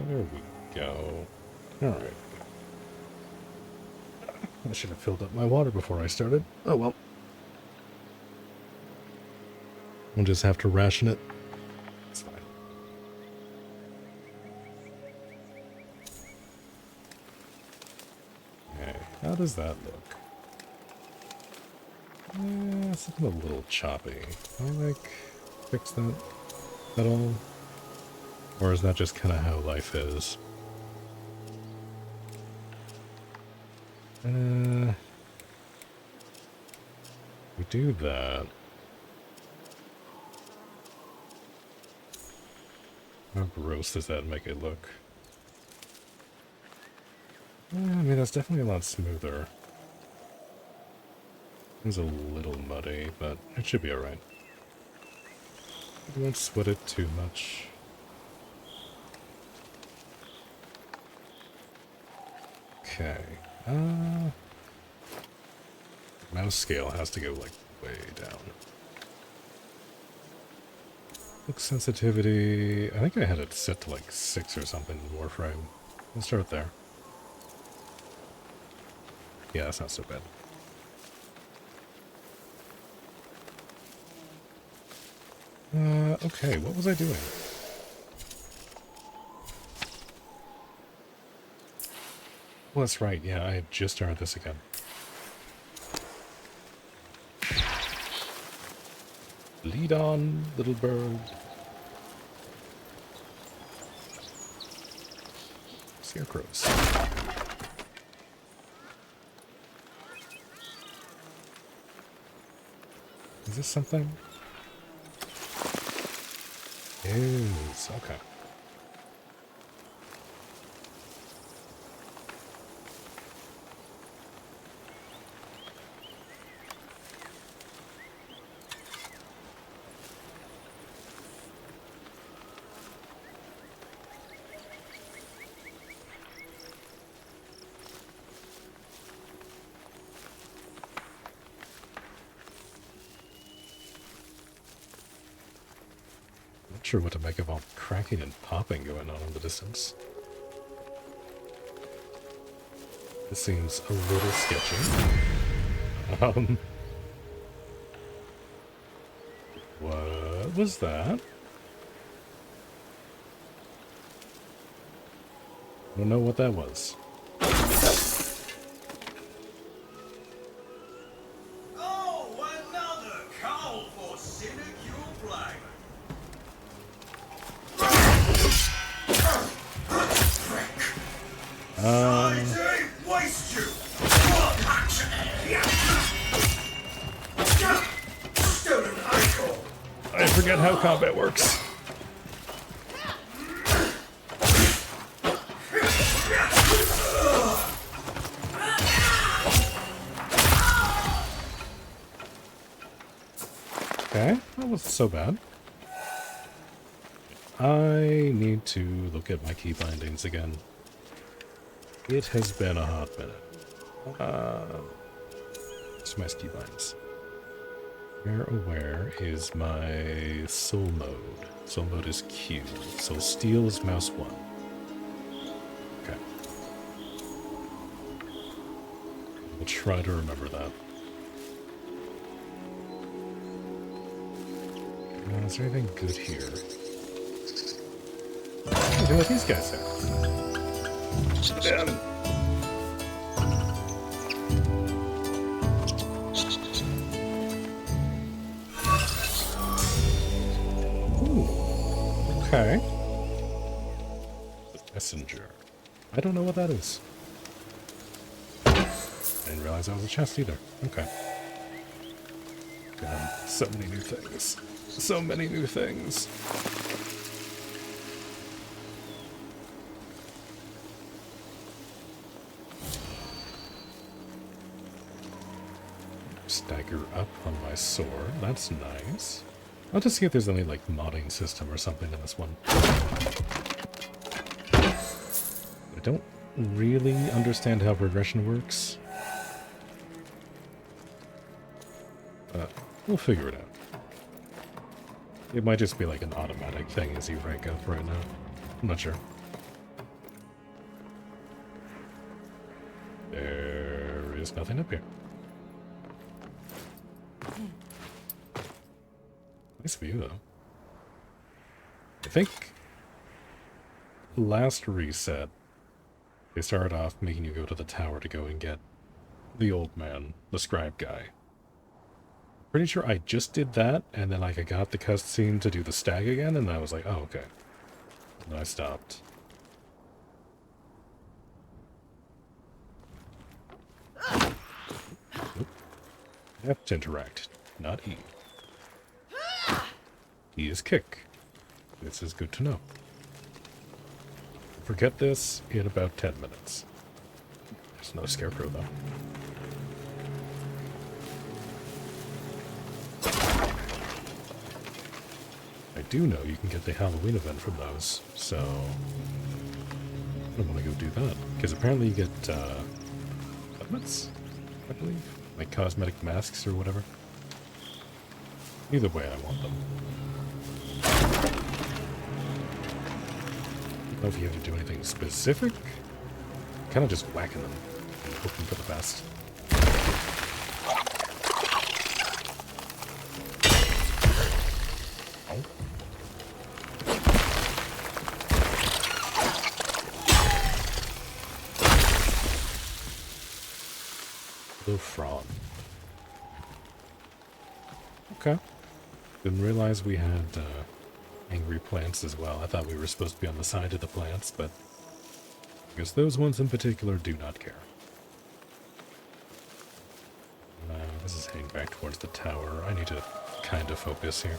There we go. Alright. I should have filled up my water before I started. Oh well. We'll just have to ration it. It's fine. Okay, how does that look? It's looking a little choppy. Can I, like, fix that at all? Or is that just kind of how life is? We do that. How gross does that make it look? I mean, that's definitely a lot smoother. It's a little muddy, but it should be alright. Won't sweat it too much. Okay. Mouse scale has to go, like, way down. Look sensitivity... I think I had it set to, like, 6 or something in Warframe. We'll start there. Yeah, that's not so bad. Okay, what was I doing? Well, that's right, yeah, I had just started this again. Lead on, little bird. Scarecrows. Is this something? Is okay. Not sure what to make of all the cracking and popping going on in the distance. This seems a little sketchy. What was that? I don't know what that was. I forget how combat works. Okay, that wasn't so bad. I need to look at my key bindings again. It has been a hot minute. Smash key binds. Where is my soul mode? Soul mode is Q. So steel is mouse 1. Okay. We'll try to remember that. Is there anything good here? Oh, do what these guys have. Damn. Okay. The messenger. I don't know what that is. I didn't realize that was a chest either. Okay. God, so many new things. So many new things. Stagger up on my sword. That's nice. I'll just see if there's any, like, modding system or something in this one. I don't really understand how progression works. But we'll figure it out. It might just be like an automatic thing as you rank up right now. I'm not sure. There's nothing up here. Nice view, though. I think last reset, they started off making you go to the tower to go and get the old man, the scribe guy. Pretty sure I just did that, and then like I got the cutscene to do the stag again, and I was like, oh, okay. And then I stopped. Nope. F to interact, not E. E is kick. This is good to know. Forget this in about 10 minutes. There's another scarecrow, though. I do know you can get the Halloween event from those, so I want to go do that. Because apparently you get helmets, I believe? Like cosmetic masks or whatever. Either way, I want them. I don't know if you have to do anything specific. Kind of just whacking them and hoping for the best. Fraud. Okay. Didn't realize we had angry plants as well. I thought we were supposed to be on the side of the plants, but I guess those ones in particular do not care. This is heading back towards the tower. I need to kind of focus here.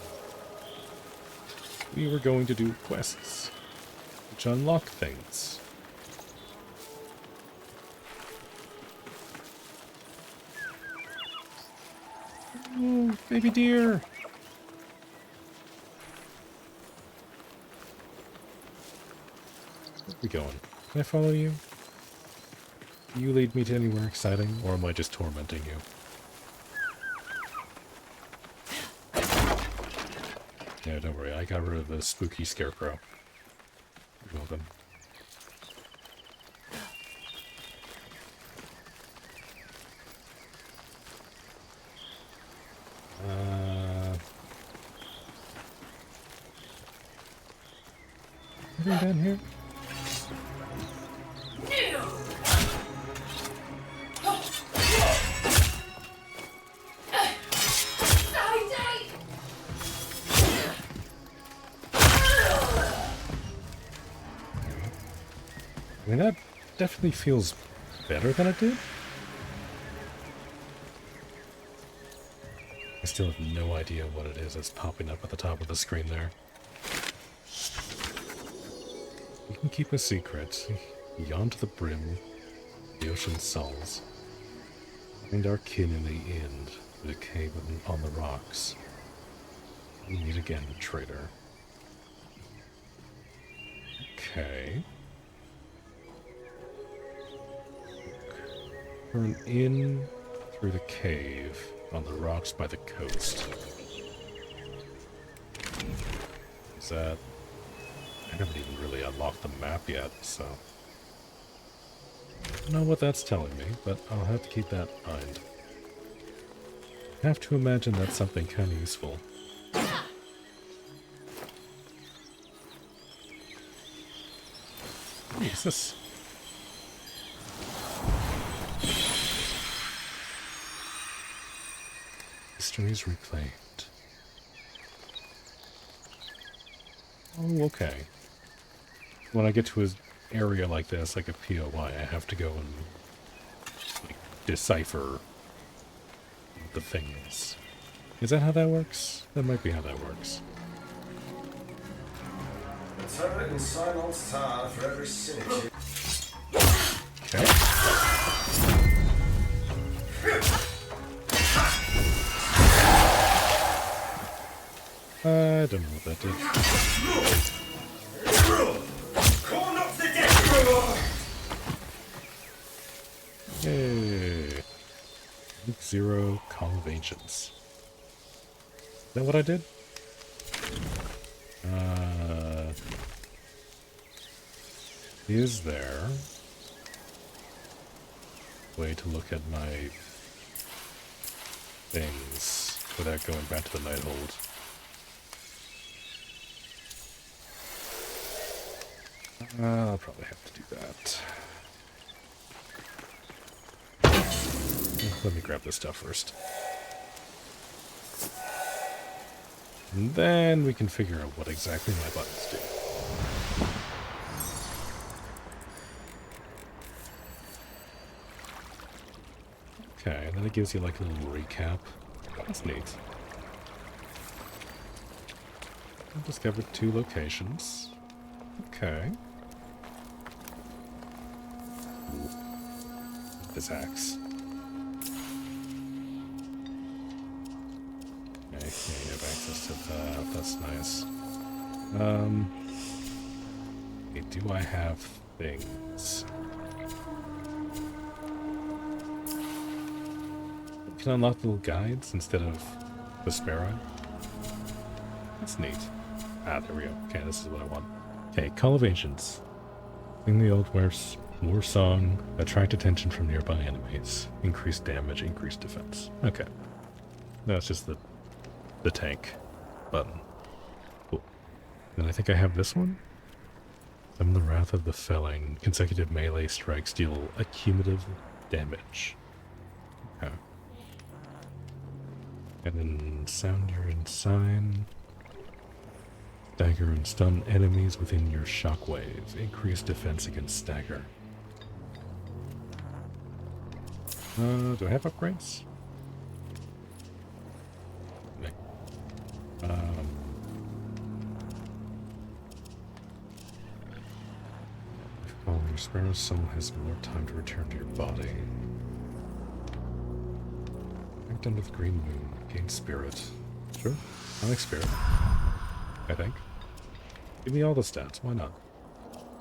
We were going to do quests, which unlock things. Oh, baby deer! Where are we going? Can I follow you? Do you lead me to anywhere exciting, or am I just tormenting you? Yeah, don't worry, I got rid of the spooky scarecrow. You're welcome. Anything down here? I mean, that definitely feels better than it did. I still have no idea what it is that's popping up at the top of the screen there. You can keep a secret. Beyond the brim, the ocean sulls. Find our kin in the end, the cave on the rocks. We meet again, traitor. Okay. Turn in through the cave on the rocks by the coast. Is that... I haven't even really unlocked the map yet, so... I don't know what that's telling me, but I'll have to keep that in mind. I have to imagine that's something kind of useful. What is this? History's reclaimed. Oh, okay. When I get to an area like this, like a POI, I have to go and like, decipher the things. Is that how that works? That might be how that works. A turret and Simon's tower for every synergy. Okay. I don't know what that did. Yay. Luke 0, Call of Ancients. Is that what I did? Is there way to look at my things without going back to the night hold. I'll probably have to do that. Let me grab this stuff first. And then we can figure out what exactly my buttons do. Okay, and then it gives you like a little recap. That's neat. I discovered 2 locations. Okay. Ooh. This axe. Okay, yeah, you have access to that. That's nice. Okay, do I have things? You can unlock little guides instead of the sparrow. That's neat. Ah, there we go. Okay, this is what I want. Okay, Call of Ancients. Sing the old war song, attract attention from nearby enemies. Increase damage, increase defense. Okay. No, it's just the tank button. Cool. Then I think I have this one. Summon the Wrath of the Felling. Consecutive melee strikes deal accumulative damage. Okay. And then sound your ensign. Stagger and stun enemies within your shockwave. Increase defense against stagger. Do I have upgrades? If calling your sparrow's soul has more time to return to your body. Act under the green moon. Gain spirit. Sure, I like spirit. I think. Give me all the stats, why not?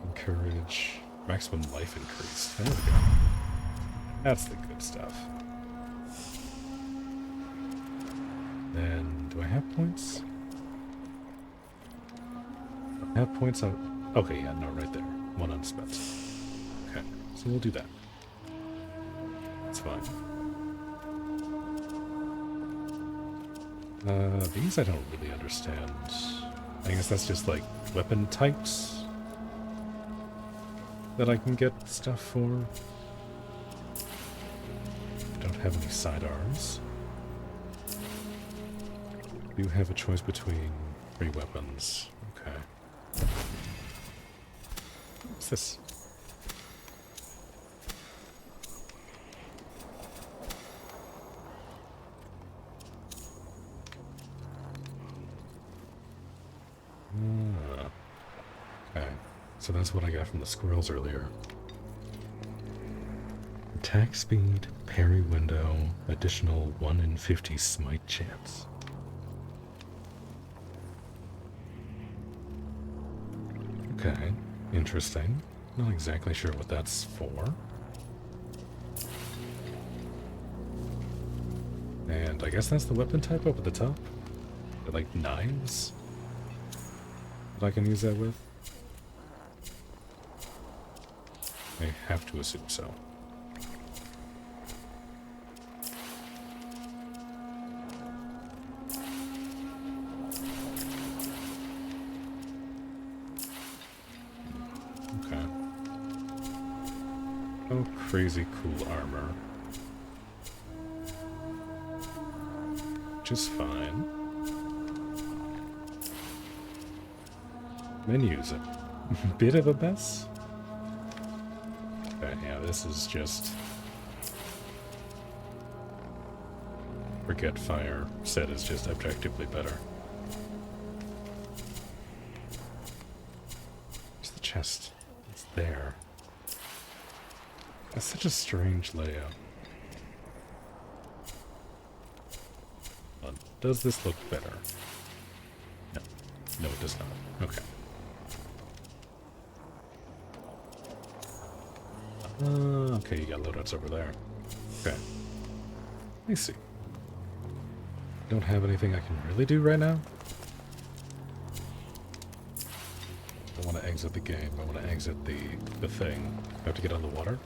Encourage. Maximum life increase. There we go. That's the good stuff. Then, do I have points? I have points on... Okay, yeah, no, right there. 1 unspent. Okay, so we'll do that. That's fine. These I don't really understand. I guess that's just like weapon types that I can get stuff for. I don't have any sidearms. You have a choice between 3 weapons. Okay. What's this? Okay, so that's what I got from the squirrels earlier. Attack speed, parry window, additional 1 in 50 smite chance. Okay, interesting. Not exactly sure what that's for. And I guess that's the weapon type up at the top. They're like knives that I can use that with. I have to assume so. Okay. Oh, crazy cool armor. Which is fine. Menus a bit of a mess. Okay, yeah, this is just... Forget Fire. Set is just objectively better. Where's the chest? It's there. That's such a strange layout. Does this look better? No. No, it does not. Okay. Okay, you got loadouts over there. Okay. Let me see. Don't have anything I can really do right now. I want to exit the game. I want to exit the thing. I have to get on the water.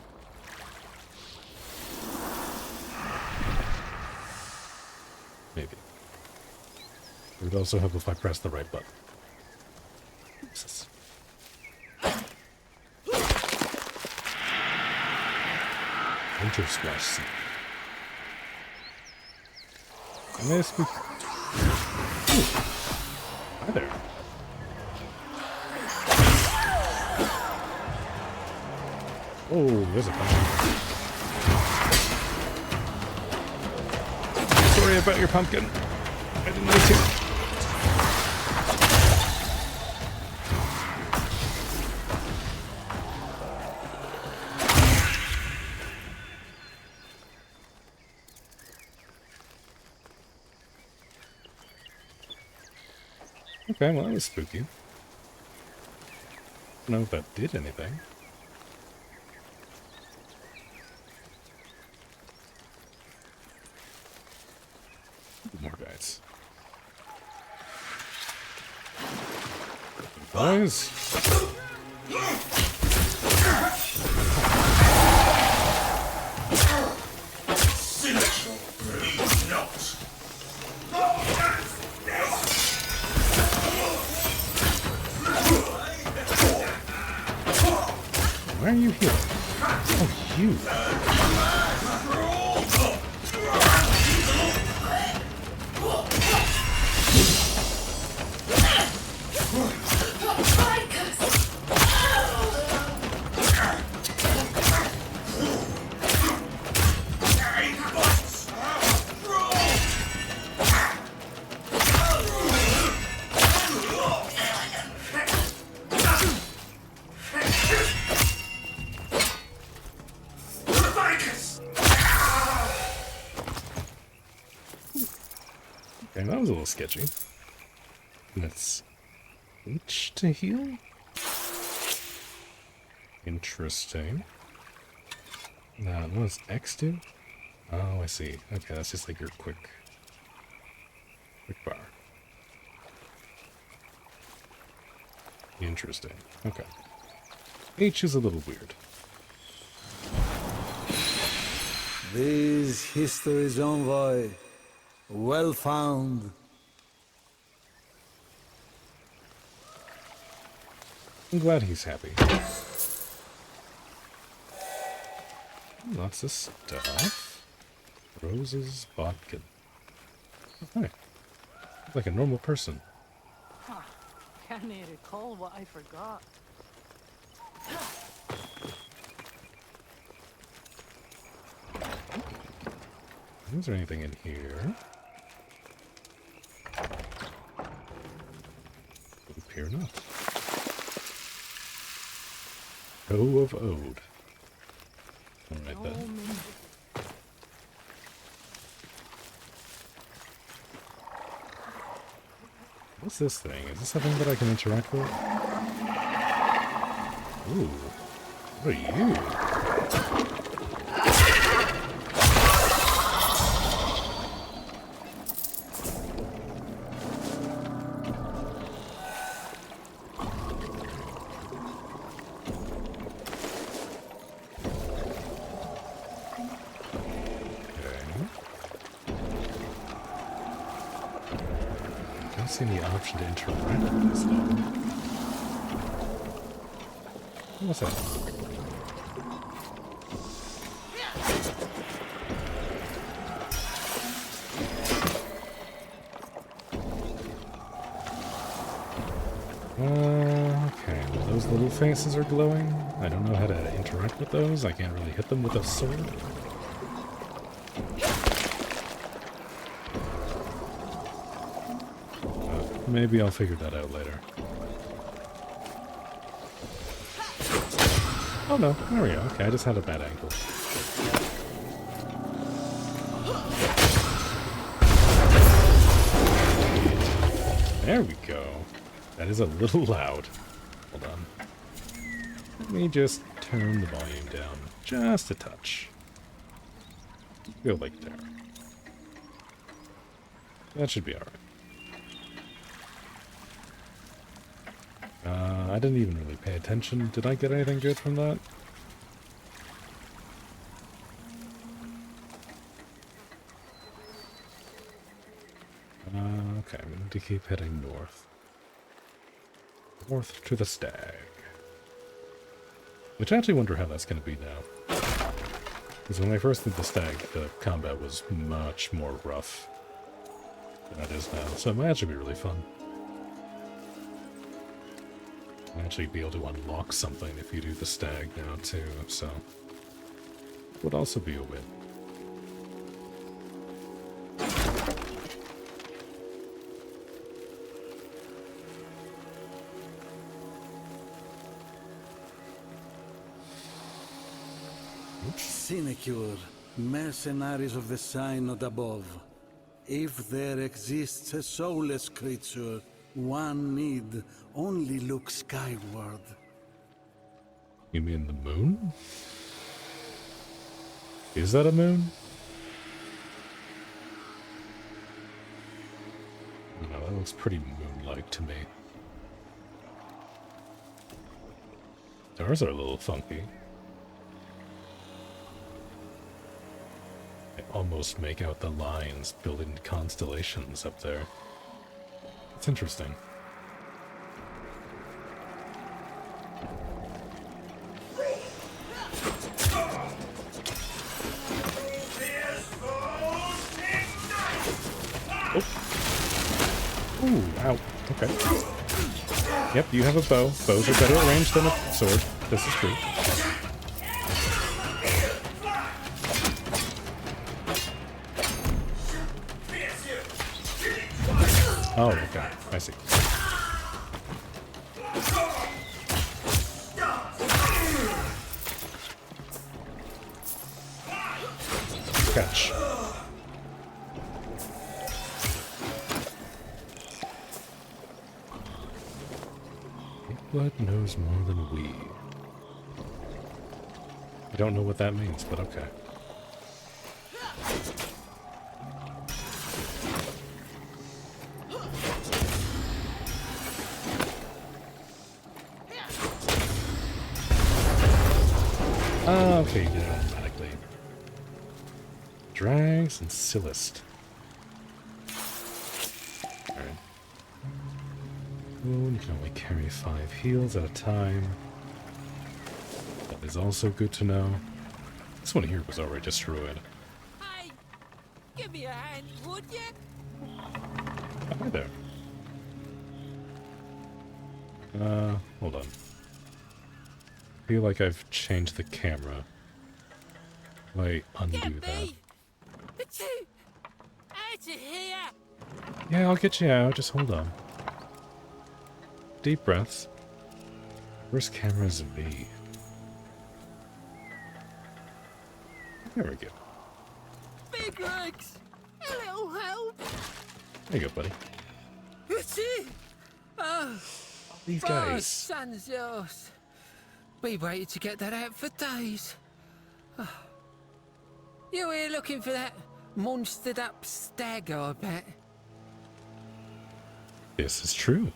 would also help if I pressed the right button. Jesus. Winter squash seed. Am I speak? Hi there. Oh, there's a pumpkin. Sorry about your pumpkin. I didn't mean to. Okay, well, that was spooky. I don't know if that did anything. More guys. Boys. Why are you here? Oh, you. Okay, that was a little sketchy. Let's H to heal? Interesting. Now, what does X do? Oh, I see. Okay, that's just like your quick bar. Interesting. Okay. H is a little weird. These history's envoy, well found. I'm glad he's happy. Lots of stuff. Roses, vodka. Oh, hi. Like a normal person. Can't recall what I forgot. Is there anything in here? Would appear not. O of Ode. Alright then. What's this thing? Is this something that I can interact with? Ooh. What are you? I don't see any option to interact with this though. What's that? Okay, well, those little faces are glowing. I don't know how to interact with those. I can't really hit them with a sword. Maybe I'll figure that out later. Oh no, there we go. Okay, I just had a bad angle. There we go. That is a little loud. Hold on. Let me just turn the volume down just a touch. Go like there. That should be alright. I didn't even really pay attention. Did I get anything good from that? Okay, to keep heading north. North to the stag. Which I actually wonder how that's going to be now. Because when I first did the stag, the combat was much more rough than it is now. So it might actually be really fun. I'll actually be able to unlock something if you do the stag now too, so would also be a win. Sinecure, mercenaries of the Synod above. If there exists a soulless creature, one need only look skyward. You mean the moon? Is that a moon? No, that looks pretty moon-like to me. Stars are a little funky. I almost make out the lines building constellations up there. It's interesting. Oh. Ooh, ow. Okay. Yep, you have a bow. Bows are better at range than a sword. This is true. Oh, okay. I see. Catch. Blood knows more than we. I don't know what that means, but okay. Oh, okay, you did it automatically. Drags and Silist. Alright. Oh, you can only carry 5 heals at a time. That is also good to know. This one here was already destroyed. Hey, give me a hand, would you? Hi there. Hold on. I feel like I've changed the camera. I undo Get that. me! Out of here! Yeah, I'll get you out. Just hold on. Deep breaths. Where's camera's V? There we go. Big legs! A little help! There you go, buddy. Oh, These oh, guys. sun's yours. We waited to get that out for days. Oh. You here looking for that monstered up stag, I bet? This is true.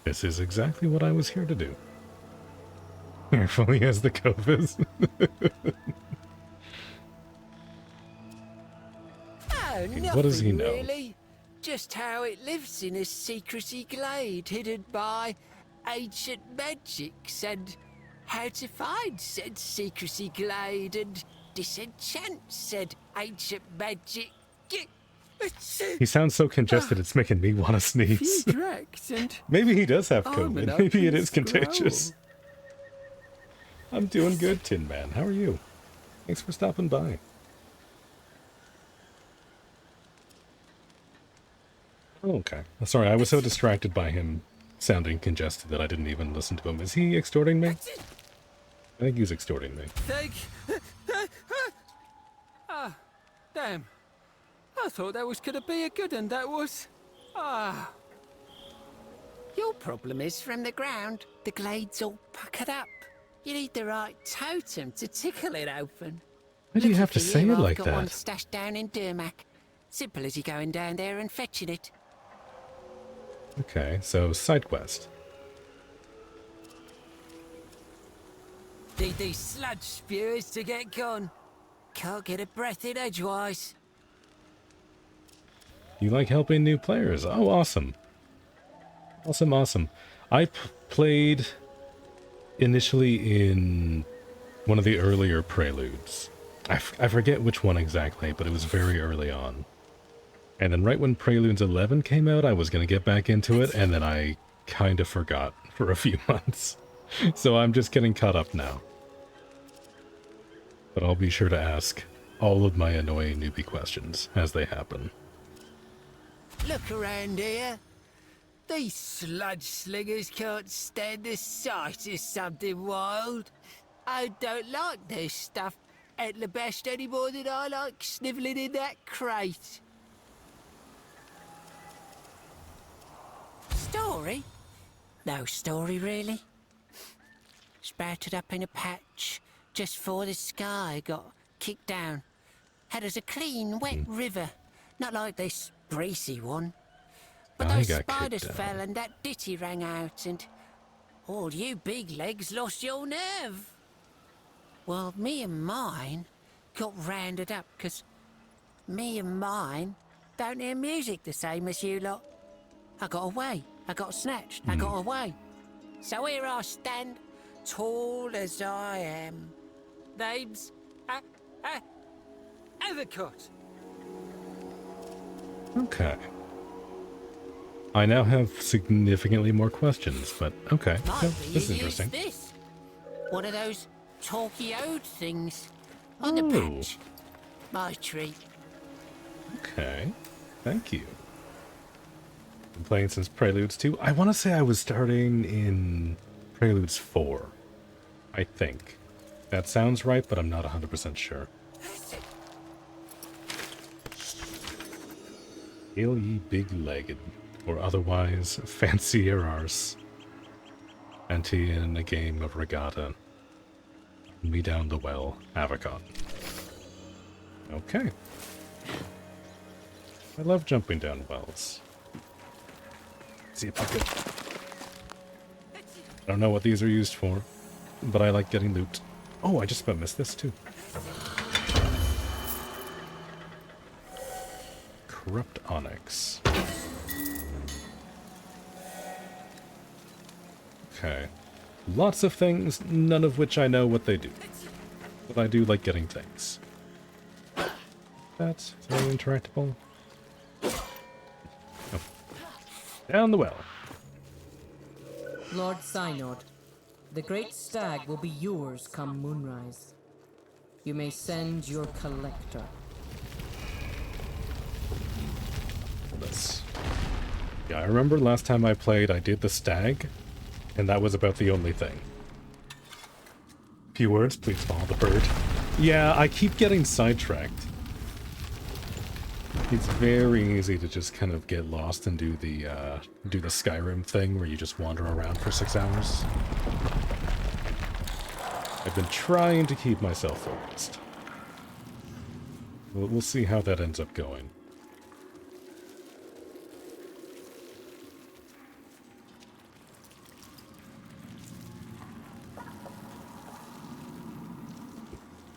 This is exactly what I was here to do. Carefully as the Covis. Oh, nothing what does he know? really. Just how it lives in a secrecy glade hidden by ancient magics, and how to find said secrecy glade and disenchant said ancient magic. He sounds so congested it's making me want to sneeze. Few drags and Maybe he does have I'm an COVID. Maybe it open is contagious. scroll. I'm doing good, Tin Man. How are you? Thanks for stopping by. Oh, okay. Sorry, I was so distracted by him sounding congested that I didn't even listen to him. Is he extorting me? I think he's extorting me. Thank. Ah, damn. I thought that was gonna be a good one, that was. Ah. Your problem is from the ground. The glade's all puckered up. You need the right totem to tickle it open. Why do you Lucky have to for say you, it like I've got one that? stashed down in Durmac. Simple as you going down there and fetching it. Okay, so side quest. Need these sludge spewers to get gone. Can't get a breath in edgewise. You like helping new players? Oh, awesome. Awesome, awesome. I played initially in one of the earlier Preludes. I forget which one exactly, but it was very early on. And then right when Preludes 11 came out, I was going to get back into it, and then I kind of forgot for a few months. So I'm just getting caught up now. But I'll be sure to ask all of my annoying newbie questions as they happen. Look around here. These sludge slingers can't stand the sight of something wild. I don't like this stuff at the best any more than I like snivelling in that crate. Story? No story, really. Sprouted up in a patch just before the sky got kicked down. Had us a clean, wet river, not like this greasy one. But I those got spiders kicked down. fell and that ditty rang out and all you big legs lost your nerve. Well, me and mine got rounded up because me and mine don't hear music the same as you lot. I got away, I got snatched, I got away. So here I stand, tall as I am. Name's Evercut. Okay. I now have significantly more questions, but okay. Might Yeah, be this is you used interesting. this. One of those talky-ode things on the Oh. patch. My treat. Okay. Thank you. Been playing since Preludes 2. I want to say I was starting in Preludes 4. I think. That sounds right, but I'm not 100% sure. Hail ye big-legged, or otherwise fancier arse. Anti in a game of regatta. Me down the well, Avacon. Okay. I love jumping down wells. See if I could... I don't know what these are used for, but I like getting loot. Oh, I just about missed this too. Corrupt Onyx. Okay. Lots of things, none of which I know what they do. But I do like getting things. That's very interactable. Oh. Down the well. Lord Synod, the great stag will be yours come moonrise. You may send your collector. This. Yeah, I remember last time I played, I did the stag, and that was about the only thing. Few words, please follow the bird. Yeah, I keep getting sidetracked. It's very easy to just kind of get lost and do the Skyrim thing where you just wander around for 6 hours. I've been trying to keep myself focused. We'll see how that ends up going.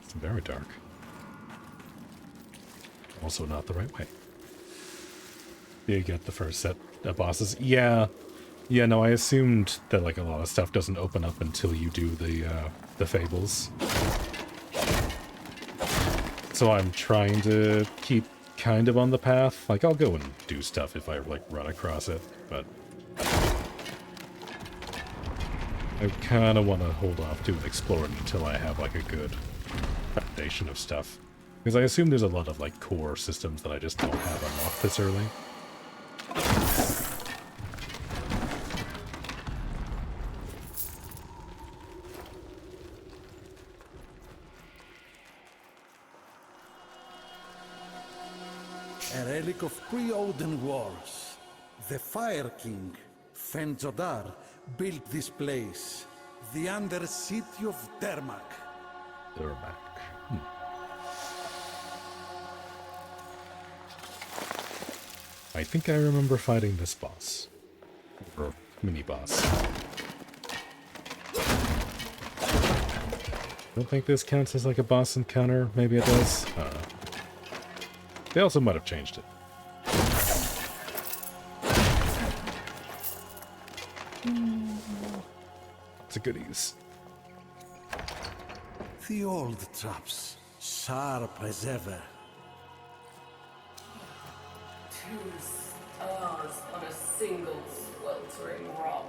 It's very dark. Also not the right way. You get the first set of bosses. Yeah, no, I assumed that like a lot of stuff doesn't open up until you do the fables. So I'm trying to keep kind of on the path. Like I'll go and do stuff if I like run across it, but I kind of want to hold off doing exploring until I have like a good foundation of stuff. Because I assume there's a lot of, like, core systems that I just don't have unlocked this early. A relic of pre-Odin wars. The Fire King, Fenzodar, built this place. The Undercity of Dermak. Durmak. I think I remember fighting this boss. Or mini-boss. Don't think this counts as like a boss encounter. Maybe it does. I don't know. They also might have changed it. It's a goodies. The old traps, sharp as ever. 2 stars on a single sweltering rock.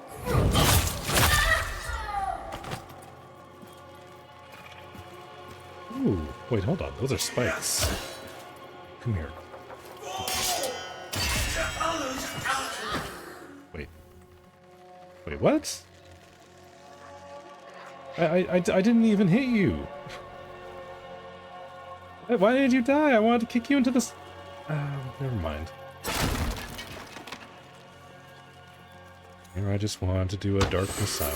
Ooh, wait, hold on. Those are spikes. Come here. Wait. Wait, what? I didn't even hit you. Why did you die? I wanted to kick you into this. Never mind. Here, I just wanted to do a Dark Messiah.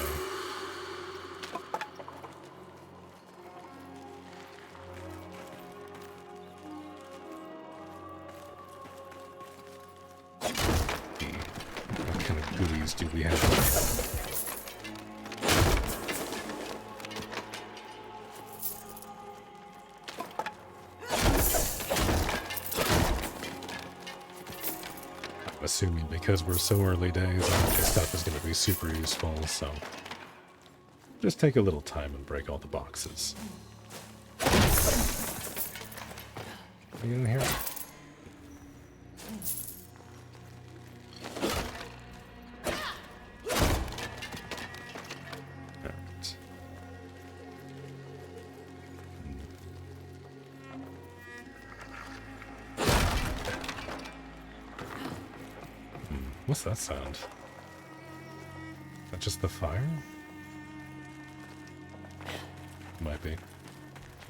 What kind of goodies do we have? Assuming because we're so early days, all this stuff is going to be super useful, so just take a little time and break all the boxes. Are you in here? Alright. What's that sound? Is that just the fire? Might be.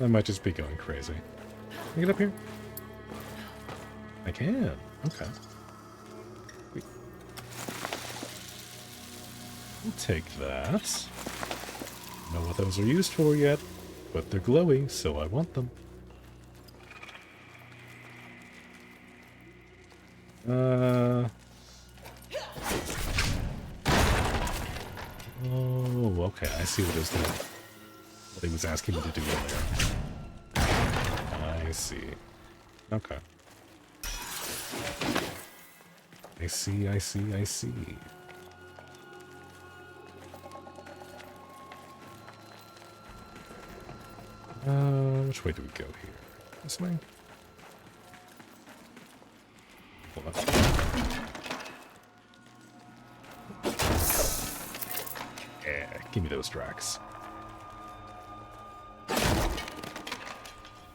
I might just be going crazy. Can I get up here? I can. Okay. Wait. We'll take that. Don't know what those are used for yet, but they're glowy, so I want them. Oh, okay. I see what it is doing. What he was asking me to do earlier. I see. Okay. I see, I see, I see. Which way do we go here? This way? Hold on. Yeah, give me those tracks. I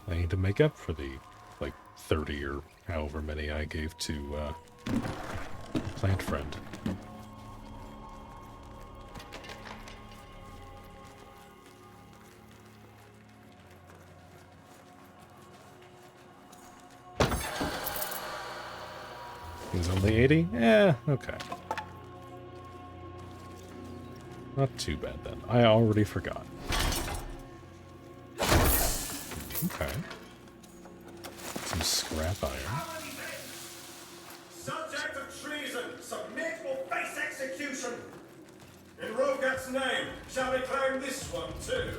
need to make up for the, like, 30 or however many I gave to, Plant Friend. He's only 80? Yeah, okay. Not too bad then. I already forgot. Okay. Some scrap iron. Subject of treason, submit or face execution. In Rogat's name, shall we claim this one too?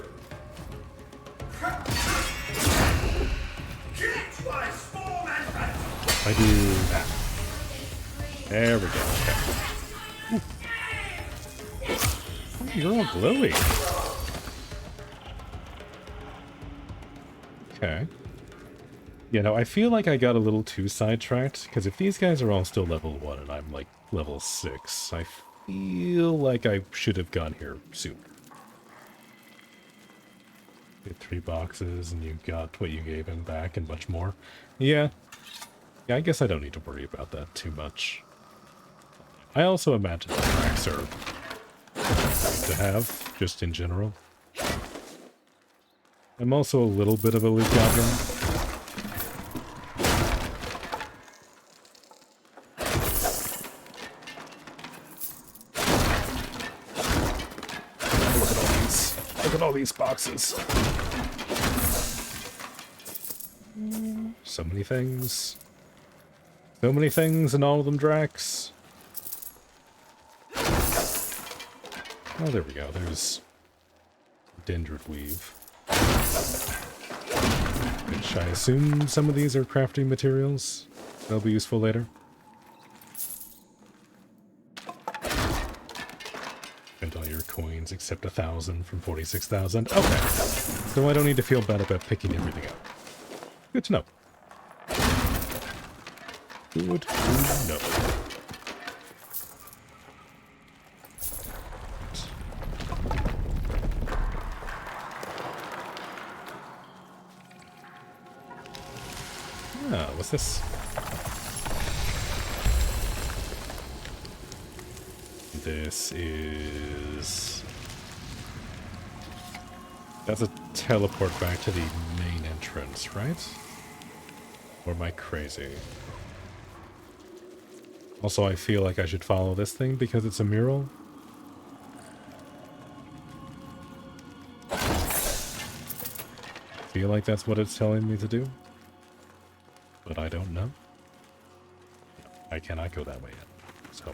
Kill it twice, form and battle. I do that. There we go. Okay. Oh, you're all glowy. Okay. You know, I feel like I got a little too sidetracked, because if these guys are all still level 1 and I'm like level 6, I feel like I should have gone here sooner. Get 3 boxes and you got what you gave him back and much more. Yeah. Yeah, I guess I don't need to worry about that too much. I also imagine the tracks are good to have, just in general. I'm also a little bit of a loot goblin. Look at all these. Look at all these boxes. So many things. So many things, and all of them Drax. Oh, there we go. There's Dendrid Weave. Which I assume some of these are crafting materials. They'll be useful later. Spent all your coins except 1,000 from 46,000. Okay. So I don't need to feel bad about picking everything up. Good to know. Good to know. Ah, what's this? This is... That's a teleport back to the main entrance, right? Or am I crazy? Also, I feel like I should follow this thing because it's a mural. Feel like that's what it's telling me to do. But I don't know. I cannot go that way yet. So...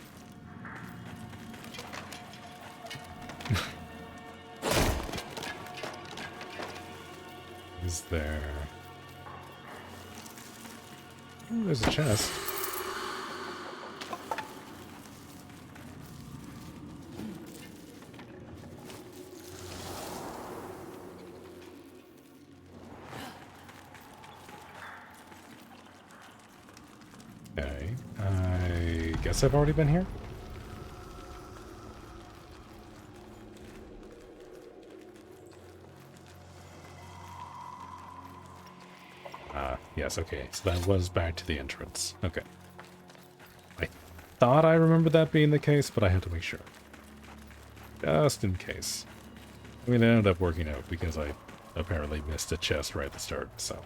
Is there... Ooh, there's a chest. Okay, I guess I've already been here? Yes, okay, so that was back to the entrance. Okay. I thought I remembered that being the case, but I had to make sure. Just in case. I mean, it ended up working out because I apparently missed a chest right at the start, so...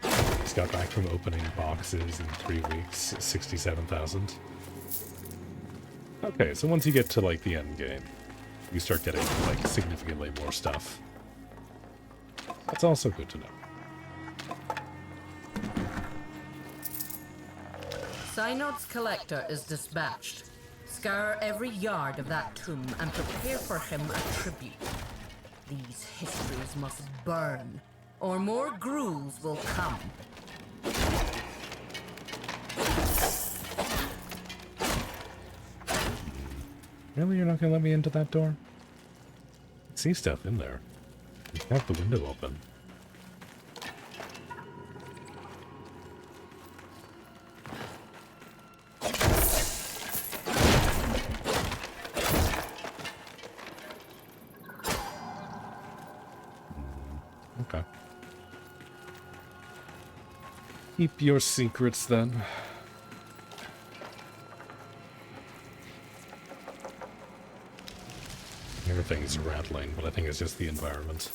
Just got back from opening boxes in 3 weeks, 67,000. Okay, so once you get to, like, the end game, you start getting, like, significantly more stuff. That's also good to know. Synod's collector is dispatched. Scour every yard of that tomb and prepare for him a tribute. These histories must burn, or more ghouls will come. Really? You're not gonna let me into that door? I see stuff in there. You have the window open. Okay. Keep your secrets then. Everything's rattling, but I think it's just the environment.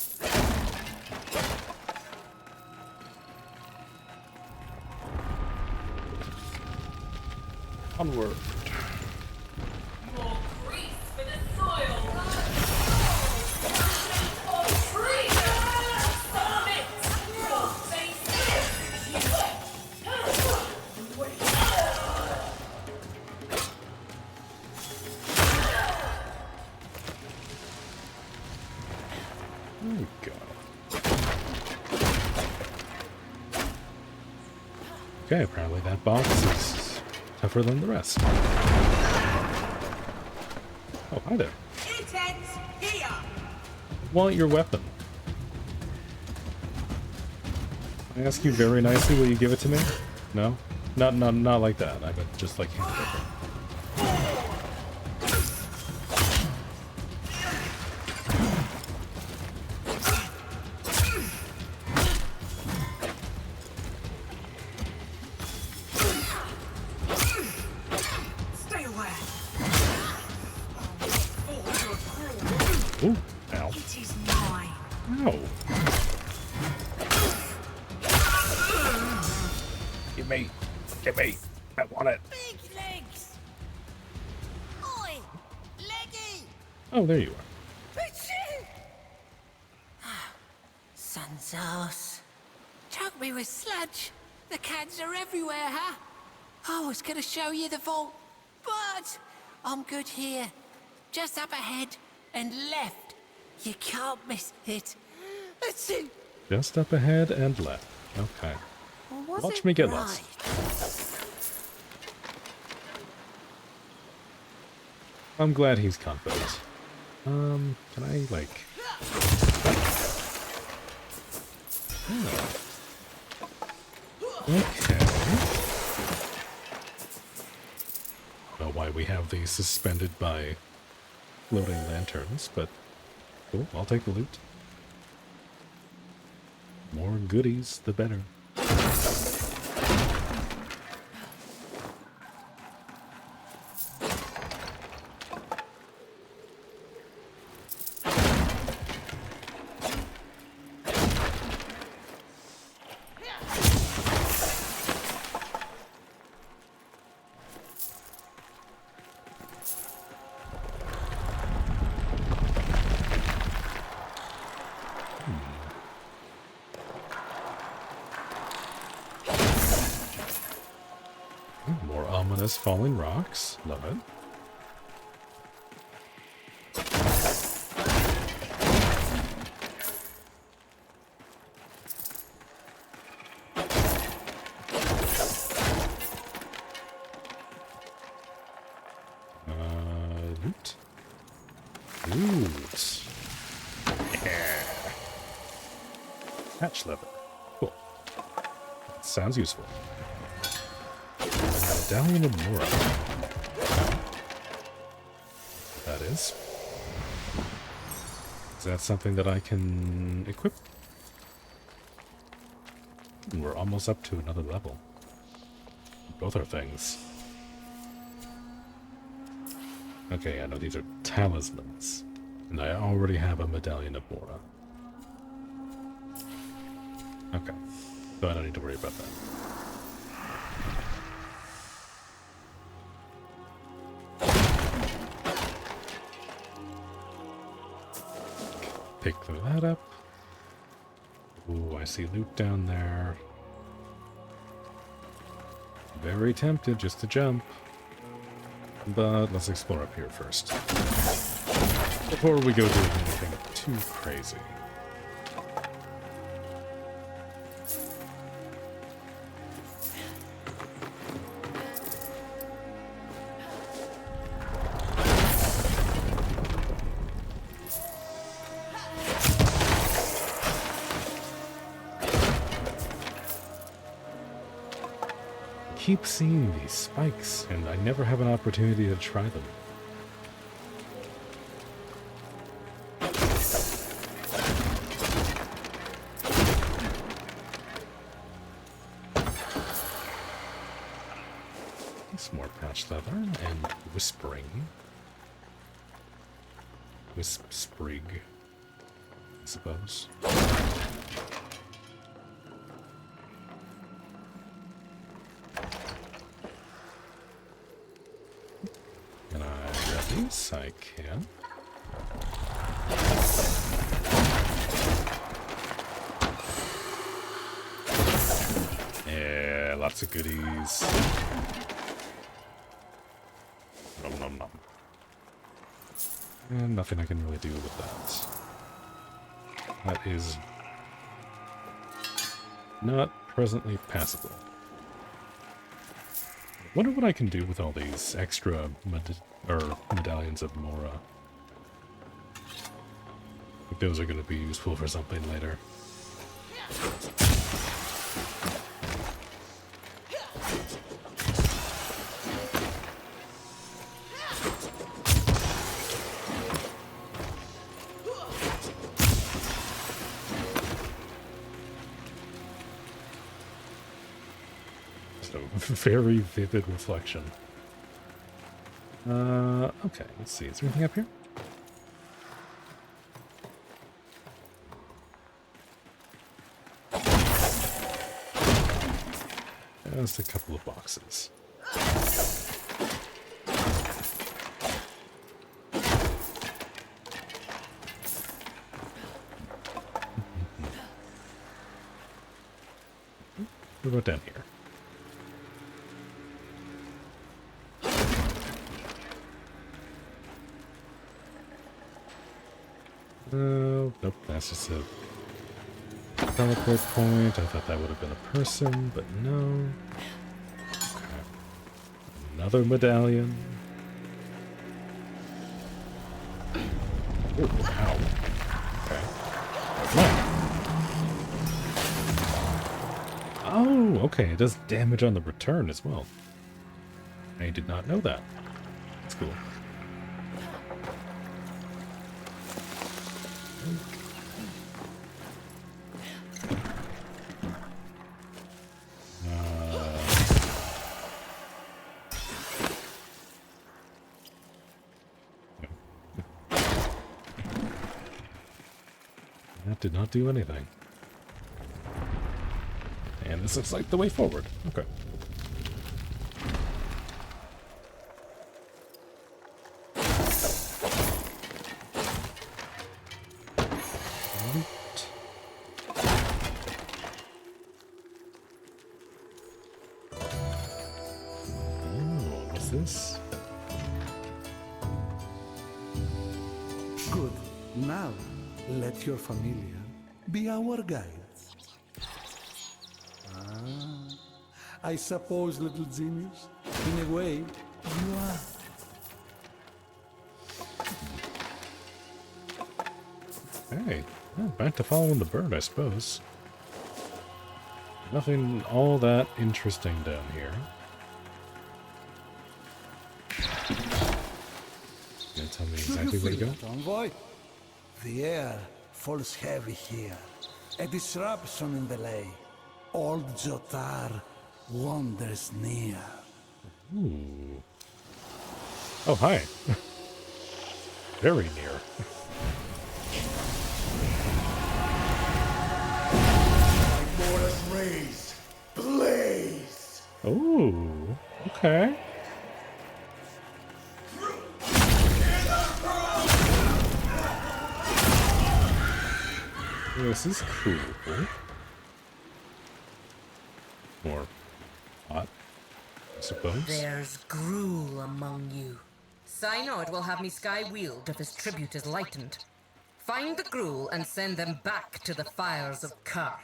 Onward. More grease for the soil. Or tree. Summit. Your Oh god. Okay, apparently that box is tougher than the rest. Oh, hi there. Here. Want your weapon? I ask you very nicely, will you give it to me? No? Not like that. I meant just like hand it over. Stay away. Ooh, ow. It is mine. Ow. Give me. Give me. I want it. Big legs. Oi, leggy. Oh, there you are. Sunsos. Choke me with sludge. The cans are everywhere, huh? I was gonna show you the vault, but I'm good here. Just up ahead and left. You can't miss it. That's it. Just up ahead and left. Okay. Or was Watch it me get right? lost. I'm glad he's confident. Can I, like... Oh. Okay. I don't know why we have these suspended by floating lanterns, but cool, I'll take the loot. More goodies, the better. More ominous falling rocks. Love it. Loot. Loot. Yeah. Hatch lever. Cool. That sounds useful. Medallion of Mora. That is. Is that something that I can equip? We're almost up to another level. Both are things. Okay, I know these are talismans. And I already have a Medallion of Mora. Okay. So I don't need to worry about that. Pick that up. Ooh, I see loot down there. Very tempted just to jump. But let's explore up here first. Before we go doing anything too crazy. Keep seeing these spikes, and I never have an opportunity to try them. Some more patch leather and whispering. Wisp sprig, I suppose. Yes, I can. Yeah, lots of goodies. Nom nom nom. And nothing I can really do with that. That is not presently passable. Wonder what I can do with all these extra medallions of Mora. I think those are going to be useful for something later. Very vivid reflection. Okay, let's see. Is there anything up here? Just a couple of boxes. What about down here? Nope, that's just a teleport point. I thought that would have been a person, but no. Okay. Another medallion. Ooh, ow. Okay. Mine. Oh, okay. It does damage on the return as well. I did not know that. That's cool. That did not do anything. And this looks like the way forward. Okay. Oh, what's this? Good. Now, let your familiar be our guide. I suppose, little genius, in a way, you are. Hey, well, back to following the bird, I suppose. Nothing all that interesting down here. Gonna tell me exactly where to go? Envoy? The air falls heavy here. A disruption in the lay. Old Jotar wanders near. Ooh. Oh, hi. Very near. Mortis rays, blaze. Oh, okay. This is cool. More hot, I suppose. There's gruel among you. Synod will have me sky-wheeled if his tribute is lightened. Find the gruel and send them back to the fires of Kar.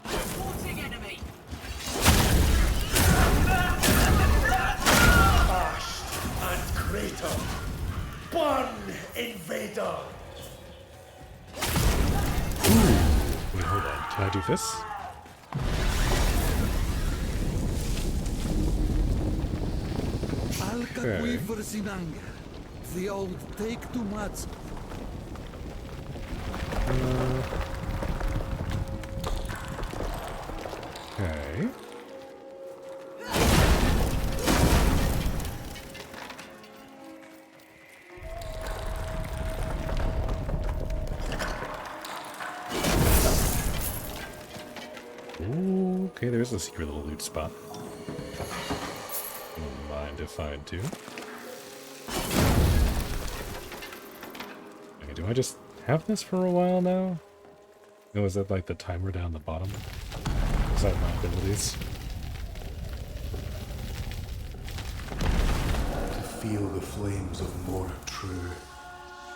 Reporting enemy. Ashed and crater. One invader. Wait, hold on. Can I do this? Alka quivers in anger. The old take too much. Okay. Ooh, okay, there's a secret little loot spot. Don't mind if I do. Okay, do I just have this for a while now? Oh, is that like the timer down the bottom? Is that my abilities? To feel the flames of more true,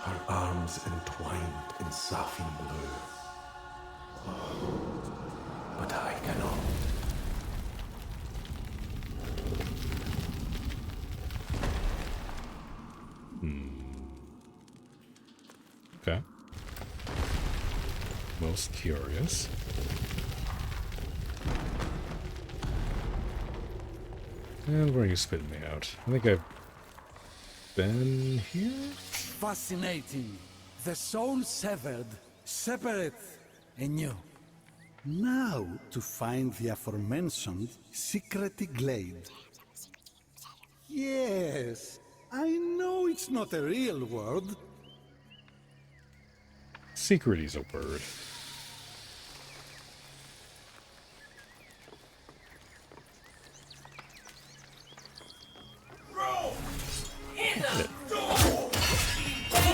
her arms entwined in saffron blue. But I cannot. Okay. Most curious. And where are you spitting me out? I think I've been here? Fascinating. The soul severed, separate, anew. Now to find the aforementioned secret glade. Yes, I know it's not a real word. Secret is a word.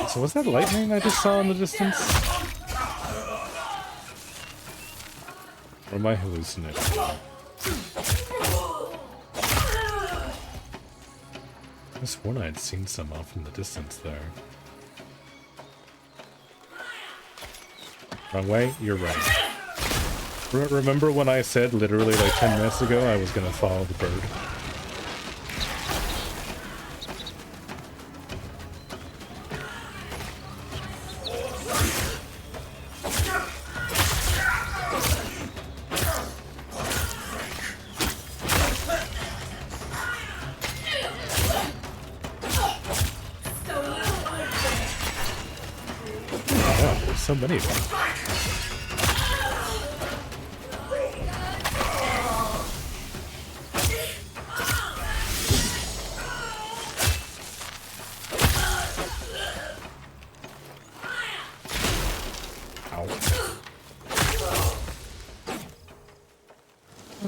So was that lightning I just saw in the distance? Or am I hallucinating? I sworn I'd seen some off in the distance there. Wrong way? You're right. Remember when I said literally like 10 minutes ago I was gonna follow the bird? so many of them?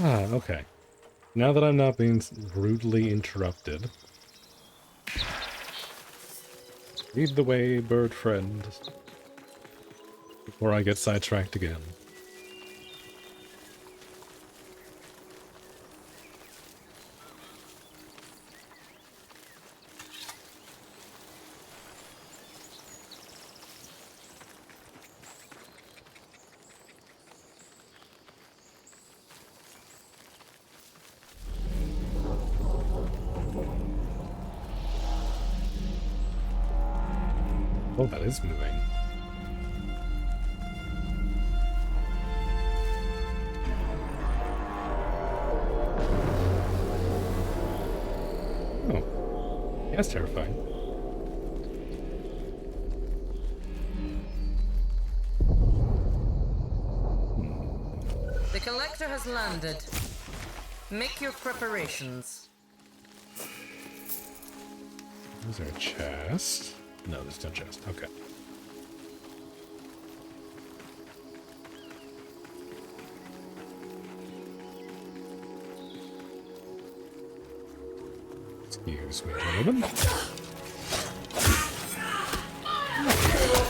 Ah, okay. Now that I'm not being rudely interrupted. Lead the way, bird friend. Before I get sidetracked again. Oh, that is moving. Oh. Yeah, that's terrifying. The collector has landed. Make your preparations. Is there a chest? No, there's no chest. Okay. Excuse me, gentlemen.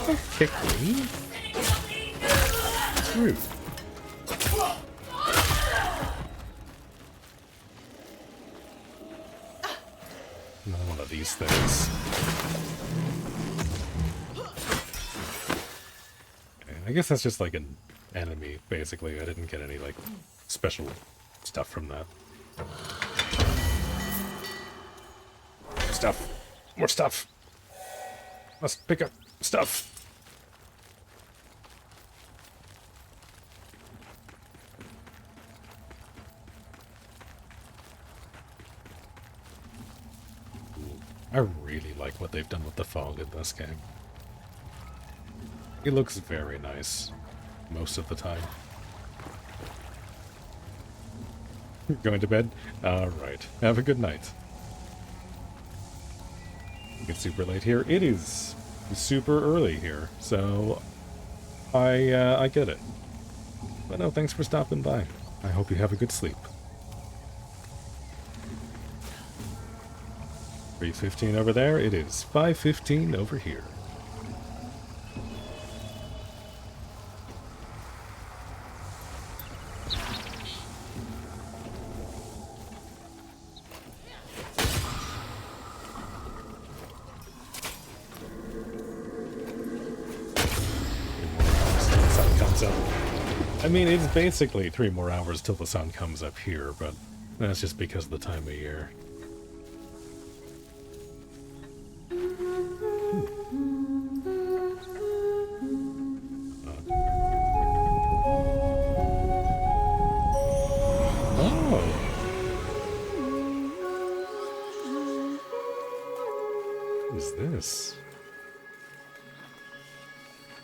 Don't kick me. It's rude. Another one of these things. I guess that's just like an enemy, basically. I didn't get any, like, special stuff from that. Stuff. More stuff. Must pick up stuff. I really like what they've done with the fog in this game. It looks very nice, most of the time. Going to bed? Alright. Have a good night. It's super late here. It is super early here, so I get it. But no, thanks for stopping by. I hope you have a good sleep. 3:15 over there. It is 5:15 over here. I mean, it's basically 3 more hours till the sun comes up here, but that's just because of the time of year. Oh! What is this?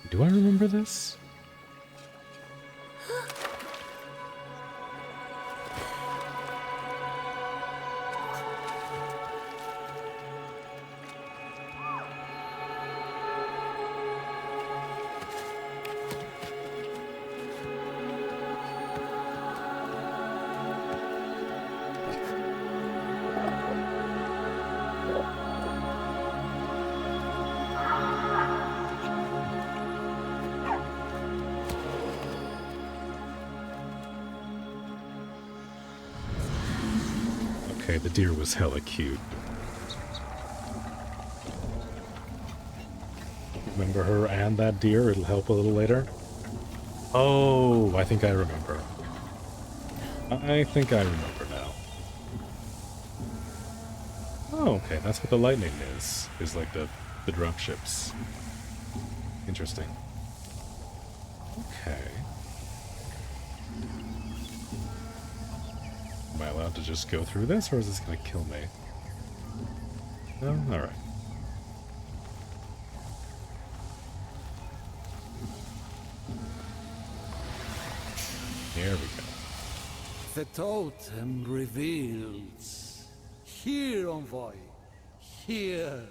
Do I remember this? Okay, the deer was hella cute. Remember her and that deer? It'll help a little later. Oh, I think I remember. I think I remember now. Oh, okay, that's what the lightning is like the drop ships. Interesting. Okay. Am I allowed to just go through this, or is this gonna kill me? No? Alright. There we go. The totem reveals. Here, envoy. Here.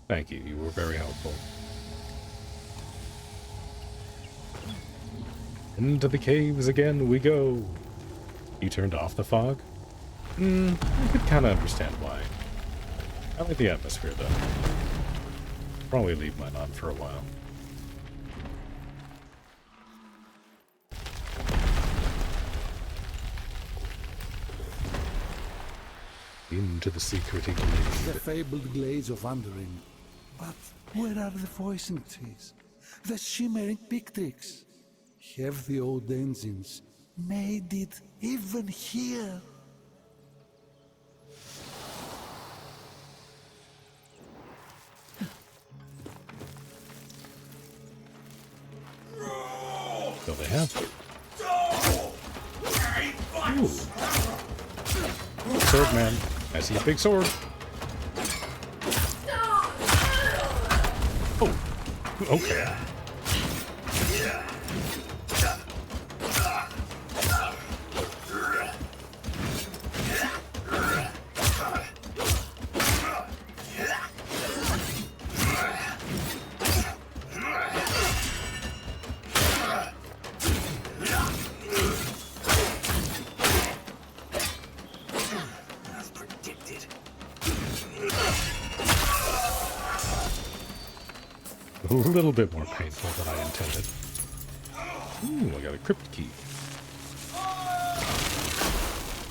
Thank you. You were very helpful. Into the caves again we go. You turned off the fog? I could kind of understand why. I like the atmosphere, though. Probably leave mine on for a while. Into the secret glade. The fabled glades of Undering. But where are the voicing trees? The shimmering pictrix? Have the old engines made it even here? So they have. Ooh. Sword man. I see a big sword. Oh. Okay. A little bit more painful than I intended. Ooh, I got a crypt key.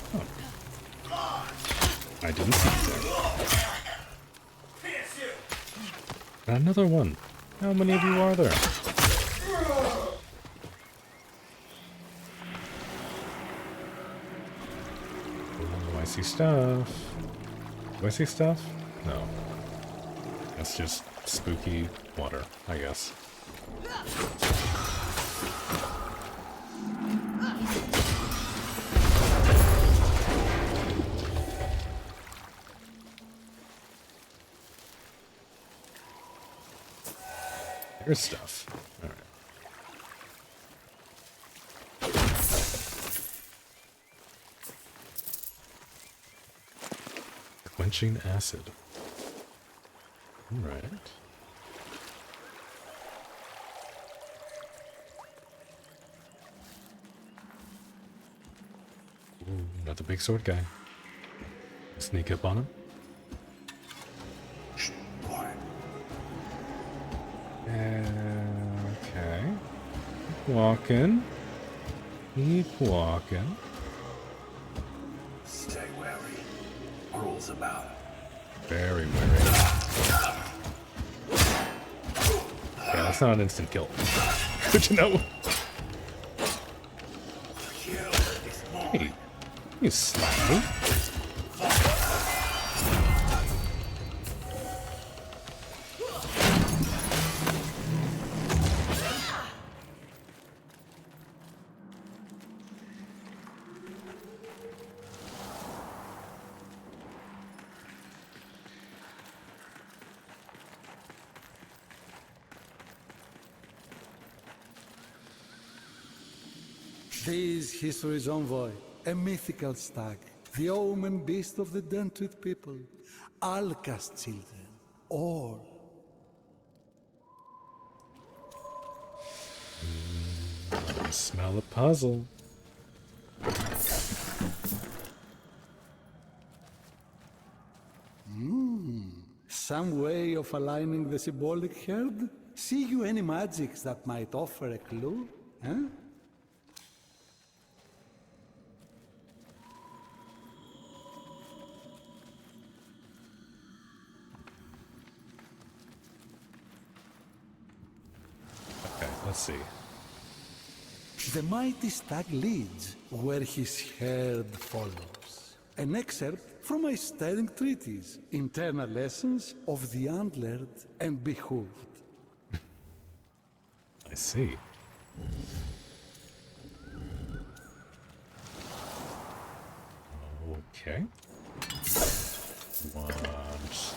Oh. I didn't see that. Another one. How many of you are there? Oh, I see stuff. Do I see stuff? No. That's just spooky water, I guess. There's stuff. Alright. Quenching acid. Alright. Ooh, not the big sword guy. Sneak up on him. Okay. Keep walking. Keep walking. Stay wary. Rules about. Very wary. Yeah, that's not an instant kill. Good to know. Hey, you slap me. This history's envoy, a mythical stag, the omen beast of the Dentrid people, Alka's children, all. I smell a puzzle. Some way of aligning the symbolic herd? See you any magics that might offer a clue? Huh? Okay, let's see. The mighty stag leads where his herd follows. An excerpt from my sterling treatise, Internal Lessons of the Antlered and Behooved. I see. Okay. One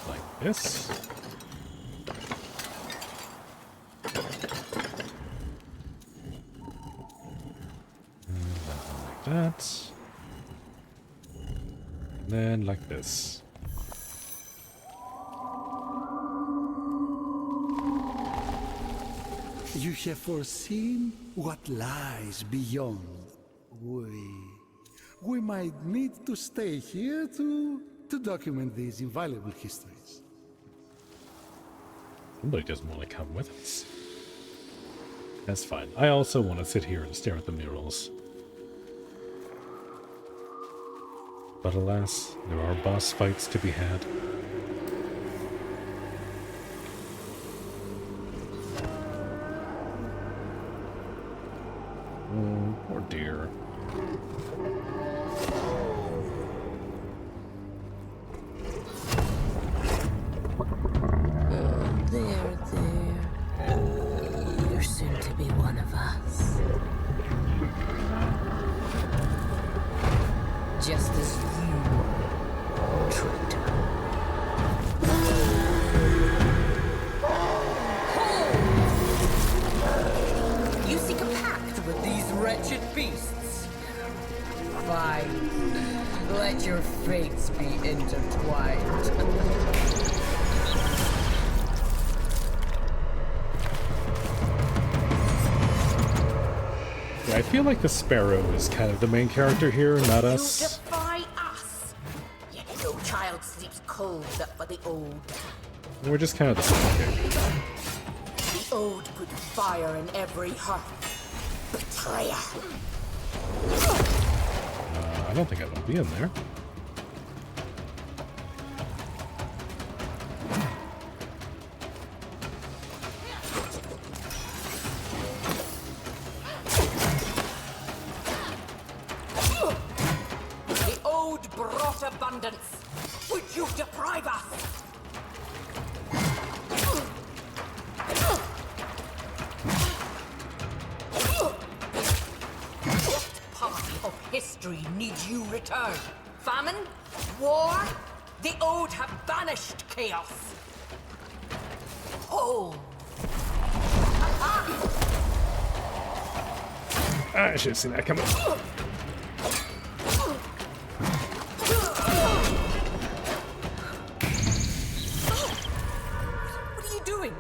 like this. like that. And then like this. You have foreseen what lies beyond. We might need to stay here to document these invaluable histories. Somebody doesn't want to come with us. That's fine. I also want to sit here and stare at the murals. But alas, there are boss fights to be had. Oh, poor dear. There. You're soon to be one of us. Just as you were, traitor. You seek a pact with these wretched beasts? Fine. Let your fates be intertwined. Yeah, I feel like the Sparrow is kind of the main character here, not You us. defy us. Yet no child sleeps cold but for the ode. We're just kind of the sidekick. The ode put fire in every heart. Betrayer. I don't think I want to be in there. The ode brought abundance. Would you deprive us? What part of history needs you return? Famine? War? The ode have banished chaos. Oh. I should have seen that coming. What are you doing?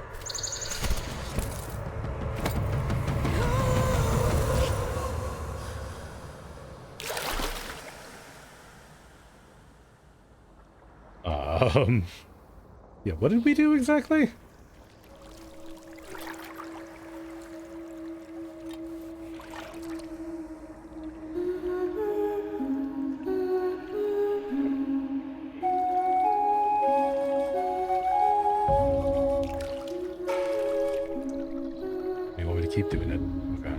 Yeah, what did we do exactly? You want me to keep doing it? Okay.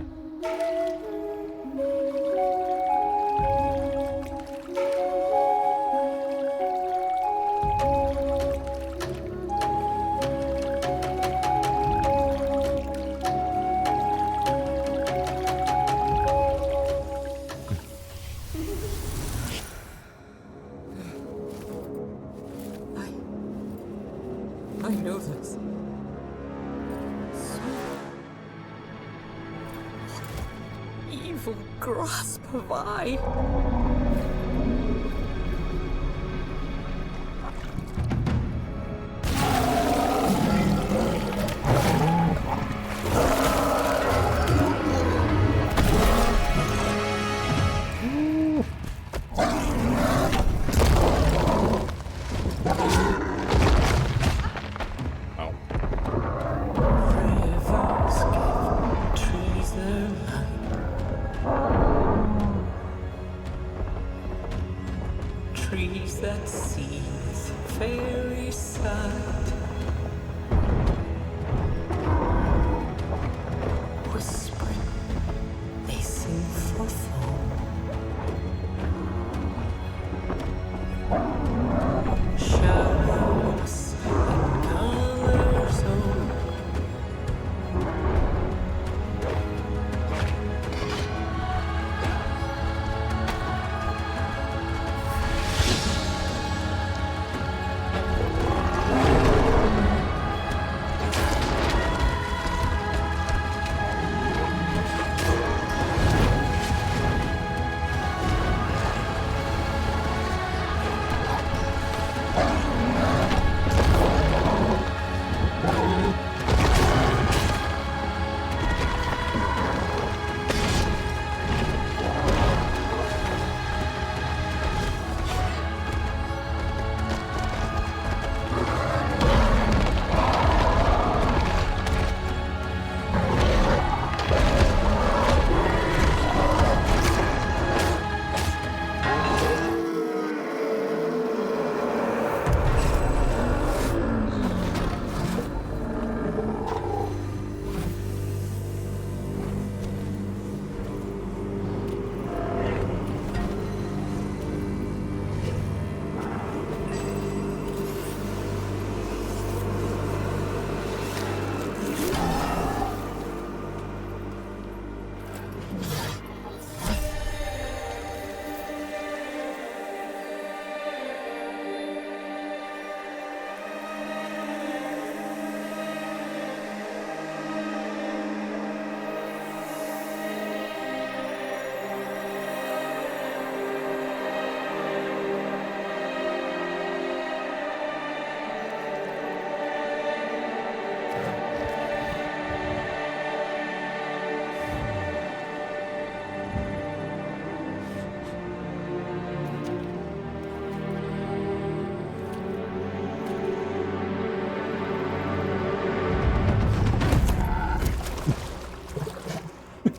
I know this. Evil grasp have I. Oh. Rivers give trees their light. Trees that sees fairy sight. Whispering, they sing for foam. Shadows and colors old.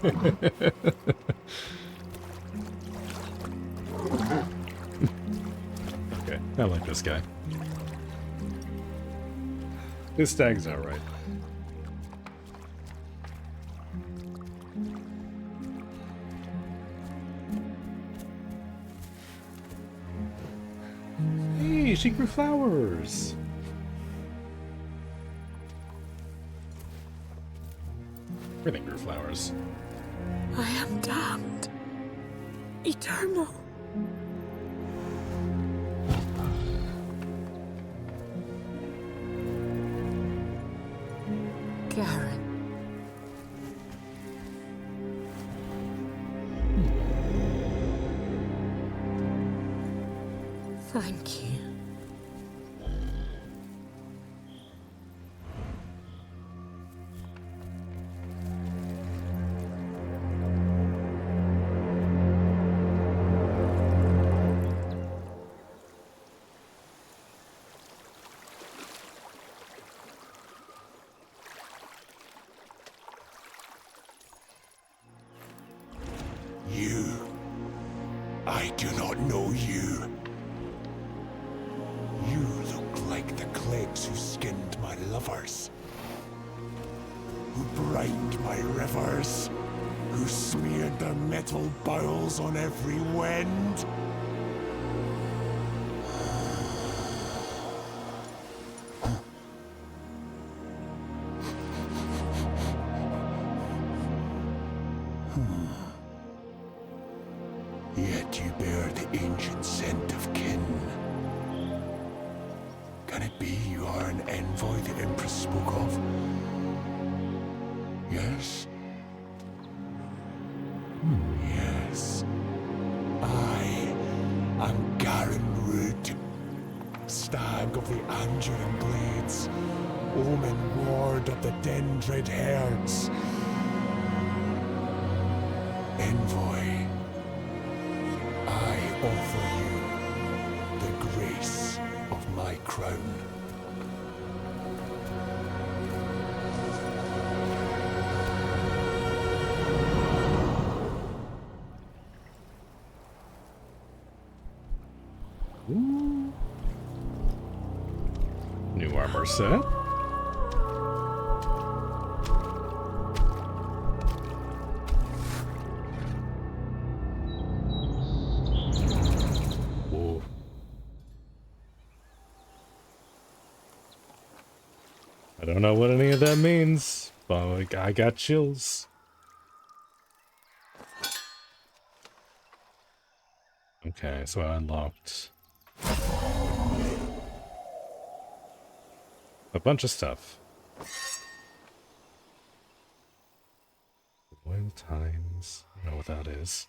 Okay, I like this guy. This stag's alright. Hey, she grew flowers! Everything grew flowers. I am damned. Eternal. Garen. Thank you. You. I do not know you. You look like the Clegs who skinned my lovers, who brined my rivers, who smeared their metal bowels on every wind. Yet you bear the ancient scent of kin. Can it be you are an envoy the Empress spoke of? Yes? Yes. I am Garen Rood, stag of the Anduran Blades, omen ward of the Dendred herds. Envoy, I offer you the grace of my crown. Ooh. New armor set. Whoa. I don't know what any of that means, but I got chills. Okay, so I unlocked a bunch of stuff. Loyal times. I don't know what that is.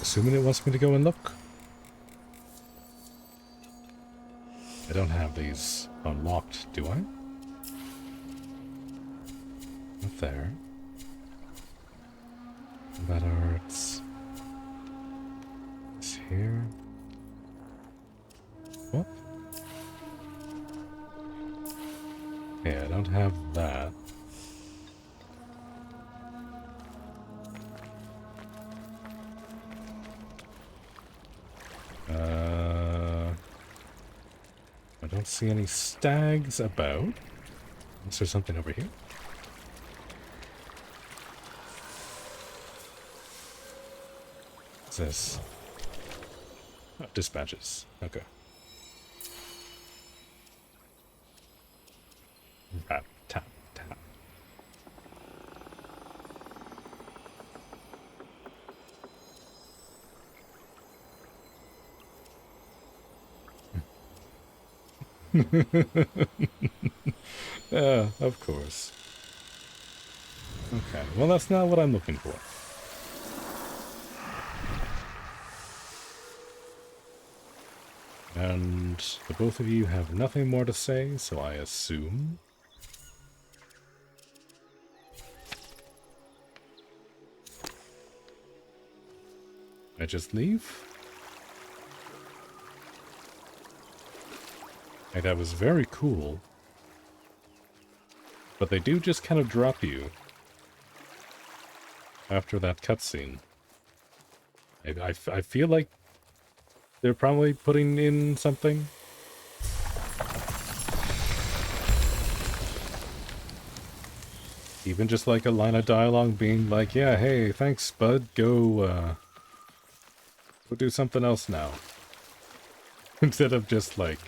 Assuming it wants me to go and look. I don't have these unlocked, do I? Not there. Combat arts. It's here. What? Yeah, I don't have that. I don't see any stags about. Is there something over here? What's this? Oh, dispatches. Okay. Rap, tap, tap. Yeah, of course. Okay, well that's not what I'm looking for. And the both of you have nothing more to say, so I assume I just leave? Hey, that was very cool. But they do just kind of drop you after that cutscene. I feel like they're probably putting in something. Even just like a line of dialogue being like, yeah, hey, thanks, bud, go do something else now. Instead of just like,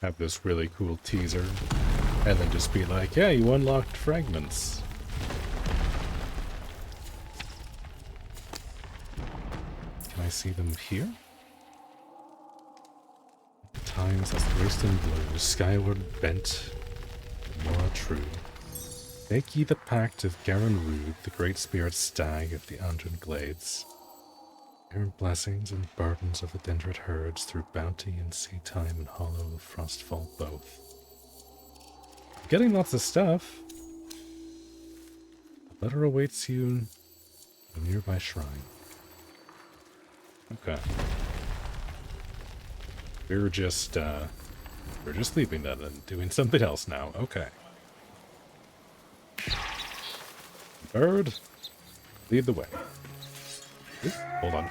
have this really cool teaser, and then just be like, yeah, you unlocked fragments. Can I see them here? Times as graced in blue, skyward bent, more true. Make ye the pact of Garen Rude, the great spirit stag of the Undred Glades. Errant blessings and burdens of the dendrit herds through bounty and sea time and hollow of frostfall both. Getting lots of stuff. A letter awaits you in a nearby shrine. Okay. We're just leaving that and doing something else now. Okay. Bird, lead the way. Ooh, hold on.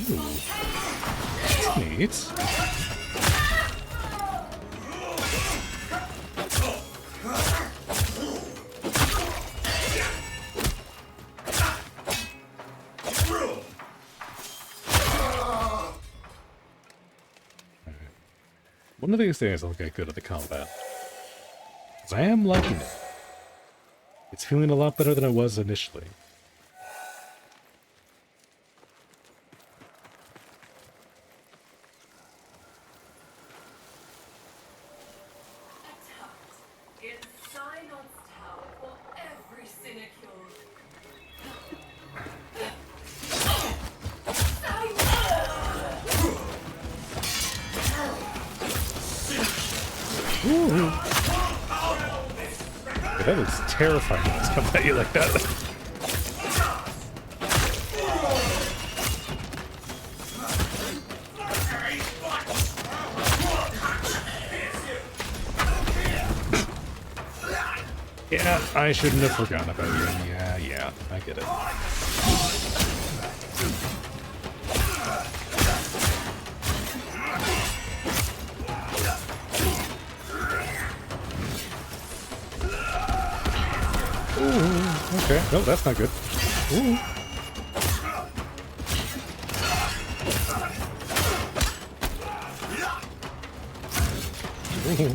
Ooh, that's neat. One of these days I'll get good at the combat. 'Cause I am liking it. It's feeling a lot better than it was initially. Ooh. That is terrifying when it's coming at you like that. Yeah, I shouldn't have forgotten about you. Yeah, I get it. Ooh, okay. No, that's not good. Ooh. Ooh.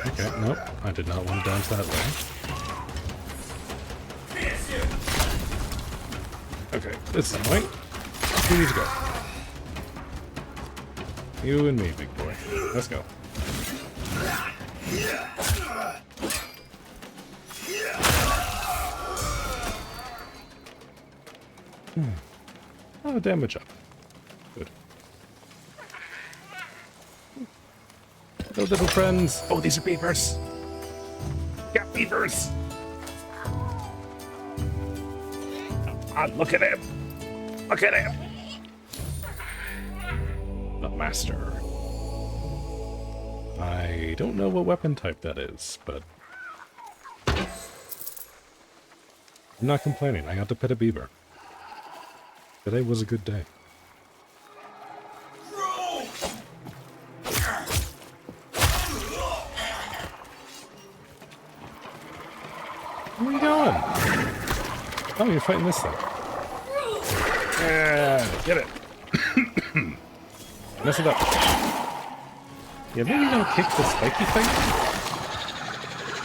Okay, nope. I did not want to dodge that way. Okay, this is annoying. Who needs to go? You and me, big boy. Let's go. Oh, damage up. Good. Hello, little friends. Oh, these are beavers. Yeah, beavers. Ah, look at him. Look at him. The master. I don't know what weapon type that is, but I'm not complaining. I got to pet a beaver. Today was a good day. Where are you going? Oh, you're fighting this thing. Yeah, get it. Mess it up. Yeah, maybe you don't kick the spiky thing?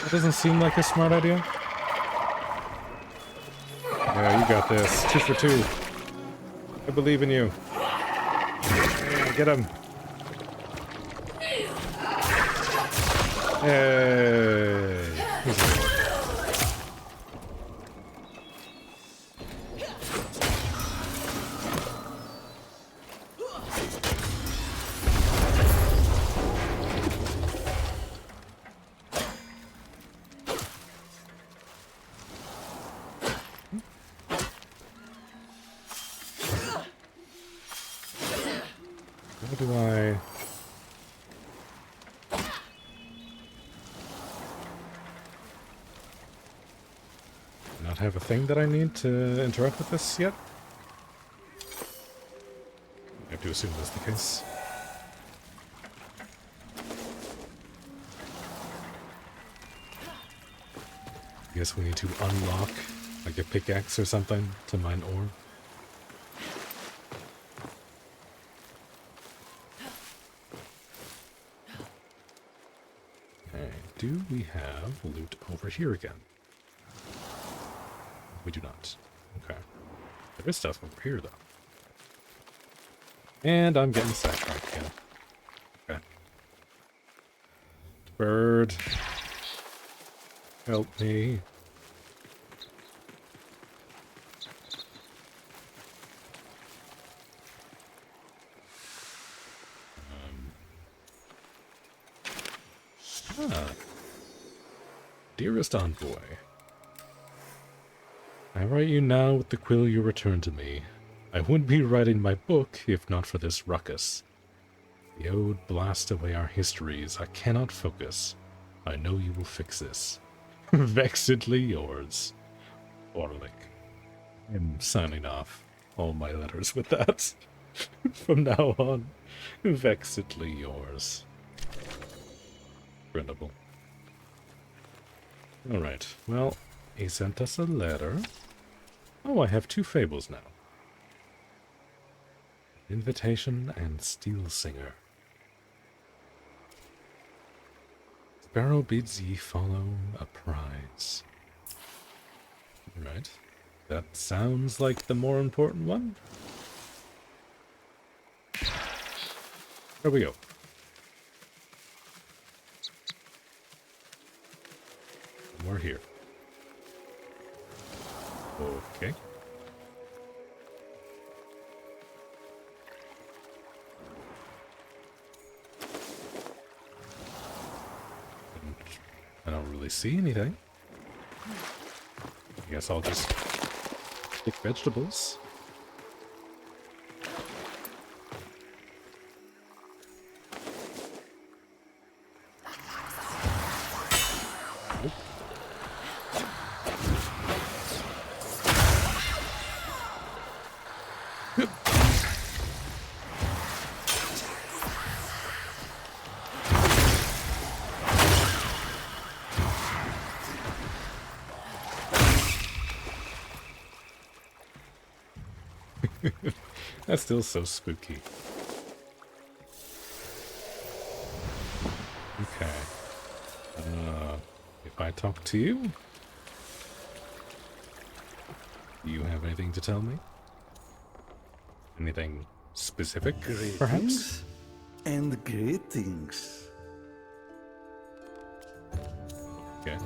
That doesn't seem like a smart idea. Yeah, you got this. 2 for 2. I believe in you. Yeah, get him. Hey. do I... not have a thing that I need to interact with this yet? I have to assume that's the case. I guess we need to unlock like a pickaxe or something to mine ore. Okay, do we have loot over here again? We do not. Okay. There is stuff over here, though. And I'm getting sidetracked again. Okay. Bird. Help me. Dearest envoy, I write you now with the quill you return to me. I wouldn't be writing my book if not for this ruckus. The ode blast away our histories. I cannot focus. I know you will fix this. Vexedly yours, Orlick. I'm signing off all my letters with that. From now on, vexedly yours. Printable. Alright, well, he sent us a letter. Oh, I have 2 fables now. Invitation and Steel Singer. Sparrow bids ye follow a prize. Alright, that sounds like the more important one. There we go. We're here. Okay. I don't really see anything. I guess I'll just pick vegetables. That's still so spooky. Okay. If I talk to you, do you have anything to tell me? Anything specific, perhaps? And greetings. Okay.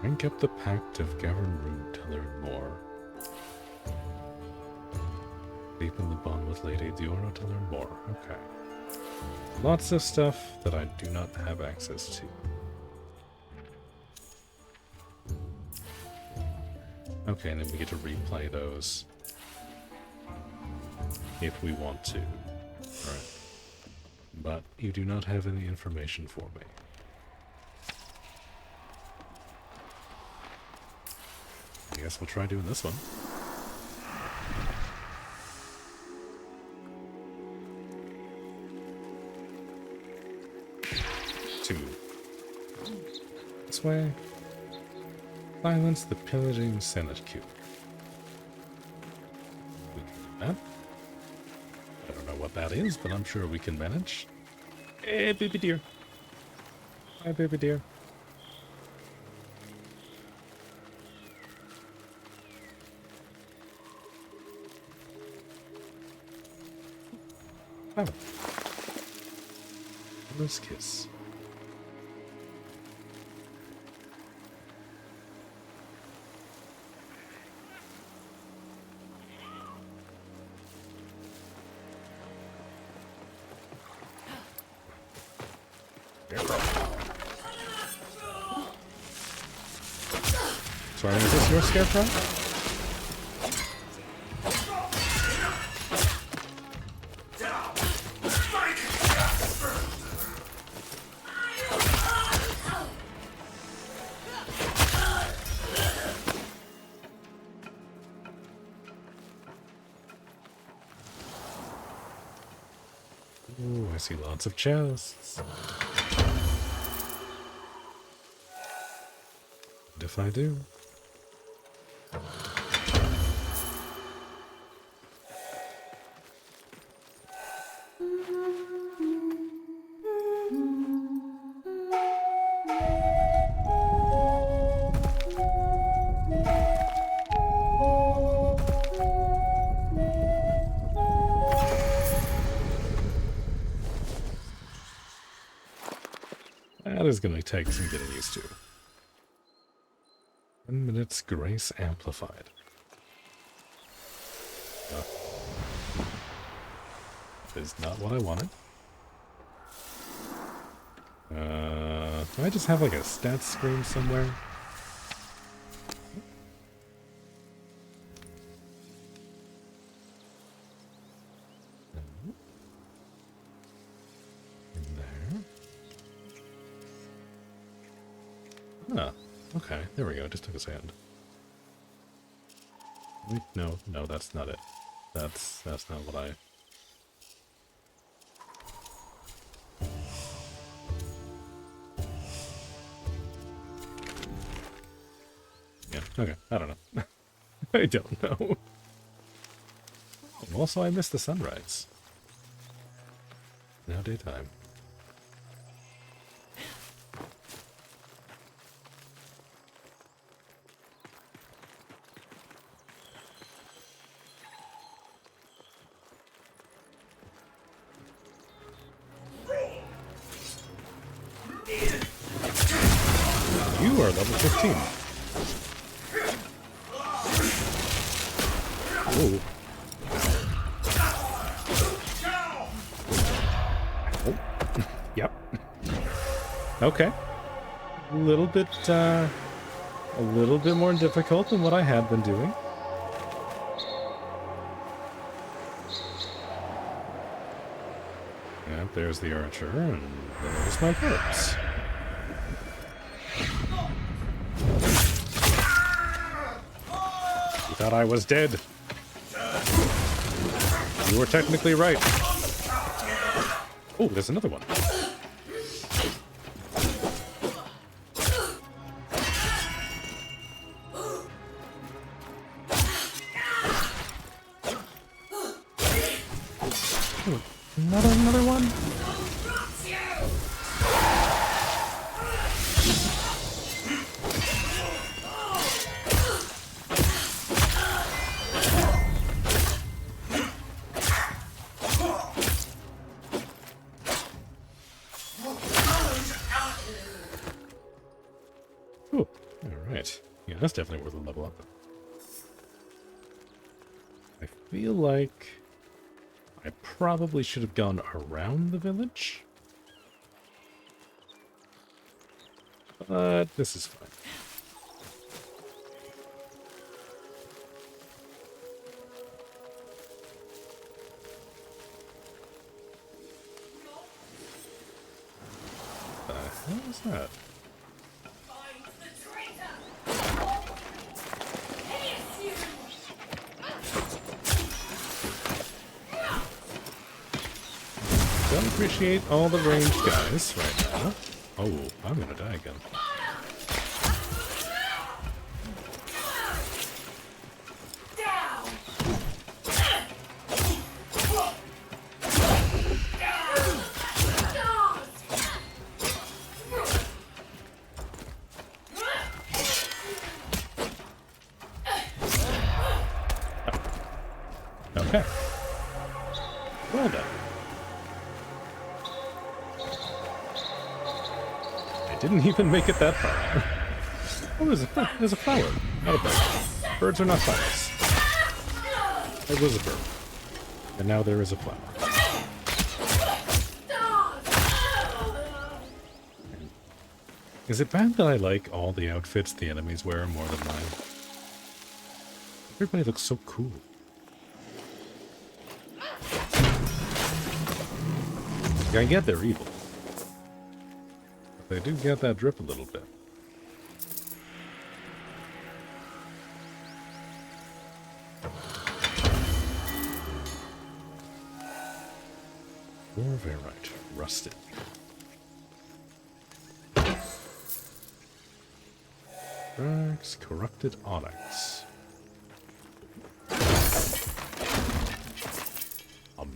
Rank up the Pact of Gavin Root to learn more. Deepen the bond with Lady Diora to learn more. Okay. Lots of stuff that I do not have access to. Okay, and then we get to replay those. If we want to. Alright. But you do not have any information for me. I guess we'll try doing this one. Two. This way. Silence the pillaging Senate queue. We can do that. I don't know what that is, but I'm sure we can manage. Hey, baby deer. Hi, baby deer. Oh. Let's kiss. Sorry, is this your scarecrow? Ooh, I see lots of chests. And if I do... That is going to take some getting used to. 10 minutes grace amplified. Is not what I wanted. Do I just have like a stats screen somewhere? In there. Ah, okay, there we go. It just took a second. Wait, no, that's not it. That's not what I... Yeah, okay, I don't know. I don't know. Also, I missed the sunrise. Now daytime. You are level 15. Oh. Oh. Yep. Okay. A little bit more difficult than what I had been doing. And there's the archer, and there's my corpse. You thought I was dead. You were technically right. Oh, there's another one. Oh, another one? Oh, alright. Yeah, that's definitely worth a level up. I feel like I probably should have gone around the village. But this is fine. The hell is that? Find the traitor! Hideous you! Don't appreciate all the ranged guys right now. Oh, I'm gonna die again. Okay. Well done. I didn't even make it that far. Oh, there's a flower, not a bird. Birds are not flowers. There was a bird. And now there is a flower. Is it bad that I like all the outfits the enemies wear more than mine? Everybody looks so cool. I get they're evil. But they do get that drip a little bit. Orverite, rusted. Rags, corrupted onyx.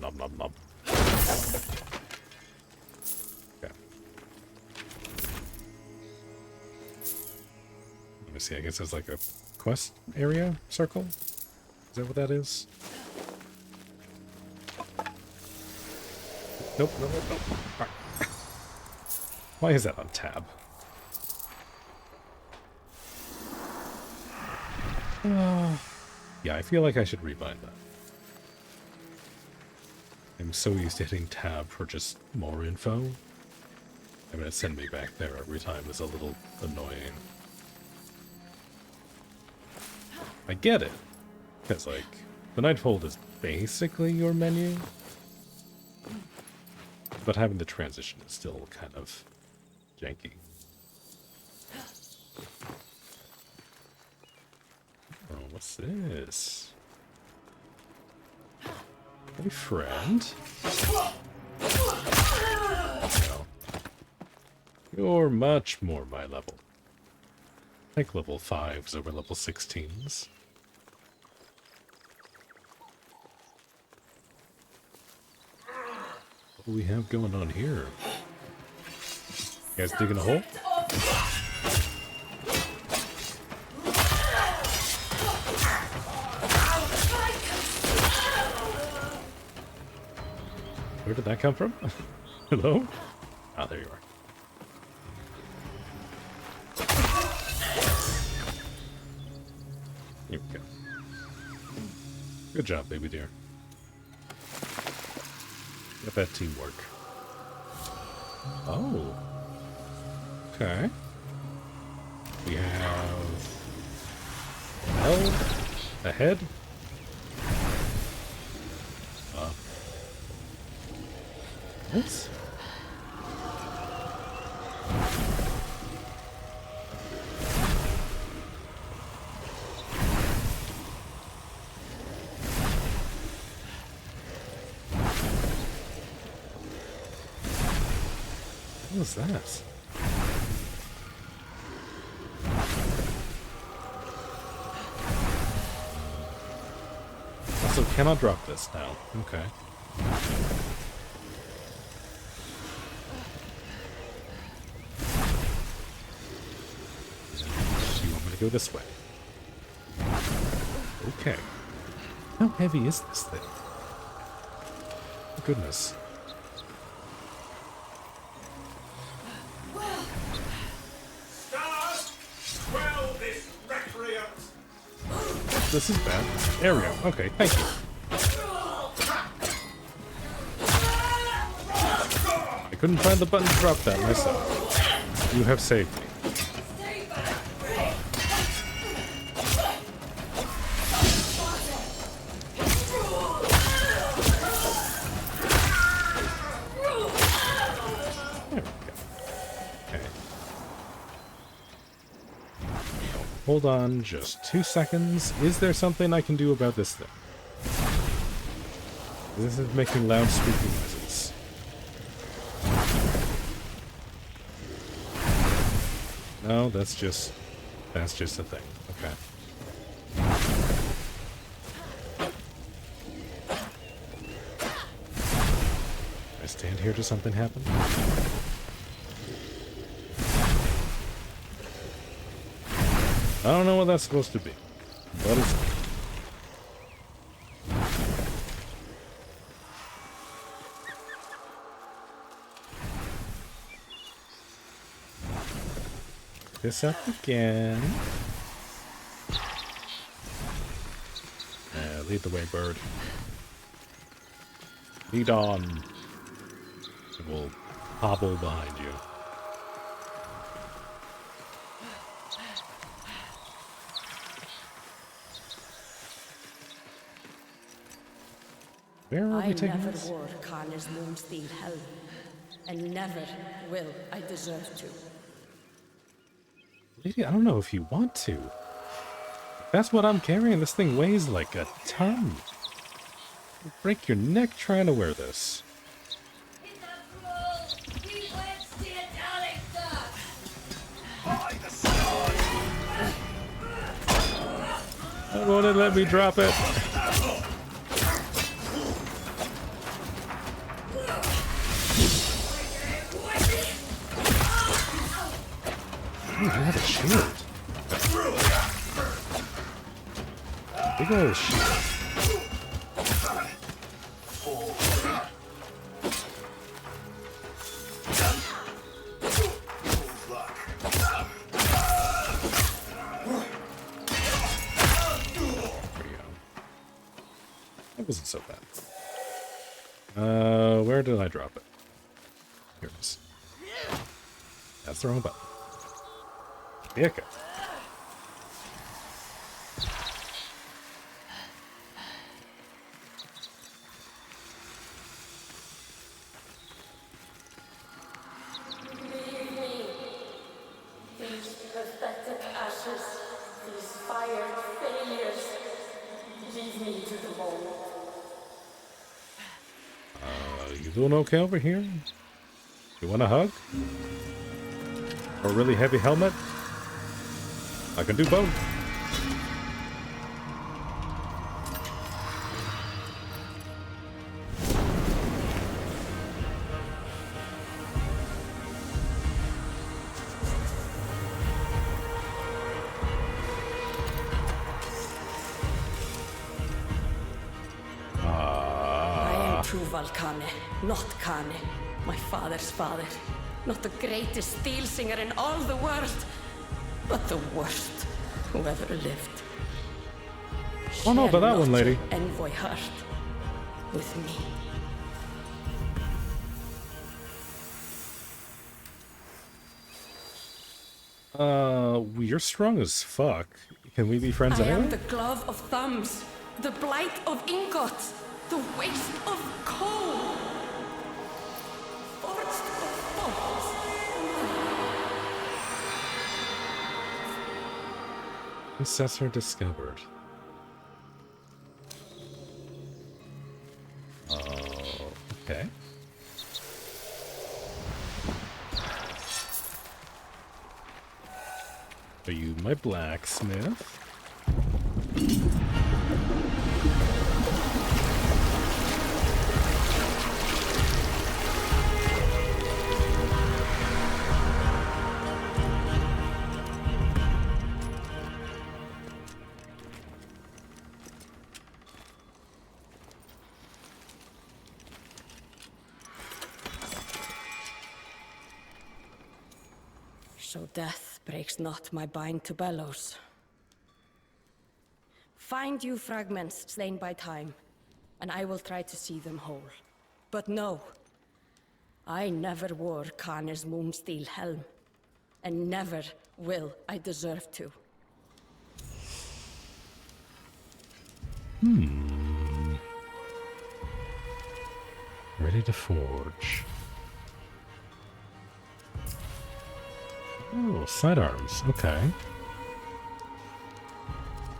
Nom nom nom. Okay. Let me see, I guess there's like a quest area circle? Is that what that is? Nope, nope, nope, nope. Right. Why is that on tab? Yeah, I feel like I should rebind that. I'm so used to hitting tab for just more info. I mean, it send me back there every time is a little annoying. I get it. Because, like, the Nightfold is basically your menu. But having the transition is still kind of janky. Oh, what's this? Hey, friend. No. You're much more my level. Like level 5s over level 16s. What do we have going on here? You guys digging a hole? Where did that come from? Hello? Ah, there you are. Here we go. Good job, baby dear. Got that teamwork. Oh. Okay. We have... Hell? Ahead? What? What was that? Also, cannot drop this now. Okay. You want me to go this way? Okay. How heavy is this thing? Goodness. This is bad. There we go. Okay, thank you. I couldn't find the button to drop that myself. You have saved me. There we go. Okay. Hold on just 2 seconds. Is there something I can do about this thing? This is making loud squeaking noises. No, that's just a thing. Okay. I stand here till something happens? I don't know what that's supposed to be. What is it? This up again. Lead the way, bird. Lead on. It will hobble behind you. Where are we taking this? I never wore Carner's Moonsteel helm, and never will I deserve to. Lady, I don't know if you want to. That's what I'm carrying. This thing weighs like a ton. You'll break your neck trying to wear this. Why won't it let me drop it? Ooh, I have a shield. Big old shield. That wasn't so bad. Where did I drop it? Here it is. That's the wrong button. Yeah, okay. These pathetic ashes, these fired failures, leave me to the mold. You doing okay over here? You want a hug? Or a really heavy helmet? I can do both. I am true Valkane, not Kane, my father's father. Not the greatest steel singer in all the world, but the worst who ever lived. Oh no, but that one, lady. Envoy heart with me. You're strong as fuck. Can we be friends I anyway? am the glove of thumbs, the blight of ingots, the waste of coal. Forged of bolts. Successor discovered. Okay. Are you my blacksmith? So death breaks not my bind to bellows. Find you fragments slain by time, and I will try to see them whole. But no, I never wore Kane's moonsteel helm, and never will I deserve to. Ready to forge. Oh, sidearms. Okay.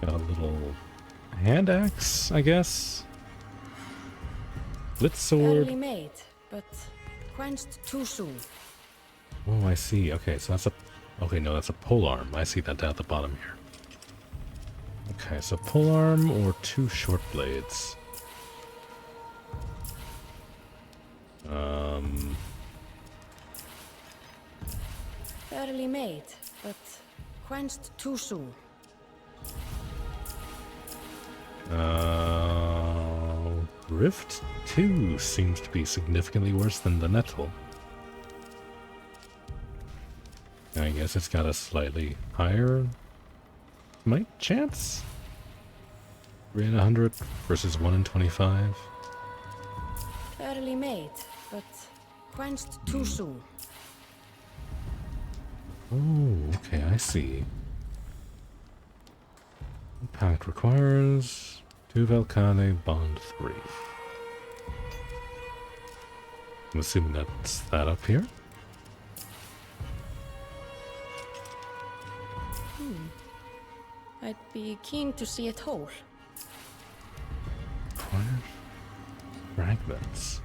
Got a little hand axe, I guess. Blitz sword. Barely made, but quenched too soon. Oh, I see. Okay, so that's a... Okay, no, that's a polearm. I see that down at the bottom here. Okay, so polearm or two short blades. Barely made, but quenched too soon. Rift 2 seems to be significantly worse than the Nettle. I guess it's got a slightly higher might chance? 3 in 100 versus 1 in 25. Barely made, but quenched too soon. Oh, okay, I see. Pact requires 2 Valkane, bond 3. I'm assuming that's that up here. I'd be keen to see it whole. Requires fragments.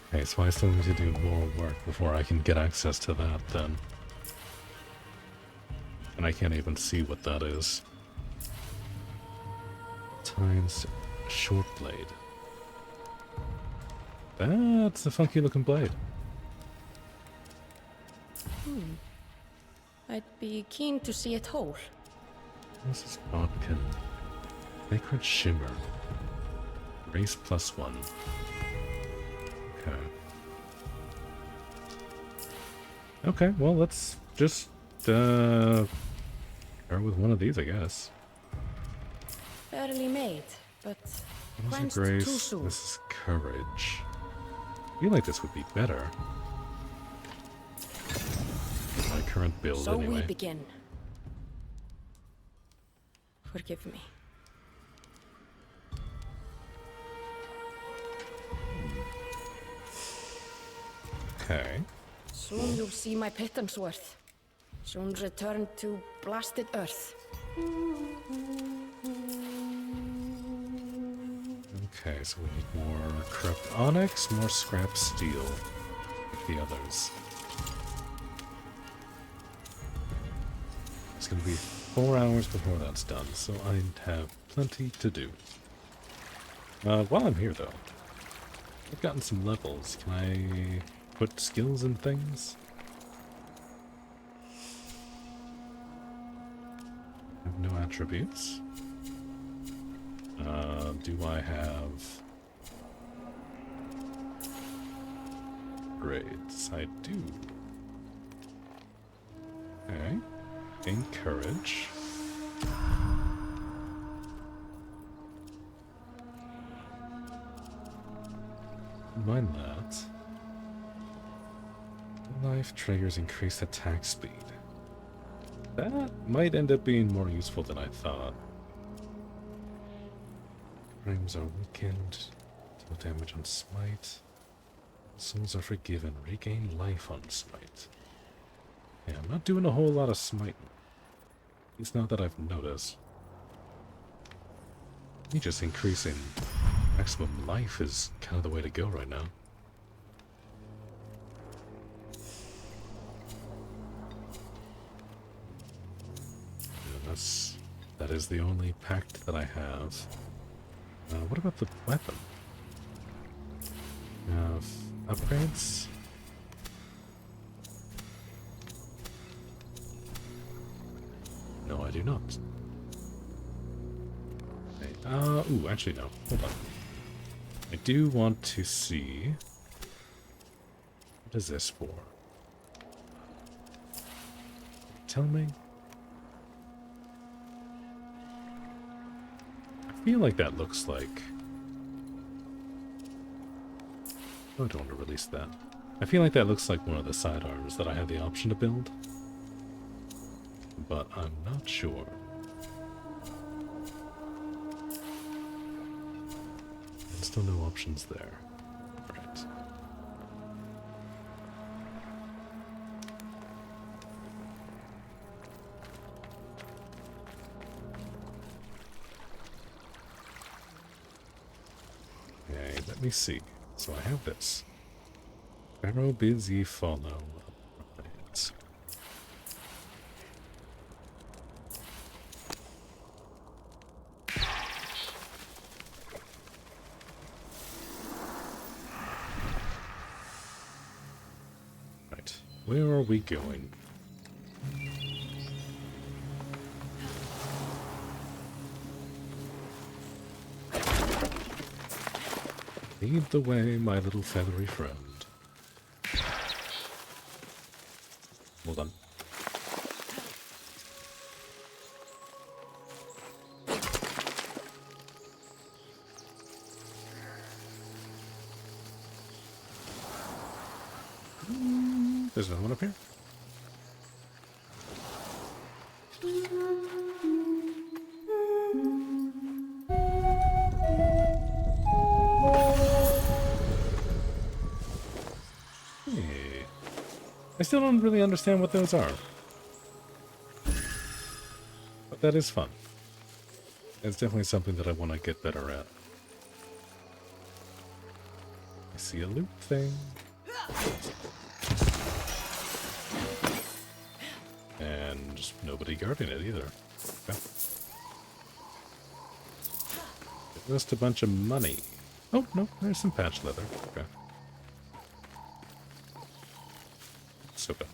Okay, so I still need to do more work before I can get access to that then. And I can't even see what that is. Times short blade. That's a funky looking blade. I'd be keen to see it whole. This is Bodkin. Sacred Shimmer. Race +1. Okay. Okay, well, let's just, start with one of these, I guess. Fairly made, but Those are quenched too Grace. soon. This is Courage. I feel like this would be better. My current build, So anyway. we begin. Forgive me. Okay. Soon you'll see my pittance worth. Soon return to blasted earth. Okay, so we need more corrupt onyx, more scrap steel, like the others. It's gonna be 4 hours before that's done, so I have plenty to do. While I'm here, though, I've gotten some levels. Can I put skills in things? I have no attributes. Do I have grades? I do. Okay. Encourage. Mind that. Life triggers increased attack speed. That might end up being more useful than I thought. Frames are weakened. Deal damage on smite. Souls are forgiven. Regain life on smite. Yeah, I'm not doing a whole lot of smiting. At least not that I've noticed. Me just increasing maximum life is kind of the way to go right now. Yeah, that is the only pact that I have. What about the weapon? We have upgrades. No, I do not. Okay, ooh, actually no. Hold on. I do want to see... What is this for? Tell me. I feel like that looks like... Oh, I don't want to release that. I feel like that looks like one of the sidearms that I have the option to build. But I'm not sure. And still no options there. Right. Okay, let me see. So I have this. Pharaoh bids ye follow. Right. Right. Where are we going? Lead the way, my little feathery friend. Hold on. There's another one up here. Hey. I still don't really understand what those are. But that is fun. It's definitely something that I want to get better at. I see a loop thing. And nobody guarding it either. Okay. Just a bunch of money. Oh, no, there's some patch leather. Okay. So bad.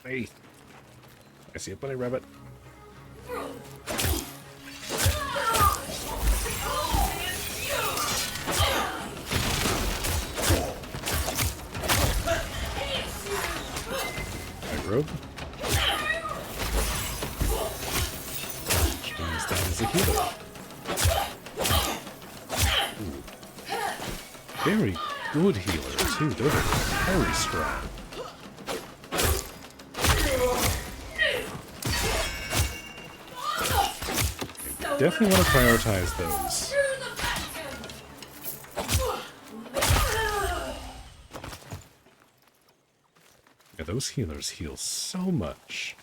Hey! I see a bunny rabbit. Robe. Which means that is a healer. Ooh. Very good healer, too. Those are very strong. Definitely want to prioritize those. Yeah, those healers heal so much.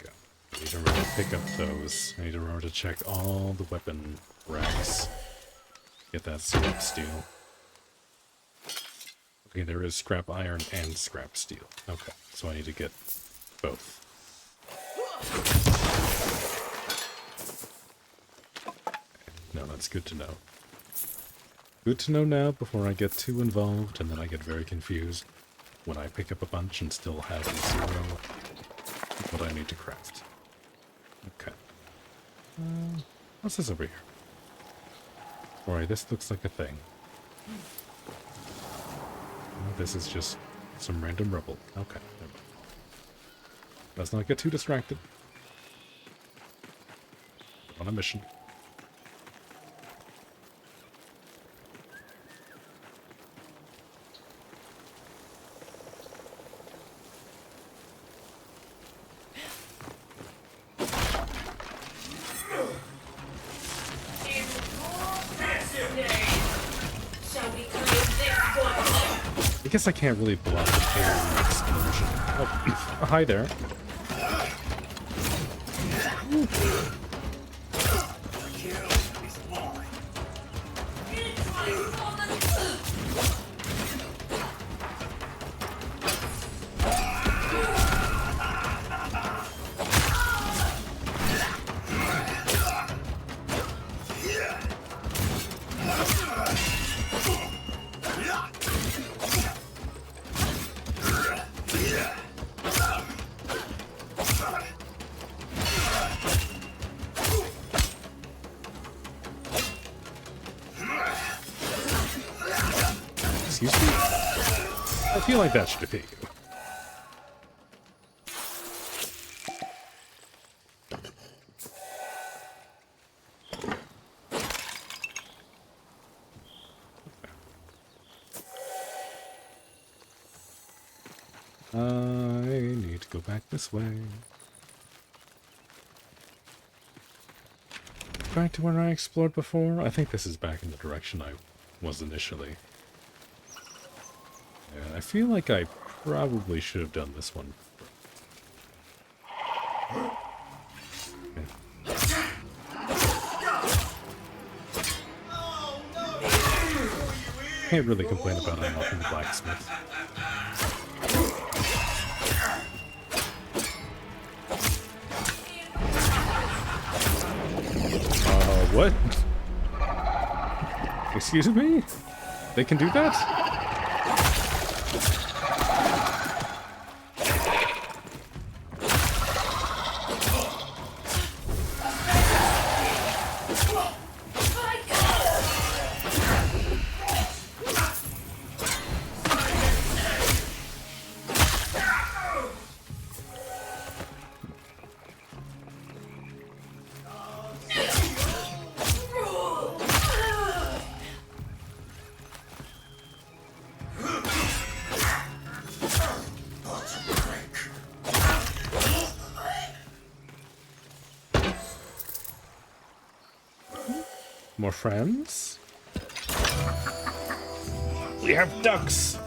Okay. I need to remember to pick up those. I need to remember to check all the weapon racks. Get that scrap steel. Okay, there is scrap iron and scrap steel. Okay, so I need to get both. No, that's good to know. Good to know now before I get too involved and then I get very confused when I pick up a bunch and still have zero what I need to craft. Okay. What's this over here? Alright, this looks like a thing. Oh, this is just some random rubble. Okay, never mind. Let's not get too distracted. On a mission. I guess I can't really block the air explosion. Oh, hi there. Excuse me? I feel like that should hit you. I need to go back this way. Back to where I explored before? I think this is back in the direction I was initially. Yeah, I feel like I probably should have done this one. Can't really complain about unlocking the blacksmith. What? Excuse me? They can do that? More friends? We have ducks!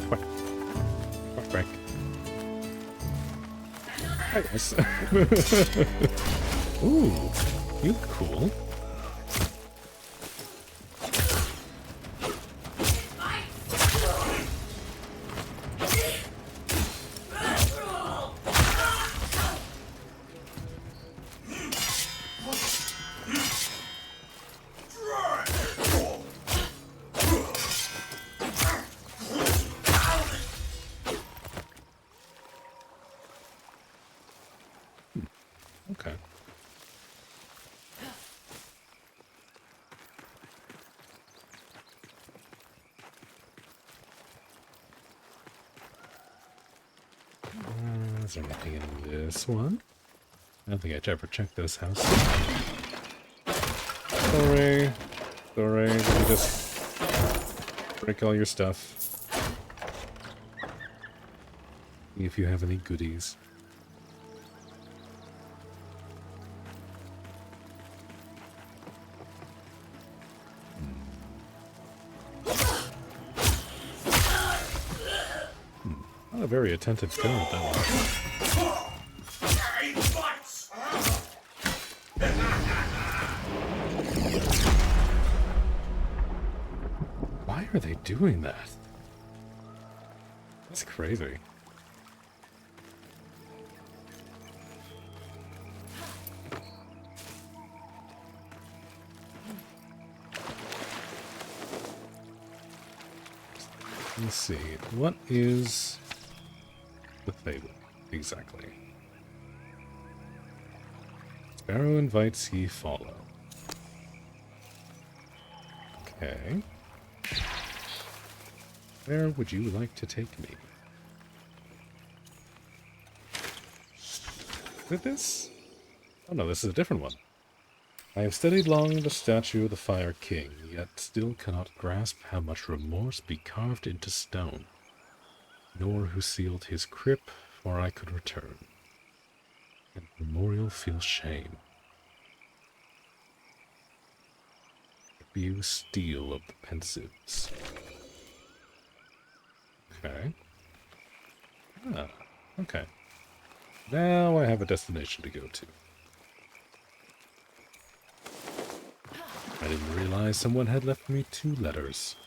Quack. Quack, quack. Hi guys. Ooh, you look cool. Okay. Is there anything in this one? I don't think I'd ever checked this house. Sorry. Sorry, let me just break all your stuff. See if you have any goodies. Not a very attentive guard, that one. Why are they doing that? That's crazy. Let's see. What is the fable exactly? Sparrow invites, ye follow. Okay. Where would you like to take me? With this? Oh no, this is a different one. I have studied long the statue of the Fire King, yet still cannot grasp how much remorse be carved into stone, nor who sealed his crypt, for I could return, and memorial feel shame. Abuse steel of the pensives. Okay. Ah, okay. Now I have a destination to go to. I didn't realize someone had left me 2 letters.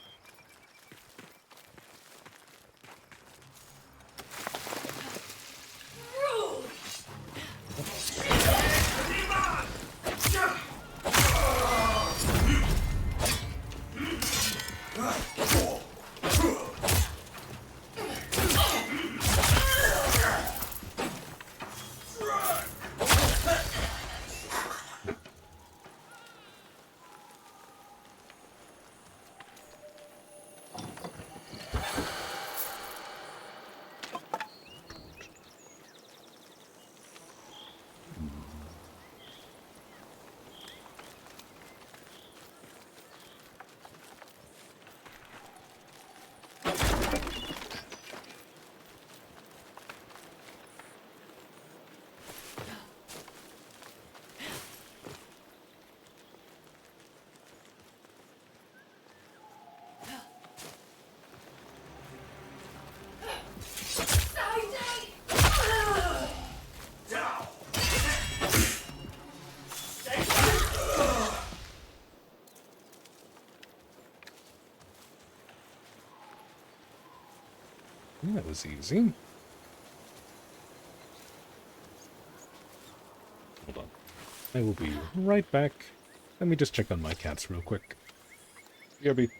That was easy. Hold on. I will be right back. Let me just check on my cats real quick. BRB.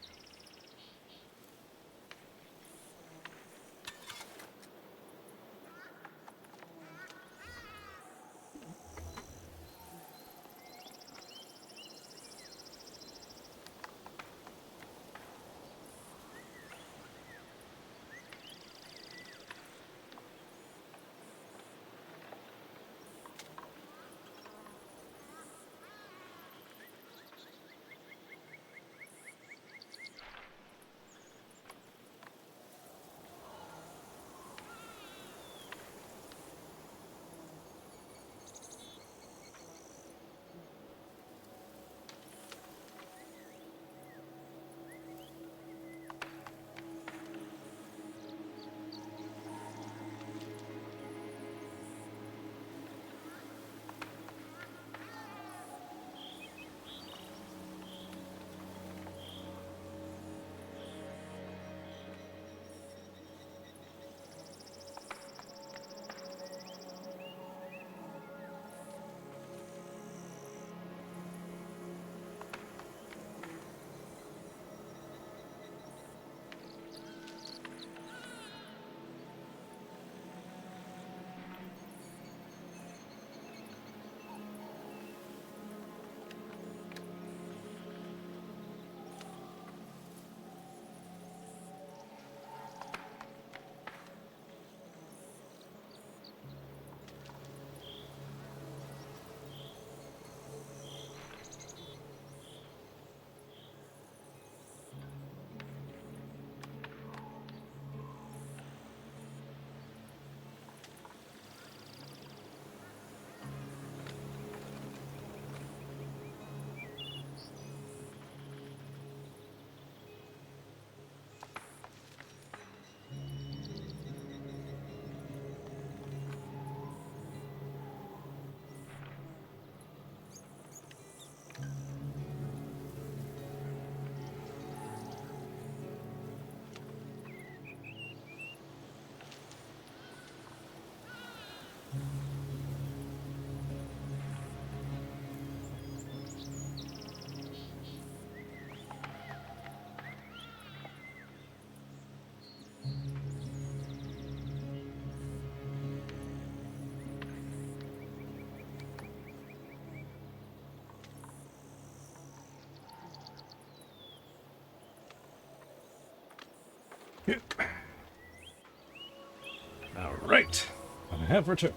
Alright. I have returned.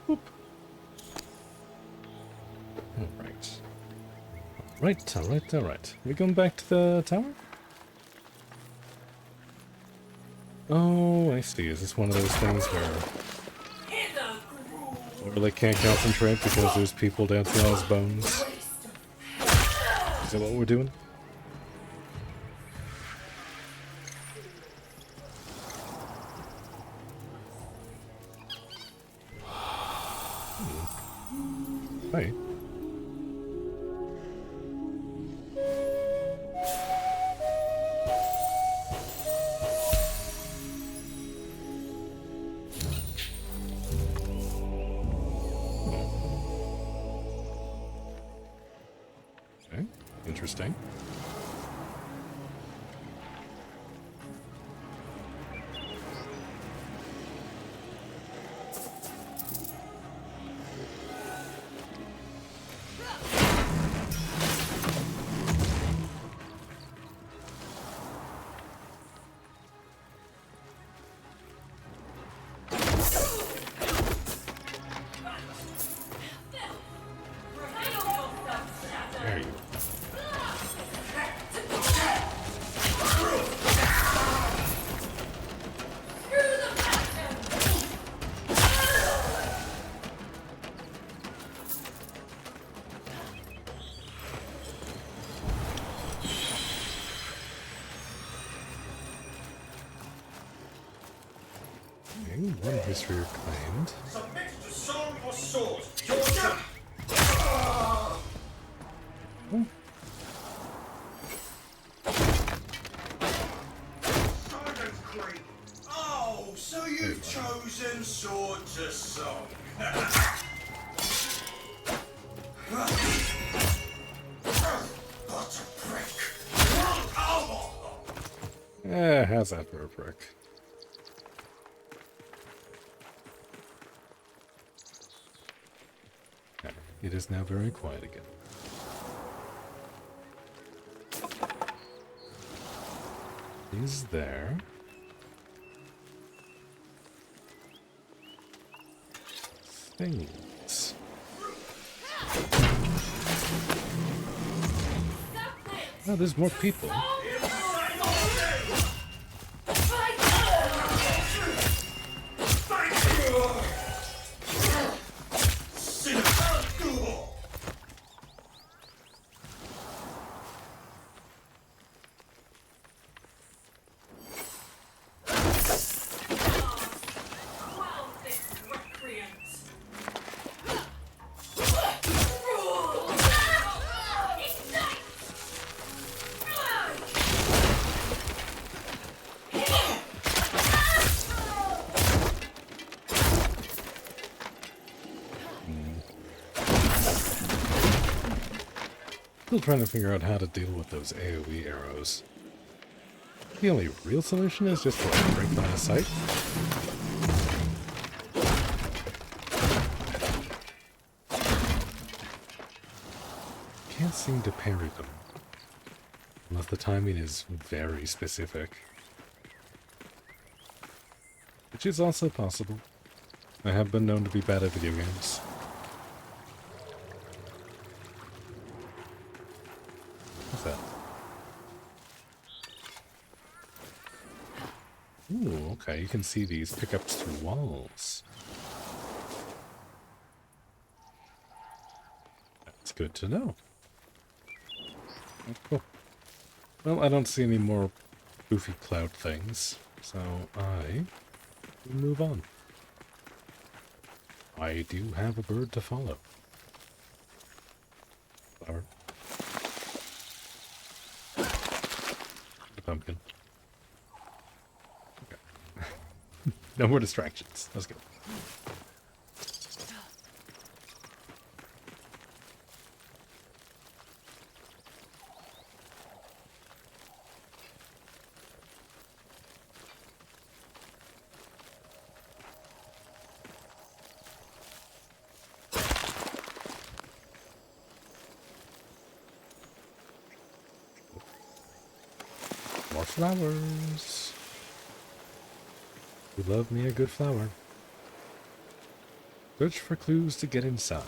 Whoop. Alright. Alright. We going back to the tower? Oh, I see. Is this one of those things where they can't concentrate because there's people dancing on his bones? Is that what we're doing? Hey. Okay, interesting. There you go. Okay, one history reclaimed. Submit to soul or sword. Your Silence, Creep. Oh, so you've chosen sword to song. What a prick. How's that for a prick? Okay, it is now very quiet again. He's there. Things. Oh, there's more people. Still trying to figure out how to deal with those AoE arrows. The only real solution is just to break line of sight. Can't seem to parry them. Unless the timing is very specific. Which is also possible. I have been known to be bad at video games. What's that? Ooh, okay, you can see these pickups through walls. That's good to know. Cool. Well, I don't see any more goofy cloud things, so I will move on. I do have a bird to follow. Flower. The pumpkin. Okay. No more distractions. Let's go. More More flowers. You love me a good flower. Search for clues to get inside.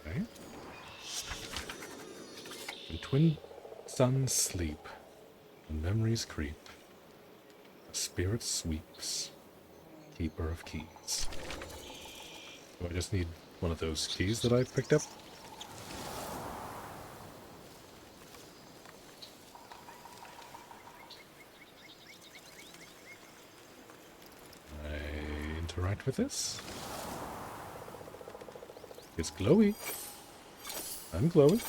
Okay. When twin suns sleep, and memories creep, a spirit sweeps, keeper of keys. Do I just need one of those keys that I picked up? I interact with this. It's glowy. I'm glowing.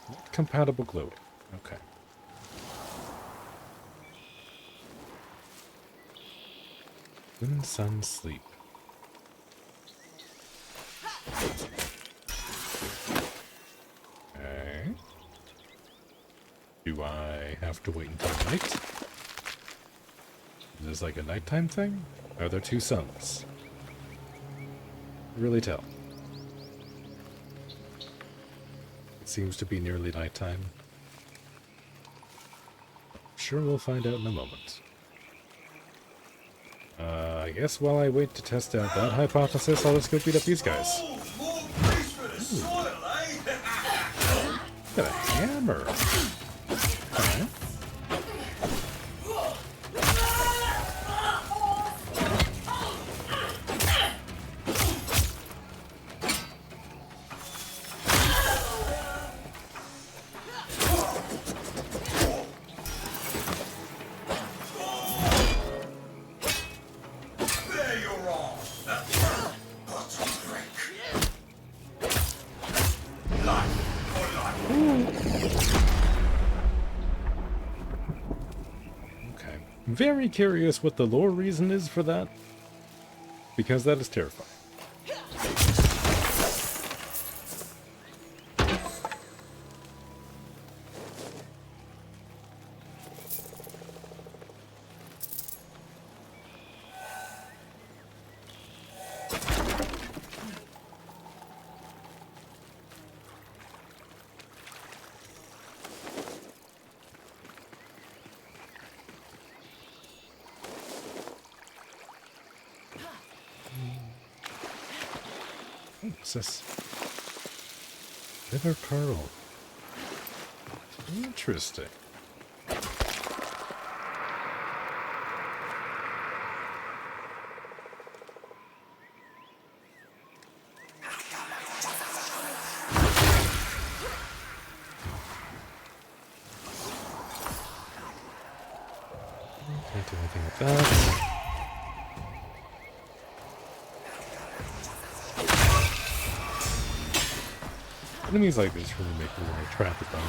Not compatible glowing. Okay. When sun sleep. Okay. Do I have to wait until night? Is this like a nighttime thing? Are there two suns? Really tell. It seems to be nearly nighttime. Sure, we'll find out in a moment. I guess while I wait to test out that hypothesis, I'll just go beat up these guys. Got a hammer. Okay. Very curious what the lore reason is for that, because that is terrifying. What's this? Liver pearl. Interesting. Can't do anything with that. Enemies like this really make me want to trap it though.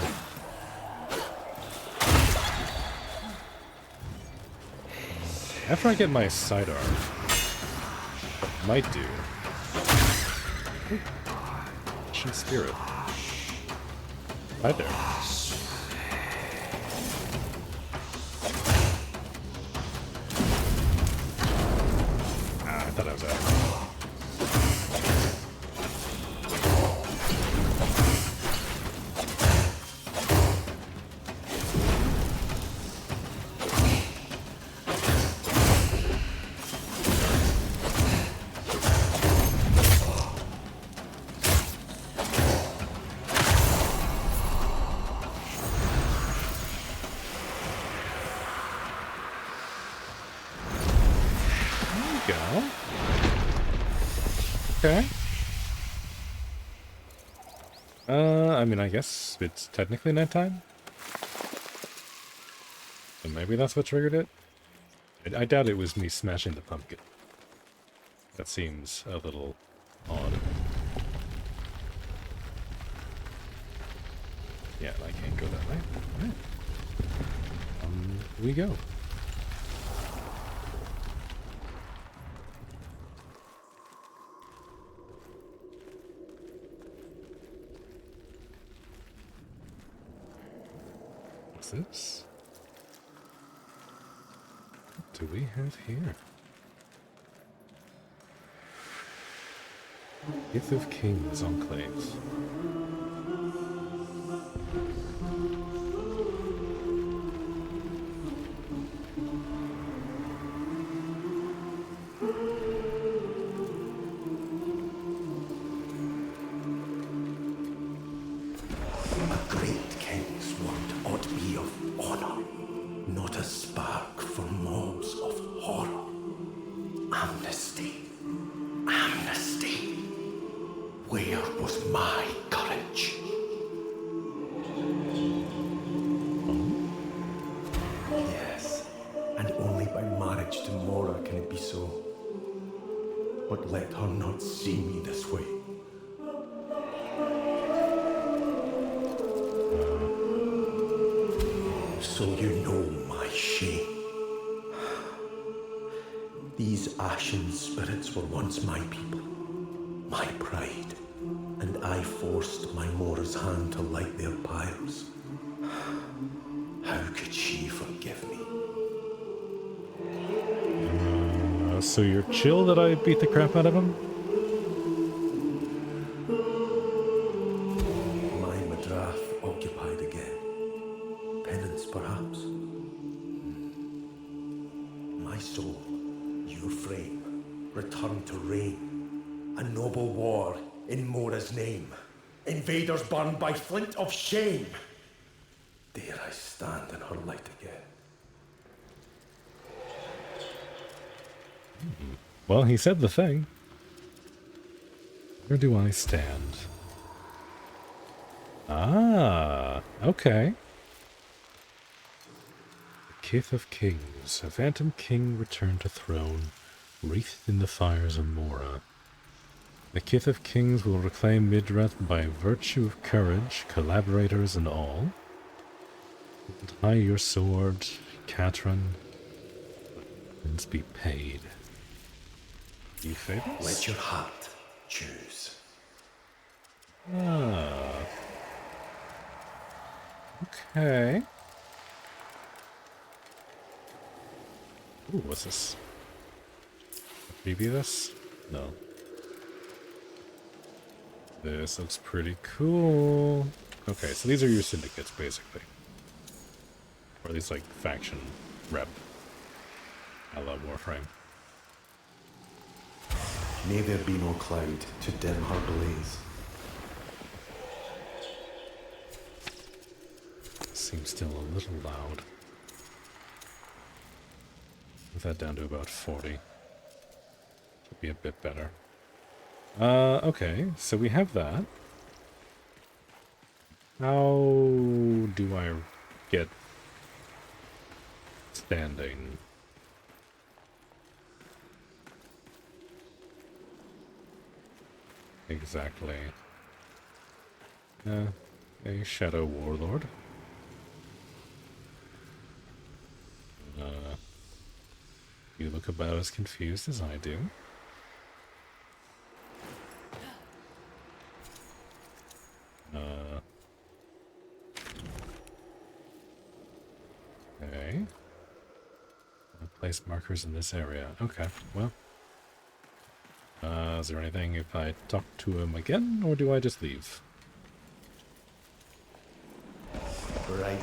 After I get my sidearm, what I might do. Ooh, ancient spirit. Right there. I thought I was out. Okay. I mean, I guess it's technically nighttime. So maybe that's what triggered it. I doubt it was me smashing the pumpkin. That seems a little odd. Yeah, I can't go that way. Alright. We go. This? What do we have here? Gith of Kings Enclaves. much to Mora can it be so? But let her not see me this way. So you know my shame. These ashen spirits were once my people, my pride, and I forced my Mora's hand to light their pyres. How could she forgive me? So you're chill that I beat the crap out of him? My Madrath occupied again. Penance, perhaps. My soul, your frame, returned to reign. A noble war in Mora's name. Invaders burned by flint of shame. Dare I stand in her light again? Well, he said the thing. Where do I stand? Ah, okay. The Kith of Kings. A phantom king returned to throne, wreathed in the fires of Mora. The Kith of Kings will reclaim Midrath by virtue of courage, collaborators and all. Tie your sword, Katrin. Let's be paid. You favors? Let your heart choose. Ah. Okay. Ooh, what's this? Maybe this? No. This looks pretty cool. Okay, so these are your syndicates, basically. Or at least, like, faction rep. I love Warframe. May there be no cloud to dim her blaze. Seems still a little loud. Move that down to about 40. Should be a bit better. Okay, so we have that. How do I get standing? Exactly. A shadow warlord. You look about as confused as I do. Okay. I'll place markers in this area. Okay, well. Is there anything if I talk to him again, or do I just leave? Bright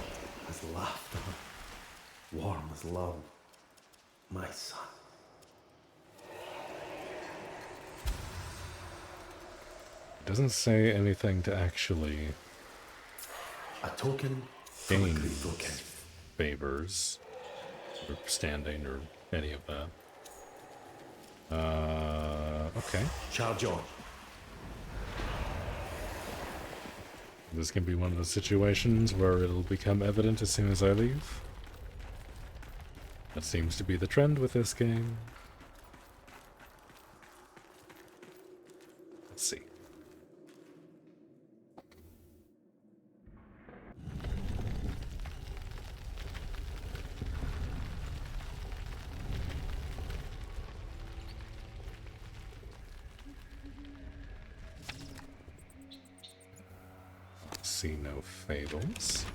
as laughter, warm as love, my son. It doesn't say anything to actually A token gain token. favors, or standing, or any of that. Okay. Charge on. This can be one of the situations where it'll become evident as soon as I leave. That seems to be the trend with this game. Let's see. See no fables.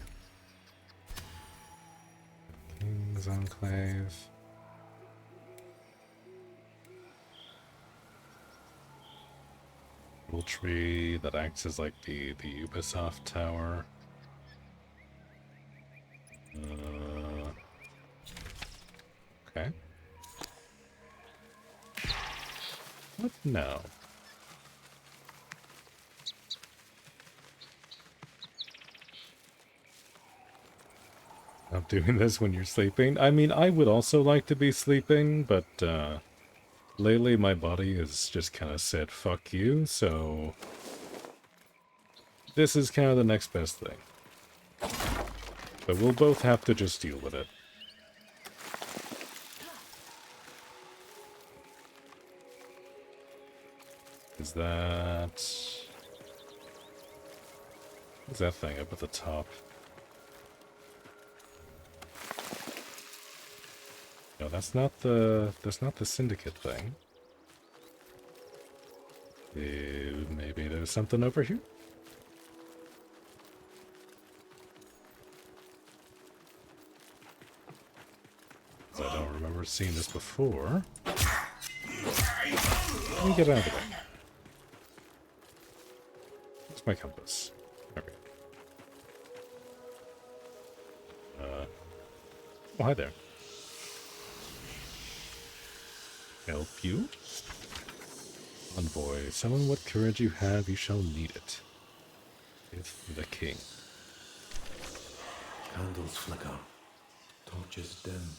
King's Enclave. Little tree that acts as like the Ubisoft tower. Okay. What? No. I'm doing this when you're sleeping. I mean, I would also like to be sleeping, but lately my body has just kind of said fuck you, so this is kind of the next best thing. But we'll both have to just deal with it. Is that... What's that thing up at the top? No, that's not the syndicate thing. Maybe there's something over here? I don't remember seeing this before. Let me get out of the way. Where's my compass? There we go. Oh, hi there. Help you? Envoy, summon what courage you have, you shall need it. With the king. Candles flicker. Torches dim.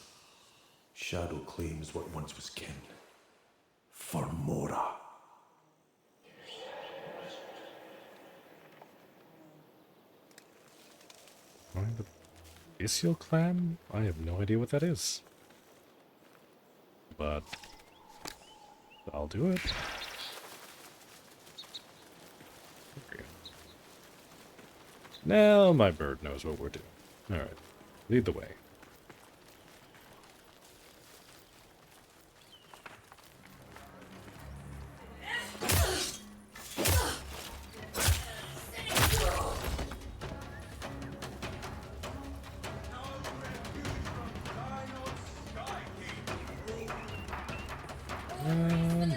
Shadow claims what once was kin. For Mora. The Isiel clan? I have no idea what that is. But I'll do it. Okay. Now my bird knows what we're doing. Alright. Lead the way.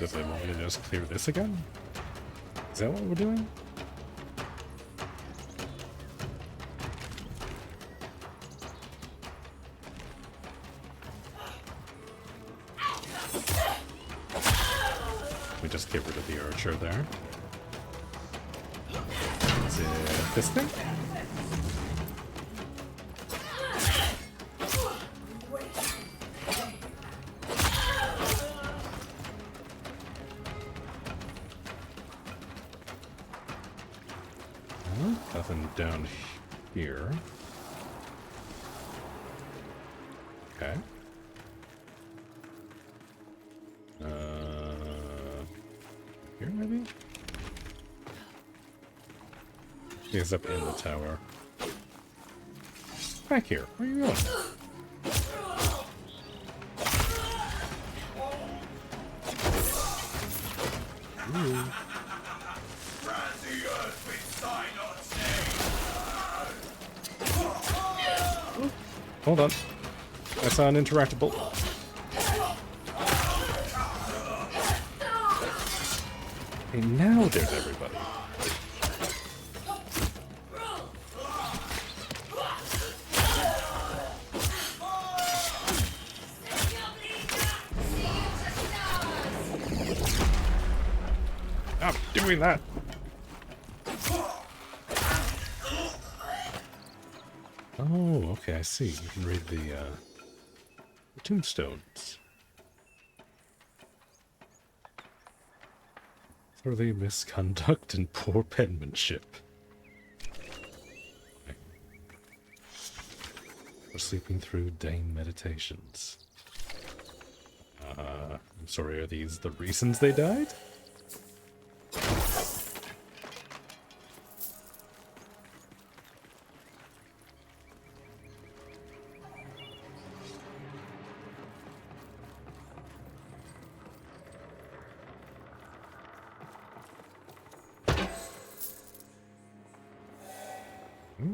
Does it want me to just clear this again? Is that what we're doing? We just get rid of the archer there. Is it this thing? Nothing down here. Okay. Here maybe? He's up in the tower. Back here. Where are you going? Ooh. Hold on. I saw an interactable. Okay, now there's everybody. Stop doing that. Oh, okay, I see. You can read the tombstones. Thoroughly misconduct and poor penmanship. Okay. For sleeping through Dane meditations. I'm sorry, are these the reasons they died?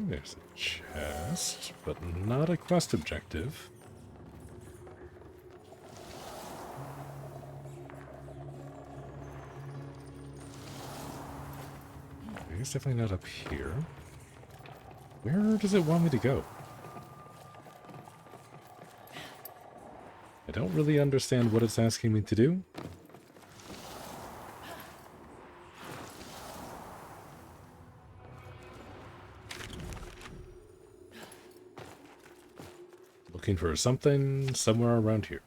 There's a chest, but not a quest objective. It's definitely not up here. Where does it want me to go? I don't really understand what it's asking me to do. Looking for something somewhere around here.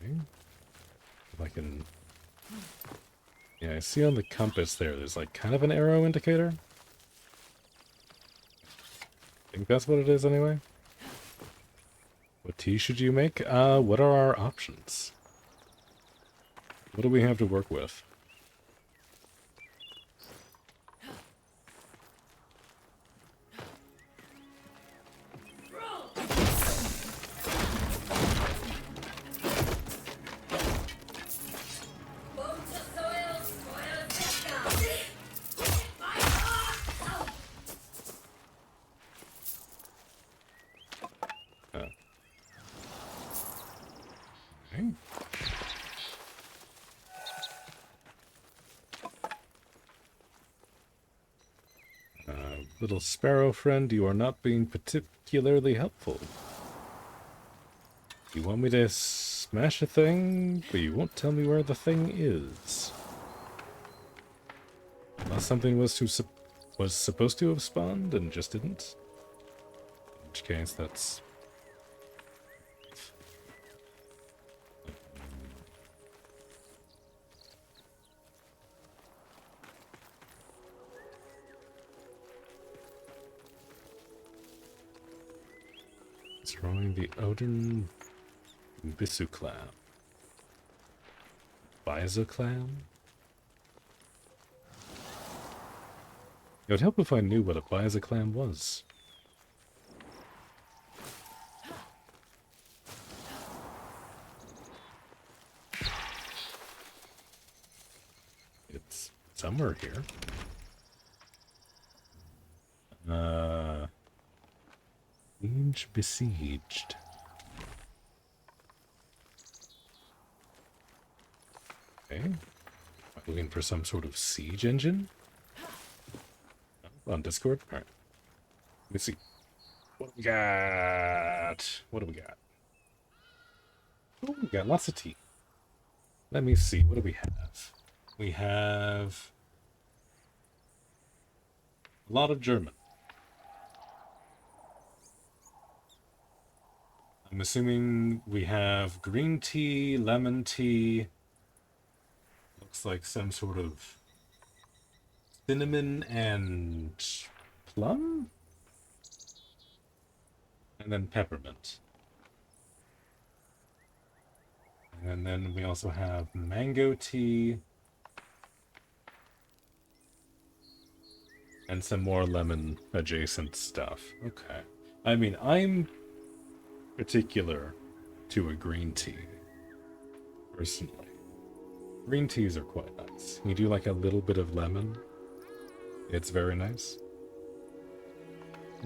Okay. If I can Yeah, I see on the compass there's like kind of an arrow indicator. I think that's what it is anyway. What tea should you make? What are our options? What do we have to work with? Okay. Little sparrow friend, you are not being particularly helpful. You want me to smash a thing, but you won't tell me where the thing is. Unless something was supposed to have spawned and just didn't. In which case, that's... Destroying the Odin Bisu clan. Biza clan? It would help if I knew what a Biza clan was. It's somewhere here. Siege besieged. Okay. Am I looking for some sort of siege engine? On Discord? Alright. Let me see. What do we got? What do we got? Oh, we got lots of tea. Let me see. What do we have? We have a lot of German. I'm assuming we have green tea, lemon tea. Looks like some sort of cinnamon and plum? And then peppermint. And then we also have mango tea. And some more lemon adjacent stuff. Okay. I mean, I'm particular to a green tea, personally. Green teas are quite nice. You do like a little bit of lemon. It's very nice.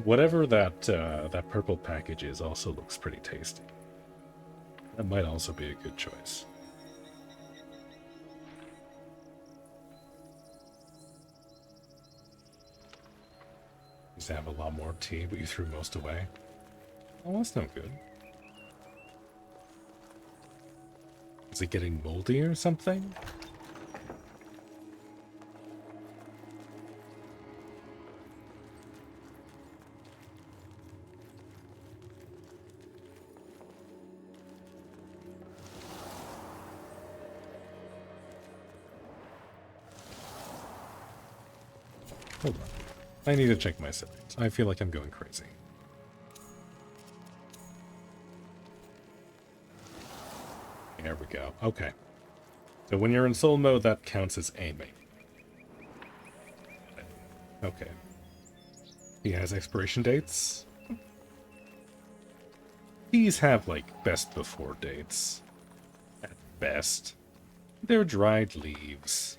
Whatever that purple package is also looks pretty tasty. That might also be a good choice. Used to have a lot more tea, but you threw most away. Oh, that's no good. Is it getting moldy or something? Hold on. I need to check my settings. I feel like I'm going crazy. There we go. Okay. So when you're in soul mode, that counts as aiming. Okay. He has expiration dates. These have, like, best before dates. At best. They're dried leaves.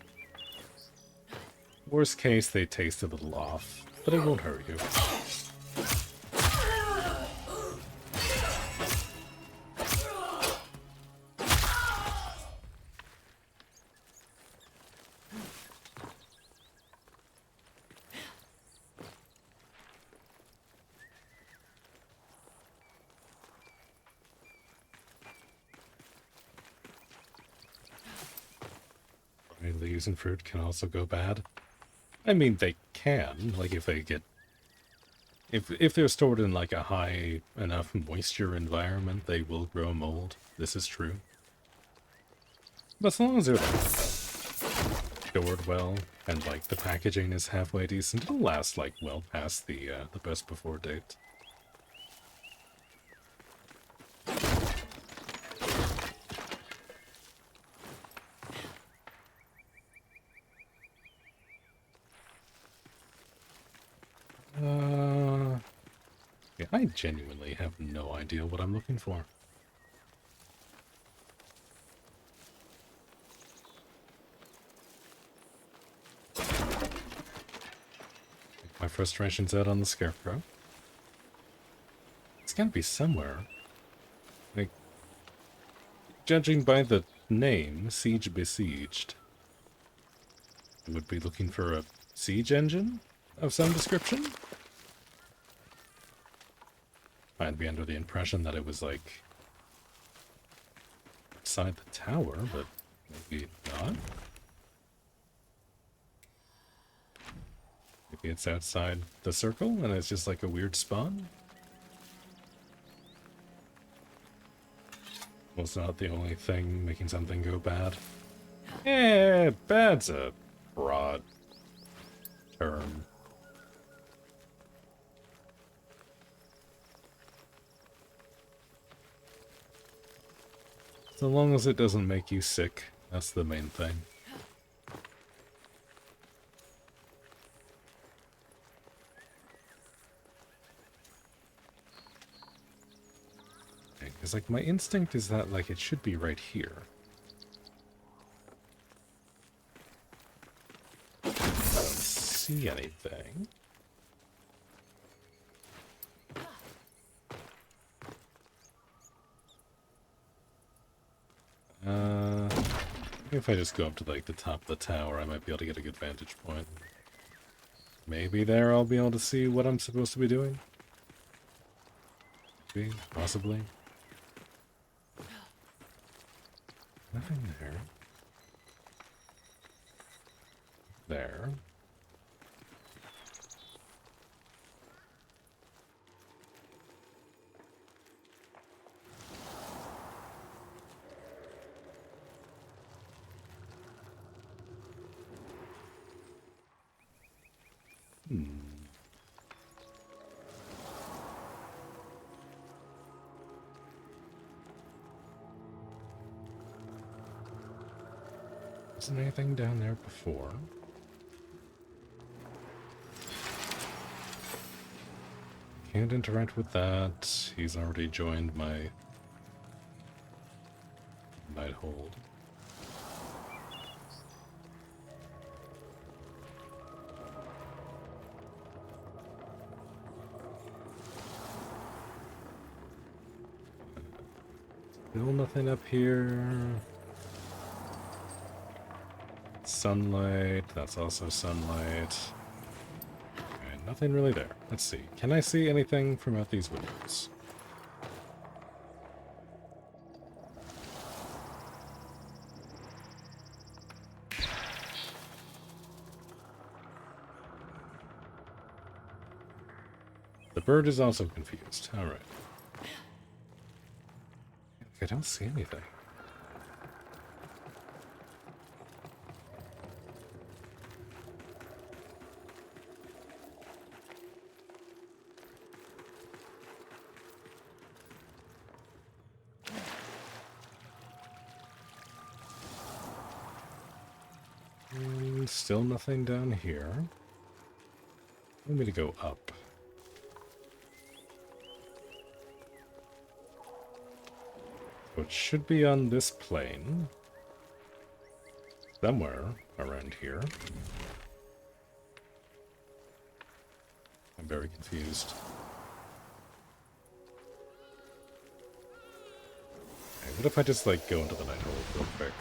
Worst case, they taste a little off, but it won't hurt you. Leaves and fruit can also go bad. I mean, they can, like if they get... If they're stored in like a high enough moisture environment, they will grow mold. This is true. But as long as they're there. stored well, and like the packaging is halfway decent, it'll last like well past the best before date. Yeah, I genuinely have no idea what I'm looking for. My frustration's out on the scarecrow. It's gotta be somewhere. Like, judging by the name, Siege Besieged, I would be looking for a siege engine of some description? I'd be under the impression that it was, like, outside the tower, but maybe not? Maybe it's outside the circle, and it's just like a weird spawn? Well, it's not the only thing making something go bad. Eh, bad's a broad term. So long as it doesn't make you sick, that's the main thing. Because, like, my instinct is that, like, it should be right here. I don't see anything. If I just go up to, like, the top of the tower, I might be able to get a good vantage point. Maybe there I'll be able to see what I'm supposed to be doing. Maybe, possibly. Nothing there. There. Wasn't anything down there before? Can't interact with that. He's already joined my night hold. Still nothing up here. Sunlight, that's also sunlight. Okay, nothing really there. Let's see. Can I see anything from out these windows? The bird is also confused. Alright. I don't see anything. Still nothing down here. I want me to go up. So it should be on this plane. Somewhere around here. I'm very confused. Okay, what if I just, like, go into the night hold real quick?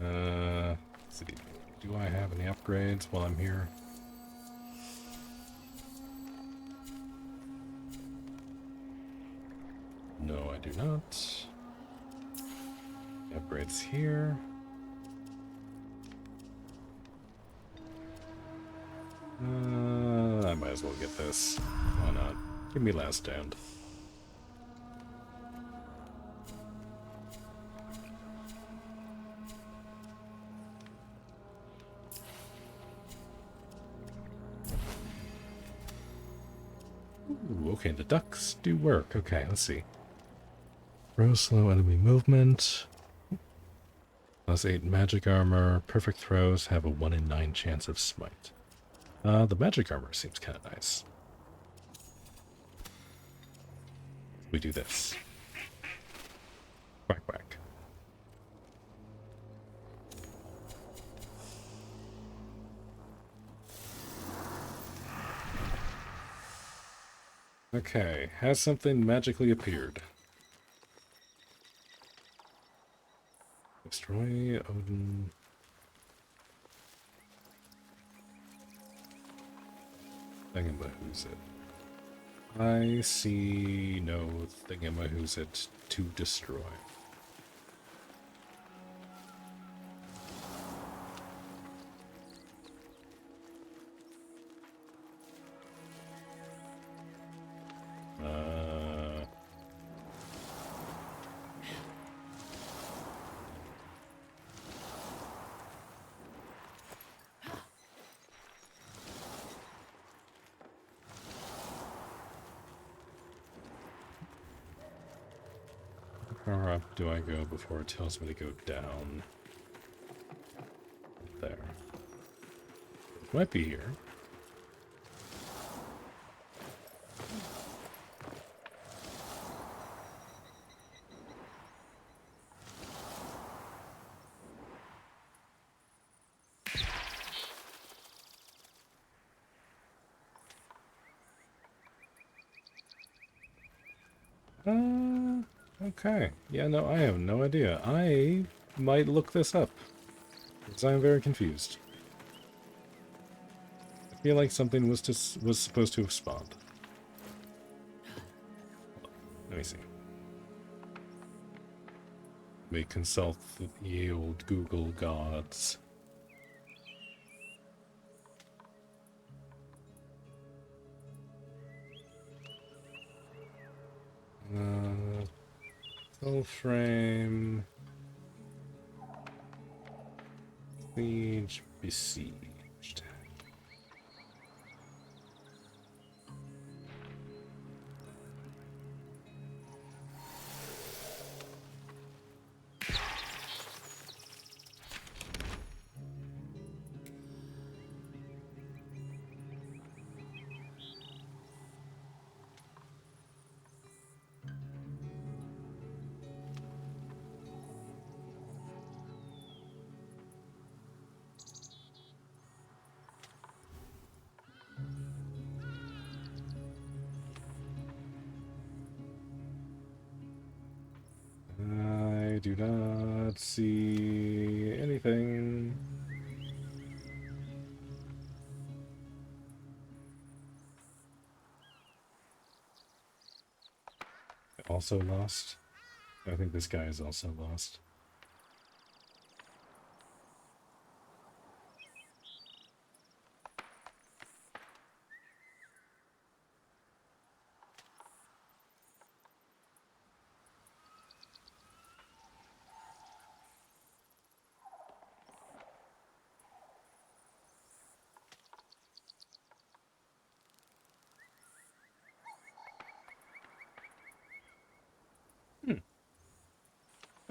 Let's see. Do I have any upgrades while I'm here? No, I do not. Upgrades here. I might as well get this. Why not? Give me last stand. Okay, the ducks do work. Okay, let's see. Throw slow enemy movement. +8 magic armor. Perfect throws have a 1 in 9 chance of smite. The magic armor seems kind of nice. We do this. Quack, quack. Okay, has something magically appeared? Destroy Odin. Thingamahoo's it. I see no thingamahoo's it to destroy. How far up do I go before it tells me to go down? There. It might be here. Okay. Yeah, no, I have no idea. I might look this up, because I'm very confused. I feel like something was supposed to have spawned. Let me see. May consult the old Google gods. Soulframe. Siege besieged. I do not see anything. Also lost? I think this guy is also lost.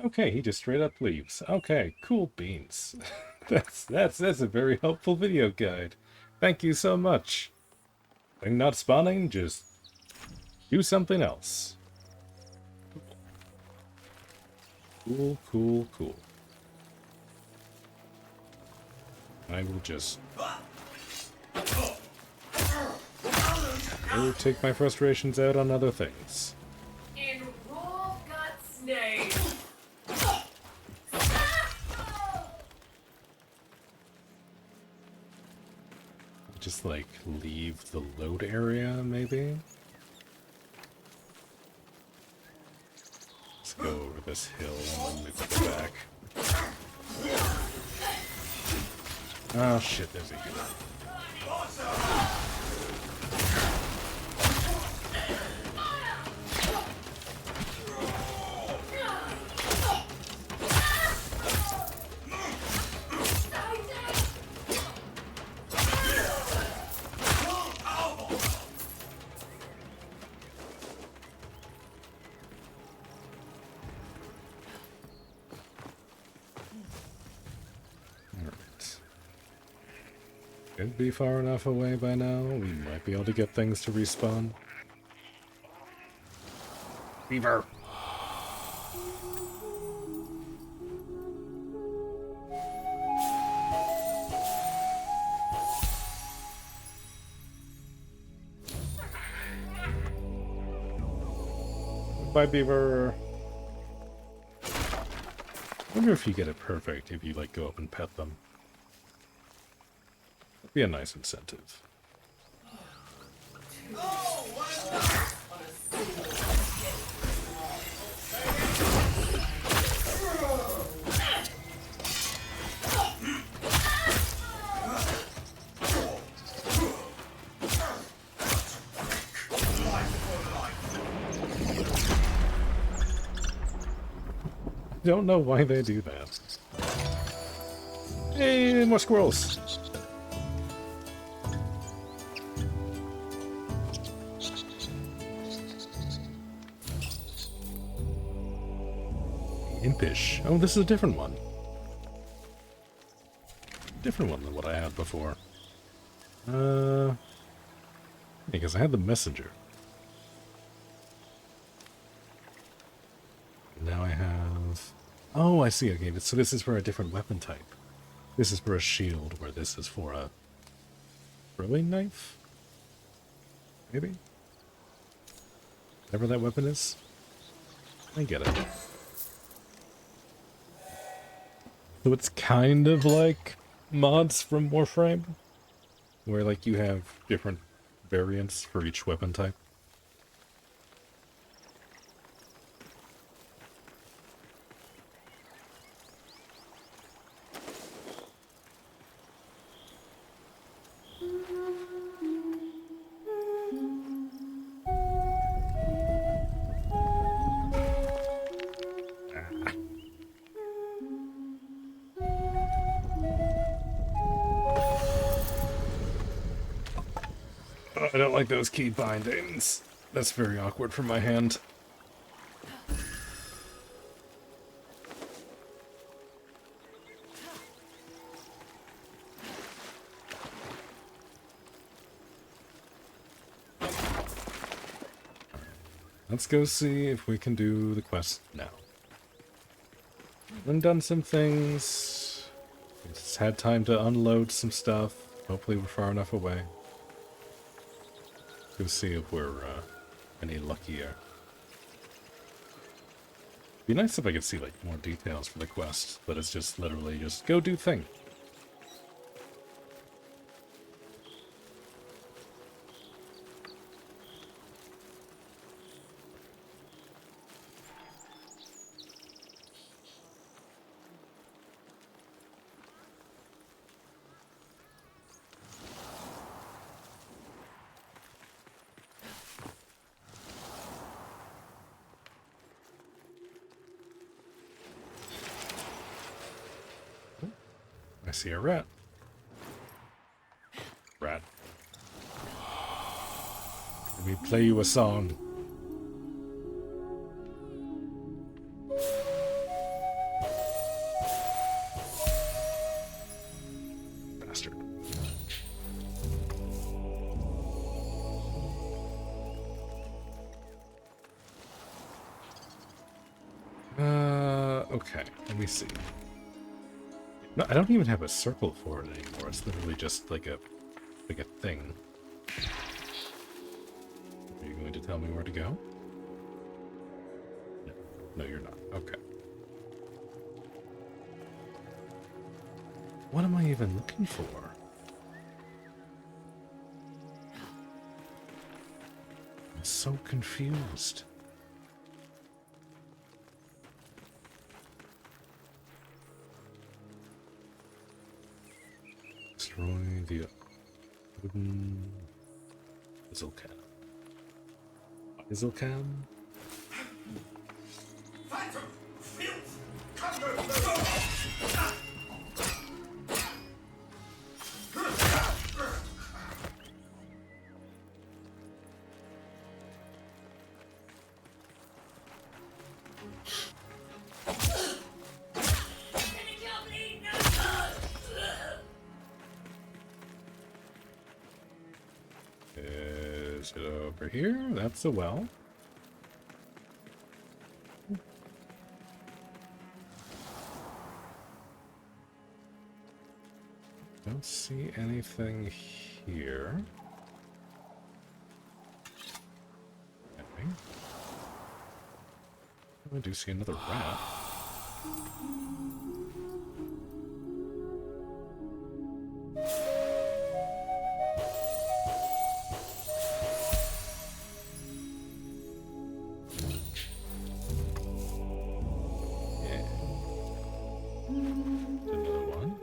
Okay, he just straight up leaves. Okay, cool beans. that's a very helpful video guide. Thank you so much. Thing not spawning, just do something else. Cool, cool, cool. I will just go take my frustrations out on other things. In Wolfgut's name. Just like leave the load area, maybe? Let's go over this hill and then move it back. Oh shit, there's a hill. Should be far enough away by now. We might be able to get things to respawn. Beaver! Bye, Beaver! I wonder if you get it perfect if you, like, go up and pet them. That'd be a nice incentive. Don't know why they do that. Hey, more squirrels! Impish. Oh, this is a different one. Different one than what I had before. Because I had the messenger. Now I have... Oh, I see. Okay, so this is for a different weapon type. This is for a shield, where this is for a throwing knife? Maybe? Whatever that weapon is? I get it. So it's kind of like mods from Warframe, where like you have different variants for each weapon type. I don't like those key bindings. That's very awkward for my hand. Let's go see if we can do the quest now. I've done some things. Just had time to unload some stuff. Hopefully we're far enough away. Go see if we're any luckier. Be nice if I could see like more details for the quest, but it's just literally just go do thing. I see a rat. Rat. Let me play you a song. Bastard. Okay, let me see. No, I don't even have a circle for it anymore. It's literally just like a thing. Are you going to tell me where to go? No, no you're not. Okay. What am I even looking for? I'm so confused. Destroy the wooden Izzlecam. Izzlecam? Phantom! Filth! Come no Is it over here? That's a well. Don't see anything here. Okay. I do see another rat. Yeah. Another one.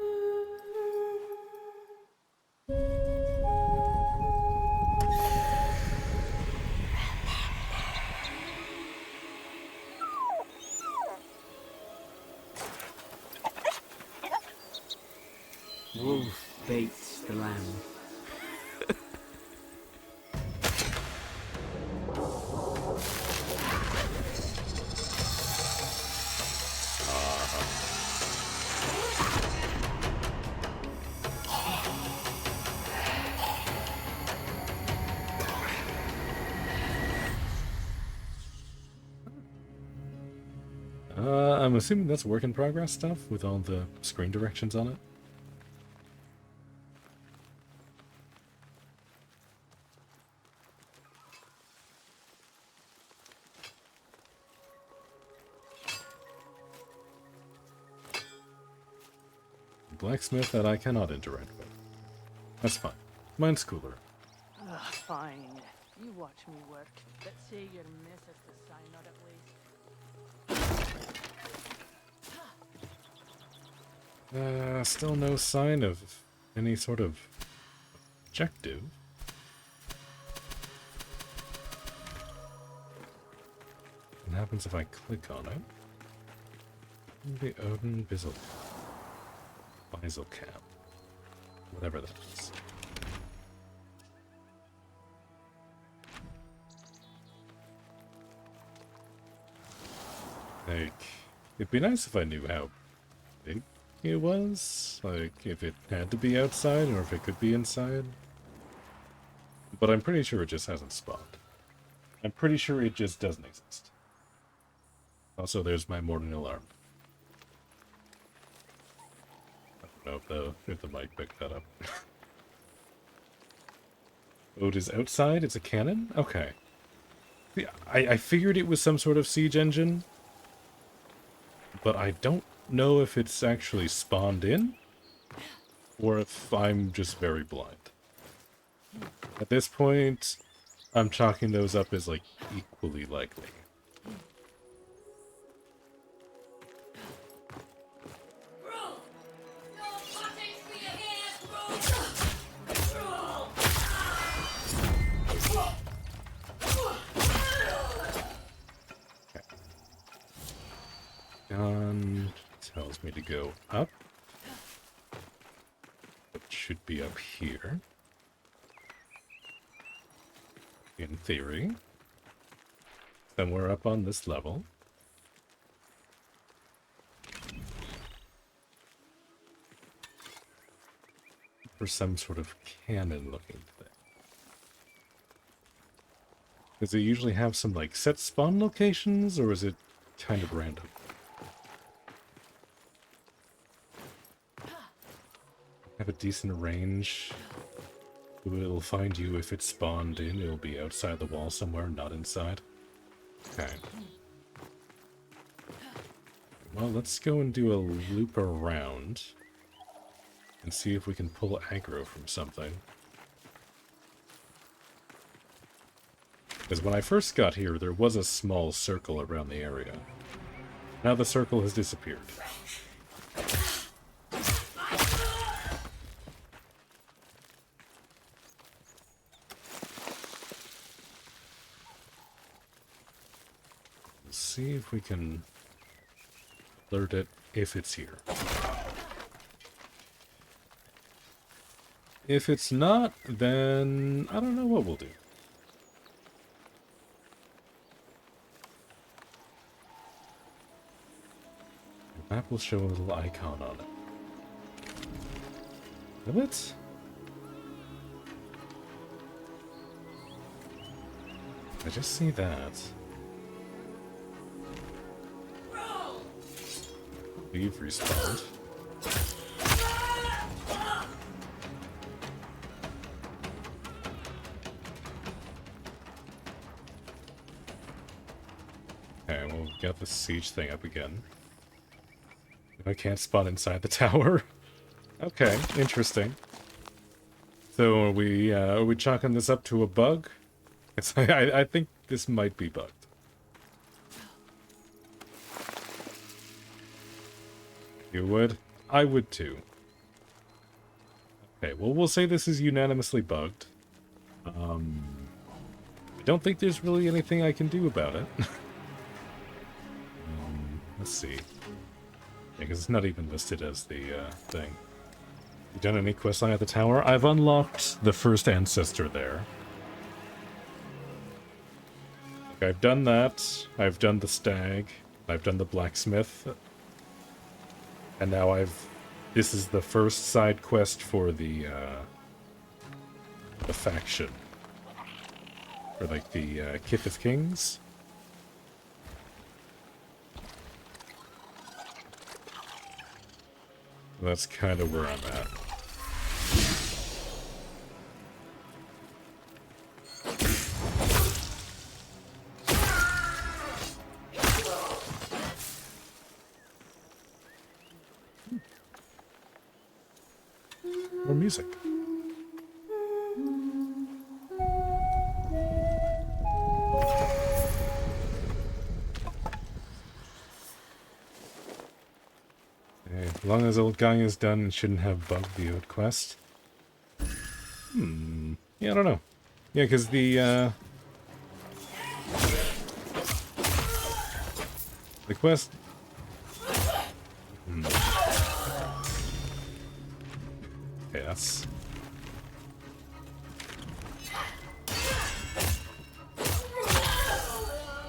Wolf baits the lamb. I'm assuming that's work in progress stuff with all the screen directions on it. Blacksmith that I cannot interact with. That's fine. Mine's cooler. Fine. You watch me work. Let's say your missus to sign on at least. Still no sign of any sort of objective. What happens if I click on it? The Odin Bizzle. Cap. Whatever that is. Like, it'd be nice if I knew how big it was. Like, if it had to be outside or if it could be inside. But I'm pretty sure it just hasn't spawned. I'm pretty sure it just doesn't exist. Also, there's my morning alarm. I don't know if the mic picked that up. Oh, it is outside? It's a cannon? Okay. Yeah, I figured it was some sort of siege engine. But I don't know if it's actually spawned in. Or if I'm just very blind. At this point, I'm chalking those up as, like, equally likely. Gun tells me to go up. It should be up here. In theory. Somewhere up on this level. For some sort of cannon looking thing. Does it usually have some like set spawn locations or is it kind of random? Have a decent range. It'll find you if it's spawned in. It'll be outside the wall somewhere, not inside. Okay. Well, let's go and do a loop around. And see if we can pull aggro from something. Because when I first got here, there was a small circle around the area. Now the circle has disappeared. See if we can alert it if it's here. If it's not, then I don't know what we'll do. The map will show a little icon on it. Will it? I just see that. Leave, respawned. Okay, we'll get the siege thing up again. I can't spawn inside the tower. Okay, interesting. So are we chalking this up to a bug? It's, I think this might be bugged. You would? I would too. Okay, well, we'll say this is unanimously bugged. I don't think there's really anything I can do about it. Let's see. Yeah, because it's not even listed as the thing. You done any questline at the tower? I've unlocked the first ancestor there. Like, I've done that. I've done the stag. I've done the blacksmith. And now this is the first side quest for the faction. For like the Kith of Kings. That's kind of where I'm at. More music. As long as old guy is done, it shouldn't have bugged the old quest. Yeah, I don't know. Yeah, because the quest... Okay, that's...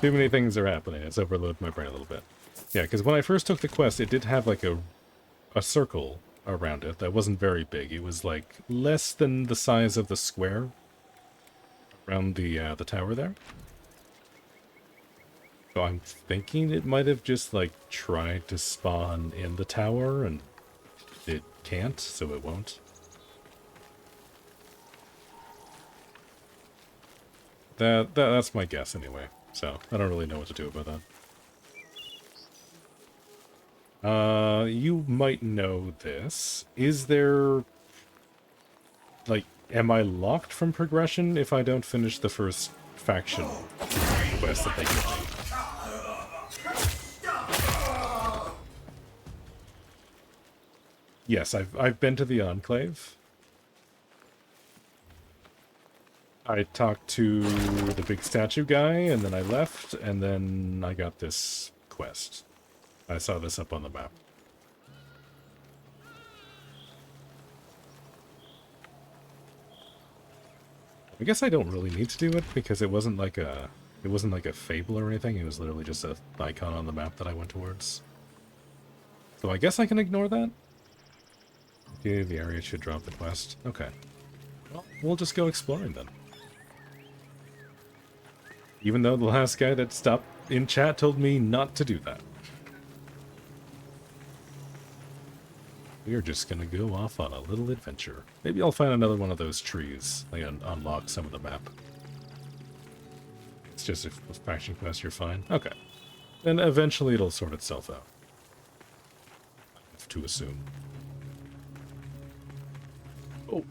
Too many things are happening. It's overloaded my brain a little bit. Yeah, because when I first took the quest, it did have like a circle around it that wasn't very big. It was like less than the size of the square around the tower there. So I'm thinking it might have just like tried to spawn in the tower and it can't, so it won't. That's my guess anyway. So I don't really know what to do about that. You might know this. Is there... Like, am I locked from progression if I don't finish the first faction quest that they give me? Yes, I've been to the Enclave. I talked to the big statue guy, and then I left, and then I got this quest. I saw this up on the map. I guess I don't really need to do it because it wasn't like a fable or anything. It was literally just an icon on the map that I went towards. So I guess I can ignore that. Okay, the area should drop the quest. Okay. Well, we'll just go exploring then. Even though the last guy that stopped in chat told me not to do that. We are just gonna go off on a little adventure. Maybe I'll find another one of those trees. Like unlock some of the map. It's just a faction quest, you're fine. Okay. Then eventually it'll sort itself out. I have to assume. Oh.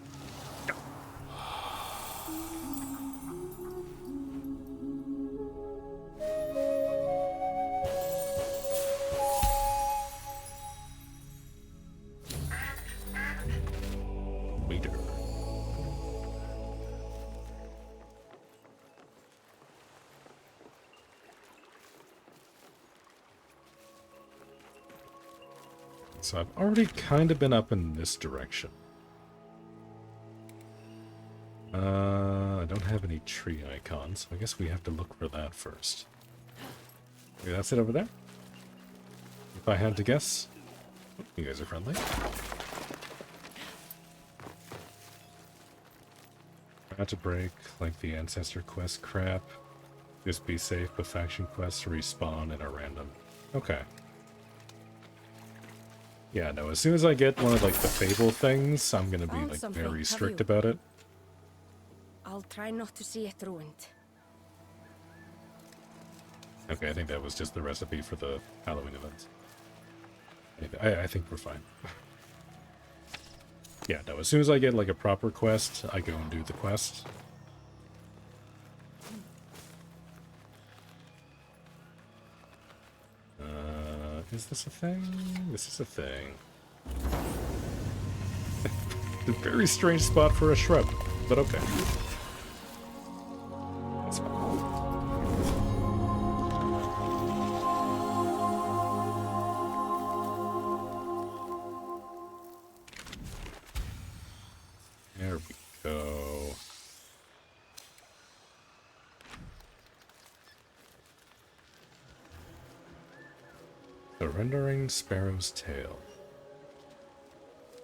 Waiter. So I've already kind of been up in this direction. I don't have any tree icons, so I guess we have to look for that first. Okay, that's it over there. If I had to guess. Oh, you guys are friendly. Try not to break, like the Ancestor quest crap. Just be safe, but faction quests respawn in a random. Okay. Yeah, no, as soon as I get one of, like, the Fable things, I'm gonna be, Found like, something, very have strict you? about it. I'll try not to see it ruined. Okay, I think that was just the recipe for the Halloween event. I think we're fine. Yeah, no, as soon as I get, like, a proper quest, I go and do the quest. Is this a thing? This is a thing. A very strange spot for a shrub, but okay. That's fine. There we go. Surrendering Sparrow's Tail.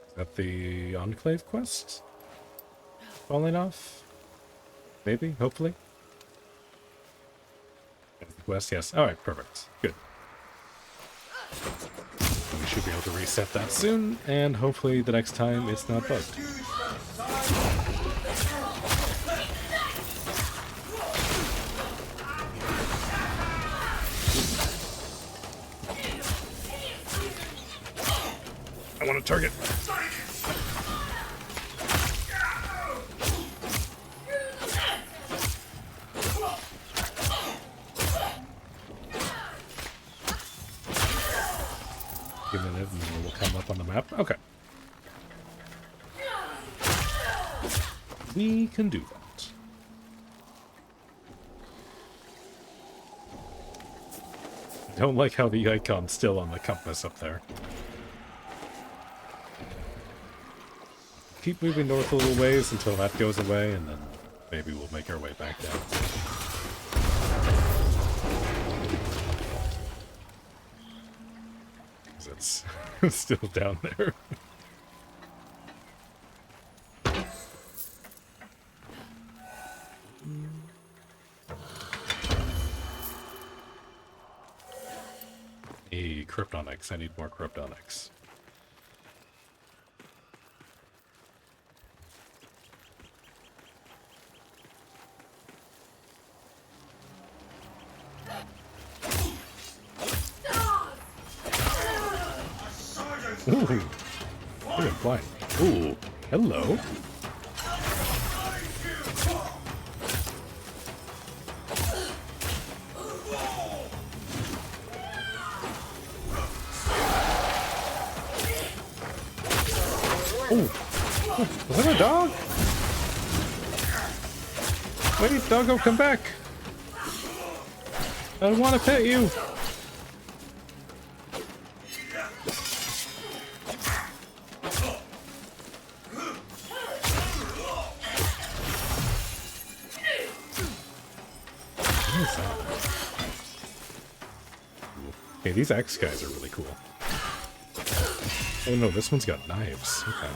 Is that the Enclave quest? Falling off? Maybe? Hopefully? That's the quest, yes. Alright, perfect. Good. We should be able to reset that soon, and hopefully the next time it's not bugged. I want to target. Give it a minute and then we'll come up on the map. Okay. We can do that. I don't like how the icon's still on the compass up there. Keep moving north a little ways until that goes away, and then maybe we'll make our way back down. Because it's still down there. Hey, Kryptonics. I need more Kryptonics. Ooh, look at flying. Ooh, hello. Oh, was that a dog? Wait, doggo, come back. I want to pet you. Hey, these X guys are really cool. Oh no, this one's got knives. Okay.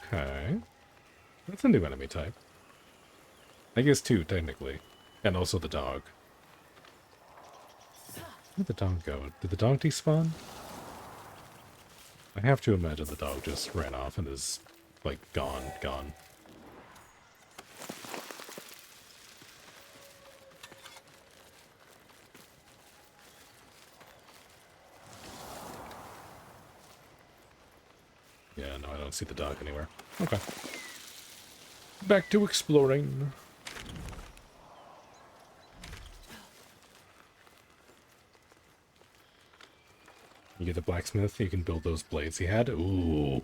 Okay. That's a new enemy type. I guess two, technically. And also the dog. Where'd the dog go? Did the dog despawn? I have to imagine the dog just ran off and is, like, gone. Yeah, no, I don't see the dog anywhere. Okay. Back to exploring. You get the blacksmith, you can build those blades he had. Ooh,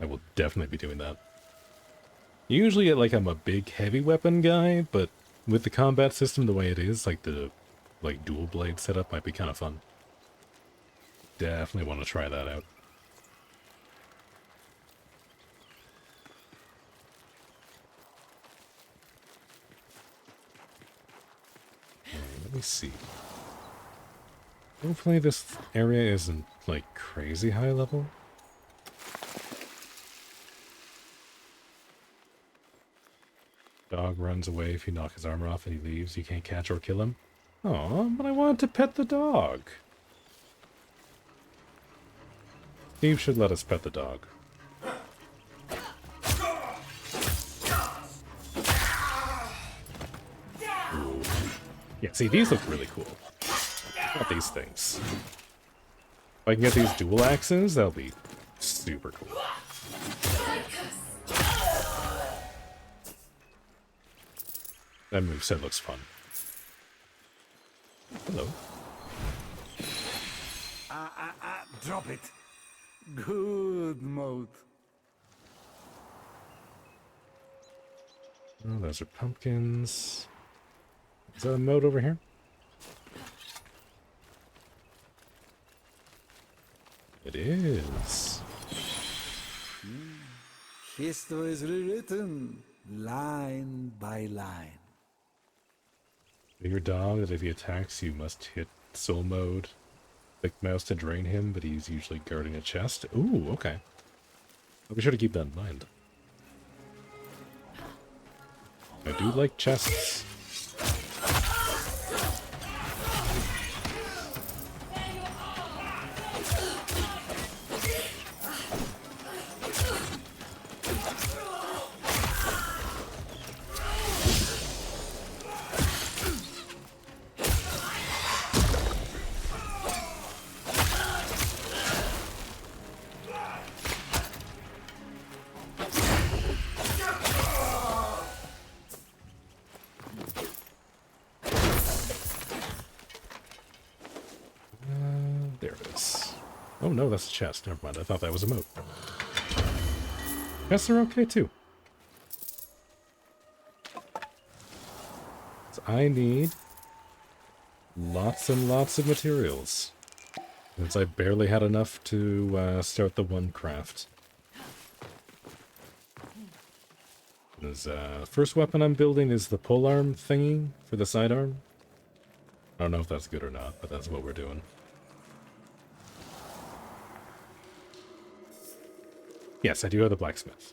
I will definitely be doing that. Usually, like, I'm a big heavy weapon guy, but with the combat system the way it is, like the dual blade setup might be kind of fun. Definitely want to try that out. Let me see. Hopefully this area isn't, like, crazy high level. dog runs away if you knock his armor off and he leaves. You can't catch or kill him. Aw, but I wanted to pet the dog. Steve should let us pet the dog. Ooh. Yeah, see, these look really cool. Not these things. If I can get these dual axes, that'll be super cool. That moveset looks fun. Hello. Drop it. Good mode. Oh, those are pumpkins. Is that a moat over here? It is. History is rewritten, line by line. Your dog that if he attacks you must hit soul mode. Click mouse to drain him, but he's usually guarding a chest. Ooh, okay. I'll be sure to keep that in mind. I do like chests. There it is. Oh no, that's a chest. Never mind. I thought that was a moat. Chests are okay too. So I need lots and lots of materials. Since I barely had enough to start the one craft. This first weapon I'm building is the polearm thingy for the sidearm. I don't know if that's good or not, but that's what we're doing. Yes, I do have the blacksmith.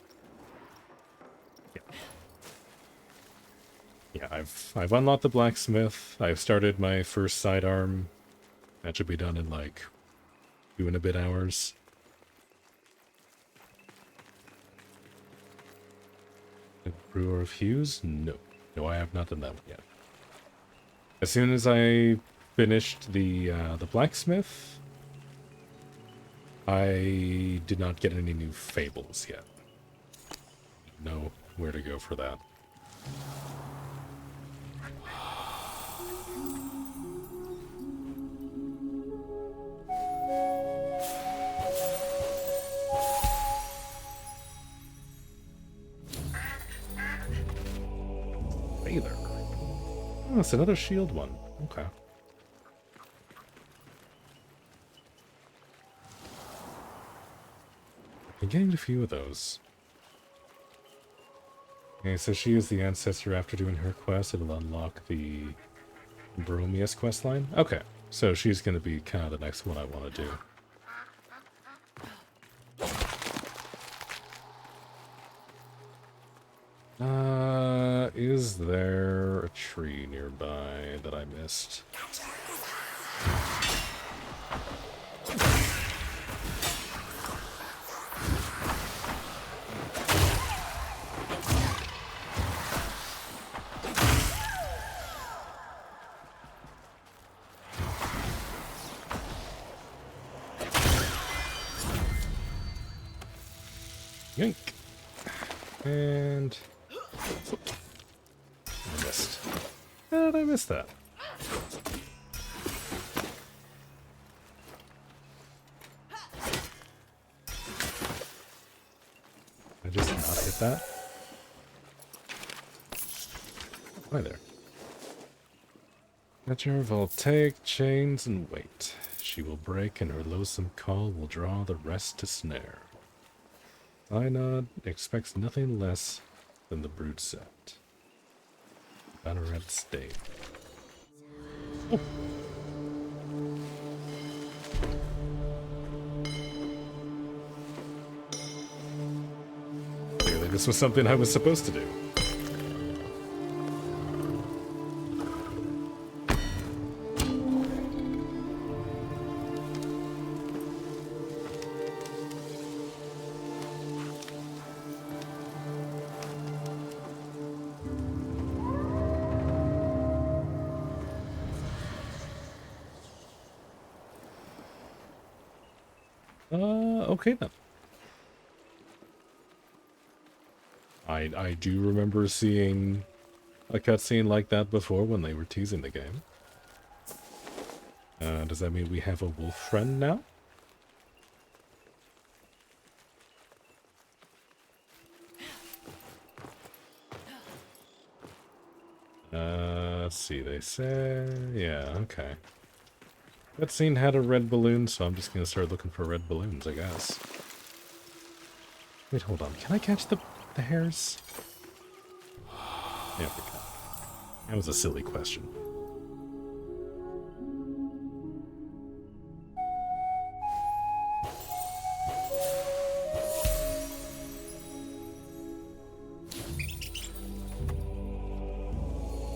Yeah, I've unlocked the blacksmith. I've started my first sidearm. That should be done in like 2 and a bit hours. The Brewer of Hues? No. No, I have not done that one yet. As soon as I finished the blacksmith, I did not get any new fables yet. Know where to go for that. Hey there. Oh, it's another shield one. Okay. I'm getting a few of those. Okay, so she is the ancestor. After doing her quest, it'll unlock the Bromius questline. Okay, so she's going to be kind of the next one I want to do. Is there a tree nearby that I missed? Yank. And... I missed. How did I miss that? I just not hit that? Hi there. Let your voltaic chains and wait. She will break and her loathsome call will draw the rest to snare. Synod expects nothing less than the brood set. Banneret State. Oh. Clearly this was something I was supposed to do. Okay then. I do remember seeing a cutscene like that before when they were teasing the game. Does that mean we have a wolf friend now? Let's see, they say... Yeah, okay. That scene had a red balloon, so I'm just gonna start looking for red balloons, I guess. Wait, hold on. Can I catch the hares? Yeah, we can. That was a silly question.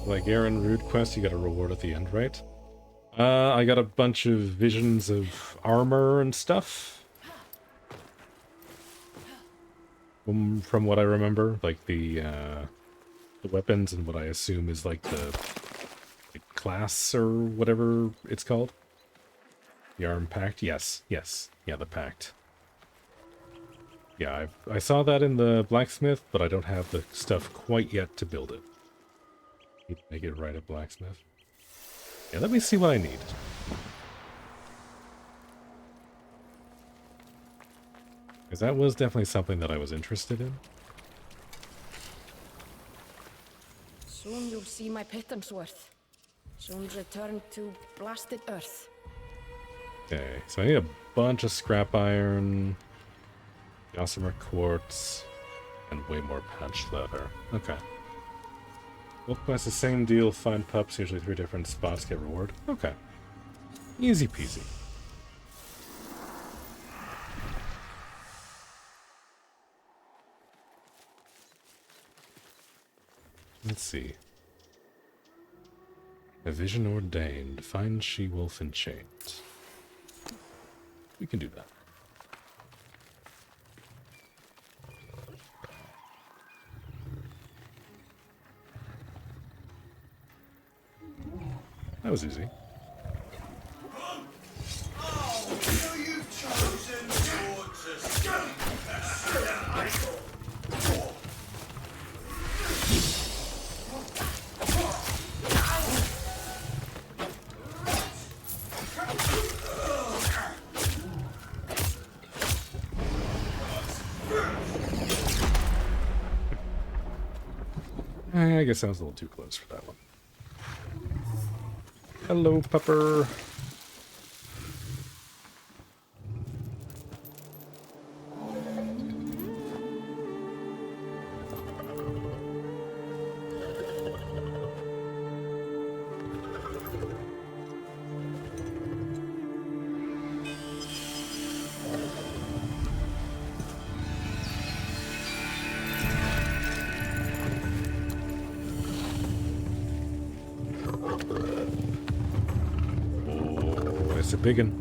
Like Aaron Rude quest, you got a reward at the end, right? I got a bunch of visions of armor and stuff. From what I remember, like the weapons and what I assume is like the class or whatever it's called. The arm pact? Yes, yes. Yeah, the pact. Yeah, I saw that in the blacksmith, but I don't have the stuff quite yet to build it. Need to make it right at blacksmith. Yeah, let me see what I need. Because that was definitely something that I was interested in. Soon you'll see my pittance worth. Soon return to blasted earth. Okay, so I need a bunch of scrap iron, gossamer quartz, and way more patched leather. Okay. Both quests the same deal, find pups, usually 3 different spots, get reward. Okay. Easy peasy. Let's see. A vision ordained. Find she-wolf enchained. We can do that. That was easy. I guess I was a little too close for that one. Hello, pupper. It's a big one.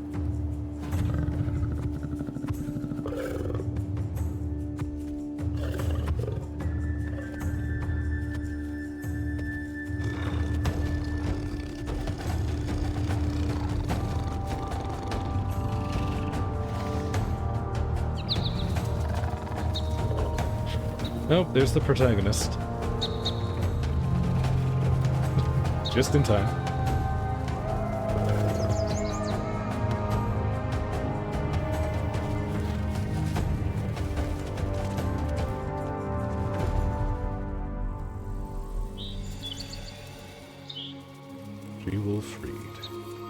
Nope, there's the protagonist. Just in time. She-wolf freed.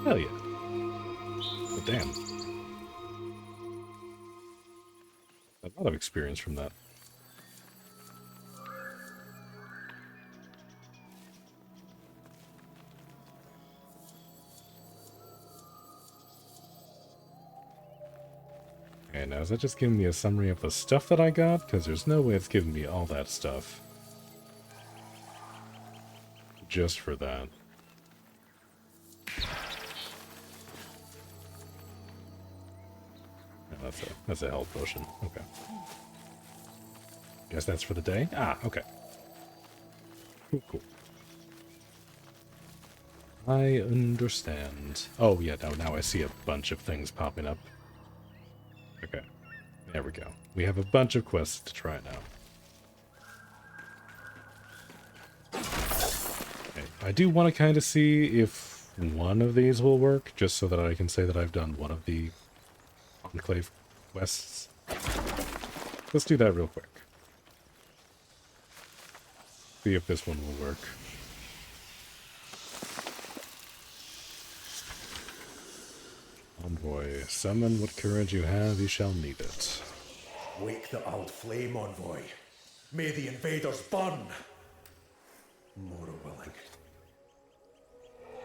Hell yeah. But damn. A lot of experience from that. Okay, now is that just giving me a summary of the stuff that I got? Because there's no way it's giving me all that stuff. Just for that. Yeah, that's a health potion. Okay. Guess that's for the day? Ah, okay. Cool, cool. I understand. Oh, yeah, now I see a bunch of things popping up. Okay. There we go. We have a bunch of quests to try now. Okay. I do want to kind of see if one of these will work, just so that I can say that I've done one of the Enclave quests. Let's do that real quick. See if this one will work. Envoy, summon what courage you have, you shall need it. Wake the old flame, envoy. May the invaders burn. More willing.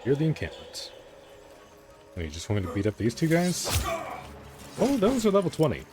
You're the encampment. Oh, you just want me to beat up these two guys? Oh, those are level 20.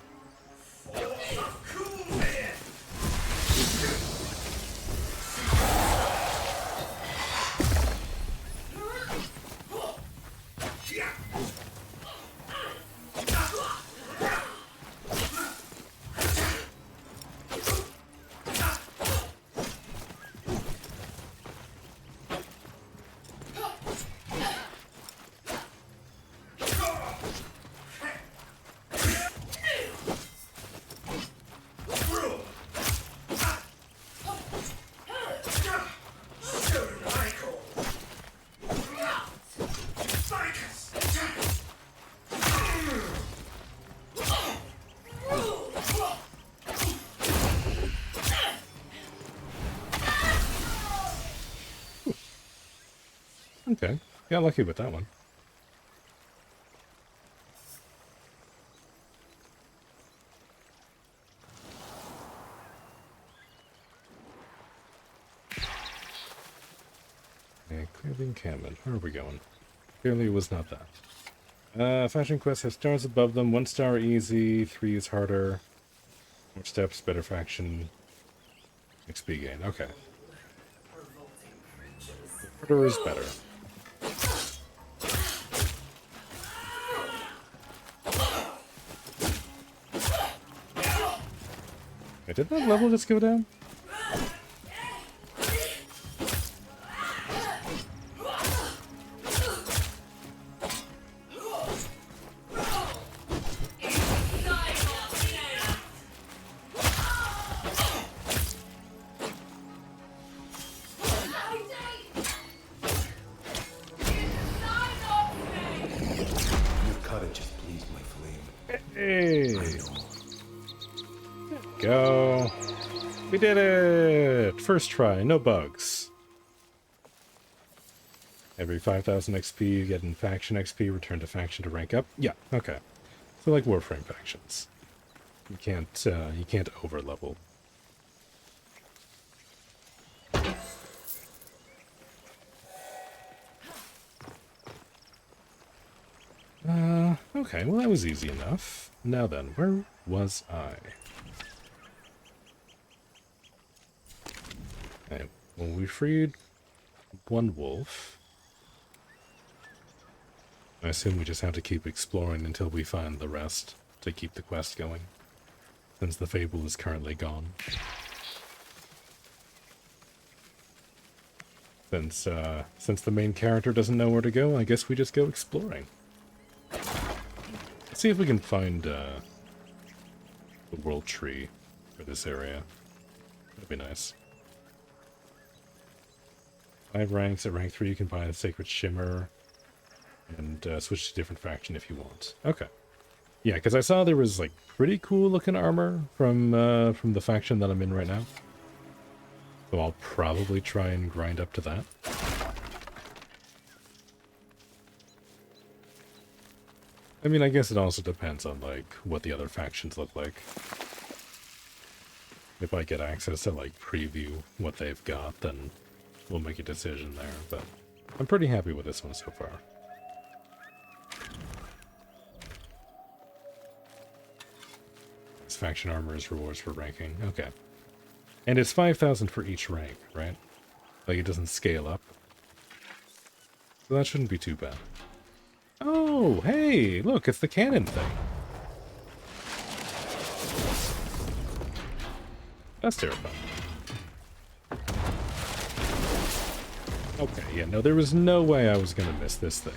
Okay, got lucky with that one. Okay, clear the encampment. Where are we going? Clearly it was not that. Fashion quest has stars above them. 1 star easy, 3 is harder. More steps, better faction. XP gain, okay. Harder is better. Wait, did that level just go down? Your courage has pleased my flame. Hey! Go. We did it! First try, no bugs. Every 5,000 XP you get in faction XP, return to faction to rank up. Yeah, okay. So like Warframe factions. You can't over level. Okay, well that was easy enough. Now then, where was I? Okay, well we freed one wolf. I assume we just have to keep exploring until we find the rest to keep the quest going, since the fable is currently gone. Since the main character doesn't know where to go, I guess we just go exploring. Let's see if we can find the world tree for this area. That'd be nice. 5 ranks. At rank 3 you can buy the Sacred Shimmer and switch to a different faction if you want. Okay. Yeah, because I saw there was like pretty cool looking armor from the faction that I'm in right now. So I'll probably try and grind up to that. I mean, I guess it also depends on, like, what the other factions look like. If I get access to, like, preview what they've got, then we'll make a decision there, but I'm pretty happy with this one so far. This faction armor is rewards for ranking. Okay. And it's 5,000 for each rank, right? Like, it doesn't scale up. So that shouldn't be too bad. Oh, hey, look, it's the cannon thing. That's terrifying. Okay, yeah, no, there was no way I was gonna miss this thing.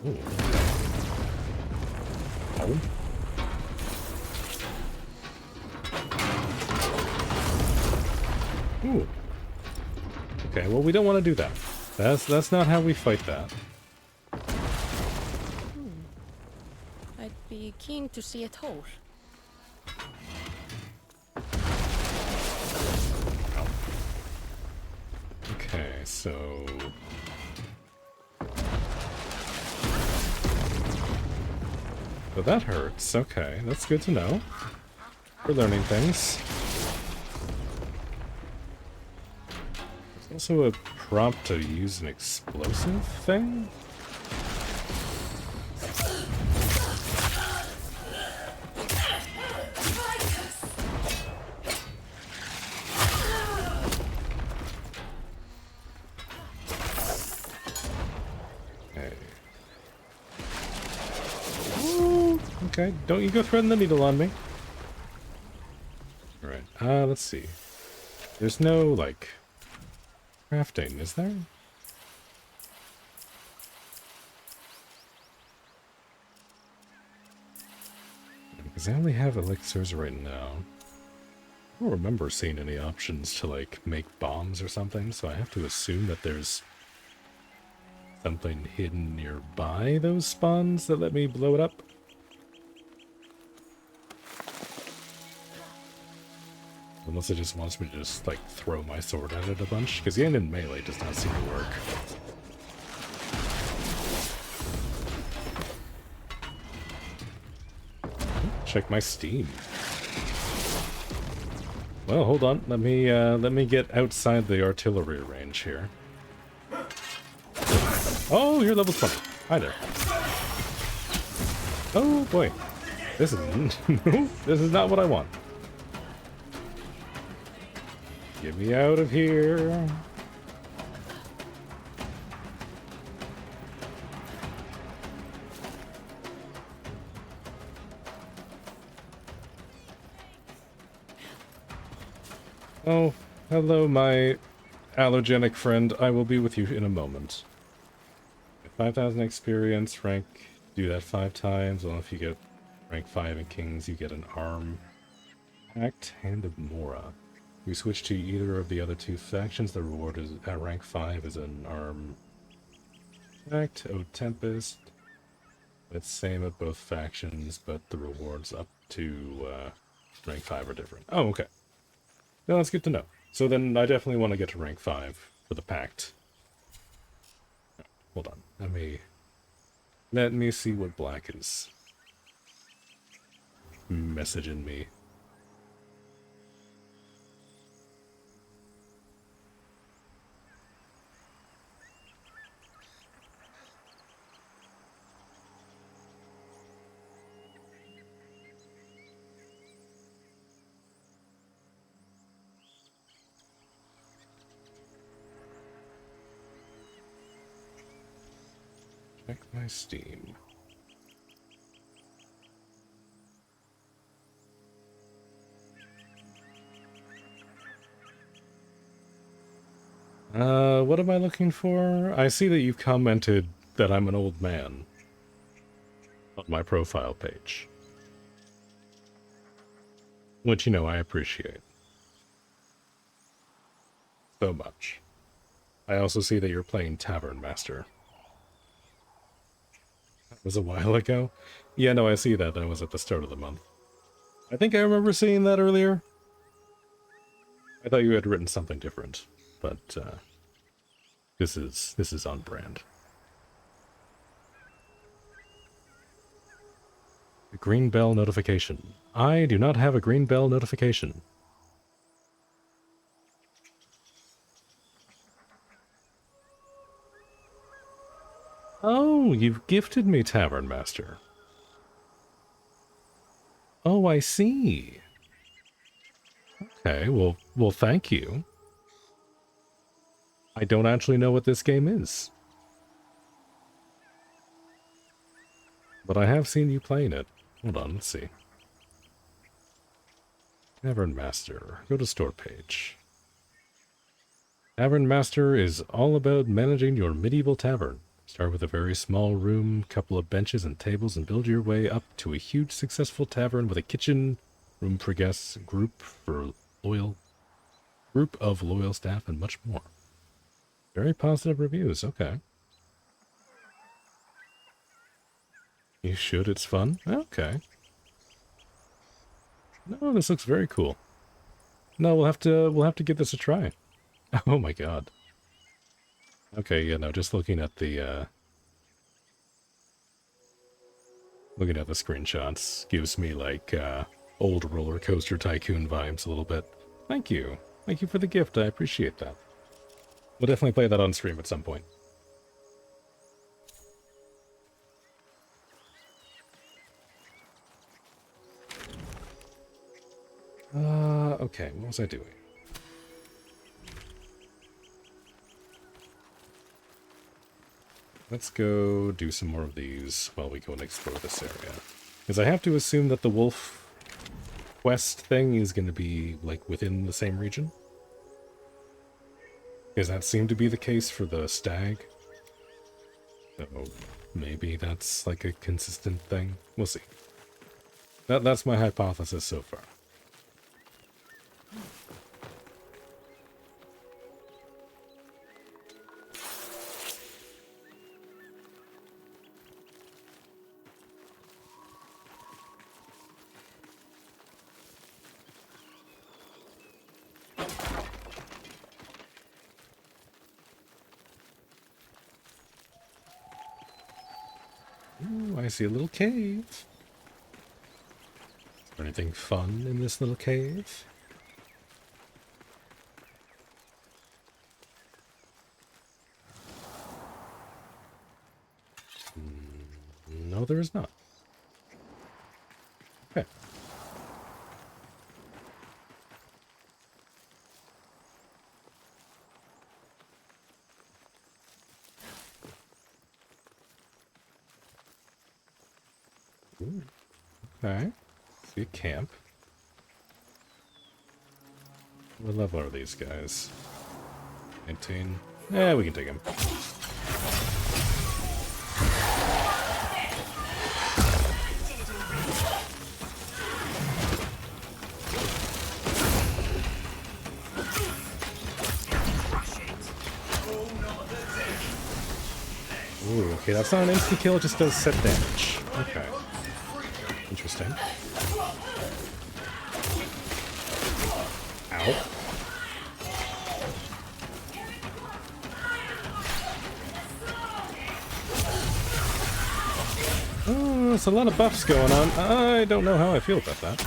Ooh. Oh. Ooh. Okay, well, we don't want to do that. That's not how we fight that. I'd be keen to see it whole. Okay, so... So that hurts. Okay, that's good to know. We're learning things. There's also a prompt to use an explosive thing? Okay, don't you go threading the needle on me. Alright, let's see. There's no, like, crafting, is there? Because I only have elixirs right now. I don't remember seeing any options to, like, make bombs or something, so I have to assume that there's something hidden nearby those spawns that let me blow it up. Unless it just wants me to just, like, throw my sword at it a bunch, because the end in melee does not seem to work. Check my Steam. Well, hold on. Let me get outside the artillery range here. Oh, you're level 20. Hi there. Oh boy, this is this is not what I want. Get me out of here. Oh, hello, my allergenic friend. I will be with you in a moment. 5,000 experience, rank, do that 5 times. Well, if you get rank 5 in Kings, you get an arm. Act, Hand of Mora. If you switch to either of the other 2 factions, the reward is at rank 5 is an arm. Act, O Tempest. It's same at both factions, but the rewards up to rank 5 are different. Oh, okay. No, that's good to know. So then I definitely want to get to rank 5 for the Pact. Hold on. Let me see what Black is messaging me. Check my Steam. What am I looking for? I see that you commented that I'm an old man on my profile page. Which, you know, I appreciate. So much. I also see that you're playing Tavern Master. That was a while ago? Yeah, no, I see that. That was at the start of the month. I think I remember seeing that earlier. I thought you had written something different, but this is on brand. The green bell notification. I do not have a green bell notification. Oh, you've gifted me Tavern Master. Oh, I see. Okay, well, thank you. I don't actually know what this game is. But I have seen you playing it. Hold on, let's see. Tavern Master. Go to store page. Tavern Master is all about managing your medieval tavern. Start with a very small room, couple of benches and tables, and build your way up to a huge successful tavern with a kitchen, room for guests, group of loyal staff, and much more. Very positive reviews, okay. You should, it's fun. Okay. No, this looks very cool. No, we'll have to give this a try. Oh my god. Okay, yeah, no, just looking at the screenshots gives me like old Roller Coaster Tycoon vibes a little bit. Thank you. Thank you for the gift. I appreciate that. We'll definitely play that on stream at some point. Okay, what was I doing? Let's go do some more of these while we go and explore this area. Because I have to assume that the wolf quest thing is going to be, like, within the same region. Because that seemed to be the case for the stag. So maybe that's, like, a consistent thing. We'll see. That's my hypothesis so far. Ooh, I see a little cave. Is there anything fun in this little cave? No, there is not. Okay. Ooh. Okay. See a camp. What level are these guys? 19. Yeah, we can take them. Ooh, okay, that's not an instant kill, it just does set damage. Okay. Interesting. Ow. Oh, there's a lot of buffs going on. I don't know how I feel about that.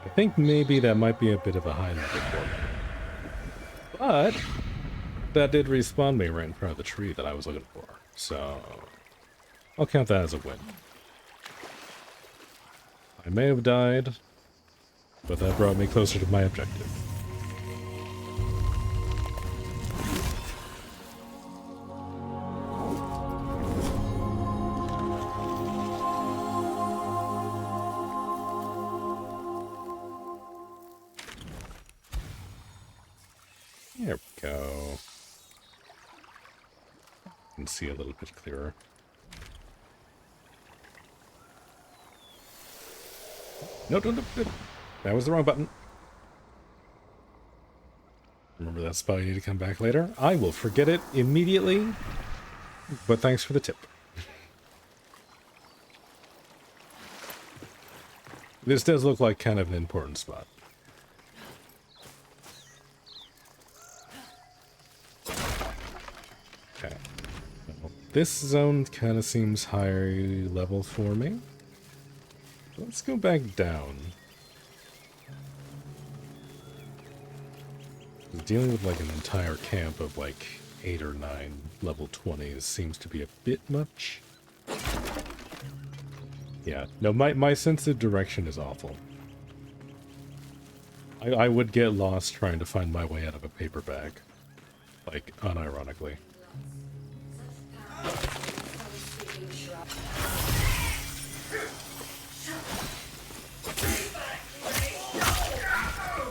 I think maybe that might be a bit of a high level for me. But that did respawn me right in front of the tree that I was looking for. So I'll count that as a win. I may have died, but that brought me closer to my objective. There we go. You can see a little bit clearer. No, no. That was the wrong button. Remember that spell you need to come back later? I will forget it immediately, but thanks for the tip. This does look like kind of an important spot. Okay. Well, this zone kind of seems higher level for me. Let's go back down. Dealing with like an entire camp of like 8 or 9 level 20s seems to be a bit much. Yeah, no, my sense of direction is awful. I would get lost trying to find my way out of a paper bag. Like, unironically.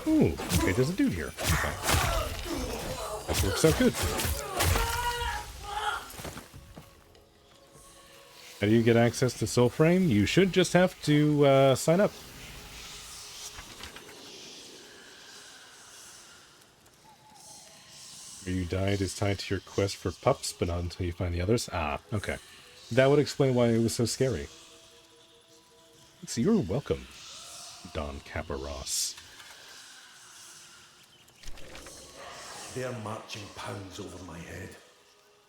Ooh, okay, there's a dude here. Okay. That works out good. How do you get access to Soulframe? You should just have to sign up. Where you died is tied to your quest for pups, but not until you find the others. Ah, okay. That would explain why it was so scary. So you're welcome, Don Caparos. They're marching pounds over my head.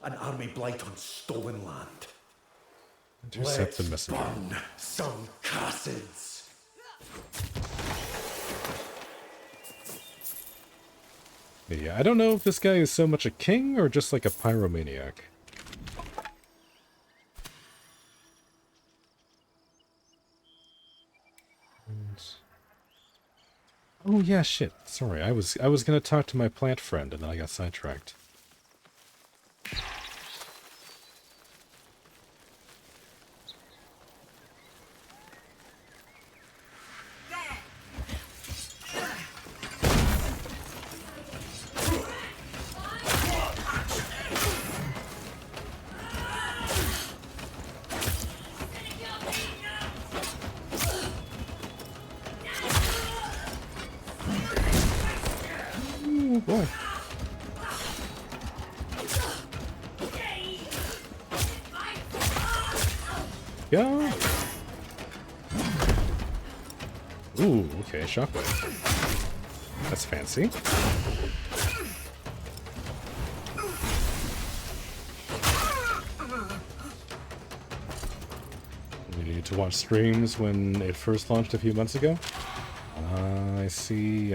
An army blight on stolen land. Intercept the Let's messenger. burn some cassids. Yeah, I don't know if this guy is so much a king or just like a pyromaniac. Oh yeah, shit. Sorry, I was gonna talk to my plant friend and then I got sidetracked. Oh boy. Yeah. Ooh, okay, shockwave. That's fancy. You need to watch streams when it first launched a few months ago? I see.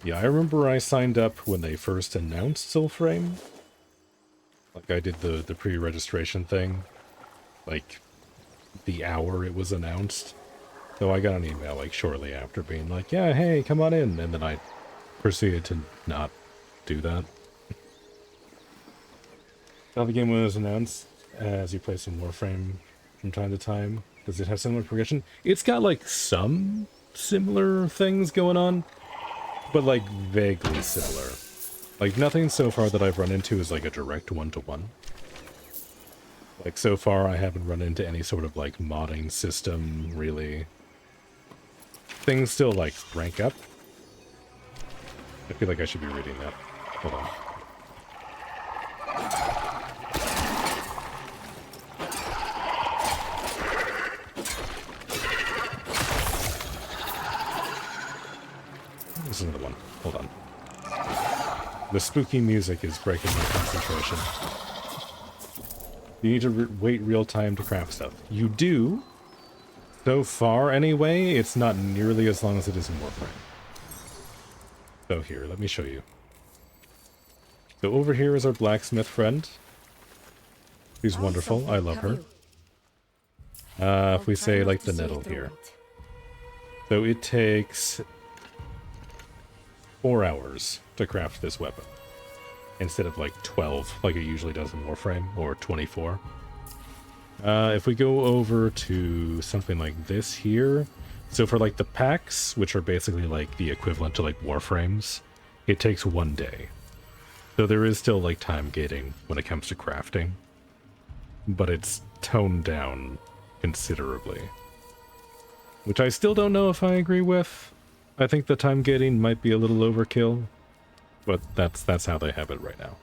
Yeah, I remember I signed up when they first announced Soulframe. Like, I did the pre-registration thing. Like, the hour it was announced. So I got an email, like, shortly after being like, yeah, hey, come on in. And then I proceeded to not do that. How the game was announced as you play some Warframe from time to time. Does it have similar progression? It's got, like, some similar things going on, but, like, vaguely similar. Like, nothing so far that I've run into is, like, a direct one-to-one. Like, so far I haven't run into any sort of, like, modding system, really. Things still, like, rank up. I feel like I should be reading that. Hold on. This is another one. Hold on. The spooky music is breaking my concentration. You need to wait real time to craft stuff. You do. So far, anyway, it's not nearly as long as it is in Warframe. So here, let me show you. So over here is our blacksmith friend. She's wonderful. I love her. If we say, like, the nettle here. So it takes 4 hours to craft this weapon, instead of like 12 like it usually does in Warframe, or 24. If we go over to something like this here, so for like the packs, which are basically like the equivalent to like Warframes, it takes 1 day. So there is still like time gating when it comes to crafting, but it's toned down considerably, which I still don't know if I agree with. I think the time gating might be a little overkill, but that's how they have it right now.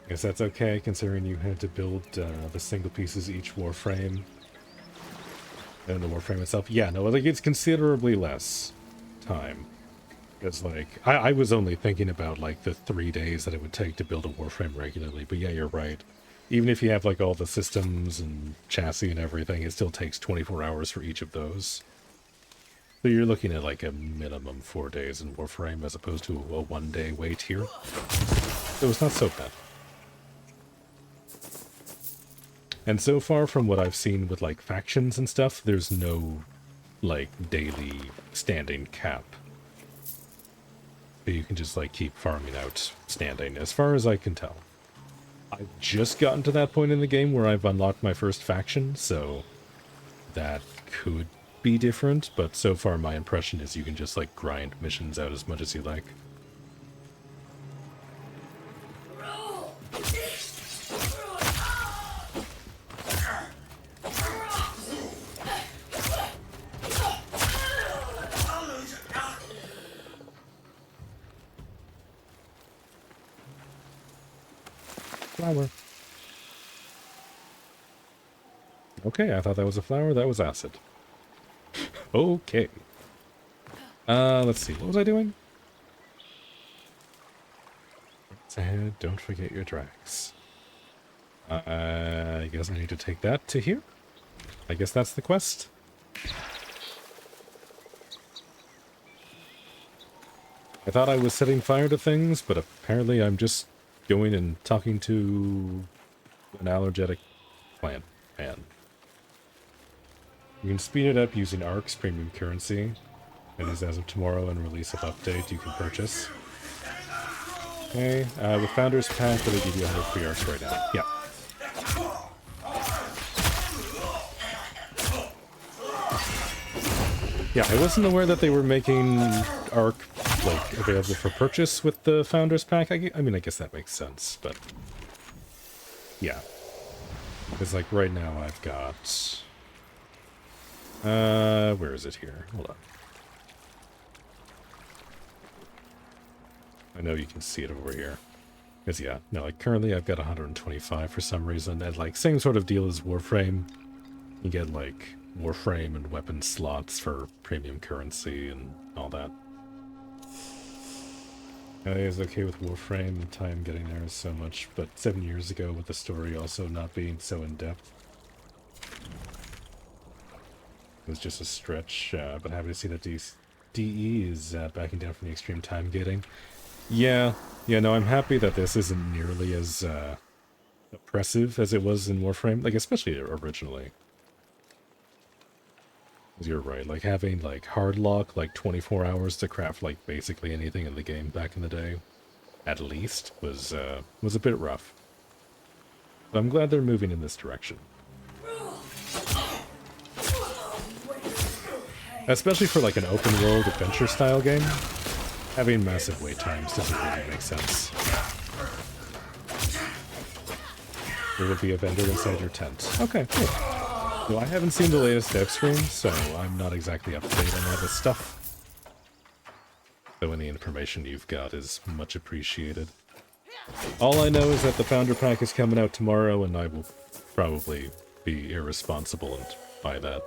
Guess that's okay, considering you had to build the single pieces each Warframe. And the Warframe itself. Yeah, no, like, it's considerably less time. Because, like, I was only thinking about, like, the 3 days that it would take to build a Warframe regularly. But yeah, you're right. Even if you have, like, all the systems and chassis and everything, it still takes 24 hours for each of those. So you're looking at, like, a minimum 4 days in Warframe as opposed to a 1 day wait here. So it's not so bad. And so far from what I've seen with, like, factions and stuff, there's no, like, daily standing cap. So you can just, like, keep farming out standing, as far as I can tell. I've just gotten to that point in the game where I've unlocked my first faction, so that could be different, but so far my impression is you can just, like, grind missions out as much as you like. Flower. Okay, I thought that was a flower. That was acid. Okay. Let's see. What was I doing? It's ahead. Don't forget your drags. I guess I need to take that to here. I guess that's the quest. I thought I was setting fire to things, but apparently I'm just going and talking to an allergic plant man. You can speed it up using ARC's premium currency. It is as of tomorrow and release of update you can purchase. Okay, with Founder's Pack, that'll give you 100 free ARCs right now. Yeah. Yeah, I wasn't aware that they were making ARC, like, available for purchase with the Founder's Pack. I mean, I guess that makes sense, but... yeah. Because, like, right now I've got... where is it here? Hold on. I know you can see it over here. Because, yeah, no, like, currently I've got 125 for some reason, and, like, same sort of deal as Warframe. You get, like, Warframe and weapon slots for premium currency and all that. I was okay with Warframe, the time getting there is so much, but 7 years ago with the story also not being so in-depth. It was just a stretch, but happy to see that DE is backing down from the extreme time gating. Yeah, no, I'm happy that this isn't nearly as oppressive as it was in Warframe, like, especially originally. You're right, like, having, like, hard lock, like, 24 hours to craft, like, basically anything in the game back in the day, at least, was a bit rough. But I'm glad they're moving in this direction. Especially for, like, an open-world adventure-style game, having massive wait times doesn't really make sense. There will be a vendor inside your tent. Okay, cool. No, I haven't seen the latest dev stream, so I'm not exactly up to date on all this stuff. So any information you've got is much appreciated. All I know is that the Founder Pack is coming out tomorrow, and I will probably be irresponsible and buy that.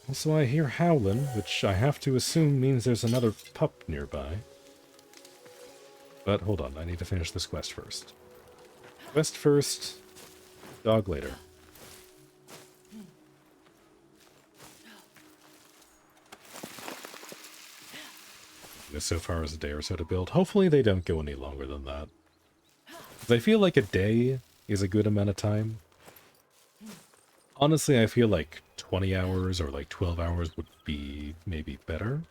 Also, I hear howling, which I have to assume means there's another pup nearby. But hold on, I need to finish this quest first. Quest first, dog later. This so far is a day or so to build. Hopefully they don't go any longer than that. Because I feel like a day is a good amount of time. Honestly, I feel like 20 hours or like 12 hours would be maybe better.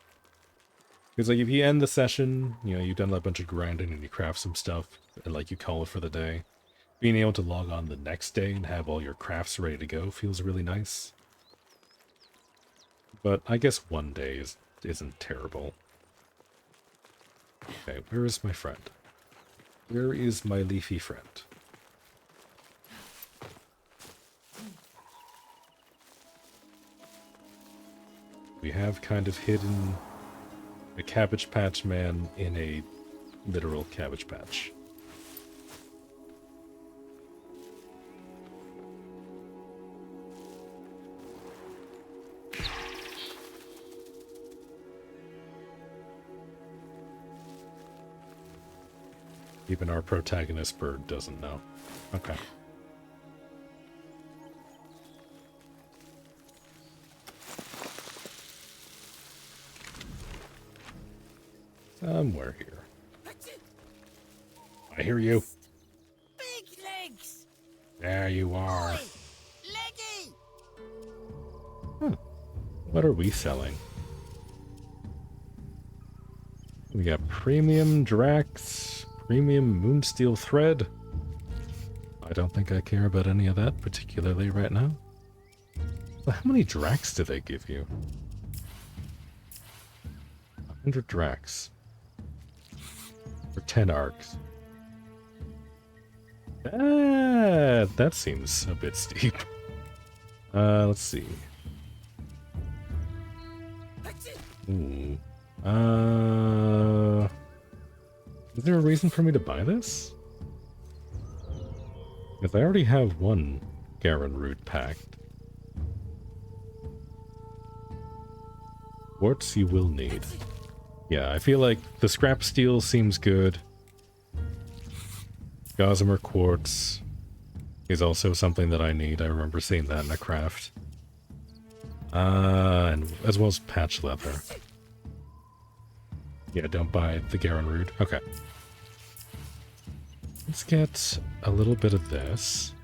Because like if you end the session, you know, you've done a bunch of grinding and you craft some stuff, and like you call it for the day, being able to log on the next day and have all your crafts ready to go feels really nice. But I guess one day isn't terrible. Okay, where is my friend? Where is my leafy friend? We have kind of hidden a Cabbage Patch Man in a literal Cabbage Patch. Even our protagonist bird doesn't know. Okay. Somewhere here. I hear you. Big legs! There you are. Leggy! Huh. What are we selling? We got premium Drax, premium Moonsteel Thread. I don't think I care about any of that particularly right now. Well, how many Drax do they give you? 100 Drax. For 10 arcs. That seems a bit steep. Let's see. Ooh. Is there a reason for me to buy this? Because I already have one Garen Root packed. Quartz you will need. Yeah, I feel like the scrap steel seems good. Gossamer Quartz is also something that I need. I remember seeing that in a craft. And as well as patch leather. Yeah, don't buy the Garen Root. Okay. Let's get a little bit of this.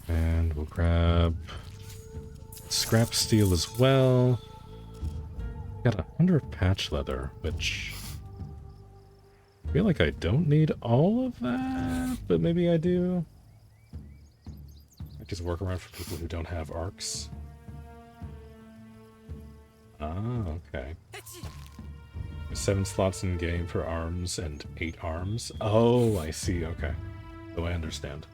And we'll grab scrap steel as well. Got 100 patch leather, which I feel like I don't need all of that, but maybe I do. I just work around for people who don't have arcs. Ah, okay. There's 7 slots in game for arms and 8 arms. Oh, I see, okay. So I understand.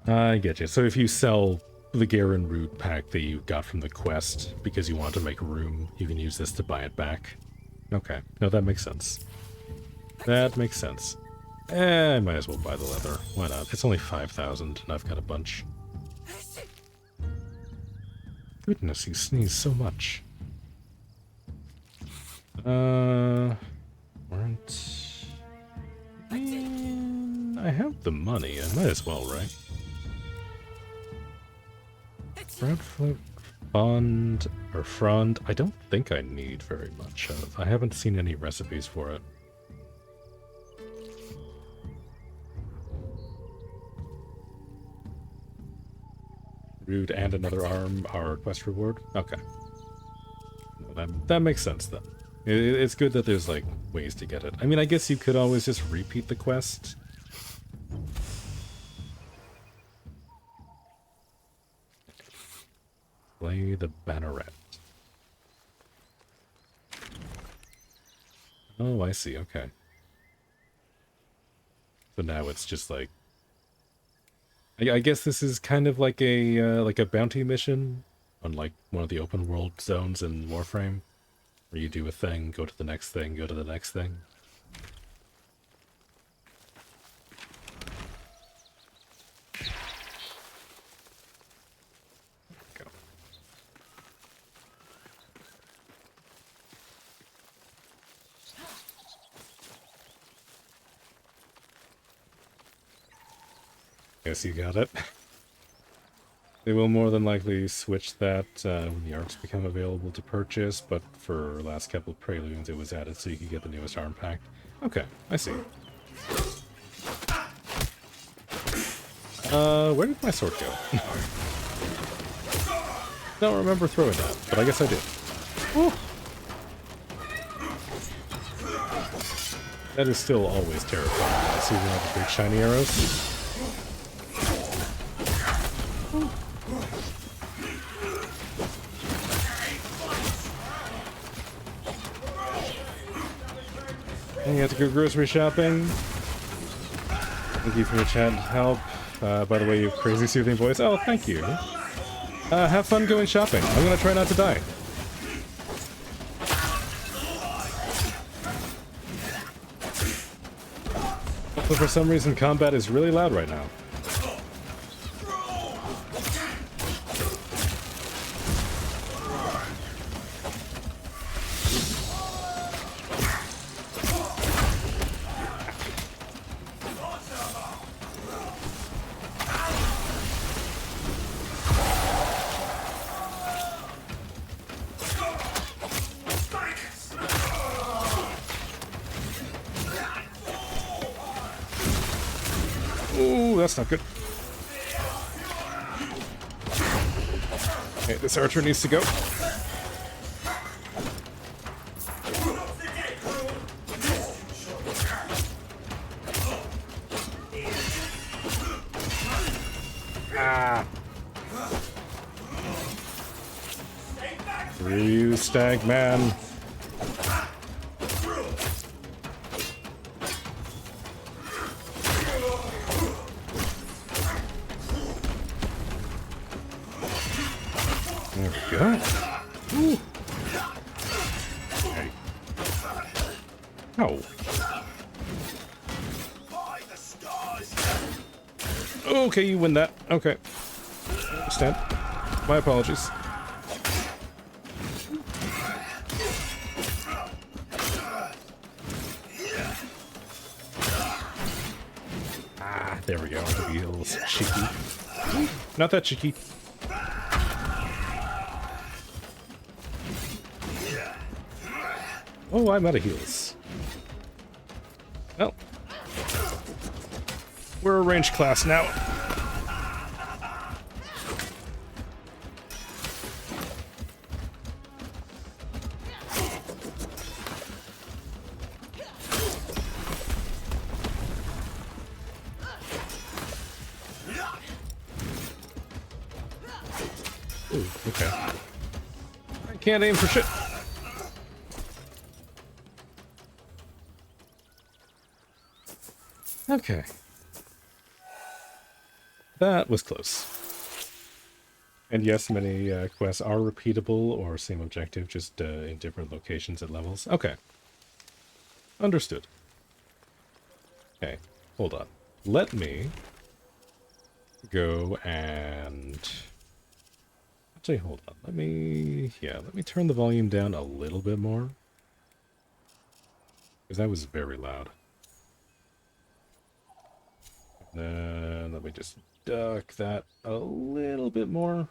I get you. So if you sell the Garen Root pack that you got from the quest because you want to make room, you can use this to buy it back. Okay. No, that makes sense. That makes sense. I might as well buy the leather. Why not? It's only 5,000 and I've got a bunch. Goodness, you sneeze so much. Warrant. I have the money. I might as well, right? Bradford Fond or Frond. I don't think I need very much of. I haven't seen any recipes for it. Root and another arm are quest reward? Okay. No, that makes sense then. It's good that there's like ways to get it. I mean, I guess you could always just repeat the quest. Play the banneret. Oh, I see. Okay. So now it's just like, I guess this is kind of like a bounty mission on like one of the open world zones in Warframe, where you do a thing, go to the next thing, go to the next thing. Go. Guess you got it. They will more than likely switch that when the arcs become available to purchase, but for last couple of Preludes it was added so you could get the newest arm pack. Okay, I see. Where did my sword go? Don't remember throwing that, but I guess I did. Woo! That is still always terrifying. I see one of the big shiny arrows. You have to go grocery shopping. Thank you for your chat and help. By the way, you have crazy soothing voice. Oh, thank you. Have fun going shopping. I'm gonna try not to die. But for some reason, combat is really loud right now. that's not good. Okay, this archer needs to go. Ah. Screw you, stag man. There we go. Ooh. Hey. Oh. Okay, you win that. Okay. I understand. My apologies. Ah, there we go. It'll be a little cheeky. Not that cheeky. Oh, I'm out of heals. Well. We're a range class now. Ooh, okay. I can't aim for shit. Okay. That was close. And yes, many quests are repeatable or same objective, just in different locations at levels. Okay. Understood. Okay, hold on. Let me go and... Actually, hold on. Let me turn the volume down a little bit more. Because that was very loud. Then let me just duck that a little bit more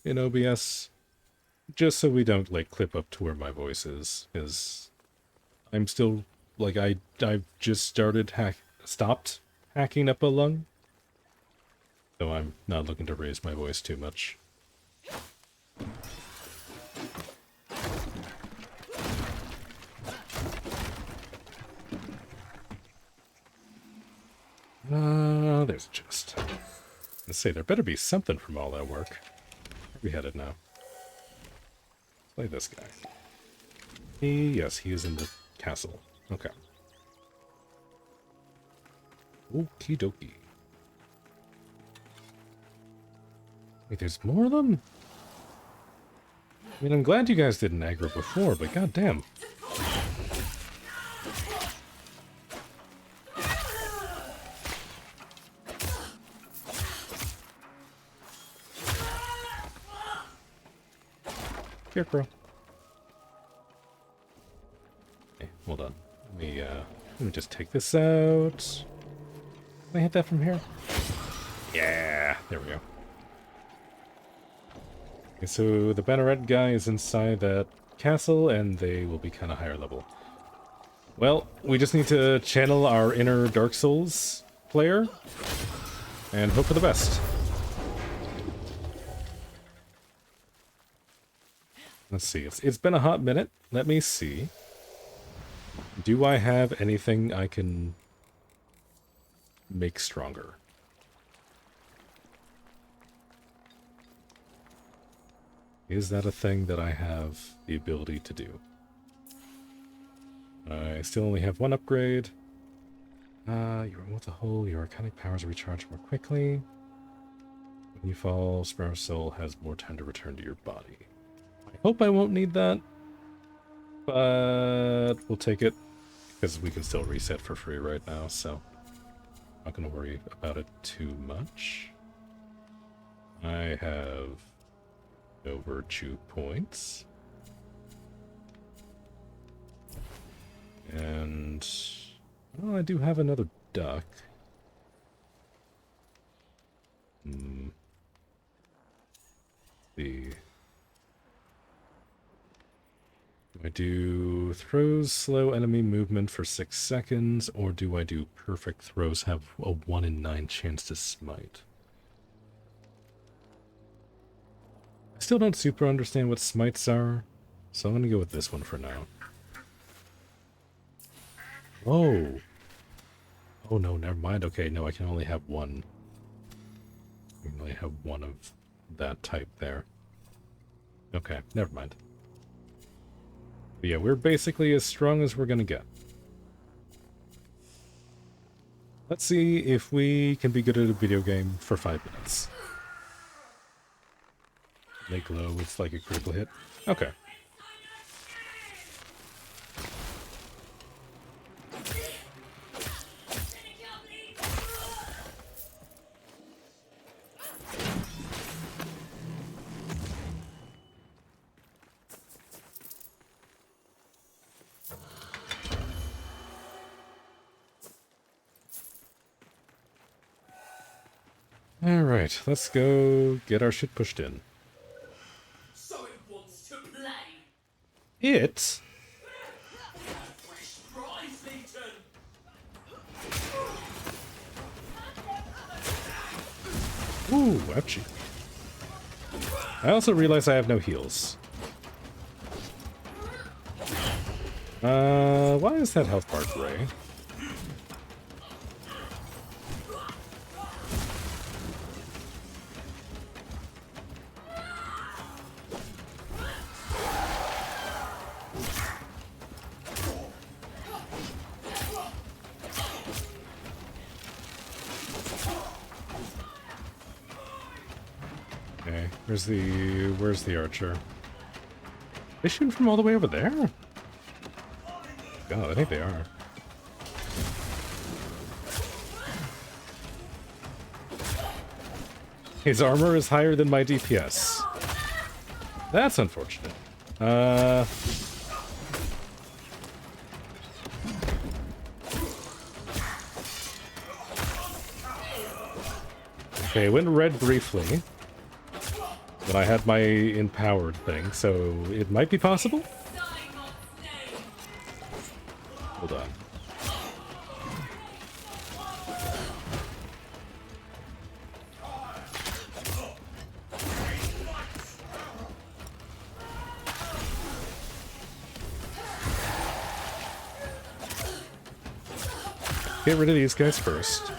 in OBS. Just so we don't, like, clip up to where my voice is. Because I'm still, like, I've just stopped hacking up a lung. So I'm not looking to raise my voice too much. There's a chest. Let's say there better be something from all that work. Where are we headed now? Play this guy. Yes, he is in the castle. Okay. Okie dokie. Wait, there's more of them? I mean, I'm glad you guys didn't aggro before, but goddamn. Scarecrow. Okay, hold on. Let me just take this out. Can I hit that from here? Yeah, there we go. Okay, so the Banneret guy is inside that castle, and they will be kind of higher level. Well, we just need to channel our inner Dark Souls player, and hope for the best. Let's see, it's been a hot minute. Let me see. Do I have anything I can make stronger? Is that a thing that I have the ability to do? I still only have one upgrade. You remove the hole, your arcanic powers recharge more quickly. When you fall, Sparrow Soul has more time to return to your body. I hope I won't need that, but we'll take it, because we can still reset for free right now, so I'm not going to worry about it too much. I have no virtue points. And, well, I do have another duck. Do I do throws slow enemy movement for 6 seconds, or do I do perfect throws have a 1 in 9 chance to smite? I still don't super understand what smites are, so I'm gonna go with this one for now. Whoa! Oh no, never mind. Okay, no, I can only have one. I can only have one of that type there. Okay, never mind. But yeah, we're basically as strong as we're gonna get. Let's see if we can be good at a video game for 5 minutes. They glow, it's like a critical hit. Okay. Alright, let's go get our shit pushed in. So it wants to play. It? Fresh prize, Legion. Ooh, ouchie. I also realize I have no heals. Why is that health bar gray? Okay, where's the archer? They shooting from all the way over there? God, I think they are. His armor is higher than my DPS. That's unfortunate. Okay, it went red briefly when I had my empowered thing, so it might be possible? Hold on. Get rid of these guys first.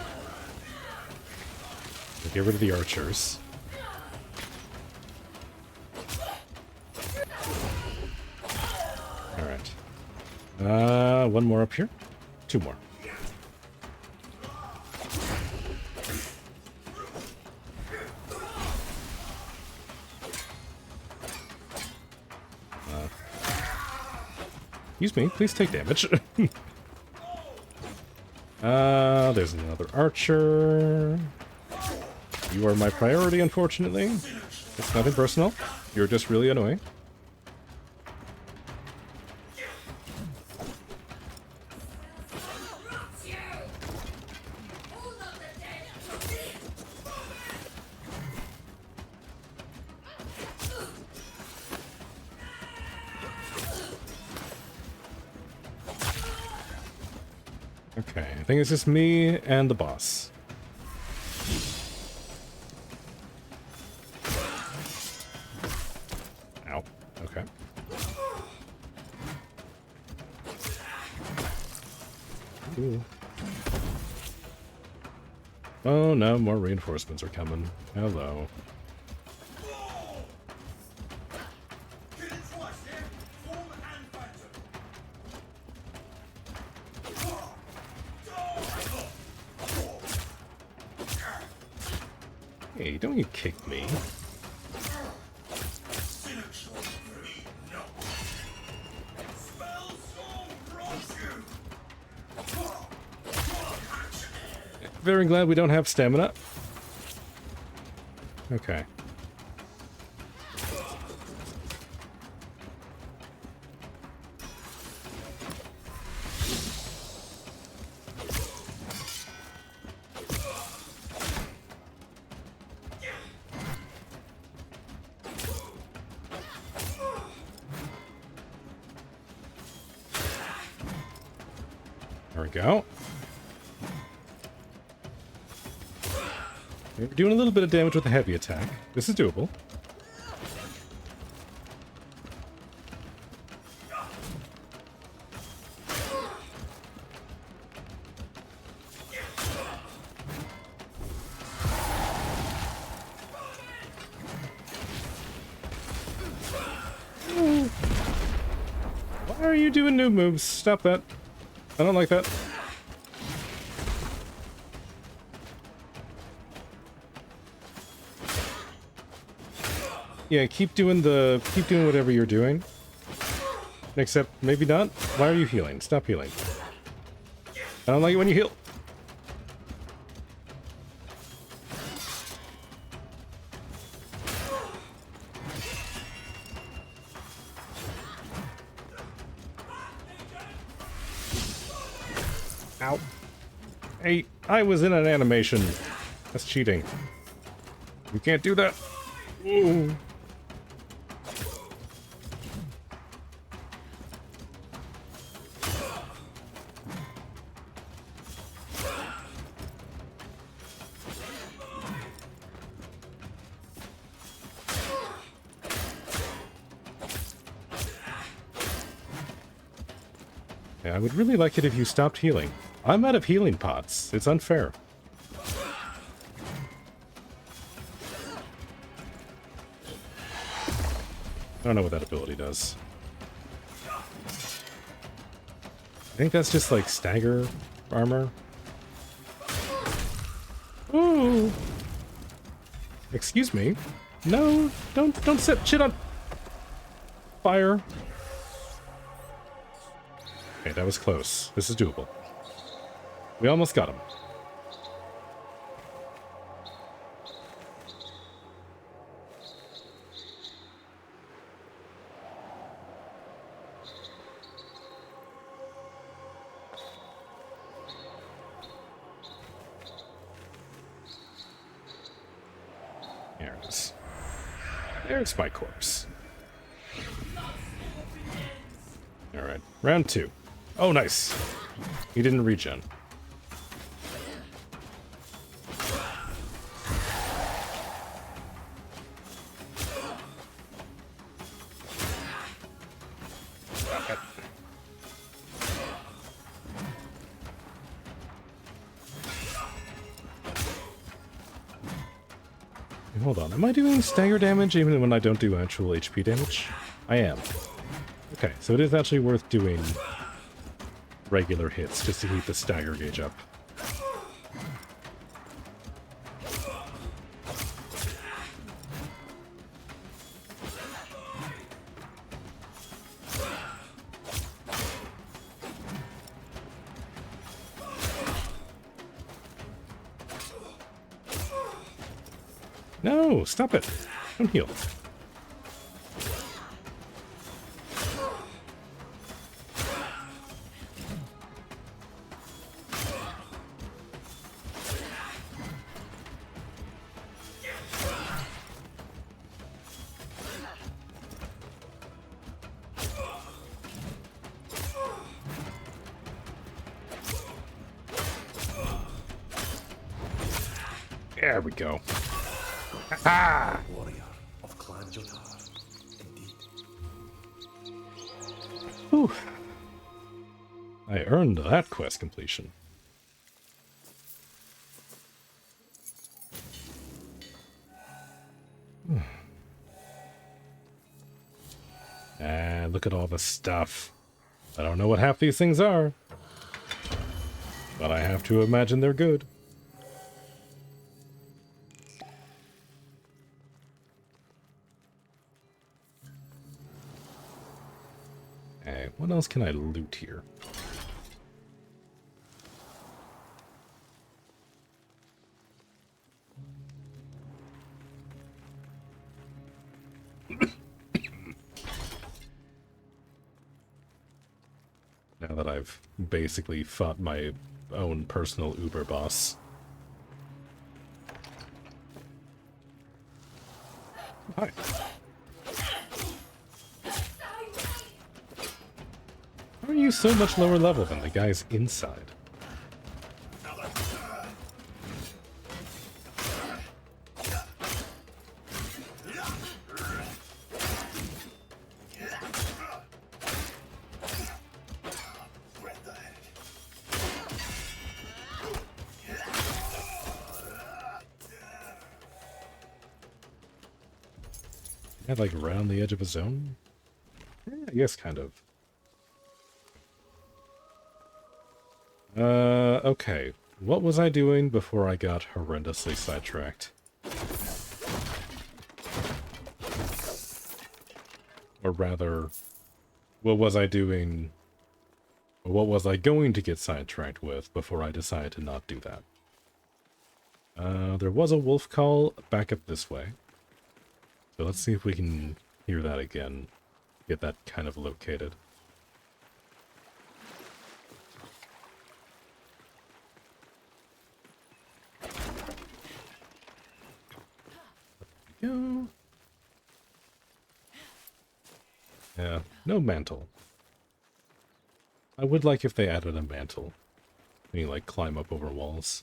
Get rid of the archers. Alright. One more up here. 2 more. Excuse me, please take damage. There's another archer. You are my priority, unfortunately. It's nothing personal. You're just really annoying. Okay, I think it's just me and the boss. Ow. Okay. Ooh. Oh no, more reinforcements are coming. Hello. Hey, don't you kick me. Very glad we don't have stamina. Okay. There we go. We're doing a little bit of damage with the heavy attack. This is doable. Why are you doing new moves? Stop that. I don't like that. Yeah, keep doing whatever you're doing. Except maybe not. Why are you healing? Stop healing. I don't like it when you heal. Ow. Hey, I was in an animation. That's cheating. You can't do that. Ooh. Yeah, I would really like it if you stopped healing. I'm out of healing pots. It's unfair. I don't know what that ability does. I think that's just like stagger armor. Ooh. Excuse me. No, don't set shit on fire. Okay, that was close. This is doable. We almost got him. There it is. There's my corpse. Alright, round 2. Oh, nice. He didn't regen. Hold on, am I doing stagger damage even when I don't do actual HP damage? I am. Okay, so it is actually worth doing regular hits just to keep the stagger gauge up. No, stop it. Don't heal. There we go. Ah! Warrior of Clan Jotar, indeed. Whew. I earned that quest completion. And look at all the stuff. I don't know what half these things are, but I have to imagine they're good. Okay, what else can I loot here? Now that I've basically fought my own personal Uber boss. Hi. Why are you so much lower level than the guys inside? Had like around the edge of a zone? Yeah, yes, kind of. Okay. What was I doing before I got horrendously sidetracked? Or rather, what was I doing, or what was I going to get sidetracked with before I decided to not do that? There was a wolf call back up this way. So let's see if we can hear that again. Get that kind of located. There we go. Yeah, no mantle. I would like if they added a mantle. When you like climb up over walls.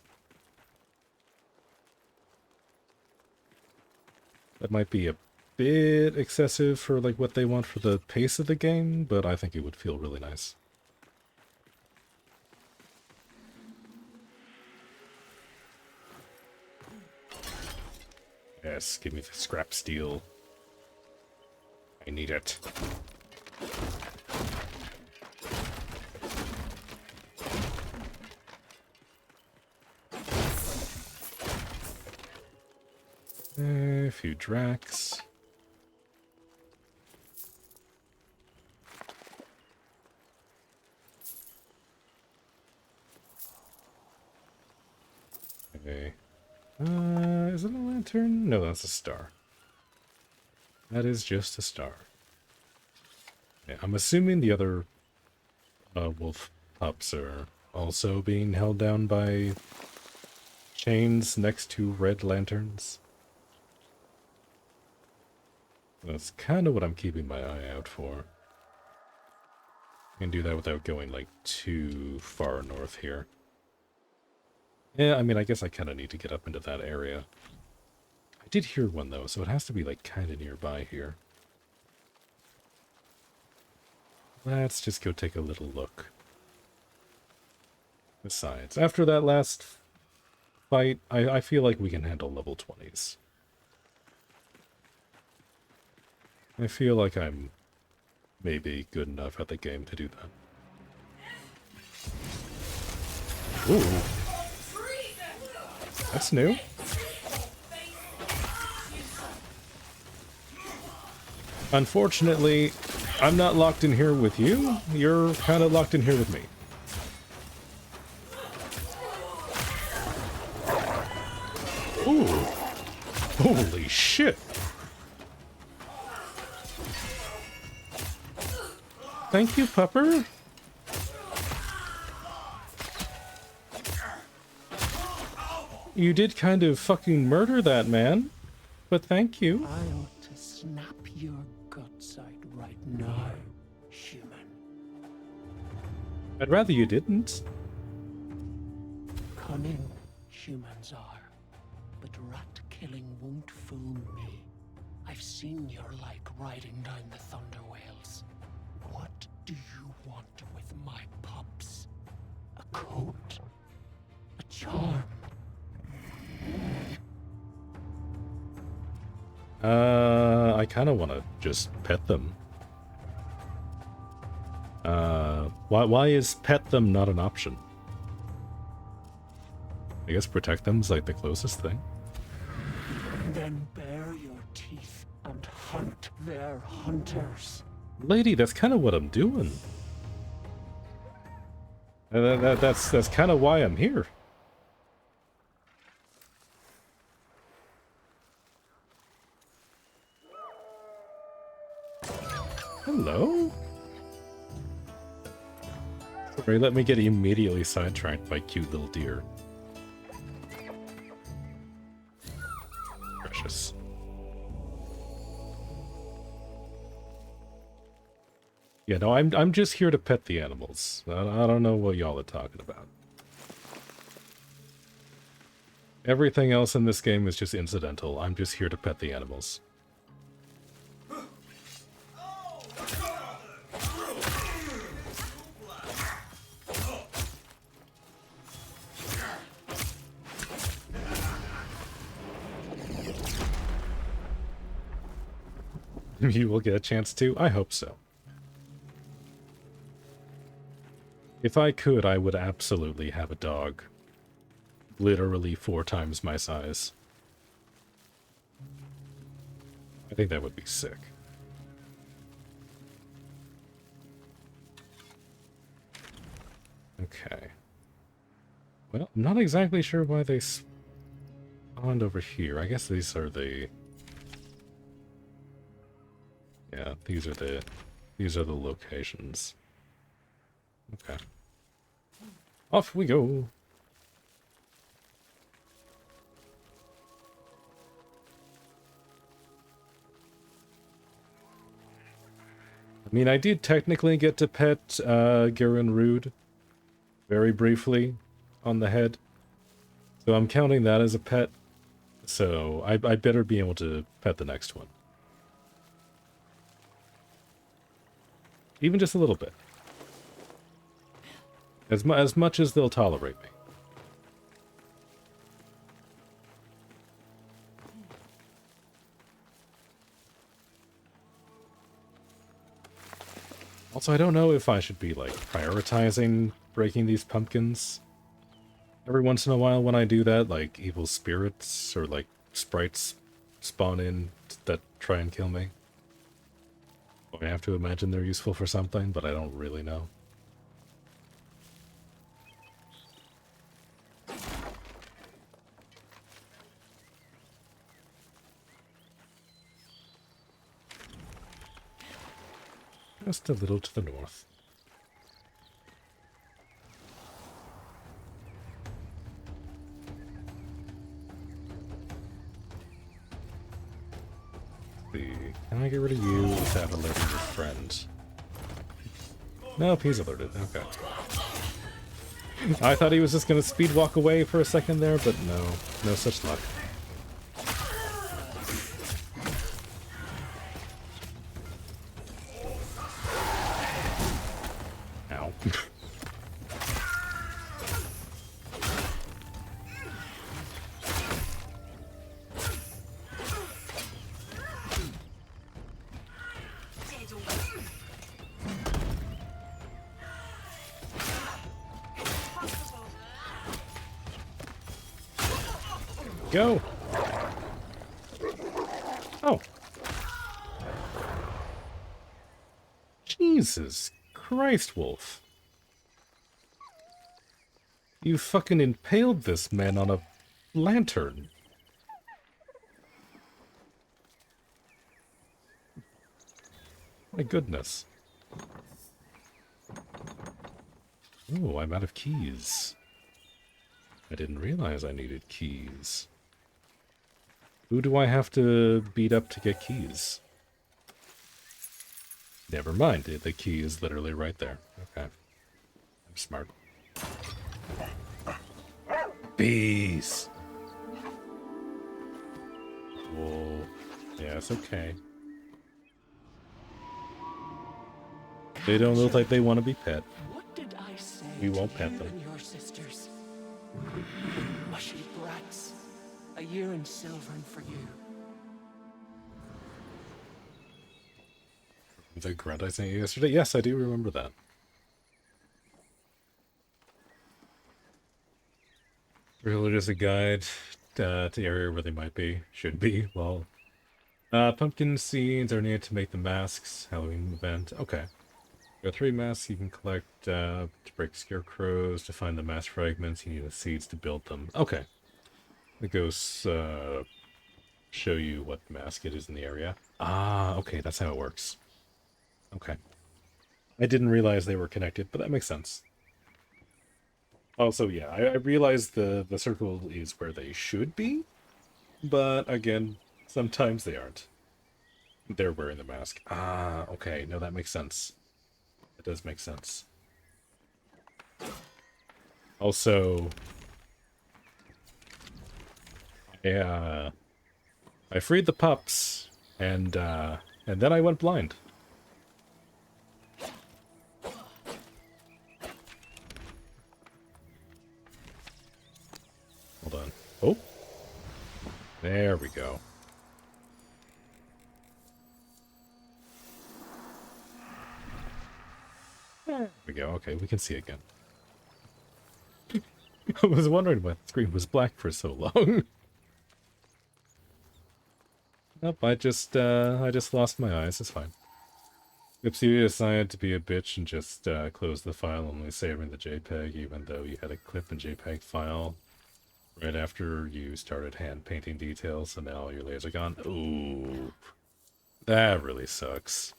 That might be a bit excessive for like what they want for the pace of the game, but I think it would feel really nice. Yes, give me the scrap steel. I need it. A few Drax. Okay. Is it a lantern? No, that's a star. That is just a star. Yeah, I'm assuming the other wolf pups are also being held down by chains next to red lanterns. That's kind of what I'm keeping my eye out for. I can do that without going like too far north here. Yeah, I mean, I guess I kind of need to get up into that area. I did hear one though, so it has to be like kind of nearby here. Let's just go take a little look. Besides, after that last fight, I feel like we can handle level 20s. I feel like I'm maybe good enough at the game to do that. Ooh. That's new. Unfortunately, I'm not locked in here with you. You're kind of locked in here with me. Ooh. Holy shit. Thank you, pupper. You did kind of fucking murder that man, but thank you. I ought to snap your guts out right now, human. I'd rather you didn't. Cunning humans are, but rat killing won't fool me. I've seen your like riding down the Thunderwales. What do you want with my pups? A coat? A charm? I kind of want to just pet them. Why is pet them not an option? I guess protect them's like the closest thing. Then bare your teeth and hunt their hunters. Lady, that's kind of what I'm doing. That's kind of why I'm here. Hello? Sorry, let me get immediately sidetracked by cute little deer. Precious. Yeah, no, I'm just here to pet the animals. I don't know what y'all are talking about. Everything else in this game is just incidental. I'm just here to pet the animals. You will get a chance to? I hope so. If I could, I would absolutely have a dog. Literally 4 times my size. I think that would be sick. Okay. Well, I'm not exactly sure why they spawned over here. I guess these are the... Yeah, these are the locations. Okay. Off we go. I mean, I did technically get to pet Garen Rude very briefly on the head. So I'm counting that as a pet. So I better be able to pet the next one. Even just a little bit. As much as they'll tolerate me. Also, I don't know if I should be, like, prioritizing breaking these pumpkins. Every once in a while when I do that, like, evil spirits or, like, sprites spawn in that try and kill me. I have to imagine they're useful for something, but I don't really know. Just a little to the north. Can I get rid of you without alerting your friend? Nope, he's alerted. Okay. I thought he was just gonna speed walk away for a second there, but no. No such luck. Ow. Go! Oh. Jesus Christ, Wolf. You fucking impaled this man on a lantern. My goodness. Oh, I'm out of keys. I didn't realize I needed keys. Who do I have to beat up to get keys? Never mind, the key is literally right there. Okay. I'm smart. Bees! Whoa. Yeah, it's okay. They don't look like they want to be pet. What did I say? We won't pet them. And your sisters. Mushy brats. A year in Soulframe for you. The grunt I sent you yesterday? Yes, I do remember that. Really just a guide to the area where they might be. Should be. Well, pumpkin seeds are needed to make the masks. Halloween event. Okay. There are 3 masks you can collect to break scarecrows. To find the mask fragments, you need the seeds to build them. Okay. The ghosts show you what mask it is in the area. Ah, okay, that's how it works. Okay. I didn't realize they were connected, but that makes sense. Also, yeah, I realize the circle is where they should be, but again, sometimes they aren't. They're wearing the mask. Ah, okay, no, that makes sense. That does make sense. Also, I freed the pups, and then I went blind. Hold on. Oh, there we go. There we go. Okay, we can see again. I was wondering why the screen was black for so long. Nope, I just lost my eyes. It's fine. If you decided to be a bitch and just close the file, only saving the JPEG, even though you had a clip and JPEG file right after you started hand painting details, so now your layers are gone. Ooh, that really sucks.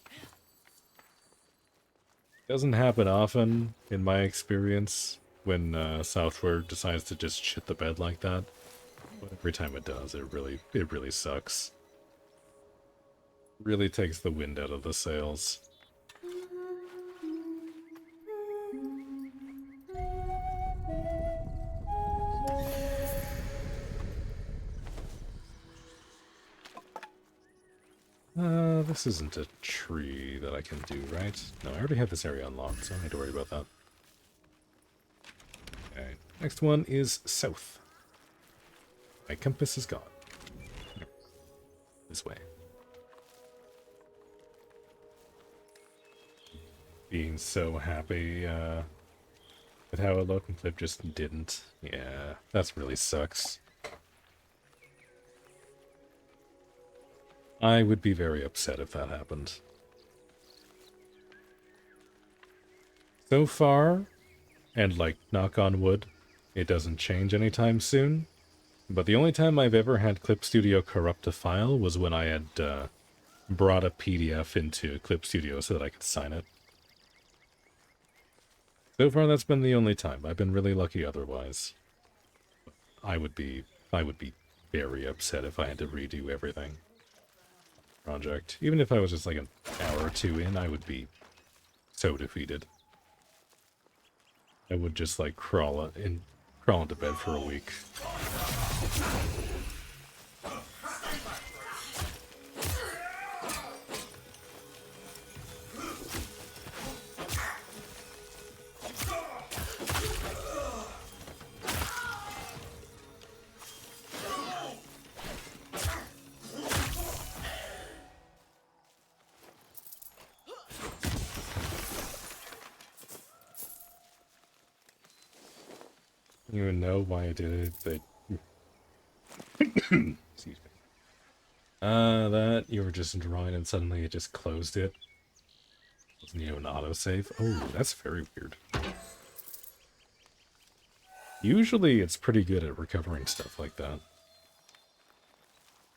Doesn't happen often, in my experience, when software decides to just shit the bed like that. But every time it does, it really sucks. Really takes the wind out of the sails. This isn't a tree that I can do, right? No, I already have this area unlocked, so I don't need to worry about that. Okay, next one is south. My compass is gone. This way. Being so happy with how it looked, and Clip just didn't. Yeah, that's really sucks. I would be very upset if that happened. So far, and like, knock on wood, it doesn't change anytime soon. But the only time I've ever had Clip Studio corrupt a file was when I had brought a PDF into Clip Studio so that I could sign it. So far, that's been the only time. I've been really lucky otherwise. I would be very upset if I had to redo everything. Project. Even if I was just like an hour or two in, I would be so defeated. I would just like crawl into bed for a week. You even know why I did it, but excuse me. That you were just drawing and suddenly it just closed it. Wasn't even an autosave? Oh, that's very weird. Usually it's pretty good at recovering stuff like that.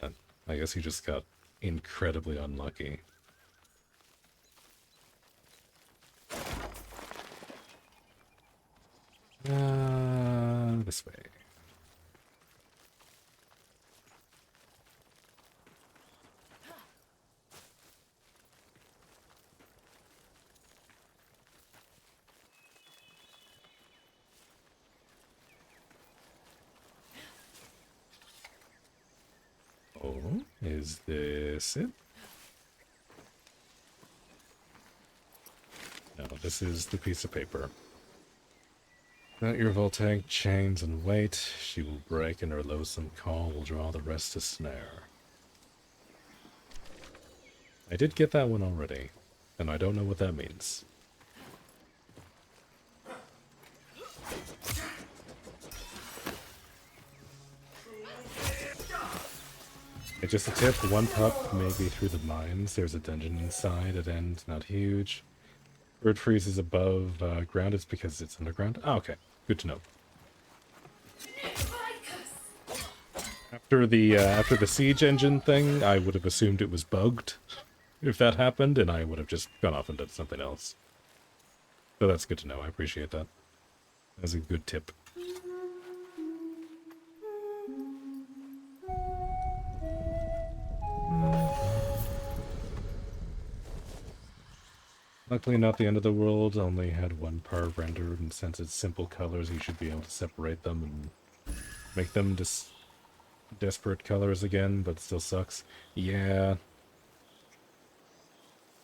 And I guess he just got incredibly unlucky. This way. Oh, is this it? No, this is the piece of paper. Without your voltaic chains and weight, she will break and her loathsome call will draw the rest to snare. I did get that one already, and I don't know what that means. It's just a tip, one pup, maybe through the mines. There's a dungeon inside, at end, not huge. Bird freezes above ground, it's because it's underground. Oh, okay. Good to know. After the siege engine thing, I would have assumed it was bugged if that happened, and I would have just gone off and done something else. So that's good to know. I appreciate that. That's a good tip. Luckily not the end of the world, only had one part rendered, and since it's simple colors, you should be able to separate them and make them desperate colors again, but it still sucks. Yeah.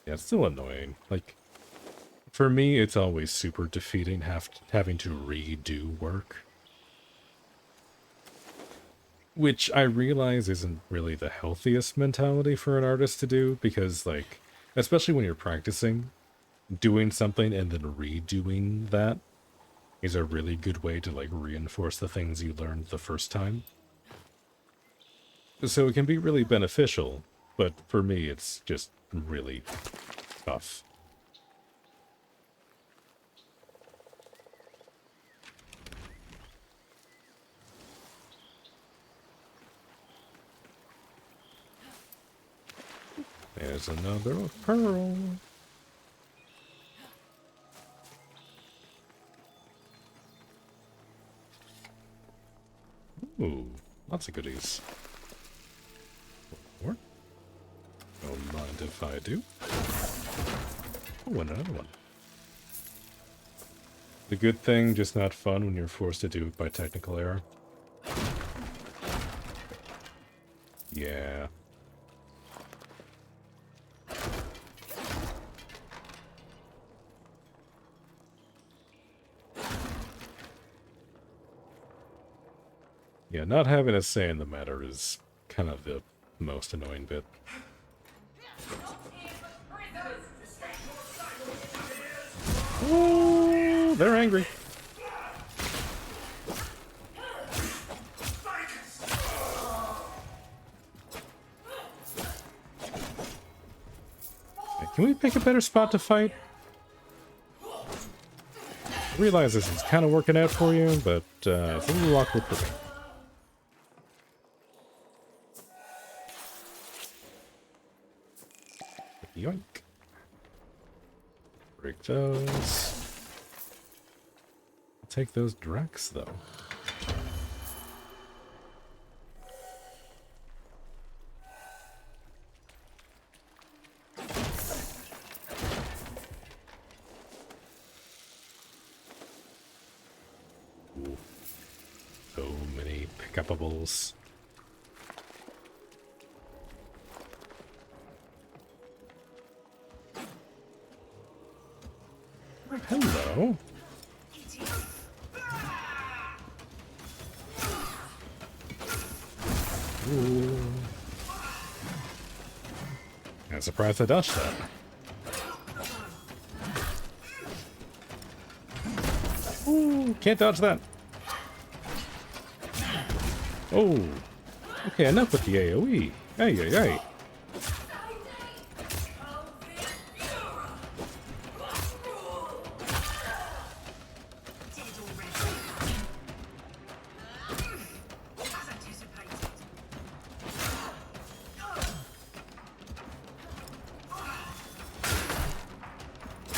Yeah, it's still annoying. Like, for me, it's always super defeating having to redo work. Which I realize isn't really the healthiest mentality for an artist to do, because, like, especially when you're practicing, doing something and then redoing that is a really good way to, like, reinforce the things you learned the first time. So it can be really beneficial, but for me, it's just really tough. There's another pearl. Ooh, lots of goodies. More? Don't mind if I do. Oh, and another one. The good thing, just not fun when you're forced to do it by technical error. Yeah. Yeah, not having a say in the matter is kind of the most annoying bit. Oh, they're angry. Can we pick a better spot to fight? I realize this is kind of working out for you, but it's a little awkward for me. Yoink. Break those. I'll take those Drex, though. Ooh. So many pick-upables. Hello. Ooh. I'm surprised I dodged that. Ooh, can't dodge that. Oh. Okay, enough with the AoE. Ay, ay, ay.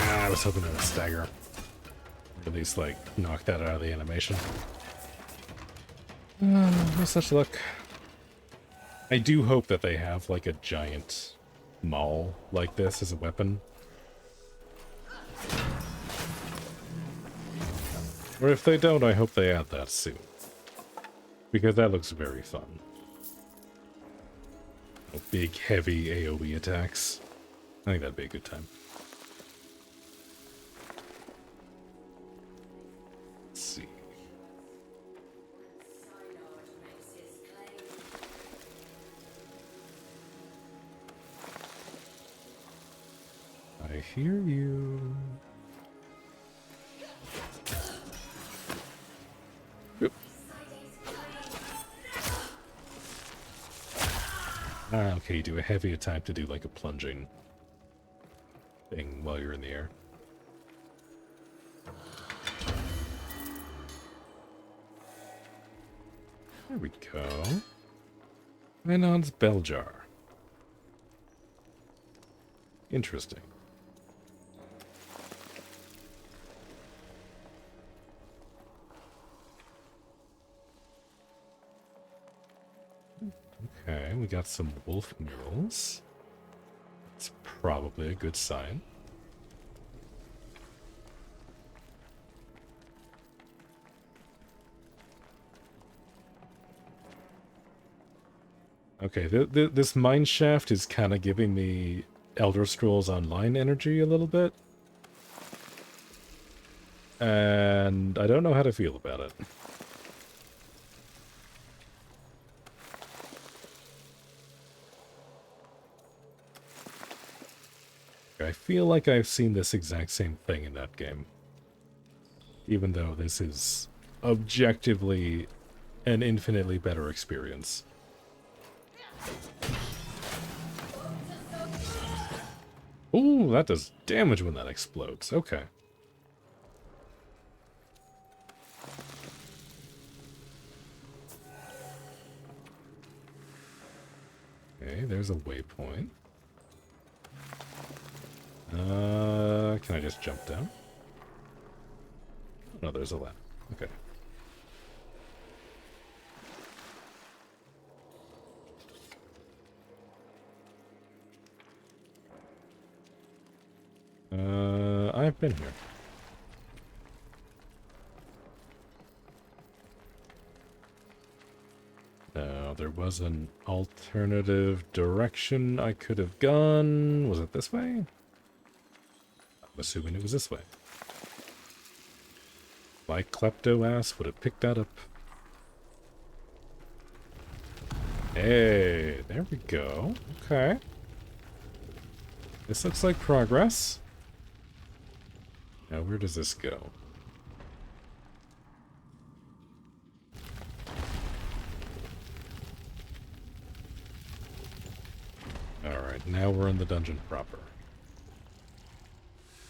I was hoping it would stagger. At least, like, knock that out of the animation. No such luck. I do hope that they have, like, a giant maul like this as a weapon. Or if they don't, I hope they add that soon. Because that looks very fun. Big, heavy AoE attacks. I think that'd be a good time. Let's see. I hear you. Yep. Okay, you do a heavy attack to do like a plunging thing while you're in the air. There we go. Renon's bell jar. Interesting. Okay, we got some wolf murals. It's probably a good sign. Okay, this mine shaft is kind of giving me Elder Scrolls Online energy a little bit. And I don't know how to feel about it. I feel like I've seen this exact same thing in that game. Even though this is objectively an infinitely better experience. Ooh, that does damage when that explodes. Okay. Okay, there's a waypoint. Can I just jump down? No, there's a ladder. Okay. I've been here. No, there was an alternative direction I could have gone. Was it this way? I'm assuming it was this way. My klepto ass would have picked that up. Hey, there we go. Okay. This looks like progress. Now, where does this go? Alright, now we're in the dungeon proper.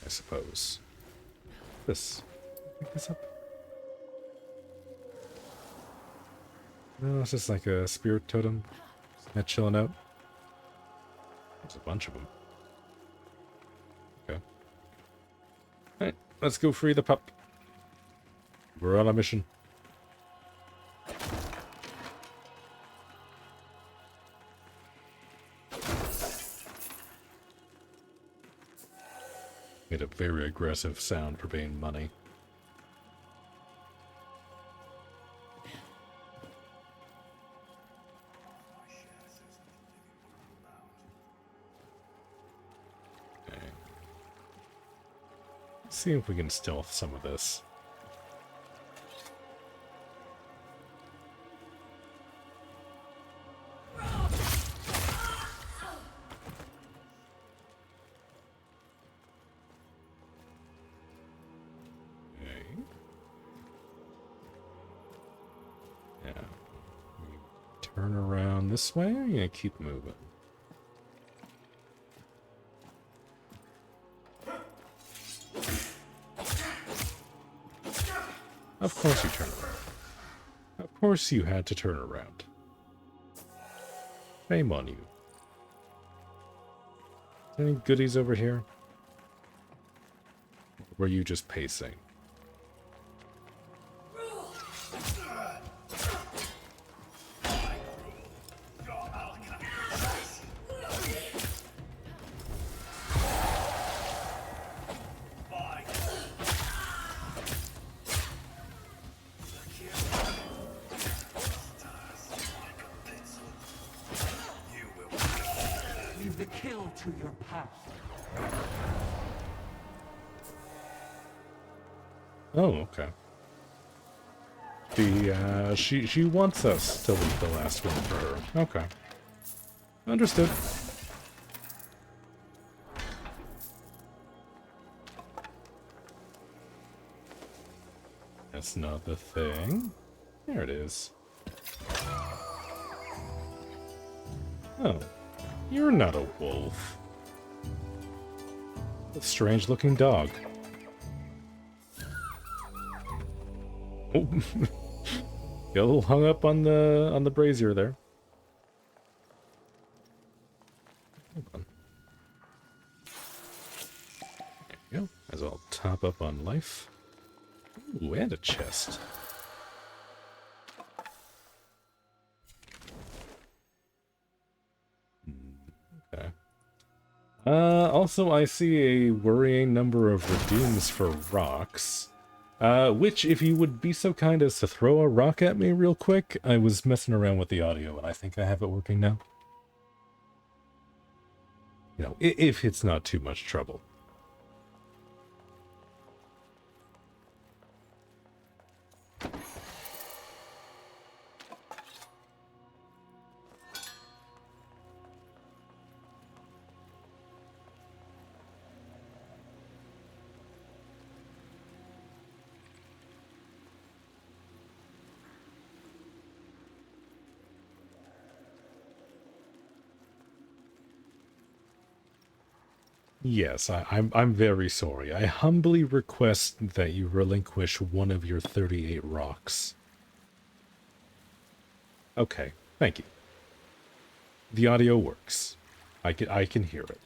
I suppose. This. Pick this up. No, it's just like a spirit totem. Not chilling out. There's a bunch of them. Okay. Alright, let's go free the pup. We're on a mission. Made a very aggressive sound for paying money. Okay. Let's see if we can stealth some of this. Turn around this way, or are you gonna keep moving? Of course you turn around. Of course you had to turn around. Shame on you. Any goodies over here? Or were you just pacing? The kill to your path. Oh, okay. She wants us to leave the last one for her. Okay. Understood. That's not the thing. There it is. Oh. You're not a wolf. A strange looking dog. Oh. Got a little hung up on the brazier there. Hold on. There you go. As well top up on life. Ooh, and a chest. Okay. Also, I see a worrying number of redeems for rocks. Which, if you would be so kind as to throw a rock at me real quick, I was messing around with the audio, and I think I have it working now. You know, if it's not too much trouble. Yes, I'm very sorry. I humbly request that you relinquish one of your 38 rocks. Okay, thank you. The audio works. I can hear it.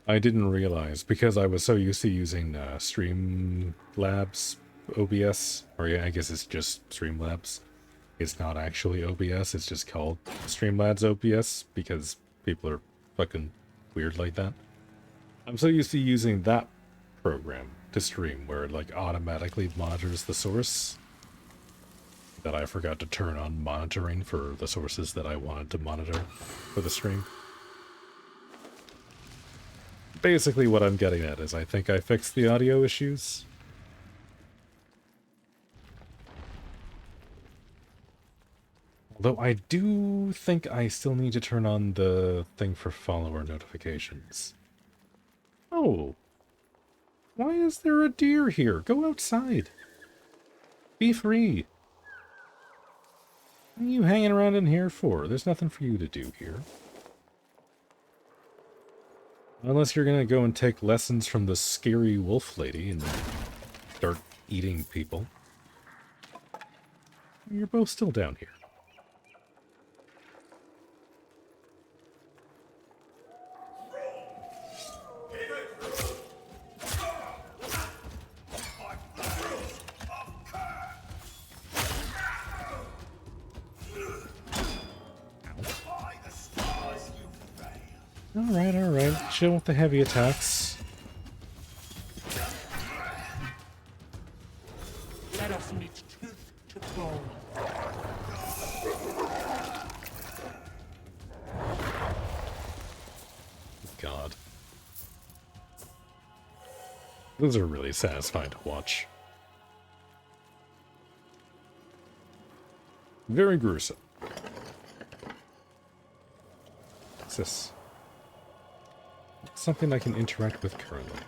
I didn't realize, because I was so used to using Streamlabs OBS, or yeah, I guess it's just Streamlabs. It's not actually OBS, it's just called Streamlabs OBS, because people are fucking weird like that. I'm so used to using that program to stream, where it like automatically monitors the source, that I forgot to turn on monitoring for the sources that I wanted to monitor for the stream. Basically what I'm getting at is I think I fixed the audio issues. Although I do think I still need to turn on the thing for follower notifications. Oh. Why is there a deer here? Go outside. Be free. What are you hanging around in here for? There's nothing for you to do here. Unless you're gonna go and take lessons from the scary wolf lady and start eating people. You're both still down here. Alright. Chill with the heavy attacks. Let us meet tooth to bone. God. Those are really satisfying to watch. Very gruesome. What's this? Something I can interact with currently.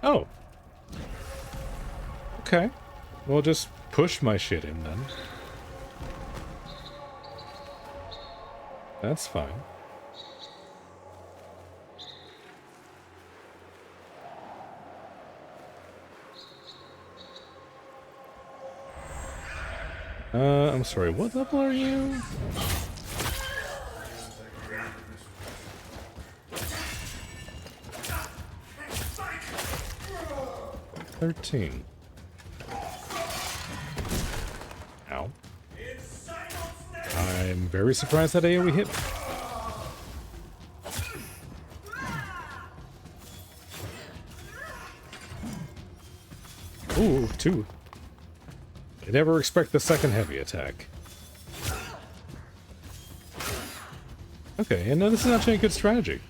Oh. Okay. Well, just push my shit in then. That's fine. I'm sorry, what level are you? "13. Ow. I'm very surprised that AoE hit me. Ooh, 2. I never expect the second heavy attack. Okay, and no, this is actually a good strategy.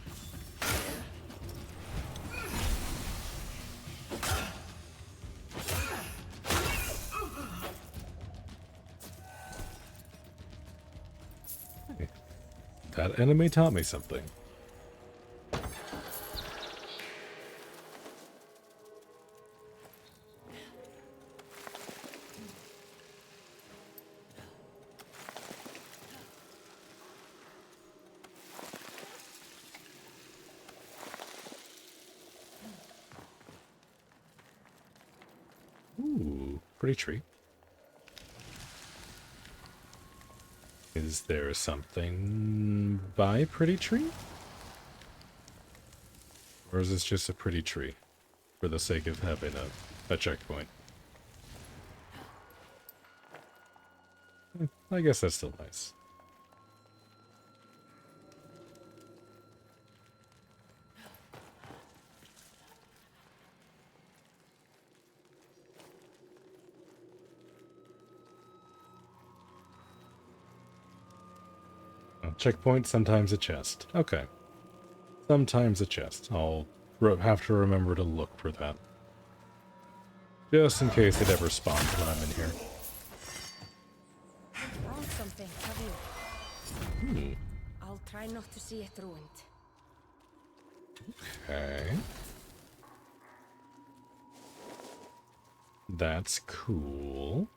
Hey, that enemy taught me something. Ooh, pretty tree. Is there something by pretty tree? Or is this just a pretty tree for the sake of having a checkpoint? I guess that's still nice. Checkpoint, sometimes a chest. Okay. Sometimes a chest. I'll have to remember to look for that. Just in case it ever spawns when I'm in here. Found something, have you? I'll try not to see it ruined. Okay. That's cool.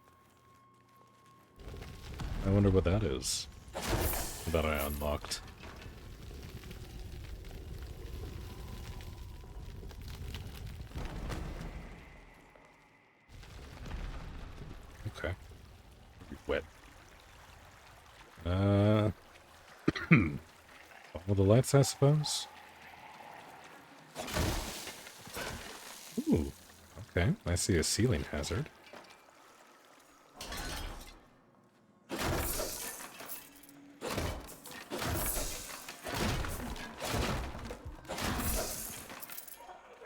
I wonder what that is that I unlocked. Okay. Wet. All the lights, I suppose? Ooh. Okay, I see a ceiling hazard.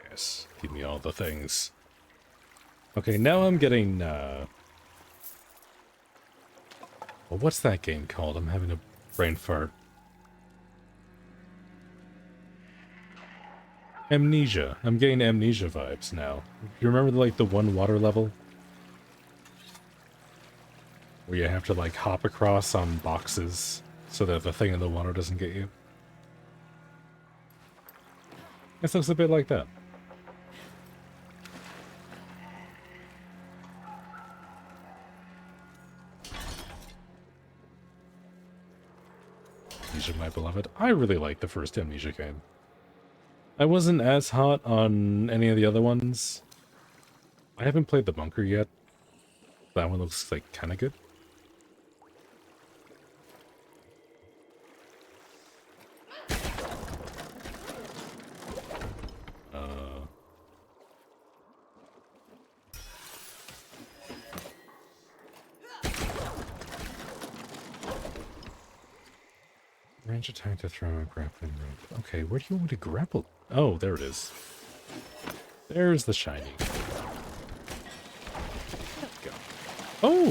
Yes, give me all the things. Okay, now I'm getting, well, what's that game called? I'm having a brain fart. Amnesia. I'm getting Amnesia vibes now. You remember, like, the one water level? Where you have to, like, hop across on boxes so that the thing in the water doesn't get you? This looks a bit like that. Amnesia, my beloved. I really like the first Amnesia game. I wasn't as hot on any of the other ones. I haven't played the bunker yet. That one looks like kind of good. Range attack to throw a grappling rope. Okay, where do you want me to grapple? Oh, there it is. There's the shiny. Go. Oh!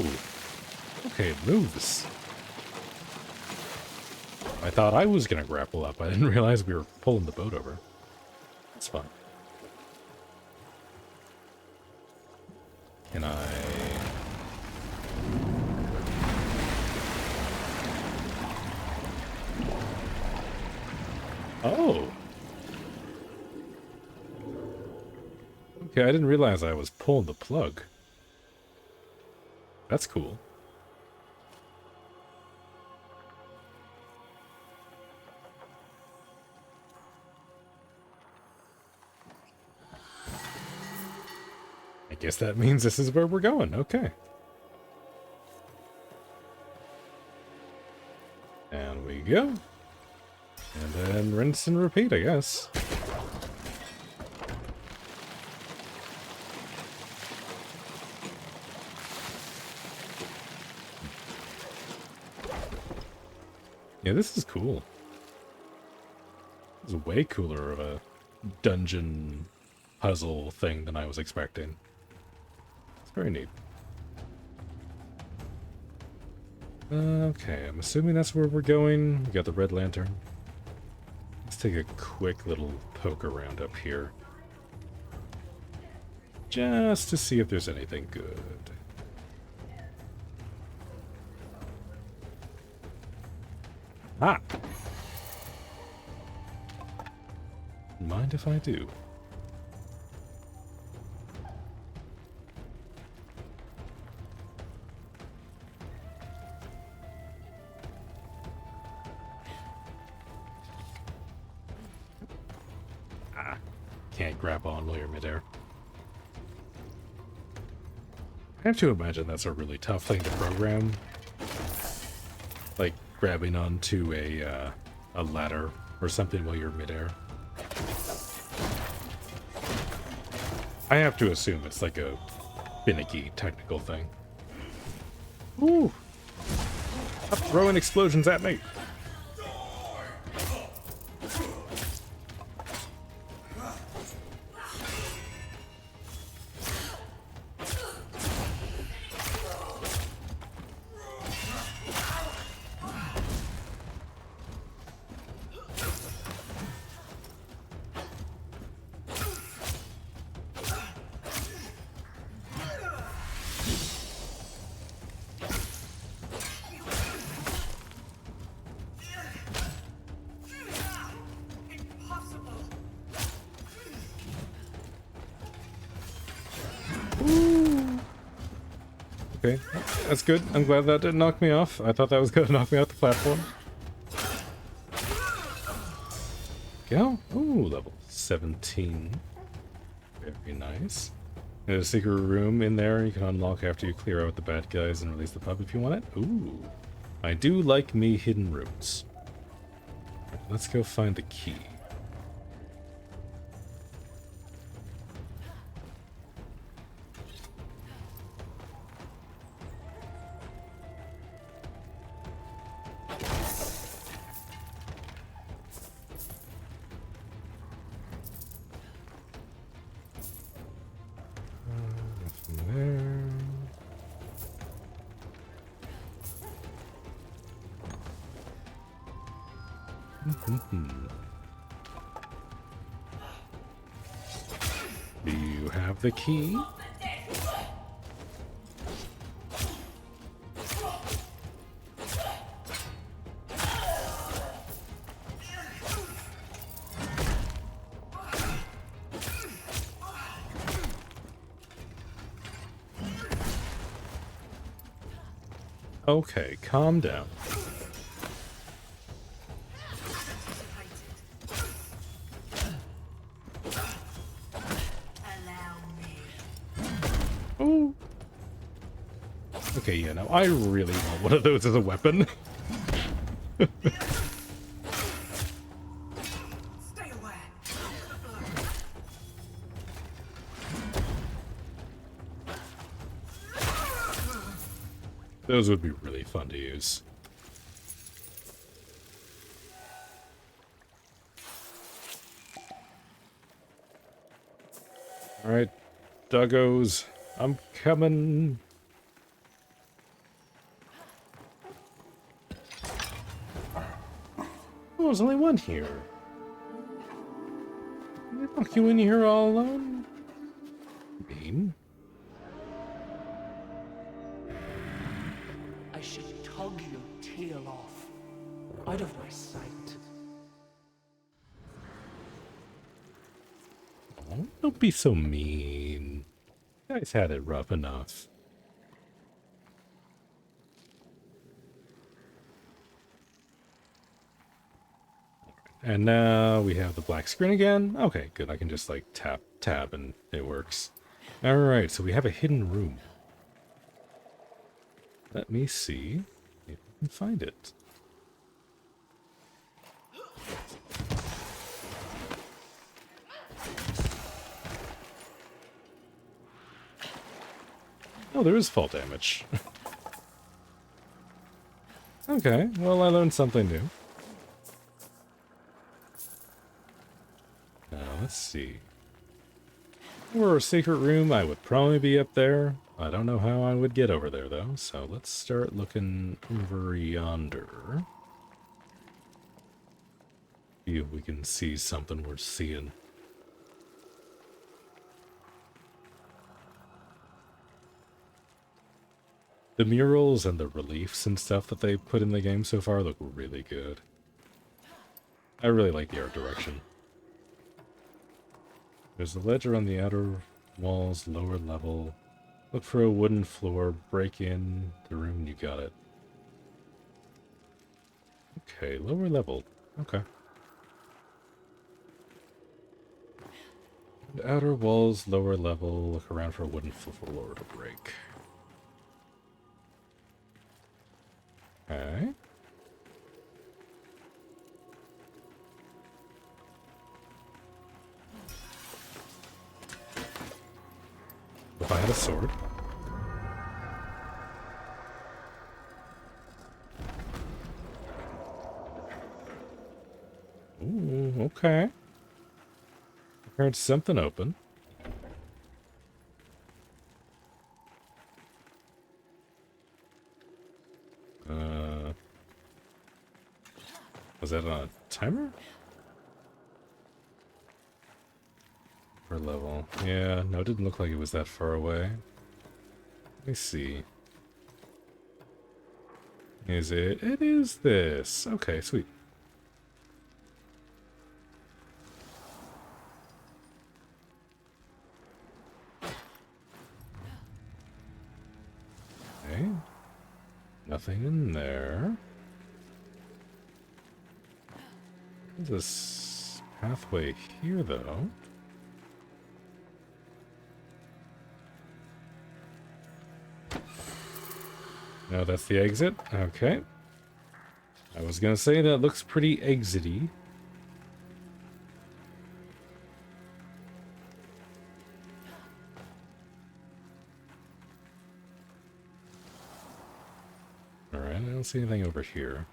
Okay, it moves. I thought I was gonna grapple up. I didn't realize we were pulling the boat over. That's fine. Can I... Oh! Okay, I didn't realize I was pulling the plug. That's cool. I guess that means this is where we're going. Okay. And we go. And then rinse and repeat, I guess. Yeah, this is cool. This is way cooler of a dungeon puzzle thing than I was expecting. It's very neat. Okay, I'm assuming that's where we're going. We got the red lantern. Let's take a quick little poke around up here. Just to see if there's anything good. Ah! Mind if I do? Ah, can't grab on while you're midair. I have to imagine that's a really tough thing to program. Like grabbing onto a ladder or something while you're midair. I have to assume it's like a finicky technical thing. Ooh! Stop throwing explosions at me! Okay, that's good. I'm glad that didn't knock me off. I thought that was going to knock me off the platform. Go. Ooh, level 17. Very nice. There's a secret room in there you can unlock after you clear out the bad guys and release the pub if you want it. Ooh. I do like me hidden rooms. Right, let's go find the key. Do you have the key? Okay, calm down. Oh. Okay, yeah, no, I really want one of those as a weapon. Those would be really fun to use. Alright, doggos, I'm coming. Oh, there's only one here. They lock you in here all alone? Mean. I should tug your tail off. Out of my sight. Oh, don't be so mean. You guys had it rough enough. And now we have the black screen again. Okay, good. I can just like tap, tab, and it works. Alright, so we have a hidden room. Let me see if I can find it. Oh, there is fall damage. Okay, well, I learned something new. Now, let's see. For a secret room, I would probably be up there. I don't know how I would get over there, though, so let's start looking over yonder. See if we can see something worth seeing. The murals and the reliefs and stuff that they put in the game so far look really good. I really like the art direction. There's a ledger on the outer walls, lower level. Look for a wooden floor, break in the room, you got it. Okay, lower level. Okay. The outer walls, lower level. Look around for a wooden floor to break. Okay. had a sword. Ooh, okay. I heard something open. Was that on a timer? Per level. Yeah, no, it didn't look like it was that far away. Let me see. Is it? It is this. Okay, sweet. Okay. Nothing in there. There's this pathway here, though. No, that's the exit. Okay. I was gonna say that looks pretty exity. Alright, I don't see anything over here.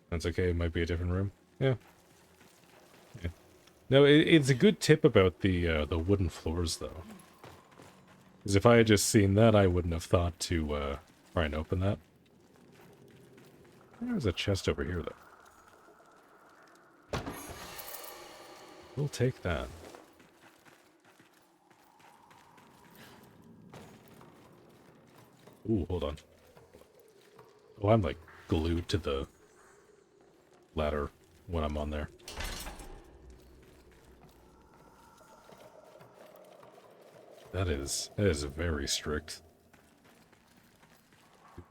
That's okay, it might be a different room. Yeah. Yeah. No, it's a good tip about the wooden floors, though. Because if I had just seen that, I wouldn't have thought to try and open that. There's a chest over here, though. We'll take that. Ooh, hold on. Oh, I'm like glued to the ladder when I'm on there. That is very strict.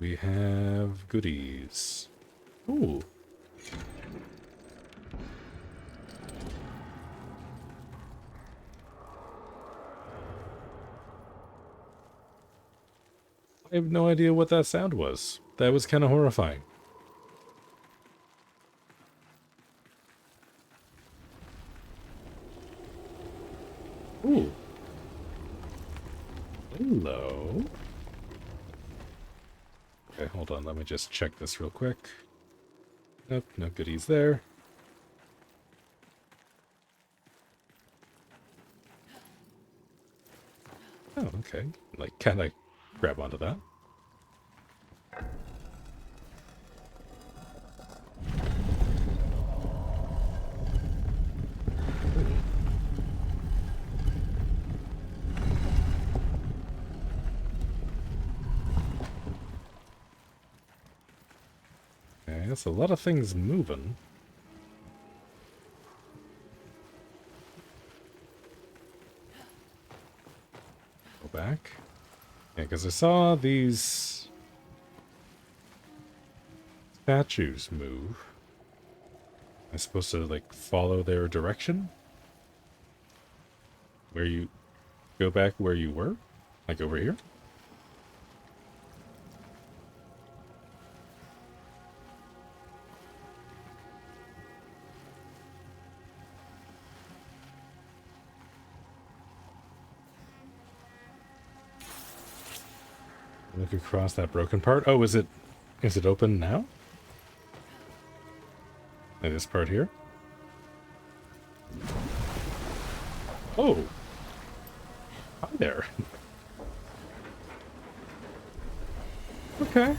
We have goodies. Ooh. I have no idea what that sound was. That was kind of horrifying. Ooh. Hello. Okay, hold on. Let me just check this real quick. Nope, no goodies there. Oh, okay. Like, kind of grab onto that. Okay, that's a lot of things moving. Go back. Yeah, because I saw these statues move. Am I supposed to, like, follow their direction? Where you... Go back where you were? Like, over here? Look across that broken part. Oh, is it open now? Like this part here? Oh! Hi there. Okay.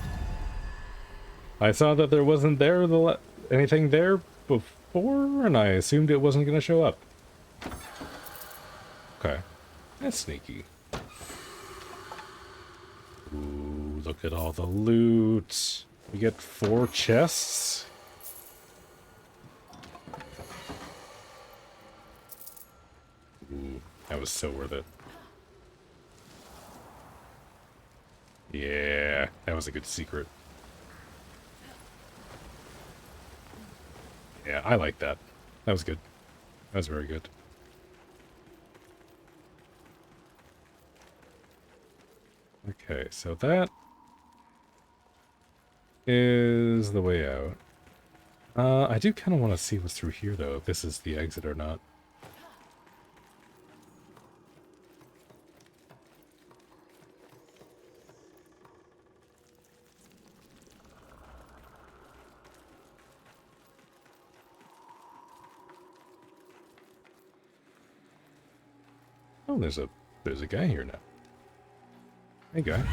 I saw that there wasn't anything there before, and I assumed it wasn't going to show up. Okay. That's sneaky. Ooh, look at all the loot. We get 4 chests. Ooh, that was so worth it. Yeah, that was a good secret. Yeah, I like that. That was good. That was very good. Okay, so that is the way out. I do kind of want to see what's through here, though, if this is the exit or not. Oh, there's a guy here now. Hey, guy.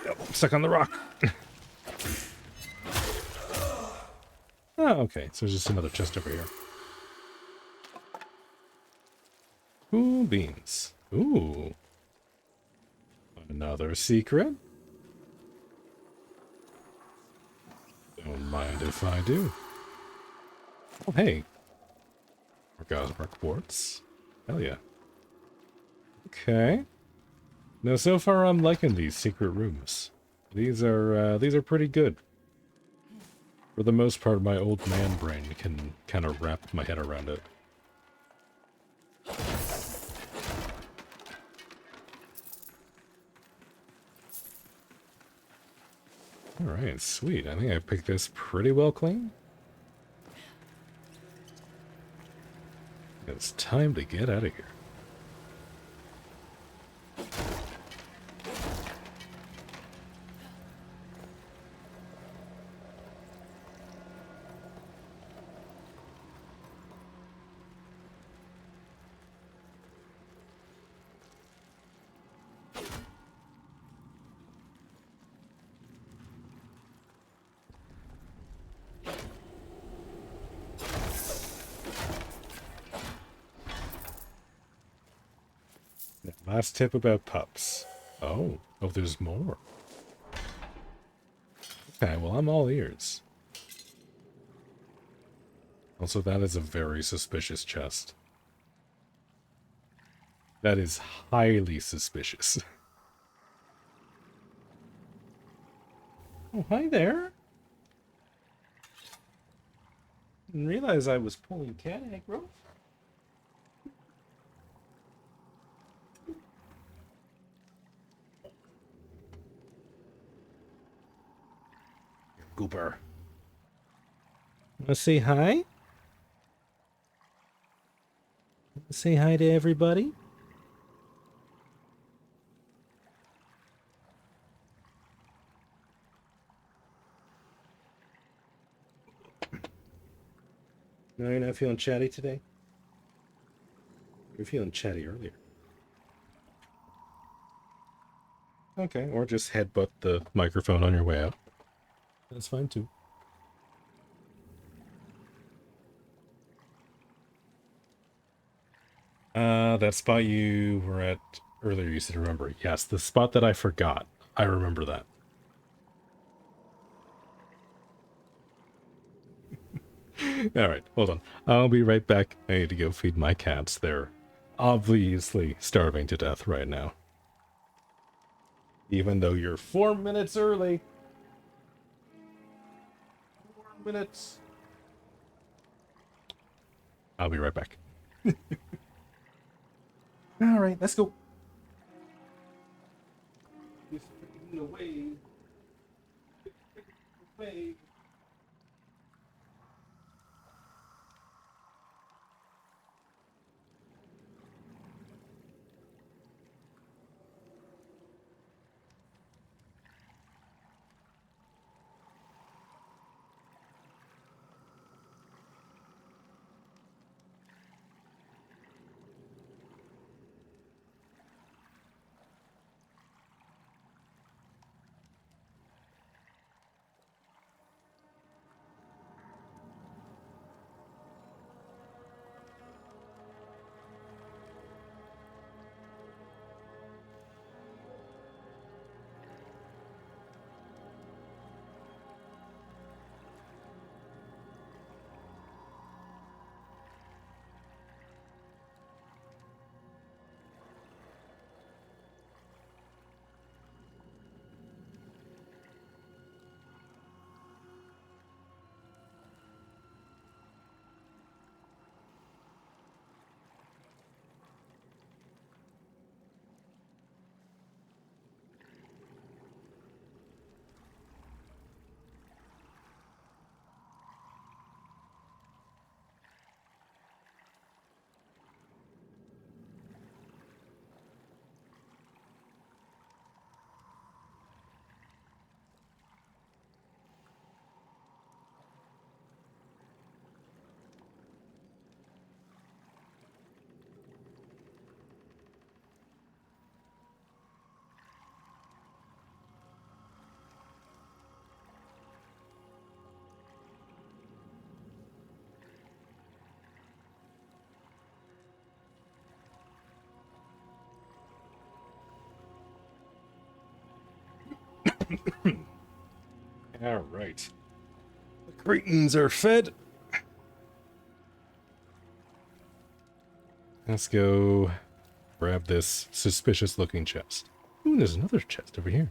Yep, I'm stuck on the rock. Oh, okay. So there's just another chest over here. Ooh, beans. Ooh. Another secret? Don't mind if I do. Oh, hey. Orgasmic quartz. Hell yeah. Okay. Now, so far I'm liking these secret rooms. These are pretty good. For the most part, my old man brain can kind of wrap my head around it. Alright, sweet. I think I picked this pretty well clean. It's time to get out of here. Last tip about pups. Oh, there's more. Okay, well, I'm all ears. Also, that is a very suspicious chest. That is highly suspicious. Oh, hi there. Didn't realize I was pulling cat aggro. Goober. Wanna say hi? Say hi to everybody? No, you're not feeling chatty today? You're feeling chatty earlier. Okay, or just headbutt the microphone on your way out. That's fine too. That spot you were at earlier, you said remember. Yes, the spot that I forgot. I remember that. Alright, hold on. I'll be right back. I need to go feed my cats. They're obviously starving to death right now. Even though you're 4 minutes early. 4 minutes. I'll be right back. Alright, let's go. He's freaking away. Away. Alright. The Cretans are fed. Let's go grab this suspicious looking chest. Ooh, there's another chest over here.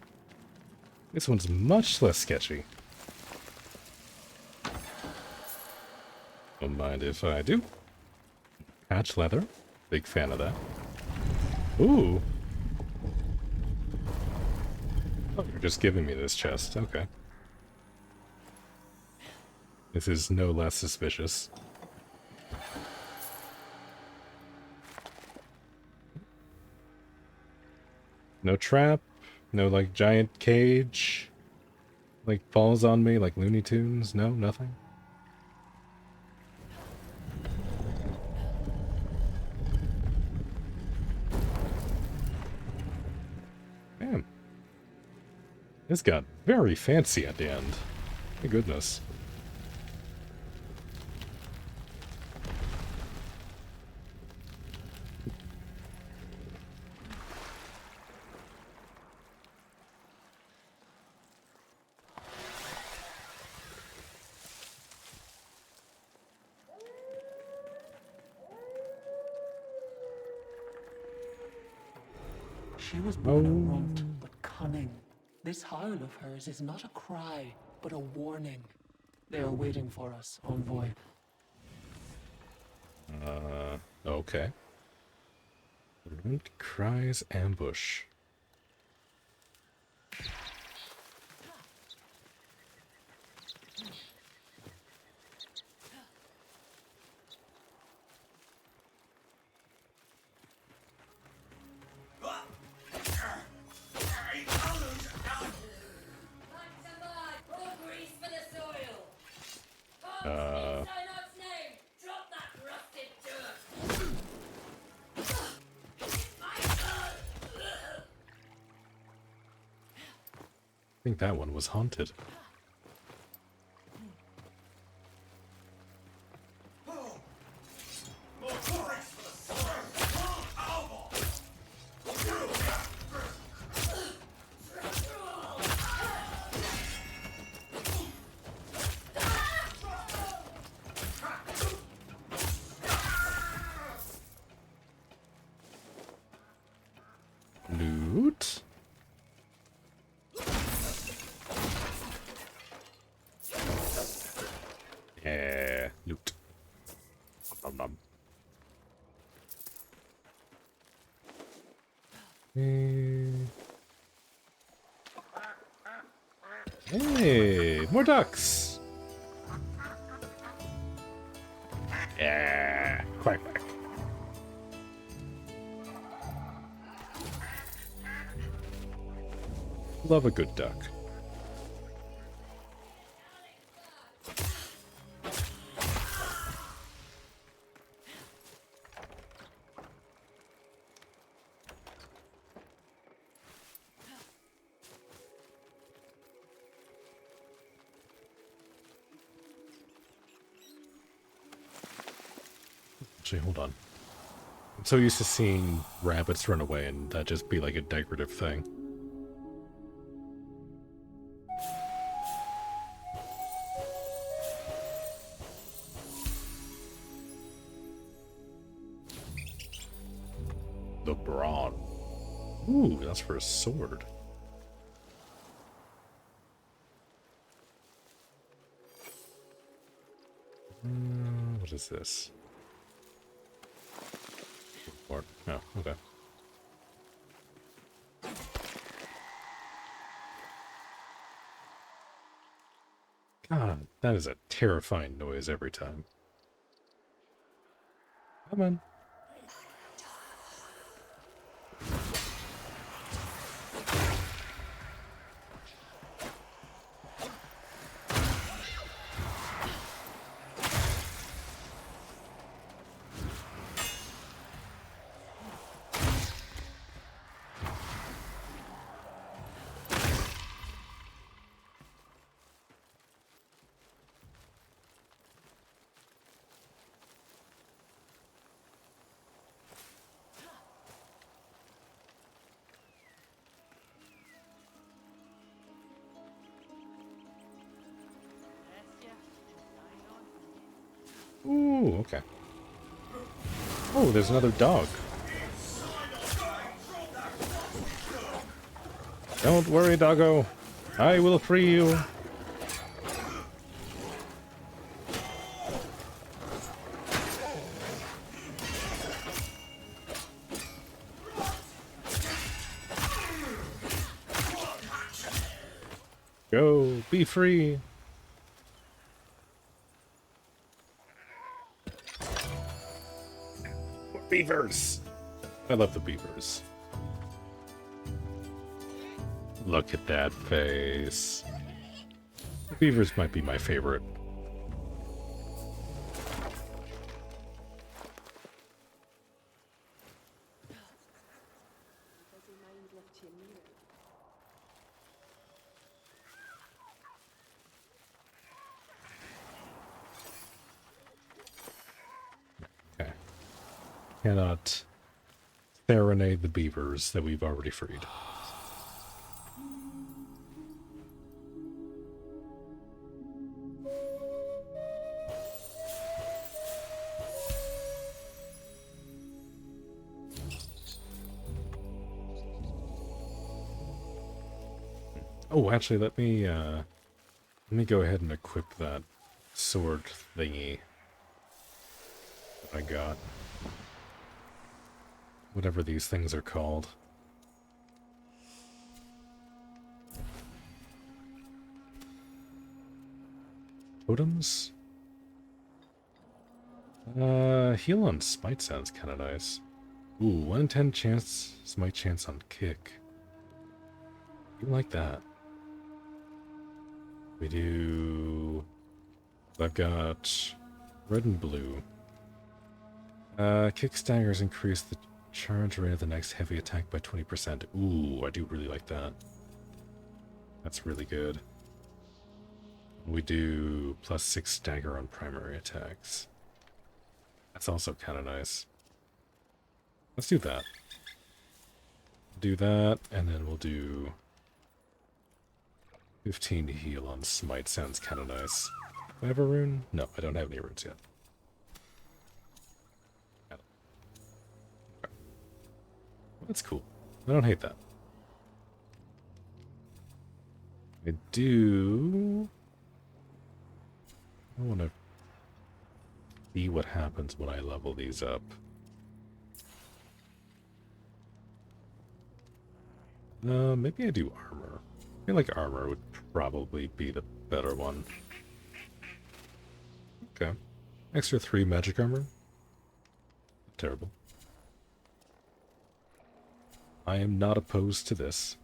This one's much less sketchy. Don't mind if I do. Patch leather. Big fan of that. Ooh. Oh, you're just giving me this chest. Okay. This is no less suspicious. No trap. No, like, giant cage. Like, falls on me like Looney Tunes. No, nothing. Damn. This got very fancy at the end. My goodness. She was born a runt, but cunning. This howl of hers is not a cry, but a warning. They are waiting for us, envoy. Okay. Runt cries ambush. I think that one was haunted. Loot? Yeah, loot. Nom nom. Hey, more ducks. Yeah, quack quack. Love a good duck. Actually, hold on. I'm so used to seeing rabbits run away and that just be like a decorative thing. The brawn. Ooh, that's for a sword. What is this? Or, no, okay. God, that is a terrifying noise every time. Come on. Oh, okay. Oh, there's another dog. Don't worry, doggo. I will free you. Go, be free. Beavers. I love the beavers. Look at that face. The beavers might be my favorite. Okay. Cannot serenade the beavers that we've already freed. Oh, actually, let me go ahead and equip that sword thingy that I got. Whatever these things are called. Totems? Heal on smite sounds kind of nice. Ooh, 1 in 10 chance, smite chance on kick. You like that? We do... I've got red and blue. Kick staggers increase the charge rate of the next heavy attack by 20%. Ooh, I do really like that. That's really good. We do +6 stagger on primary attacks. That's also kind of nice. Let's do that. Do that, and then we'll do 15 to heal on smite. Sounds kind of nice. Do I have a rune? No, I don't have any runes yet. Okay. That's cool. I don't hate that. I do... I want to see what happens when I level these up. Maybe I do armor. I feel like armor would probably be the better one. Okay. Extra 3 magic armor. Terrible. I am not opposed to this.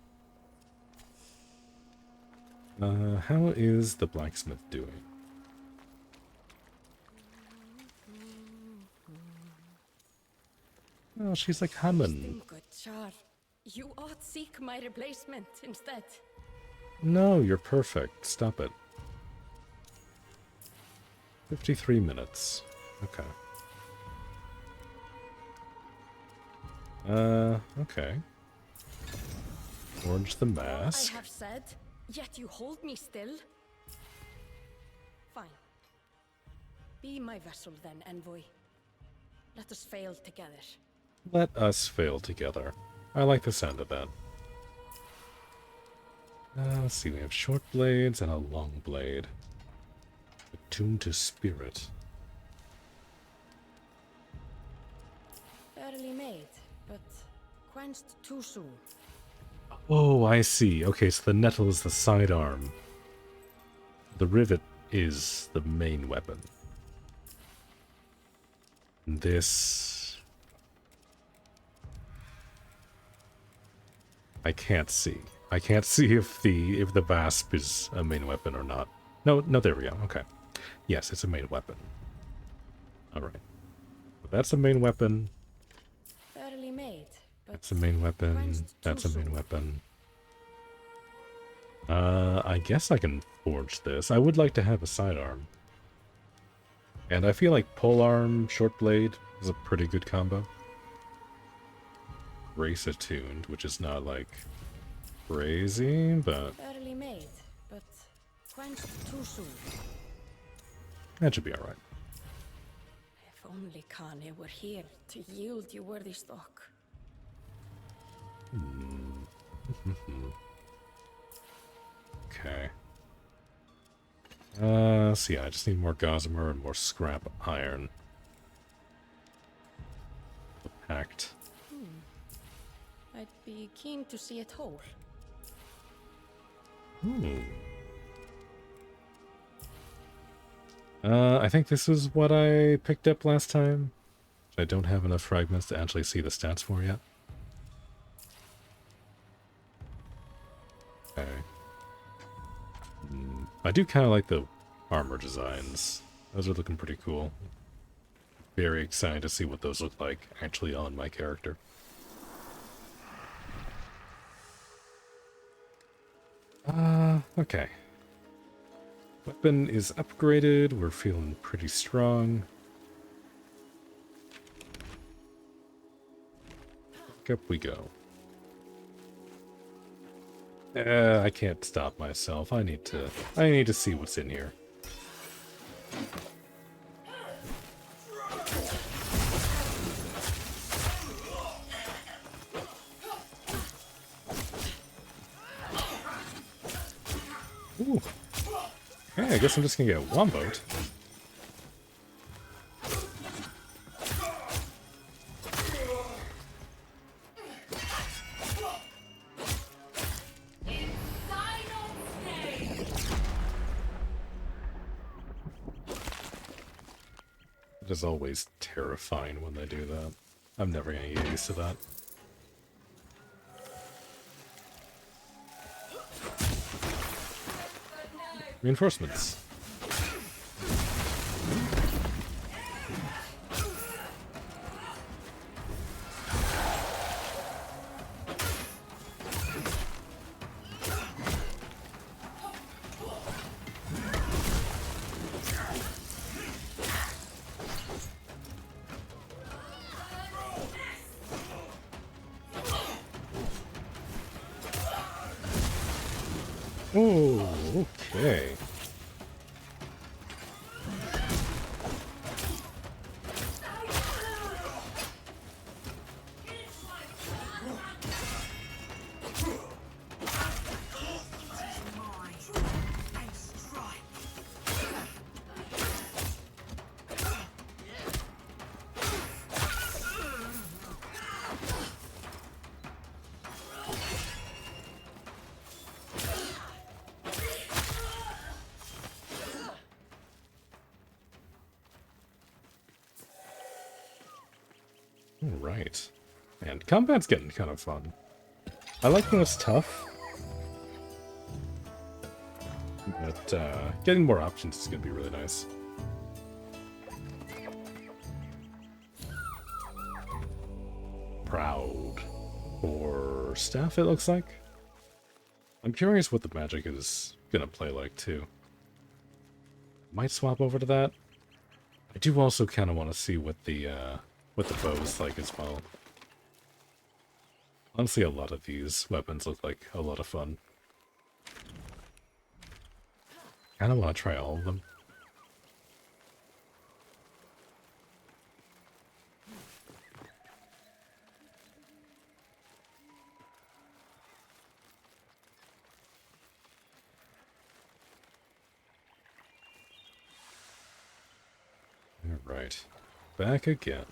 How is the blacksmith doing? Oh, she's like humming. Good char. You ought seek my replacement instead. No, you're perfect. Stop it. 53 minutes. Okay. Okay. Forge the mask. I have said, yet you hold me still? Fine. Be my vessel then, envoy. Let us fail together. Let us fail together. I like the sound of that. Let's see, we have short blades and a long blade. Attuned to spirit. Fairly made, but quenched too soon. Oh, I see. Okay, so the nettle is the sidearm. The rivet is the main weapon. This... I can't see. I can't see if the Vasp is a main weapon or not. No, there we go. Okay. Yes, it's a main weapon. Alright. So that's a main weapon. Fairly made, but That's a main weapon. That's a main weapon. I guess I can forge this. I would like to have a sidearm. And I feel like polearm, short blade is a pretty good combo. Race attuned, which is not like crazy, but fairly made, but quenched too soon. that should be alright. only Kane were here to yield you worthy stock. Okay. So yeah, I just need more gossamer and more scrap iron. Packed. I'd be keen to see it whole. I think this is what I picked up last time. I don't have enough fragments to actually see the stats for yet. Okay. I do kind of like the armor designs. Those are looking pretty cool. Very excited to see what those look like actually on my character. Okay. Weapon is upgraded. We're feeling pretty strong. Up we go. I can't stop myself. I need to see what's in here. Ooh. Okay, I guess I'm just gonna get womboed. It is always terrifying when they do that. I'm never gonna get used to that. Reinforcements. Oh, okay. Right. And combat's getting kind of fun. I like when it's tough. But getting more options is going to be really nice. Proud. Or staff, it looks like. I'm curious what the magic is going to play like, too. Might swap over to that. I do also kind of want to see what the bow is like as well. Honestly, a lot of these weapons look like a lot of fun. Kind of want to try all of them. Alright. Back again.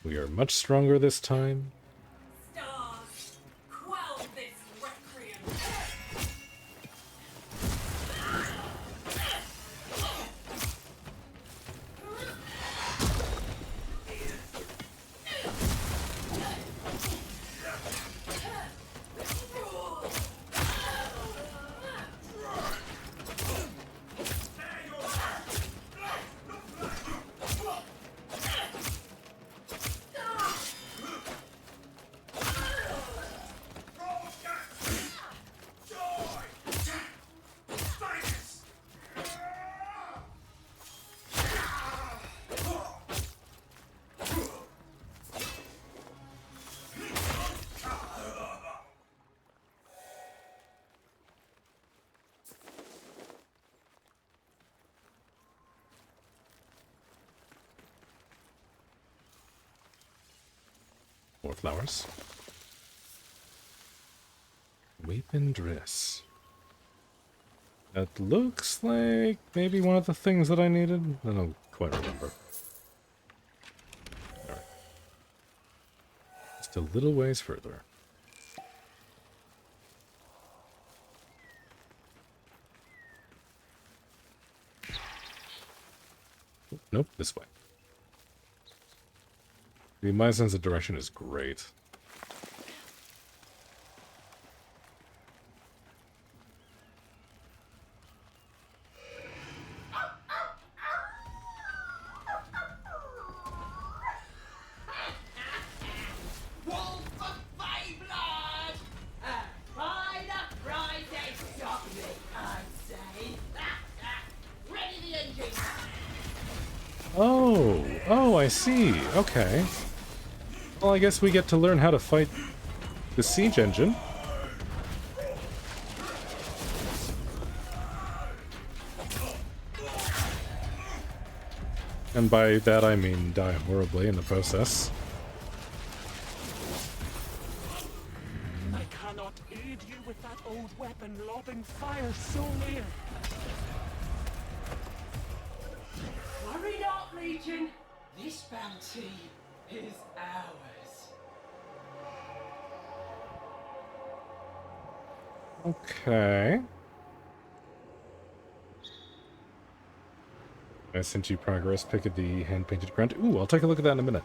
We are much stronger this time. Stars, quell this requiem. flowers. Weapon dress. That looks like maybe one of the things that I needed. I don't quite remember. Alright. Just a little ways further. Nope, this way. My sense of direction is great. Oh, I see. Okay. Well, I guess we get to learn how to fight the siege engine. And by that I mean die horribly in the process. I cannot aid you with that old weapon lobbing fire so near. Worry not, Legion. This bounty is ours. Okay. I sent you progress pick of the hand-painted grunt. Ooh, I'll take a look at that in a minute.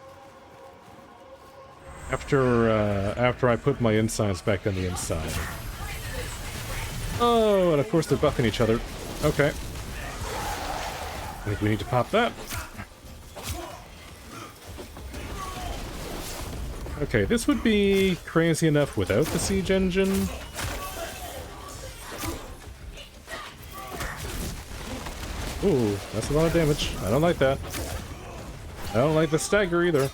After I put my insides back on the inside. Oh, and of course they're buffing each other. Okay. I think we need to pop that. Okay, this would be crazy enough without the siege engine. Ooh, that's a lot of damage. I don't like that. I don't like the stagger either.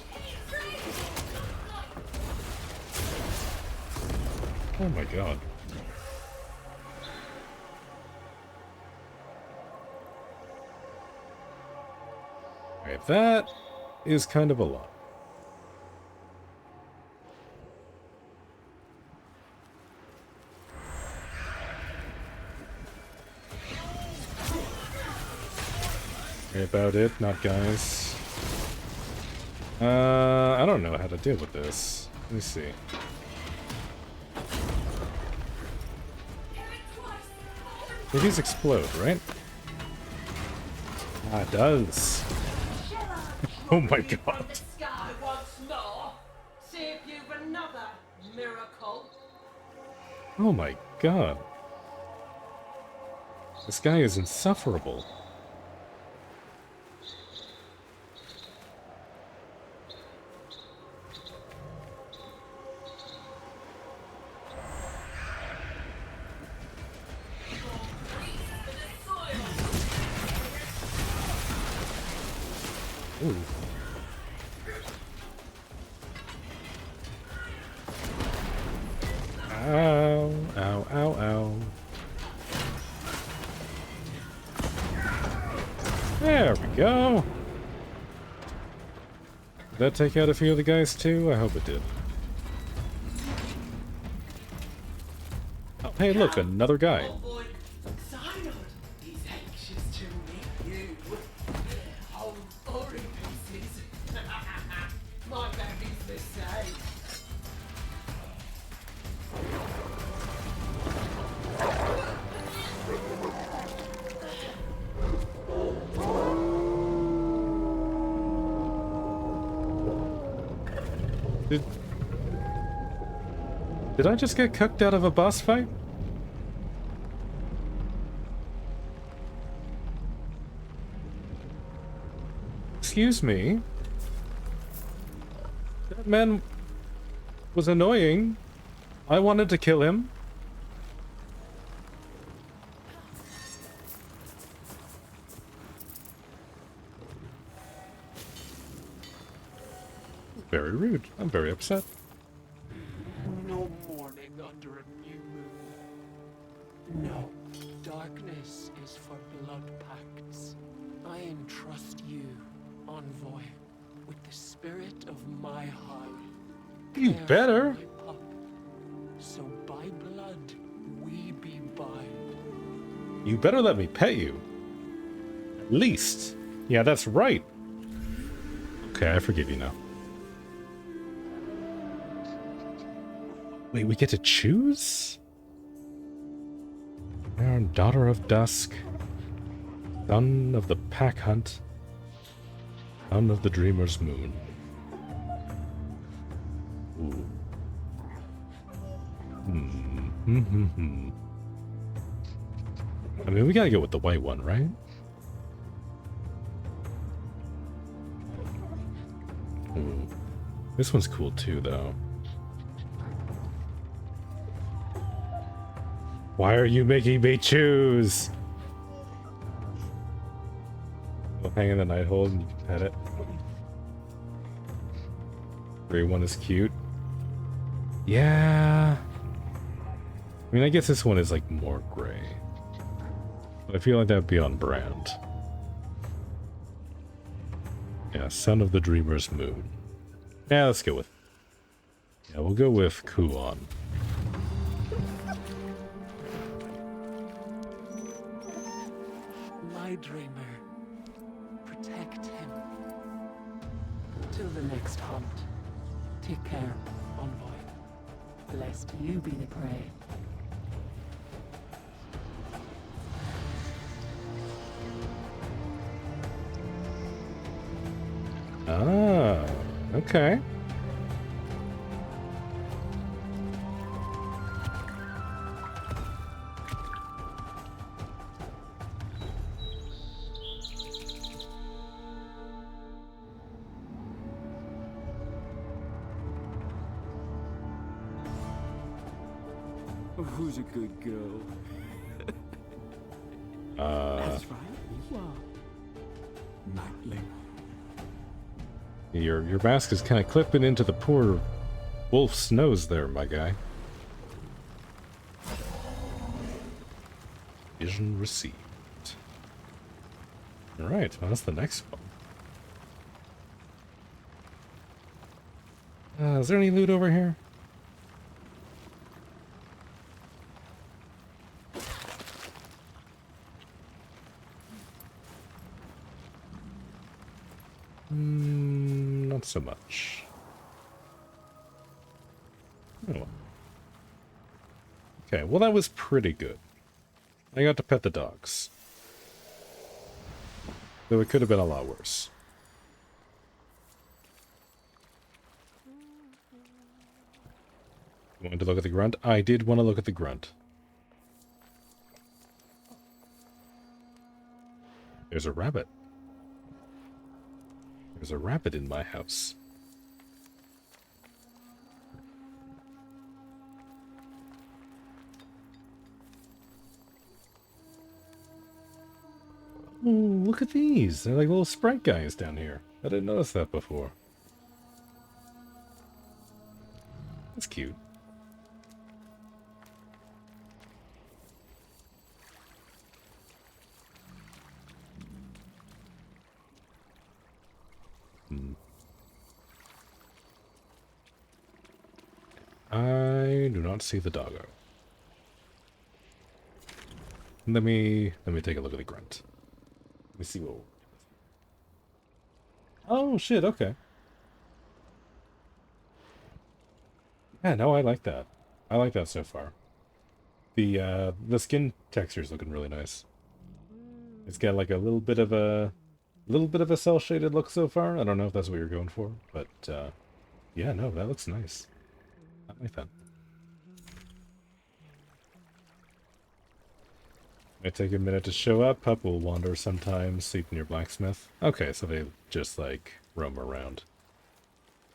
Oh my god. Alright, that is kind of a lot. About it, not guys. I don't know how to deal with this. Let me see. These explode, right? Ah, it does. Oh my god. Sky once more. See if you've another miracle. Oh my god. This guy is insufferable. Ooh. Ow, ow, ow, ow. There we go. Did that take out a few of the guys too? I hope it did. Oh, hey, look, another guy. He's anxious to meet you. Oh, Ori pieces. My baby's the same. Did I just get cucked out of a boss fight? Excuse me. That man was annoying. I wanted to kill him. Very rude. I'm very upset. No mourning under a new moon. No, darkness is for blood pacts. I entrust you, envoy, with the spirit of my howl. You care better. for my pup. So by blood we be bound. You better let me pet you. At least. Yeah, that's right. Okay, I forgive you now. Wait, we get to choose? Daughter of Dusk. Son of the Pack Hunt. Son of the Dreamer's Moon. Ooh. I mean, we gotta go with the white one, right? Ooh. This one's cool too, though. Why are you making me choose? We'll hang in the night hold and you can pet it. Gray one is cute. Yeah. I mean, I guess this one is like more gray. But I feel like that'd be on brand. Yeah, Son of the Dreamer's Moon. Yeah, let's go with... Yeah, we'll go with Kuon. My dreamer. Protect him. Till the next hunt. Take care, envoy. Lest you be the prey. Ah, okay. Who's a good girl? That's right, you are. Nightling. Your mask is kind of clipping into the poor wolf's nose there, my guy. Vision received. Alright, well, that's the next one. Is there any loot over here? Not so much. Oh. Okay, well that was pretty good. I got to pet the dogs. Though it could have been a lot worse. You wanted to look at the grunt? I did want to look at the grunt. There's a rabbit. There's a rabbit in my house. Ooh, look at these. They're like little sprite guys down here. I didn't notice that before. That's cute. I do not see the doggo. Let me take a look at the grunt. Let me see what. Oh shit! Okay. Yeah, no, I like that. I like that so far. The skin texture is looking really nice. It's got like a little bit of a cell shaded look so far. I don't know if that's what you're going for, but yeah, no, that looks nice. I like that. Might take a minute to show up. Pup will wander sometimes, sleep near blacksmith. Okay, so they just like roam around.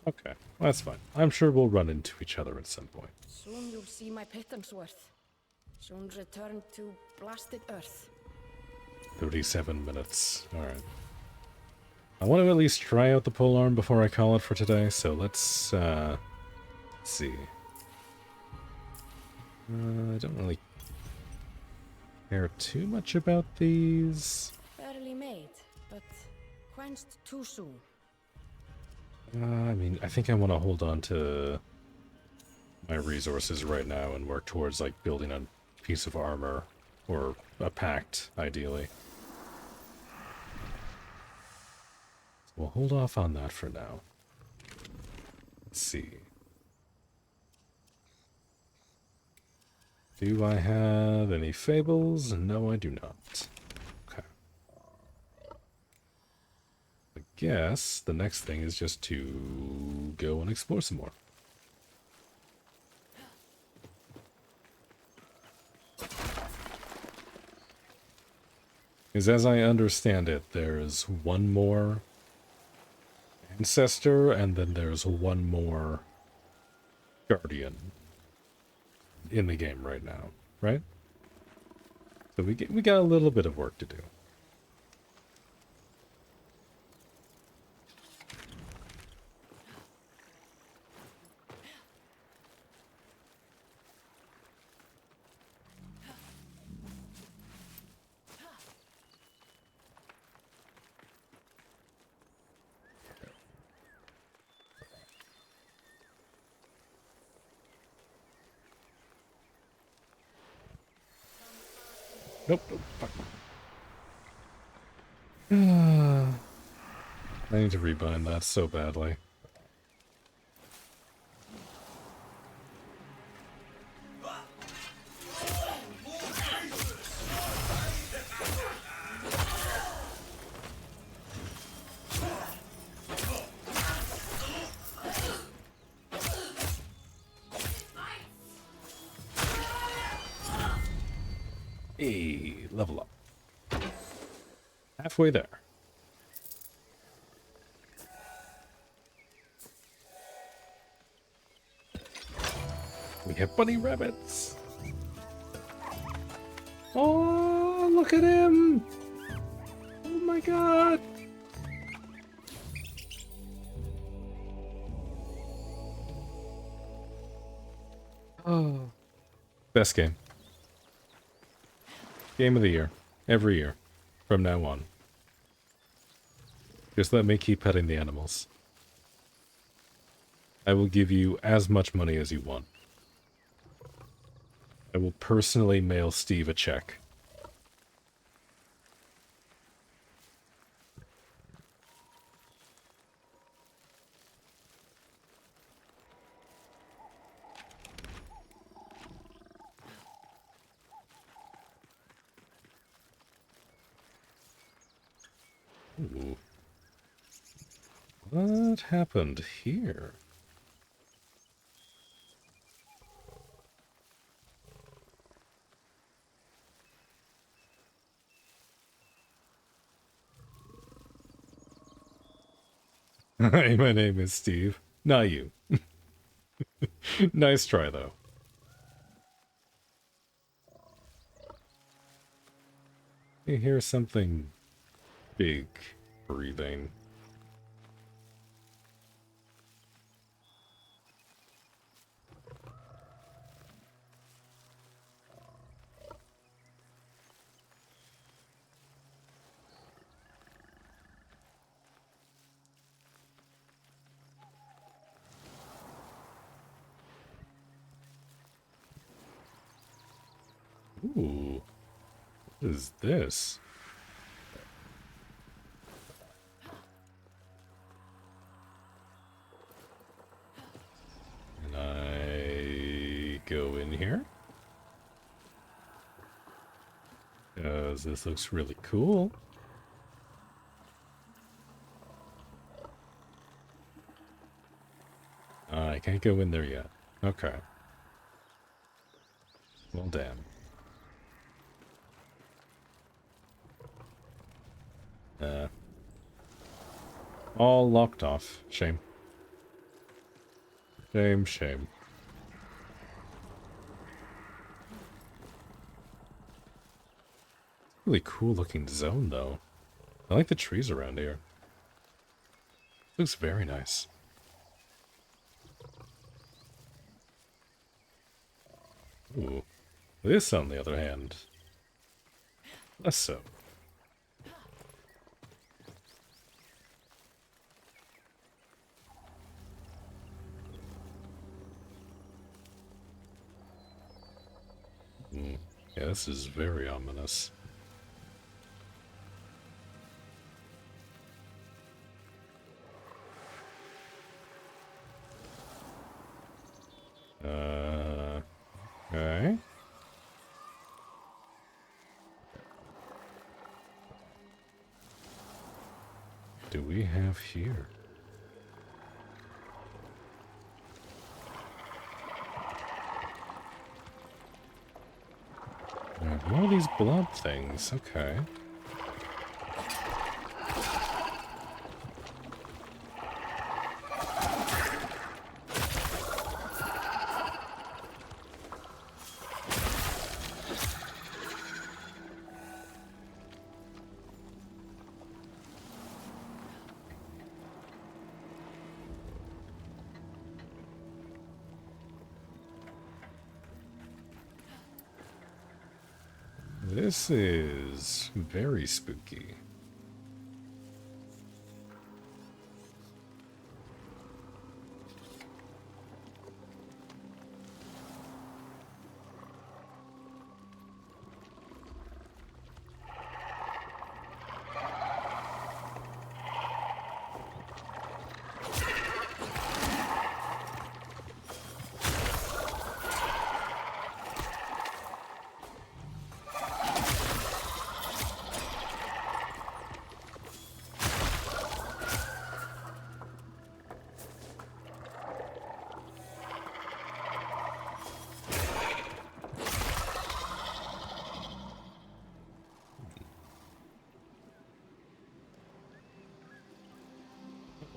Okay, well, that's fine. I'm sure we'll run into each other at some point. Soon you'll see my pittance worth. Soon return to blasted earth. 37 minutes. Alright. I want to at least try out the polearm before I call it for today, so let's see. I don't really care too much about these. Fairly made, but quenched too soon. I mean, I think I want to hold on to my resources right now and work towards like building a piece of armor or a pact, ideally. So we'll hold off on that for now. Let's see. Do I have any fables? No, I do not. Okay. I guess the next thing is just to go and explore some more. Because as I understand it, there's one more ancestor, and then there's one more guardian in the game right now, right? So we got a little bit of work to do. Nope, nope, fuck. I need to rebind that so badly. Hey, level up. Halfway there. We have bunny rabbits. Oh, look at him. Oh my god. Oh. Best game. Game of the year. Every year. From now on. Just let me keep petting the animals. I will give you as much money as you want. I will personally mail Steve a check. Ooh. What happened here? Hi, my name is Steve. Not you. Nice try, though. You hear something big breathing. Ooh. What is this? Can I go in here? Because this looks really cool. I can't go in there yet. Okay. Well, damn. All locked off. Shame. Shame, shame. Really cool looking zone, though. I like the trees around here. Looks very nice. Ooh. This, on the other hand, less so. Yeah, this is very ominous. Okay. Do we have here? What are these blood things? Okay. This is very spooky.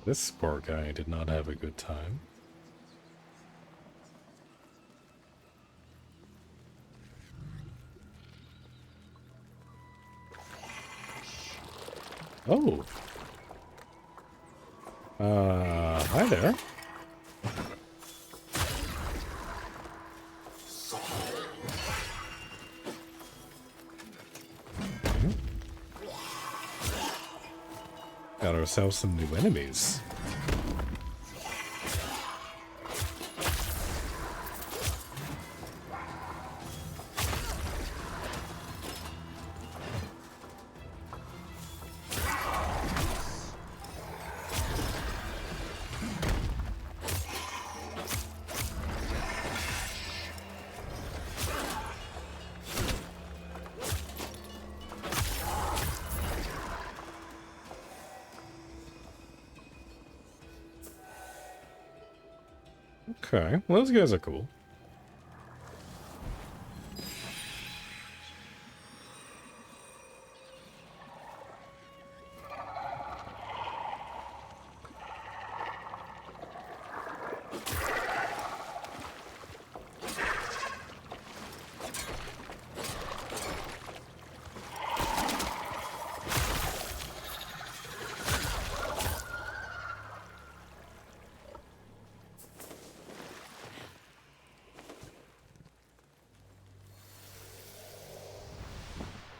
This poor guy did not have a good time. Oh. Hi there. Got ourselves some new enemies. Okay, well, those guys are cool.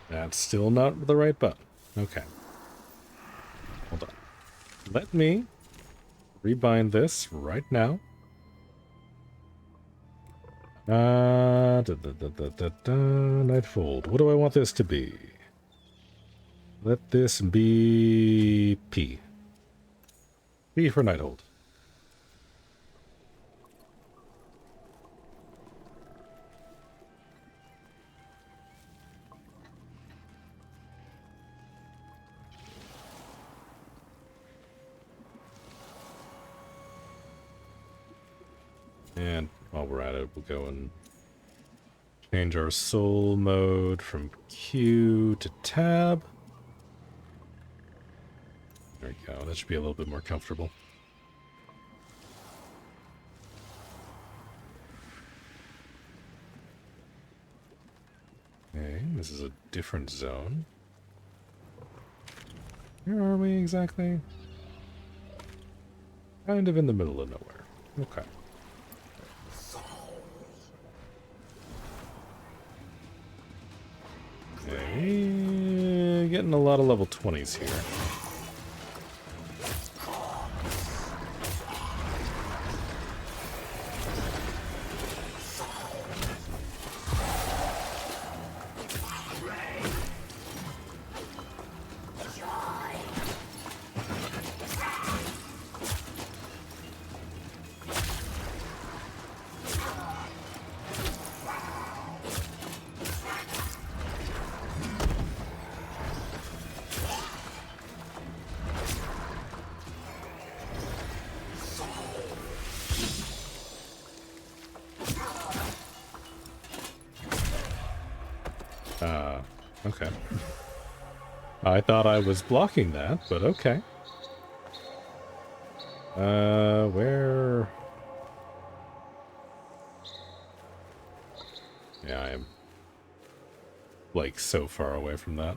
That's still not the right button. Okay. Hold on. Let me rebind this right now. Nightfold. What do I want this to be? Let this be P. P for Nighthold. And while we're at it, we'll go and change our soul mode from Q to tab. There we go. That should be a little bit more comfortable. Okay, this is a different zone. Where are we exactly? Kind of in the middle of nowhere. Okay. Okay, getting a lot of level 20s here. Okay. I thought I was blocking that, but okay. Where... Yeah, I am, like, so far away from that.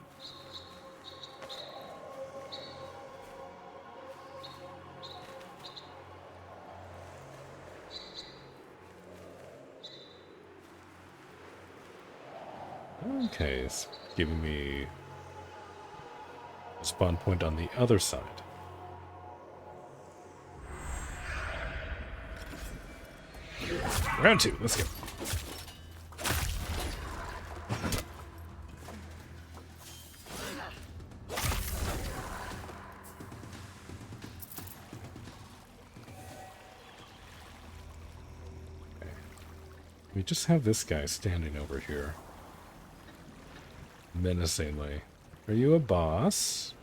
Okay, it's giving me a spawn point on the other side. Round 2, let's go. We just have this guy standing over here. Menacingly. Are you a boss?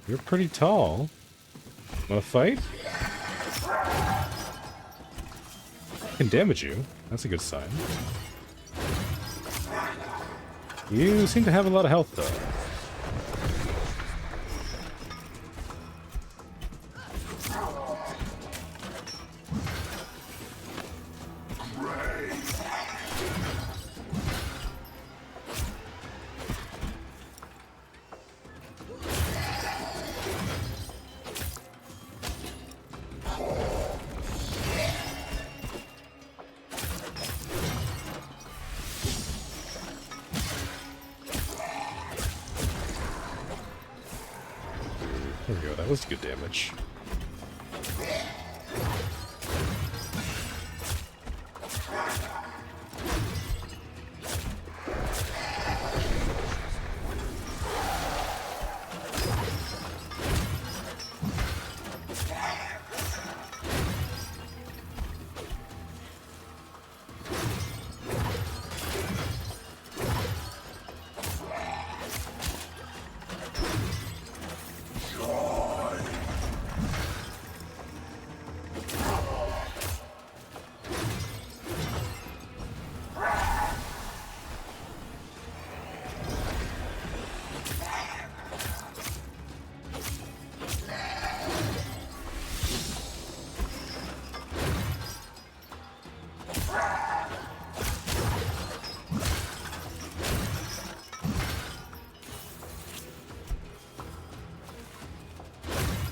You're pretty tall. Wanna fight? I can damage you. That's a good sign. You seem to have a lot of health, though. There we go, that was good damage.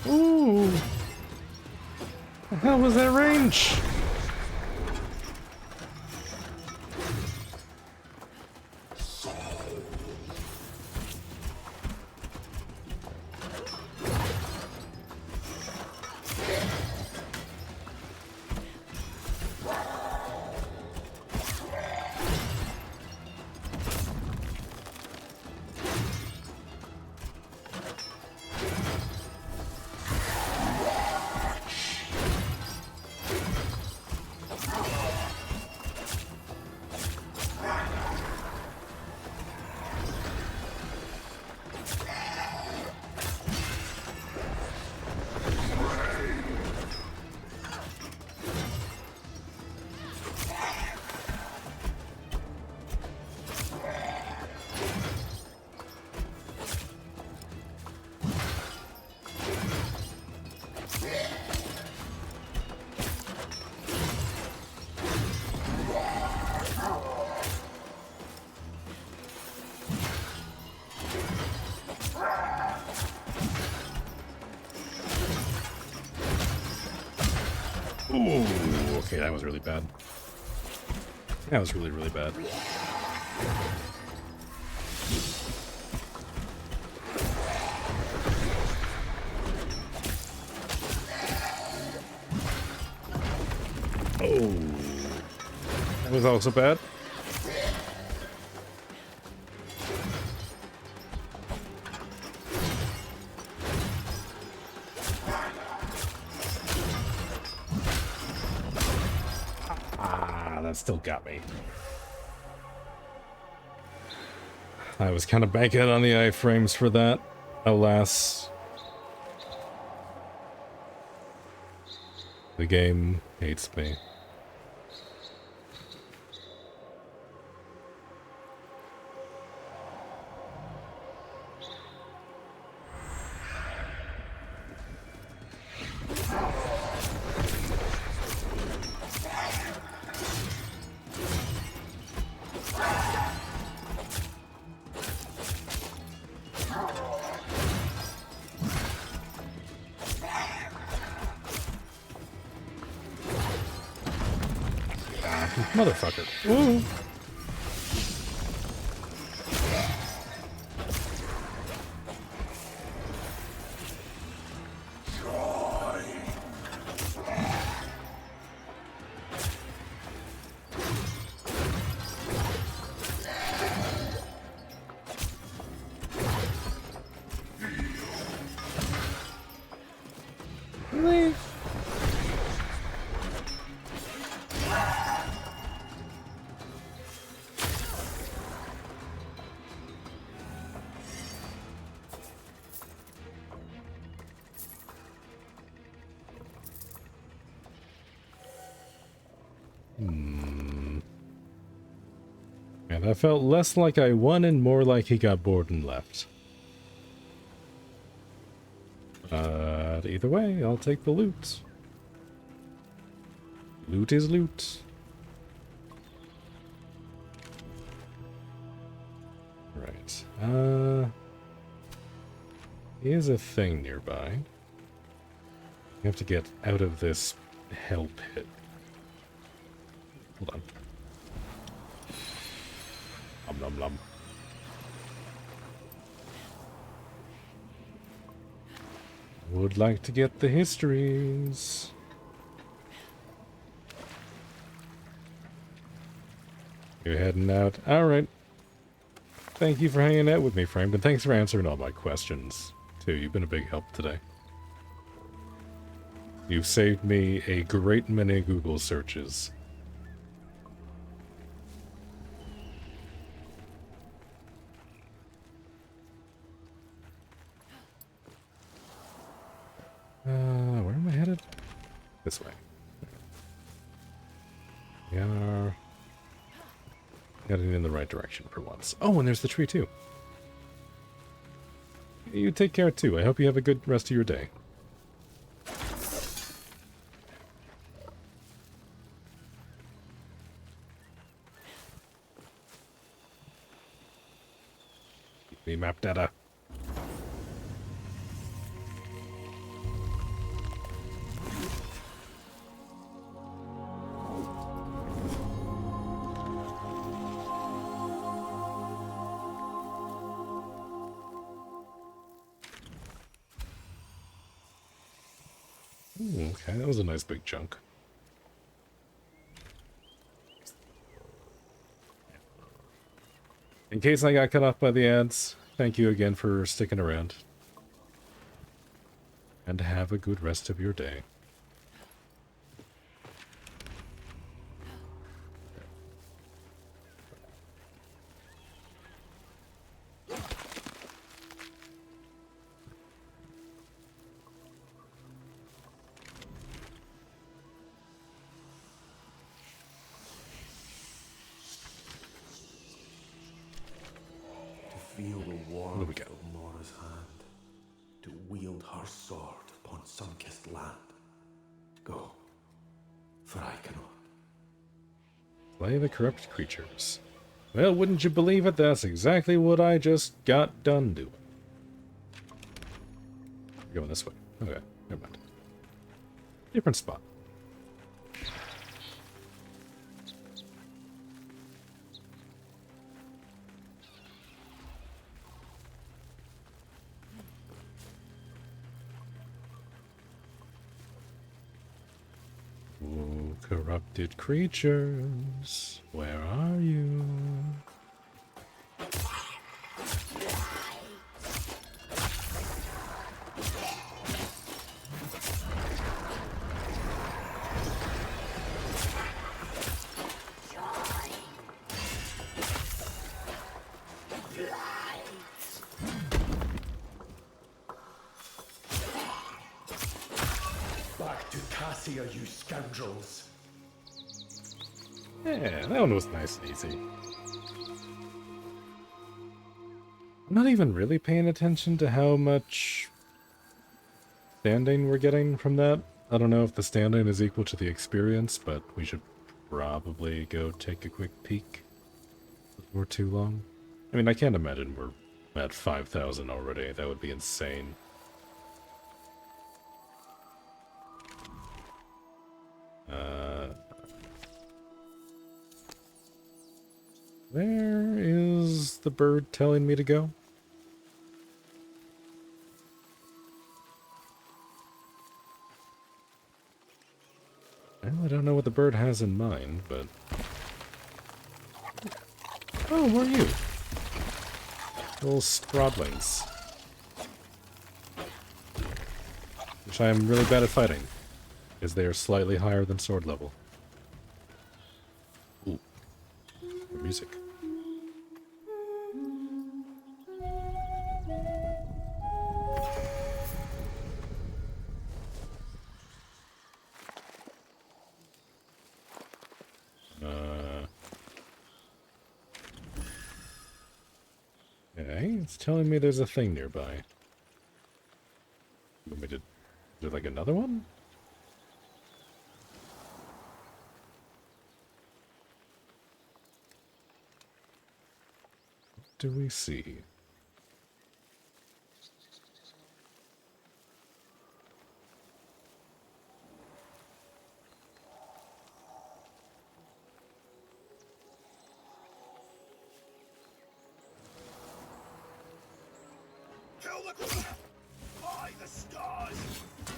Ooh! The hell was that range? Ooh, okay, that was really bad. That was really, really bad. Oh, that was also bad. That still got me. I was kind of banking on the iframes for that. Alas. The game hates me. Motherfucker. Ooh. Really? And I felt less like I won and more like he got bored and left. But either way, I'll take the loot. Loot is loot. Right. Here's a thing nearby. You have to get out of this hell pit. Hold on. Nom nom nom. Would like to get the histories. You're heading out. Alright. Thank you for hanging out with me, Framed, and thanks for answering all my questions, too. You've been a big help today. You've saved me a great many Google searches. Where am I headed? This way. We are heading in the right direction for once. Oh, and there's the tree too. You take care too. I hope you have a good rest of your day. Keep me map data. Okay, that was a nice big chunk. In case I got cut off by the ads, thank you again for sticking around. And have a good rest of your day. Feel the warmth of Nora's hand, to wield her sword upon sun-kissed land. Go, for I cannot. Slay the corrupt creatures. Well, wouldn't you believe it? That's exactly what I just got done doing. We're going this way. Okay, never mind. Different spot. Ooh, corrupted creatures, where are you? Back to Cassia, you scoundrels! Yeah, that one was nice and easy. I'm not even really paying attention to how much standing we're getting from that. I don't know if the standing is equal to the experience, but we should probably go take a quick peek before too long. I mean, I can't imagine we're at 5,000 already. That would be insane. Where is the bird telling me to go? Well, I don't know what the bird has in mind, but... Oh, who are you? Little Strodlings. Which I am really bad at fighting, as they are slightly higher than sword level. Ooh. Music. Okay, it's telling me there's a thing nearby. Want me to... Is there like another one? What do we see?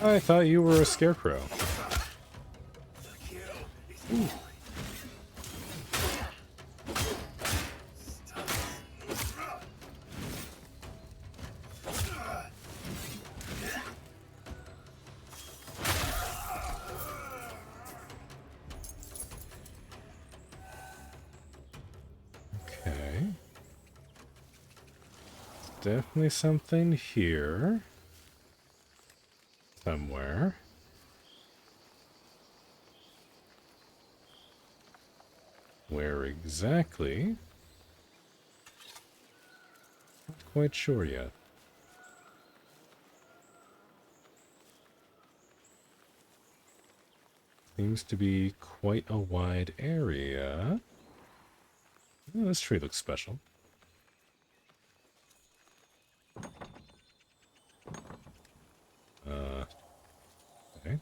I thought you were a scarecrow. Ooh. Okay. Definitely something here. Somewhere. Where exactly? Not quite sure yet. Seems to be quite a wide area. Oh, this tree looks special. Okay.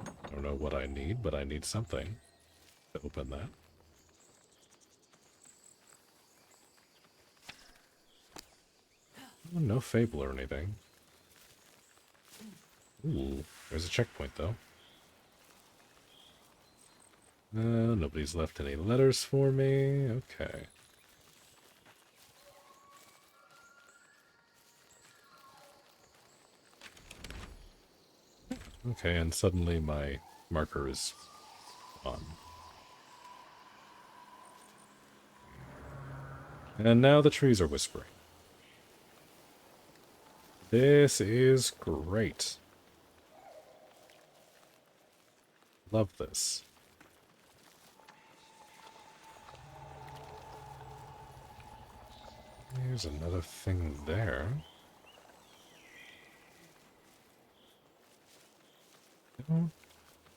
I don't know what I need, but I need something to open that. Oh, no fable or anything. Ooh, there's a checkpoint though. Nobody's left any letters for me. Okay. Okay, and suddenly my marker is on. And now the trees are whispering. This is great. Love this. Here's another thing there. I don't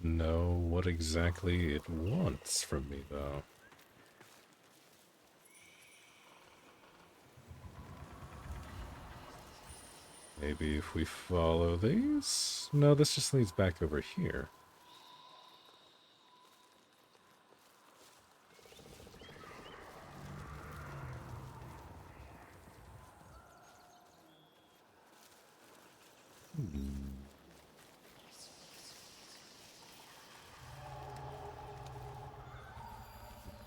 know what exactly it wants from me, though. Maybe if we follow these? No, this just leads back over here.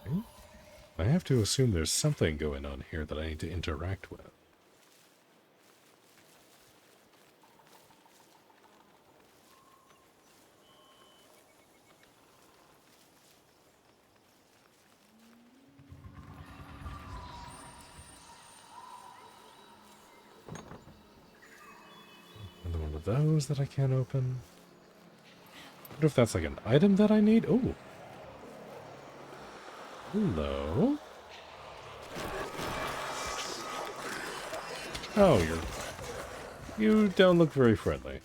Okay. I have to assume there's something going on here that I need to interact with. Another one of those that I can't open. What if that's like an item that I need? Oh. Hello. Oh, you don't look very friendly.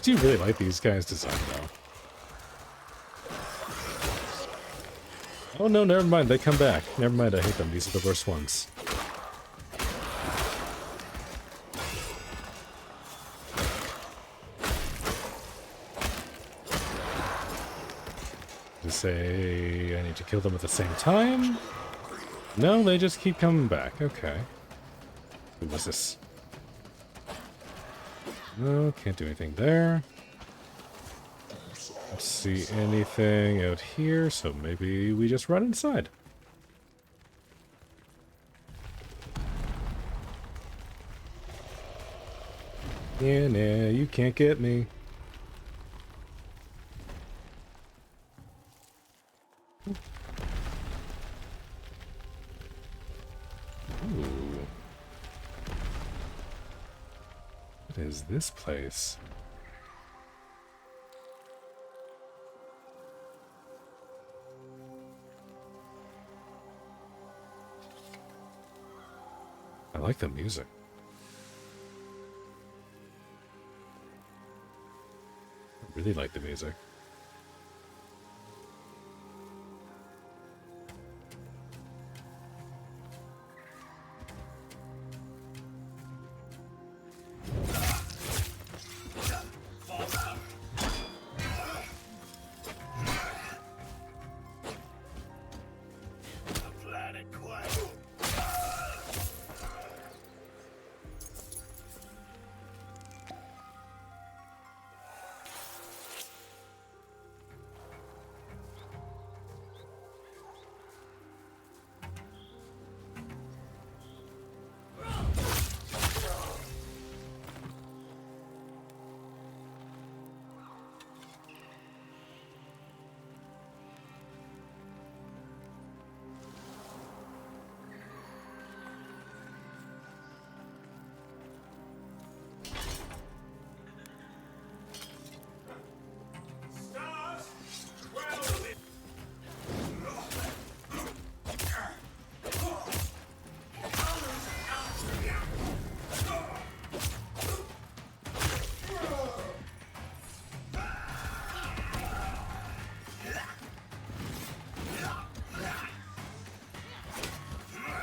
do really like these guys' design, though. Oh no, never mind, they come back. Never mind, I hate them. These are the worst ones. To say I need to kill them at the same time? No, they just keep coming back. Okay. Who was this? No, can't do anything there. Don't see anything out here, so maybe we just run inside. Yeah, nah, you can't get me. Ooh. What is this place? I like the music. I really like the music.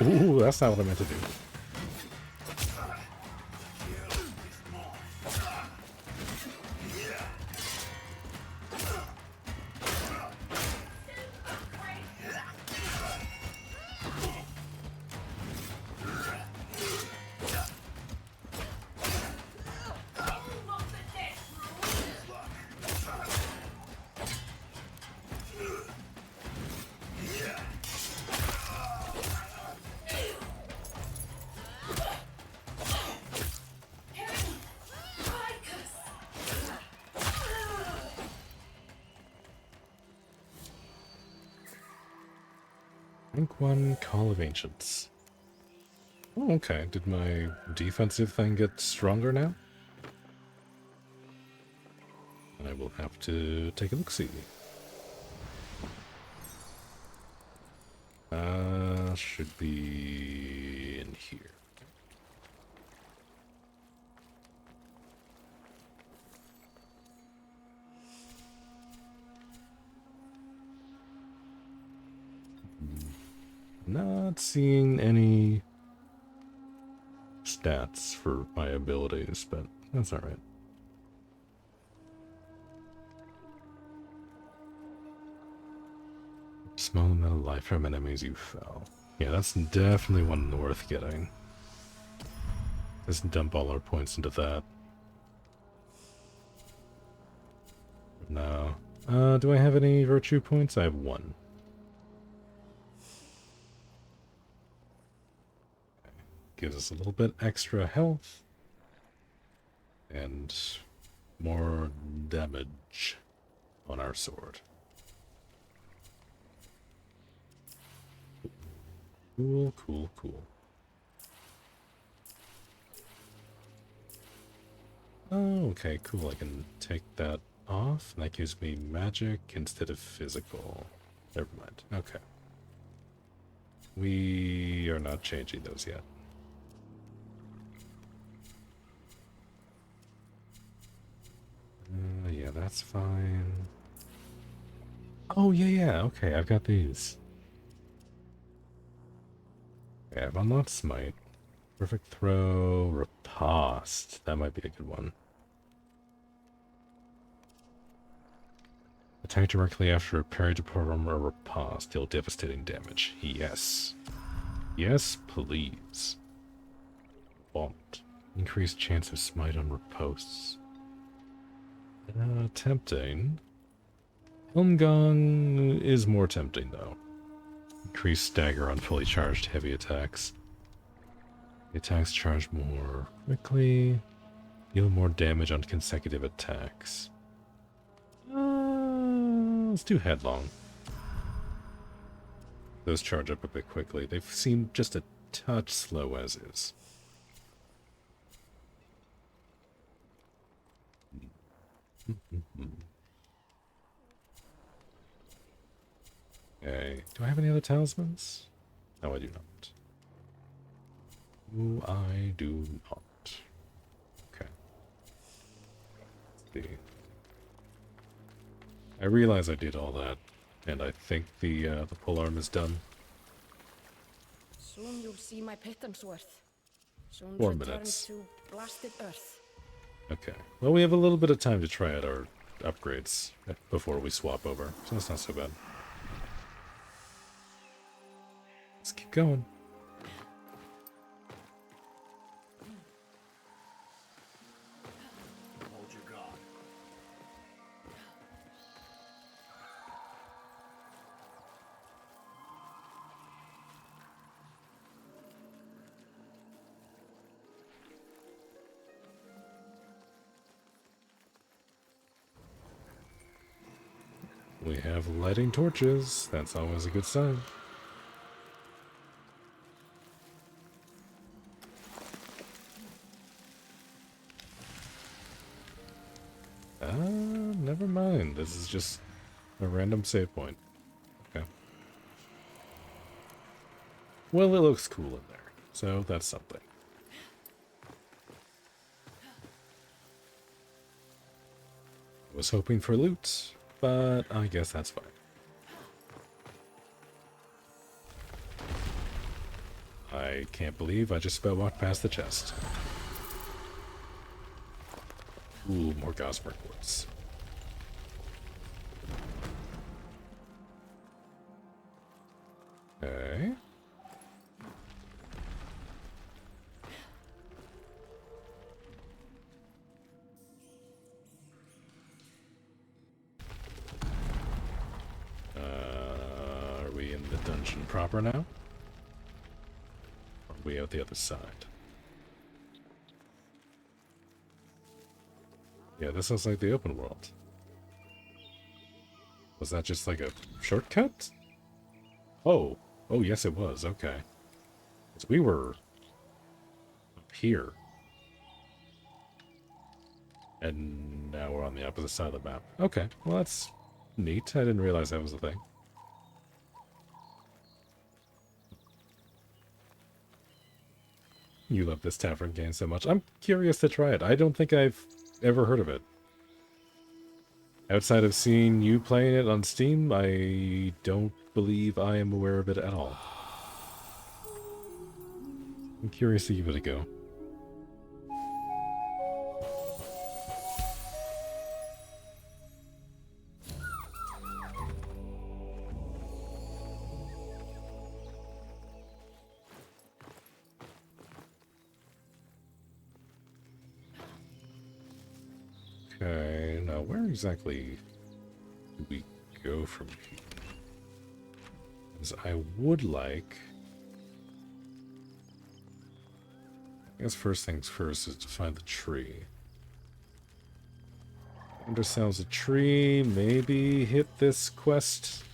Ooh, that's not what I meant to do. Rank 1 Call of Ancients. Oh, okay. Did my defensive thing get stronger now? I will have to take a look-see. Should be in here. Not seeing any stats for my abilities, but that's alright. Small amount of life from enemies you fell. Yeah, that's definitely one worth getting. Let's dump all our points into that. No. Do I have any virtue points? I have 1. Gives us a little bit extra health. And more damage on our sword. Cool, cool, cool. Oh, okay, cool. I can take that off, and that gives me magic instead of physical. Never mind. Okay. We are not changing those yet. Yeah, that's fine. Oh, yeah, okay, I've got these. Okay, I've unlocked Smite. Perfect Throw, Riposte. That might be a good one. Attack directly after a parry to perform a riposte. Deal devastating damage. Yes. Yes, please. Bombed. Increased chance of smite on ripostes. Tempting. Helmgong is more tempting, though. Increased stagger on fully charged heavy attacks. The attacks charge more quickly. Deal more damage on consecutive attacks. Let's do Headlong. Those charge up a bit quickly. They seem just a touch slow as is. Okay. Do I have any other talismans? No, I do not. No, I do not. Okay. Let's see. I realize I did all that, and I think the polearm is done. Soon you'll see my pittance worth. Soon 4 return minutes. to blasted earth. Okay. Well, we have a little bit of time to try out our upgrades before we swap over, so that's not so bad. Let's keep going. Hold your guard. We have lighting torches. That's always a good sign. Never mind. This is just a random save point. Okay. Well, it looks cool in there, so that's something. I was hoping for loot, but I guess that's fine. I can't believe I just about walked past the chest. Ooh, more Gossamer quartz. Okay. Are we in the dungeon proper now? Or are we out the other side? Yeah, this looks like the open world. Was that just like a shortcut? Oh. Oh, yes it was. Okay. So we were up here. And now we're on the opposite side of the map. Okay. Well, that's neat. I didn't realize that was a thing. You love this tavern game so much. I'm curious to try it. I don't think I've ever heard of it. Outside of seeing you playing it on Steam, I don't believe I am aware of it at all. I'm curious to give it a go. Okay, now where exactly do we go from here? Because I would like... I guess first things first is to find the tree. Undersells a tree, maybe hit this quest.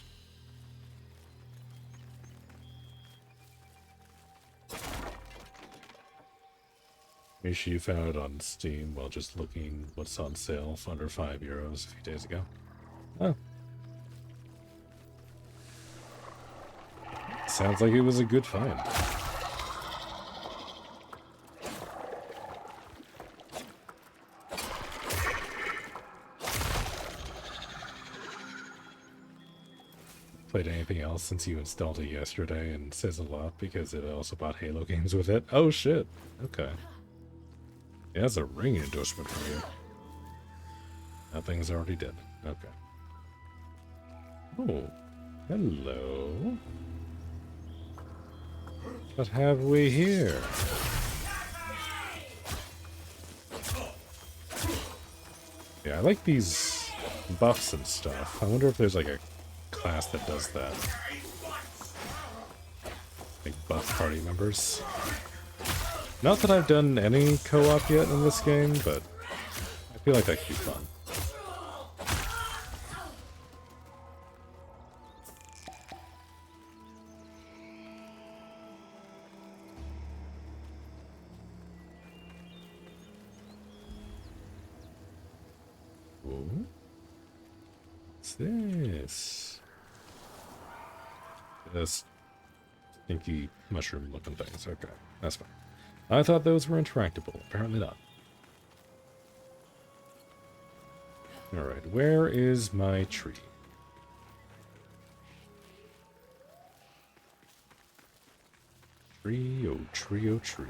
Maybe you found it on Steam while just looking what's on sale for under €5 a few days ago. Oh. Sounds like it was a good find. anything else since you installed it yesterday, and says a lot because it also bought Halo games with it. Oh shit. Okay. Yeah, that's a ring endorsement for you. That thing's already dead. Okay. Oh. Hello. What have we here? Yeah, I like these buffs and stuff. I wonder if there's like a class that does that. Like buff party members. Not that I've done any co-op yet in this game, but I feel like that could be fun. Ooh. What's this? This stinky mushroom looking things. Okay, that's fine. I thought those were interactable. Apparently not. Alright, where is my tree? Tree, oh tree, oh tree.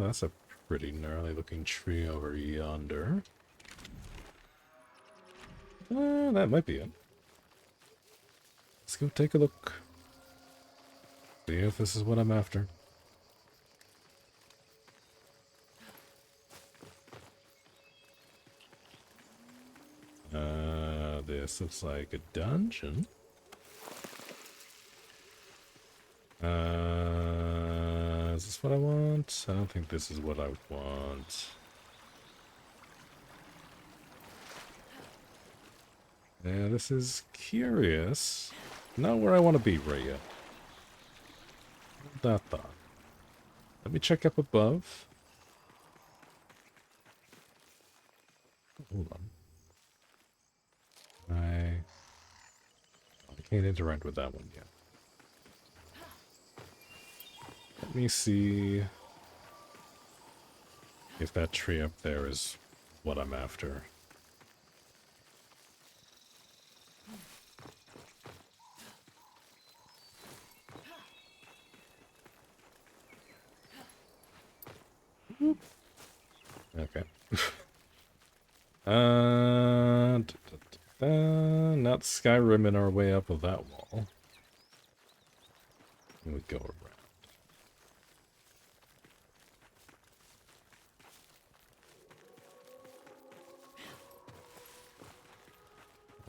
That's a pretty gnarly looking tree over yonder. That might be it. Let's go take a look. See if this is what I'm after. This looks like a dungeon. Is this what I want? I don't think this is what I want. Yeah, this is curious. Not where I want to be right yet. Hold that thought. Let me check up above. Hold on. I can't interact with that one yet. Let me see if that tree up there is what I'm after. Okay. Not Skyrim our way up of that wall. We go around.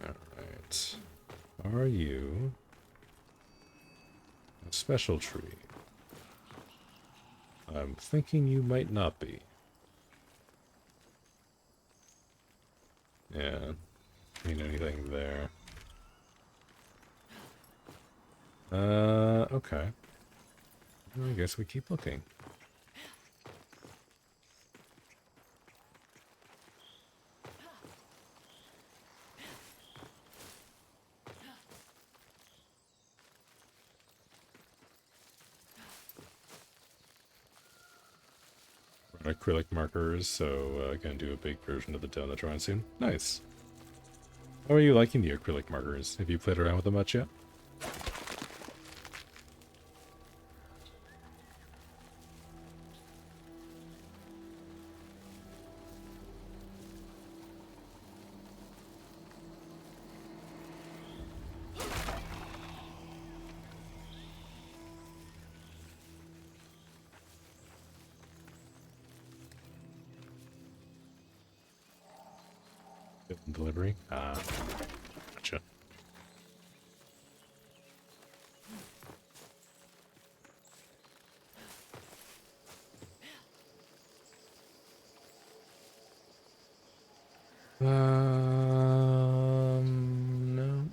Alright. Are you a special tree? I'm thinking you might not be. Yeah. Ain't anything there. Okay. Well, I guess we keep looking. Acrylic markers, so gonna do a big version of the Donatron soon. Nice. How are you liking the acrylic markers? Have you played around with them much yet? Delivery? Ah, gotcha.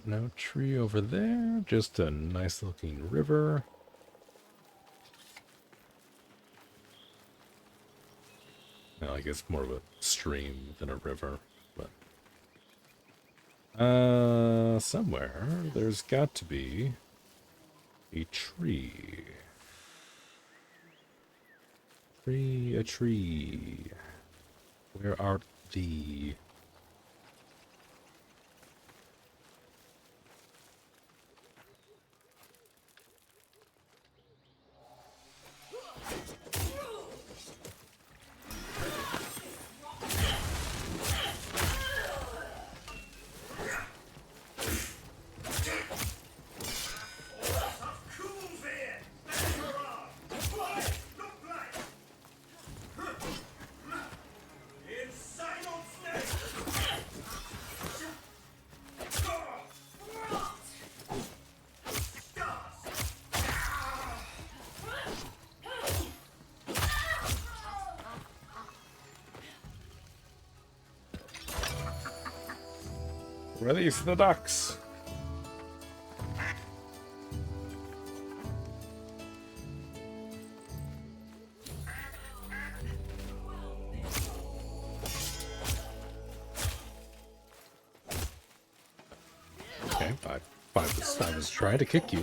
No tree over there. Just a nice looking river. Well, I guess more of a stream than a river, but somewhere there's got to be a tree. A tree. Where art thee? Release the ducks! Okay, I was trying to kick you.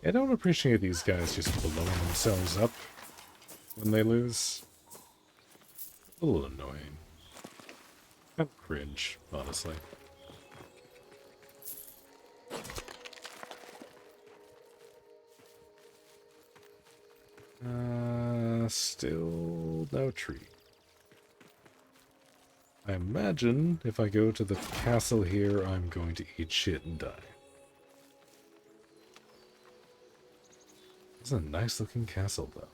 I don't appreciate these guys just blowing themselves up when they lose. A little annoying. Kind of cringe, honestly. Still no tree. I imagine if I go to the castle here, I'm going to eat shit and die. It's a nice looking castle, though.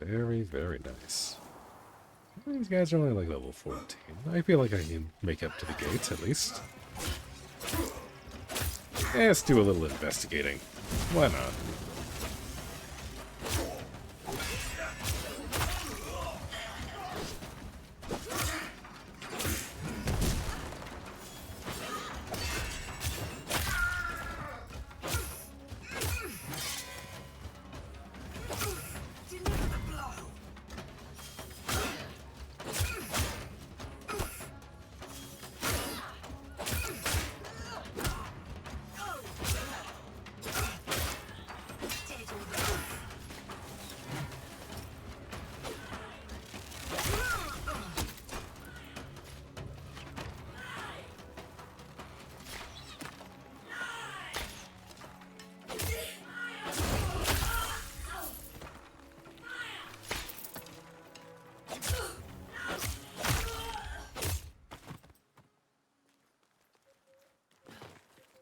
Very, very nice. These guys are only like level 14. I feel like I can make up to the gates, at least. Yeah, let's do a little investigating. Why not?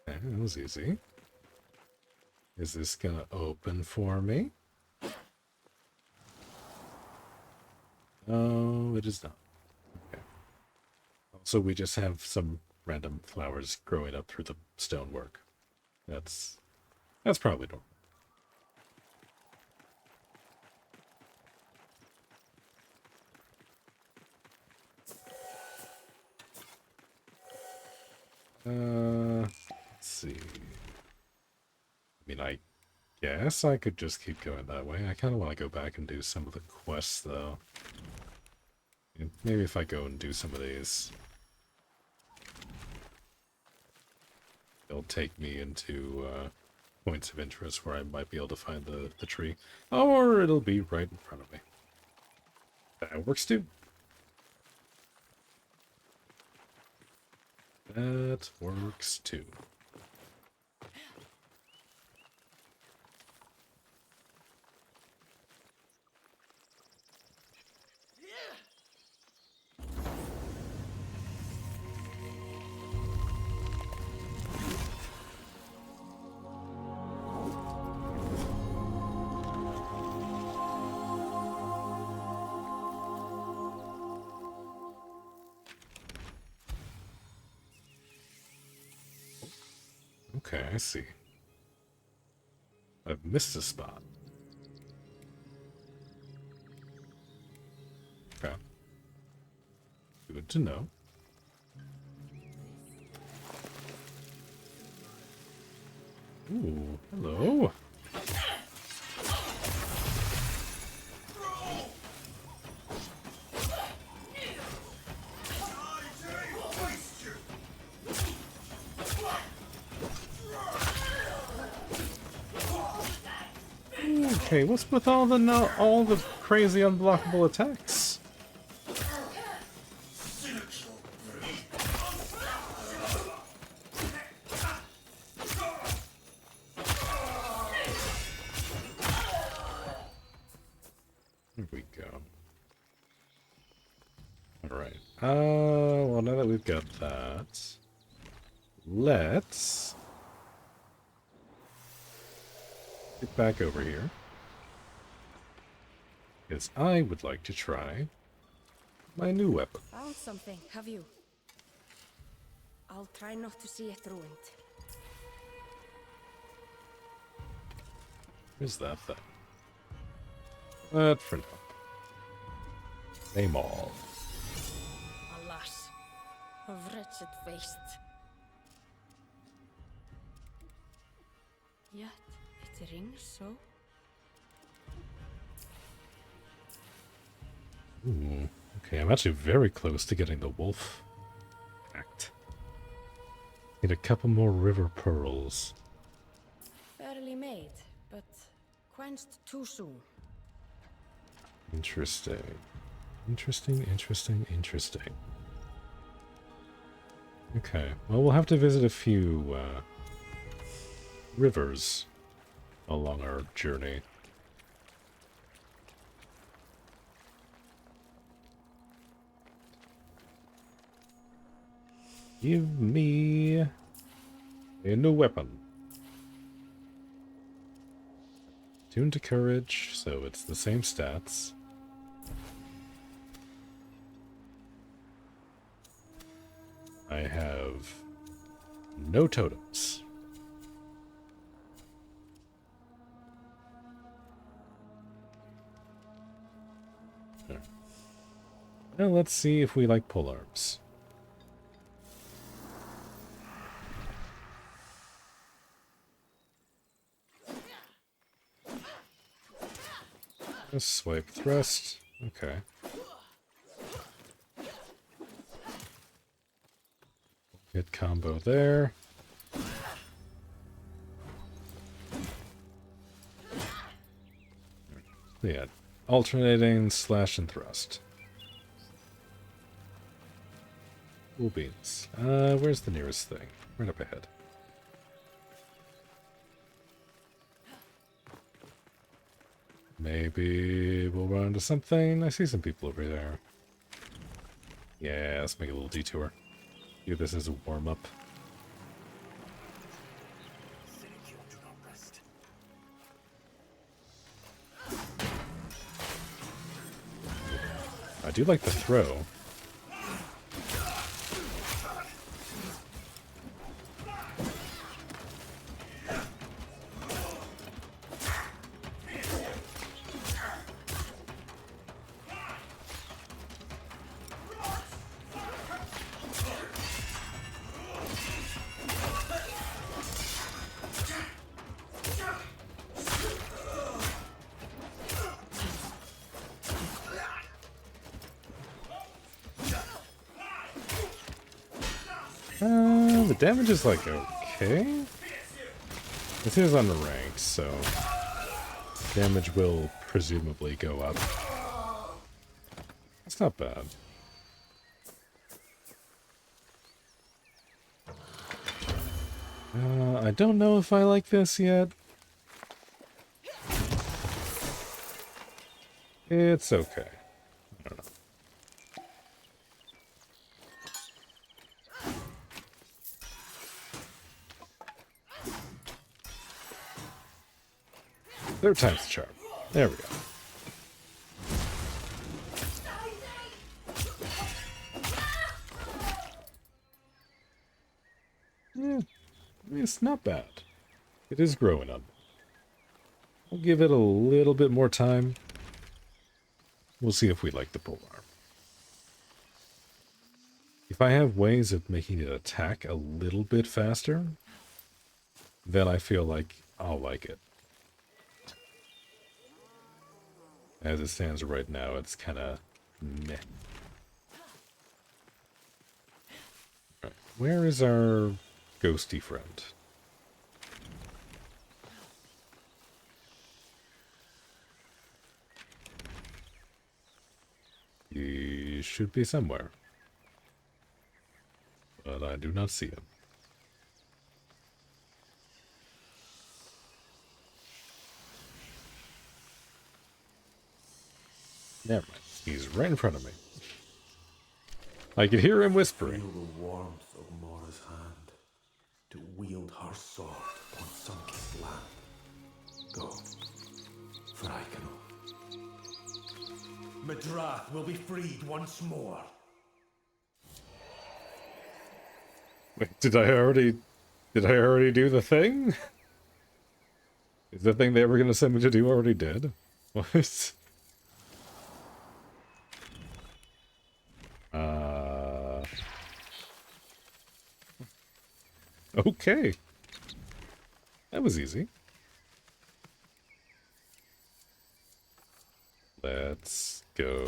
That was easy. Is this gonna open for me? No, it is not. Okay. Also, we just have some random flowers growing up through the stonework. That's probably normal. Let's see. I mean, I guess I could just keep going that way. I kind of want to go back and do some of the quests, though. Maybe if I go and do some of these, they'll take me into points of interest where I might be able to find the tree. Or it'll be right in front of me. That works too. That works too. Okay, I see. I've missed a spot. Okay. Good to know. Ooh, hello. Okay, what's with all the crazy unblockable attacks? Here we go. Alright. Well, now that we've got that, let's get back over here. Because I would like to try my new weapon. Found something, have you? I'll try not to see it ruined. Where's that thing? But for now. Name all. Alas, of wretched waste. Yet it rings so. Ooh, okay, I'm actually very close to getting the wolf act. Need a couple more river pearls. Fairly made, but quenched too soon. Interesting. Interesting. Okay, well, we'll have to visit a few rivers along our journey. Give me a new weapon. Tuned to courage, so it's the same stats. I have no totems. There. Now let's see if we like polearms. Swipe thrust. Okay. Hit combo there. Yeah. Alternating slash and thrust. Cool beans. Where's the nearest thing? Right up ahead. Maybe we'll run into something. I see some people over there. Yeah, let's make a little detour. Do this as a warm-up. I do like the throw. The damage is like okay. This is on the rank, so damage will presumably go up. It's not bad. I don't know if I like this yet. It's okay. I don't know. Third time's the charm. There we go. It's not bad. It is growing on me. We'll give it a little bit more time. We'll see if we like the polearm. If I have ways of making it attack a little bit faster, then I feel like I'll like it. As it stands right now, it's kind of meh. Right. Where is our ghosty friend? He should be somewhere. But I do not see him. Never mind. He's right in front of me. I could hear him whispering. Feel the warmth of Mora's hand to wield her sword upon sun-kissed land. Go, for I cannot. Madrath will be freed once more. Wait, did I already do the thing? Is the thing they were going to send me to do already dead? What? Okay. That was easy. Let's go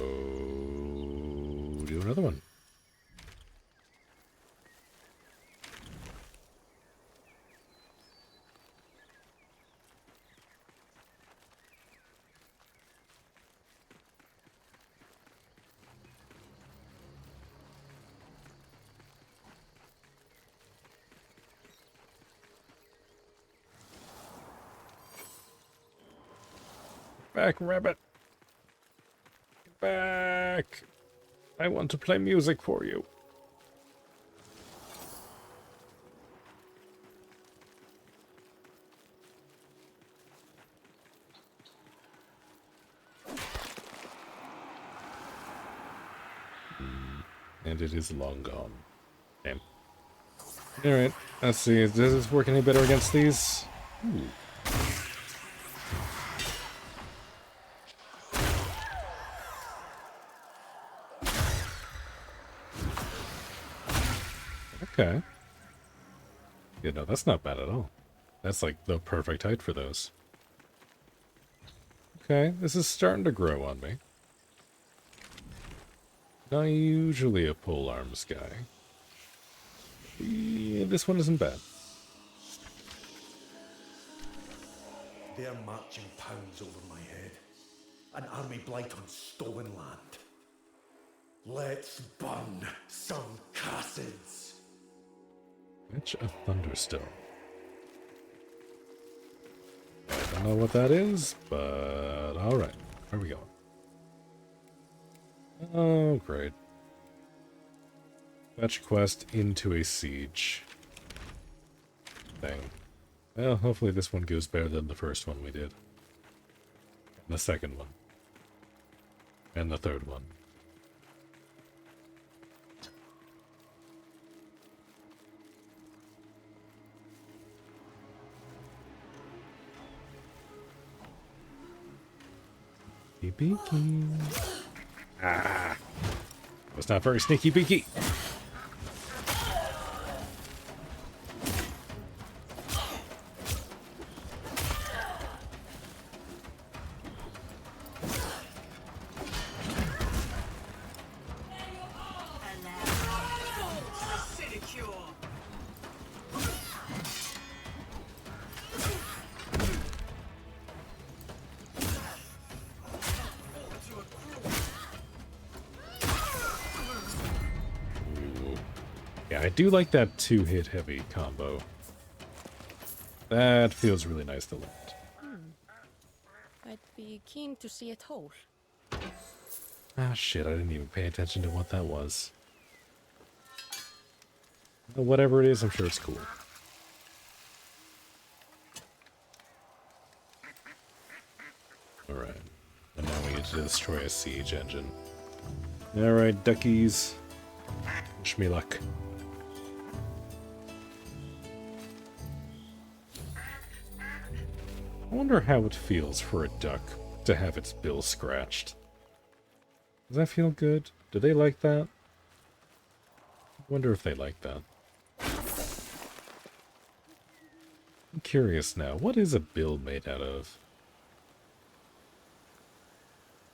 do another one. Back, rabbit. Get back. I want to play music for you. And it is long gone. Damn. Alright, let's see. Does this work any better against these? Ooh. Okay. Yeah, no, that's not bad at all. That's like the perfect height for those. Okay, this is starting to grow on me. Not usually a polearms guy. Yeah, this one isn't bad. They're marching pounds over my head. An army blight on stolen land. Let's burn some Cassids. Witch of Thunderstone. I don't know what that is, but alright. Where are we going? Oh, great. Fetch quest into a siege thing. Well, hopefully this one goes better than the first one we did. And the second one. And the third one. Sneaky beaky. Ah. Was not very sneaky beaky. Yeah, I do like that 2-hit heavy combo. That feels really nice to land. I'd be keen to see it whole. Ah, shit, I didn't even pay attention to what that was. Well, whatever it is, I'm sure it's cool. Alright. And now we get to destroy a siege engine. Alright, duckies. Wish me luck. I wonder how it feels for a duck to have its bill scratched. Does that feel good? Do they like that? I wonder if they like that. I'm curious now. What is a bill made out of?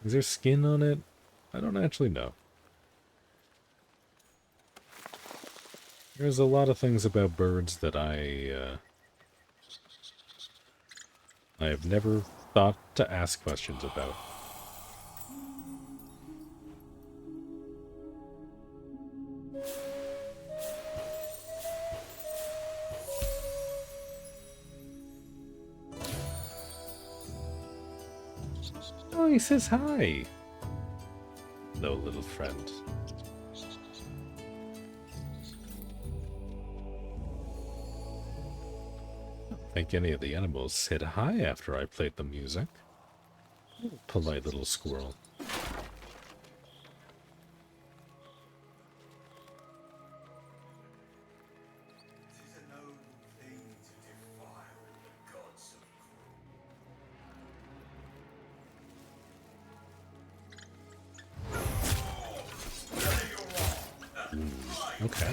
Is there skin on it? I don't actually know. There's a lot of things about birds that I have never thought to ask questions about. Oh, he says hi. Hello, little friend. I don't think any of the animals said hi after I played the music. Polite little squirrel. Okay.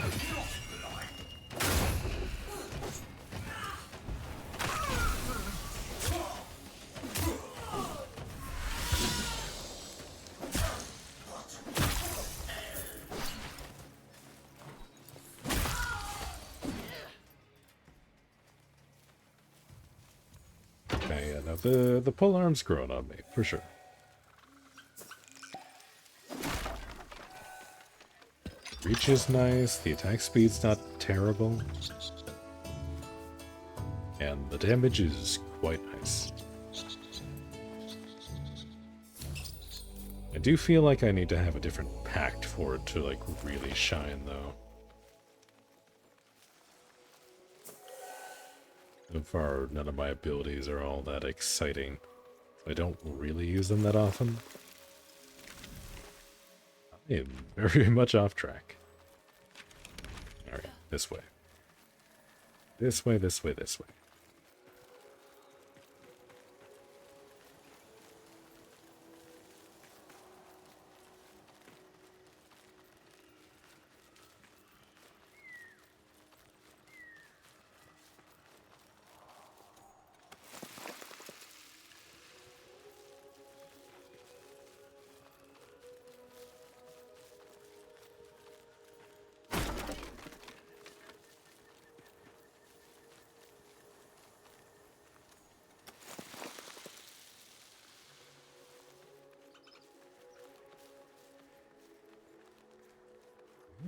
Okay, yeah, now the pole arm's growing on me, for sure. Reach is nice, the attack speed's not terrible. And the damage is quite nice. I do feel like I need to have a different pact for it to, like, really shine, though. So far, none of my abilities are all that exciting. I don't really use them that often. I am very much off track. Alright, this way. This way, this way, this way.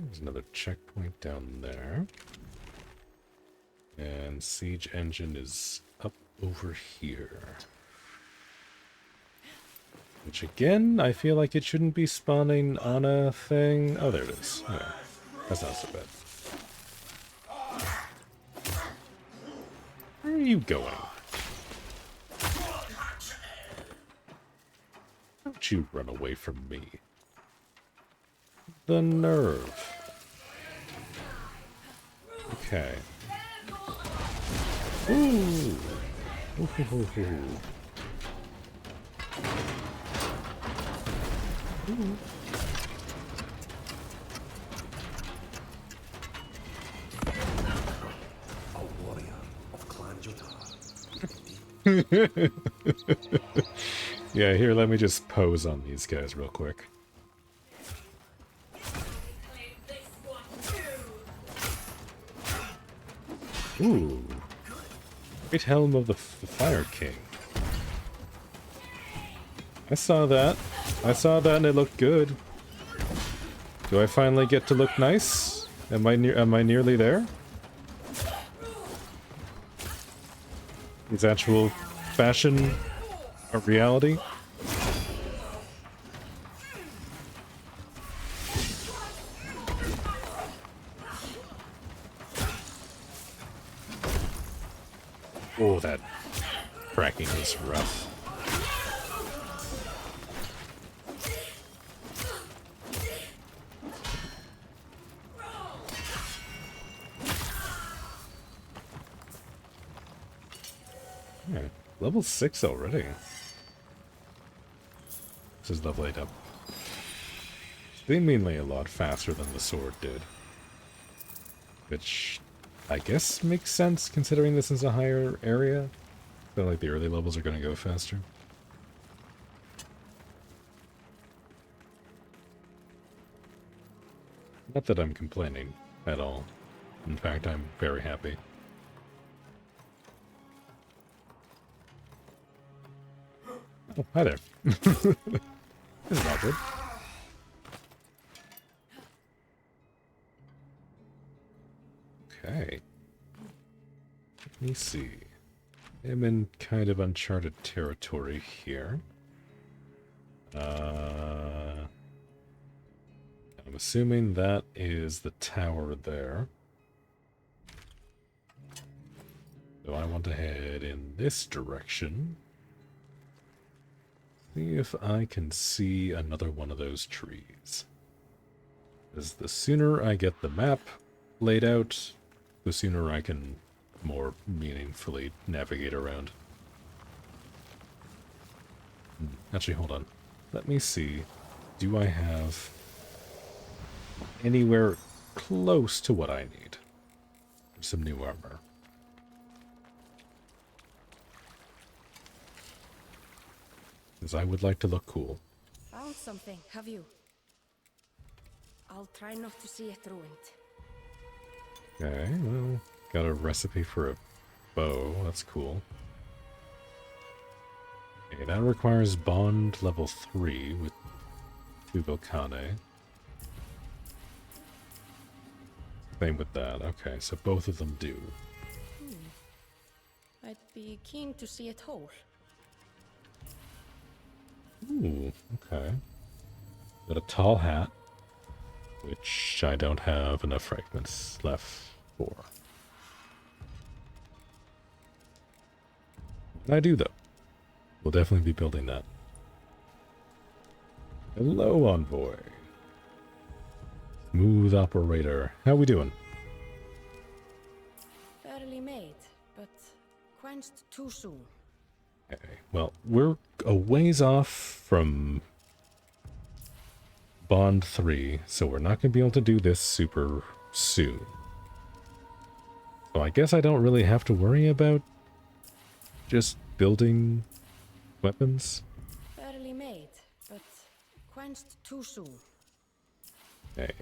There's another checkpoint down there. And siege engine is up over here. Which again, I feel like it shouldn't be spawning on a thing. Oh, there it is. Yeah, that's not so bad. Where are you going? Don't you run away from me. The nerve. Okay. Ooh. Ooh. Ooh. A warrior of Clan Jotaro. Yeah, here, let me just pose on these guys real quick. Ooh. Great Helm of the Fire King. I saw that. I saw that and it looked good. Do I finally get to look nice? Am I nearly there? Is actual fashion a reality? Oh, that cracking is rough. Level 6 already. This is level 8 up. Seemingly a lot faster than the sword did. Which I guess makes sense considering this is a higher area. I feel like the early levels are going to go faster. Not that I'm complaining at all. In fact, I'm very happy. Oh, hi there. This is awkward. Okay. Let me see. I'm in kind of uncharted territory here. I'm assuming that is the tower there. So I want to head in this direction. See if I can see another one of those trees. Because the sooner I get the map laid out, the sooner I can more meaningfully navigate around. Actually, hold on. Let me see. Do I have anywhere close to what I need for some new armor? Because I would like to look cool. Found something, have you? I'll try not to see it ruined. Okay, well, got a recipe for a bow. That's cool. Okay, that requires bond level 3 with Kubilkane. Same with that. Okay, so both of them do. I'd be keen to see it whole. Ooh, okay. Got a tall hat, which I don't have enough fragments left for. I do, though. We'll definitely be building that. Hello, Envoy. Smooth operator. How we doing? Fairly made, but quenched too soon. Okay, well, we're a ways off from Bond 3, so we're not going to be able to do this super soon. So I guess I don't really have to worry about just building weapons. Fairly made, but quenched too soon. Okay.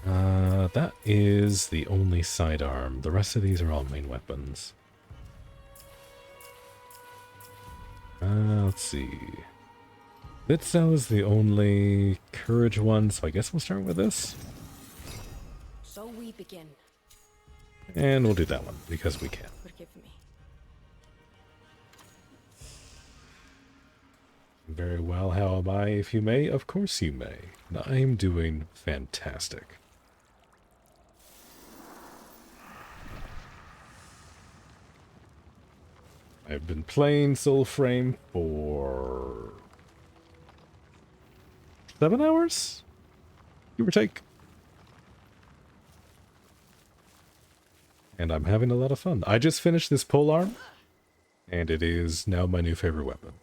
That is the only sidearm. The rest of these are all main weapons. Let's see. Bitso is the only courage one, so I guess we'll start with this. So we begin. And we'll do that one, because we can. Forgive me. Very well, how am I, if you may? Of course you may. And I'm doing fantastic. I've been playing Soulframe for 7 hours? Give or take. And I'm having a lot of fun. I just finished this polearm, and it is now my new favorite weapon.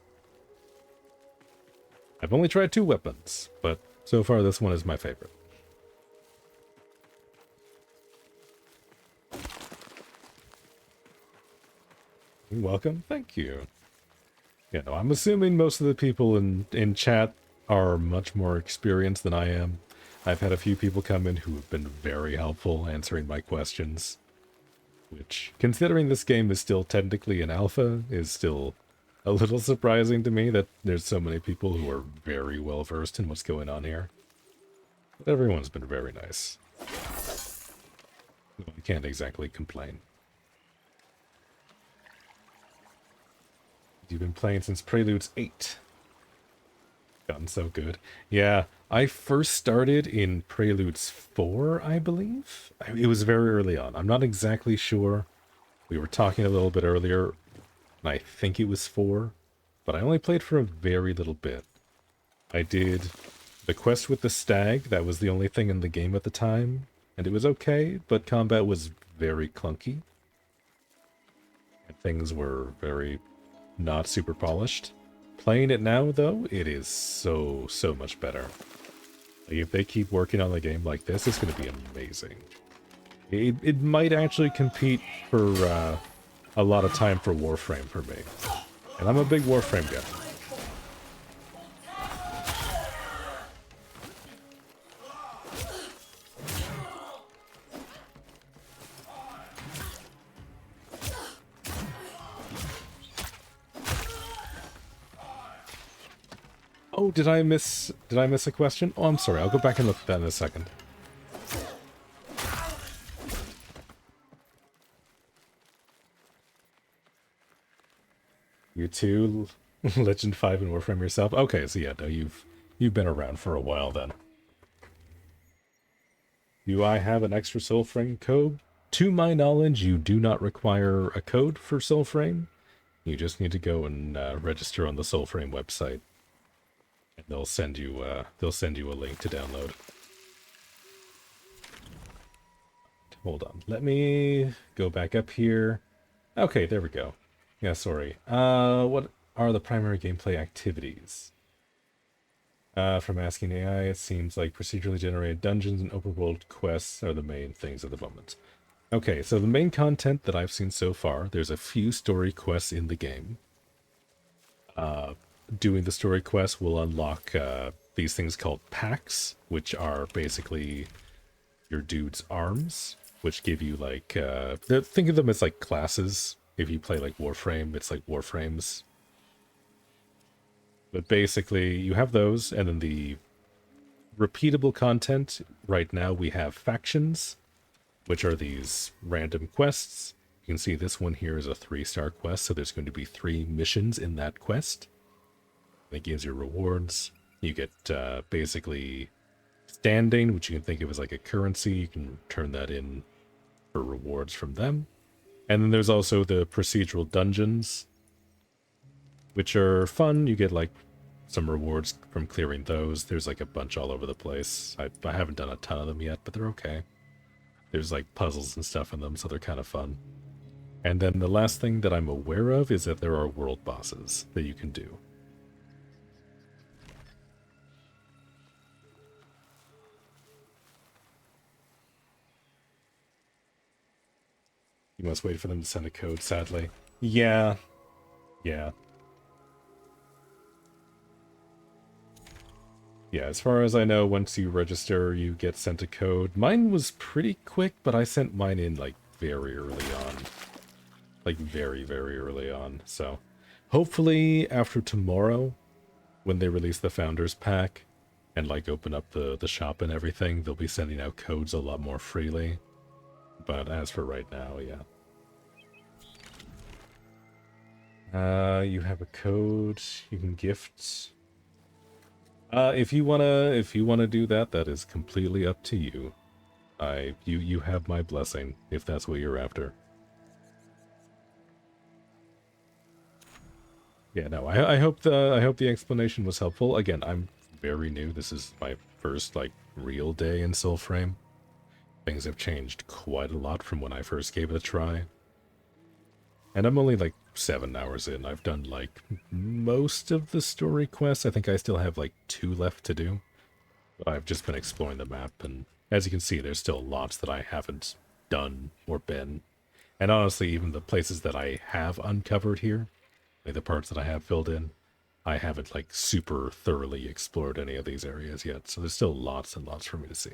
I've only tried 2 weapons, but so far this one is my favorite. You're welcome. Thank you. Yeah, no, I'm assuming most of the people in chat are much more experienced than I am. I've had a few people come in who have been very helpful answering my questions. Which, considering this game is still technically an alpha, is still a little surprising to me that there's so many people who are very well versed in what's going on here. But everyone's been very nice. You can't exactly complain. You've been playing since Preludes 8. Gotten so good. Yeah, I first started in Preludes 4, I believe. It was very early on. I'm not exactly sure. We were talking a little bit earlier, and I think it was 4. But I only played for a very little bit. I did the quest with the stag. That was the only thing in the game at the time. And it was okay, but combat was very clunky. And things were very not super polished. Playing it now, though, it is so much better. Like, if they keep working on the game like this, it's going to be amazing. It might actually compete for a lot of time for Warframe for me. And I'm a big Warframe guy. Oh, did I miss a question? Oh, I'm sorry. I'll go back and look at that in a second. You too, Legend 5 and Warframe yourself? Okay, so yeah, no, you've been around for a while then. Do I have an extra Soulframe code? To my knowledge, you do not require a code for Soulframe. You just need to go and register on the Soulframe website. And they'll send you a link to download. Hold on. Let me go back up here. Okay, there we go. Yeah, sorry. What are the primary gameplay activities? From asking AI, it seems like procedurally generated dungeons and open world quests are the main things at the moment. Okay, so the main content that I've seen so far, there's a few story quests in the game. Doing the story quests will unlock these things called packs, which are basically your dude's arms, which give you like, think of them as like classes. If you play like Warframe, it's like Warframes. But basically, you have those, and then the repeatable content, right now we have factions, which are these random quests. You can see this one here is a 3-star quest, so there's going to be 3 missions in that quest. It gives you rewards. You get basically standing, which you can think of as like a currency. You can turn that in for rewards from them. And then there's also the procedural dungeons, which are fun. You get like some rewards from clearing those. There's like a bunch all over the place. I haven't done a ton of them yet, but they're okay. There's like puzzles and stuff in them, so they're kind of fun. And then the last thing that I'm aware of is that there are world bosses that you can do. You must wait for them to send a code, sadly. Yeah. Yeah. Yeah, as far as I know, once you register, you get sent a code. Mine was pretty quick, but I sent mine in, like, very early on. Like, very, very early on. So, hopefully, after tomorrow, when they release the Founders Pack, and, like, open up the shop and everything, they'll be sending out codes a lot more freely. But as for right now, yeah. You have a code you can gift. If you wanna do that, that is completely up to you. You have my blessing if that's what you're after. Yeah, no, I hope the explanation was helpful. Again, I'm very new. This is my first like real day in Soulframe. Things have changed quite a lot from when I first gave it a try. And I'm only like 7 hours in. I've done like most of the story quests. I think I still have like 2 left to do. But I've just been exploring the map, and as you can see, there's still lots that I haven't done or been. And honestly, even the places that I have uncovered here, like the parts that I have filled in, I haven't like super thoroughly explored any of these areas yet. So there's still lots and lots for me to see.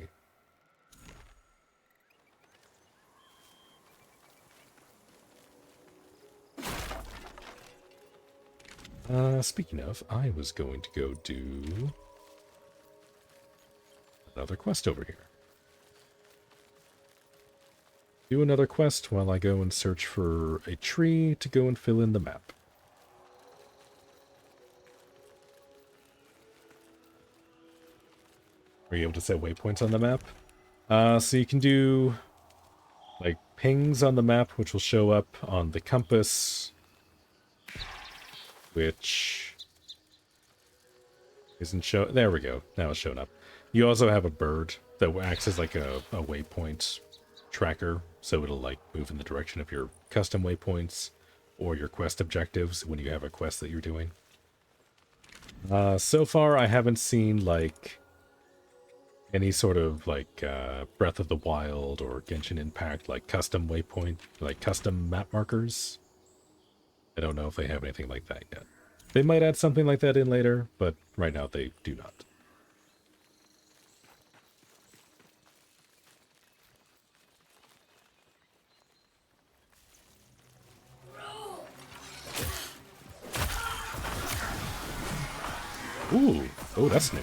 Speaking of, I was going to go do another quest over here. Do another quest while I go and search for a tree to go and fill in the map. Are you able to set waypoints on the map? So you can do like pings on the map, which will show up on the compass, which isn't show. There we go. Now it's showing up. You also have a bird that acts as like a waypoint tracker, so it'll like move in the direction of your custom waypoints, or your quest objectives when you have a quest that you're doing. So far, I haven't seen, like, any sort of, like, Breath of the Wild or Genshin Impact, like, custom waypoint, like, custom map markers. I don't know if they have anything like that yet. They might add something like that in later, but right now they do not. Ooh, oh, that's new.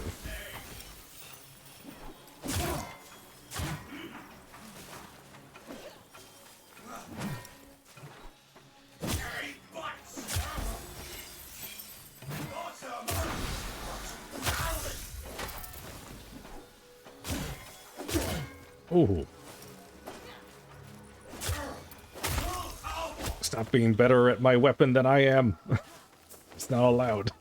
Ooh. Stop being better at my weapon than I am. It's not allowed.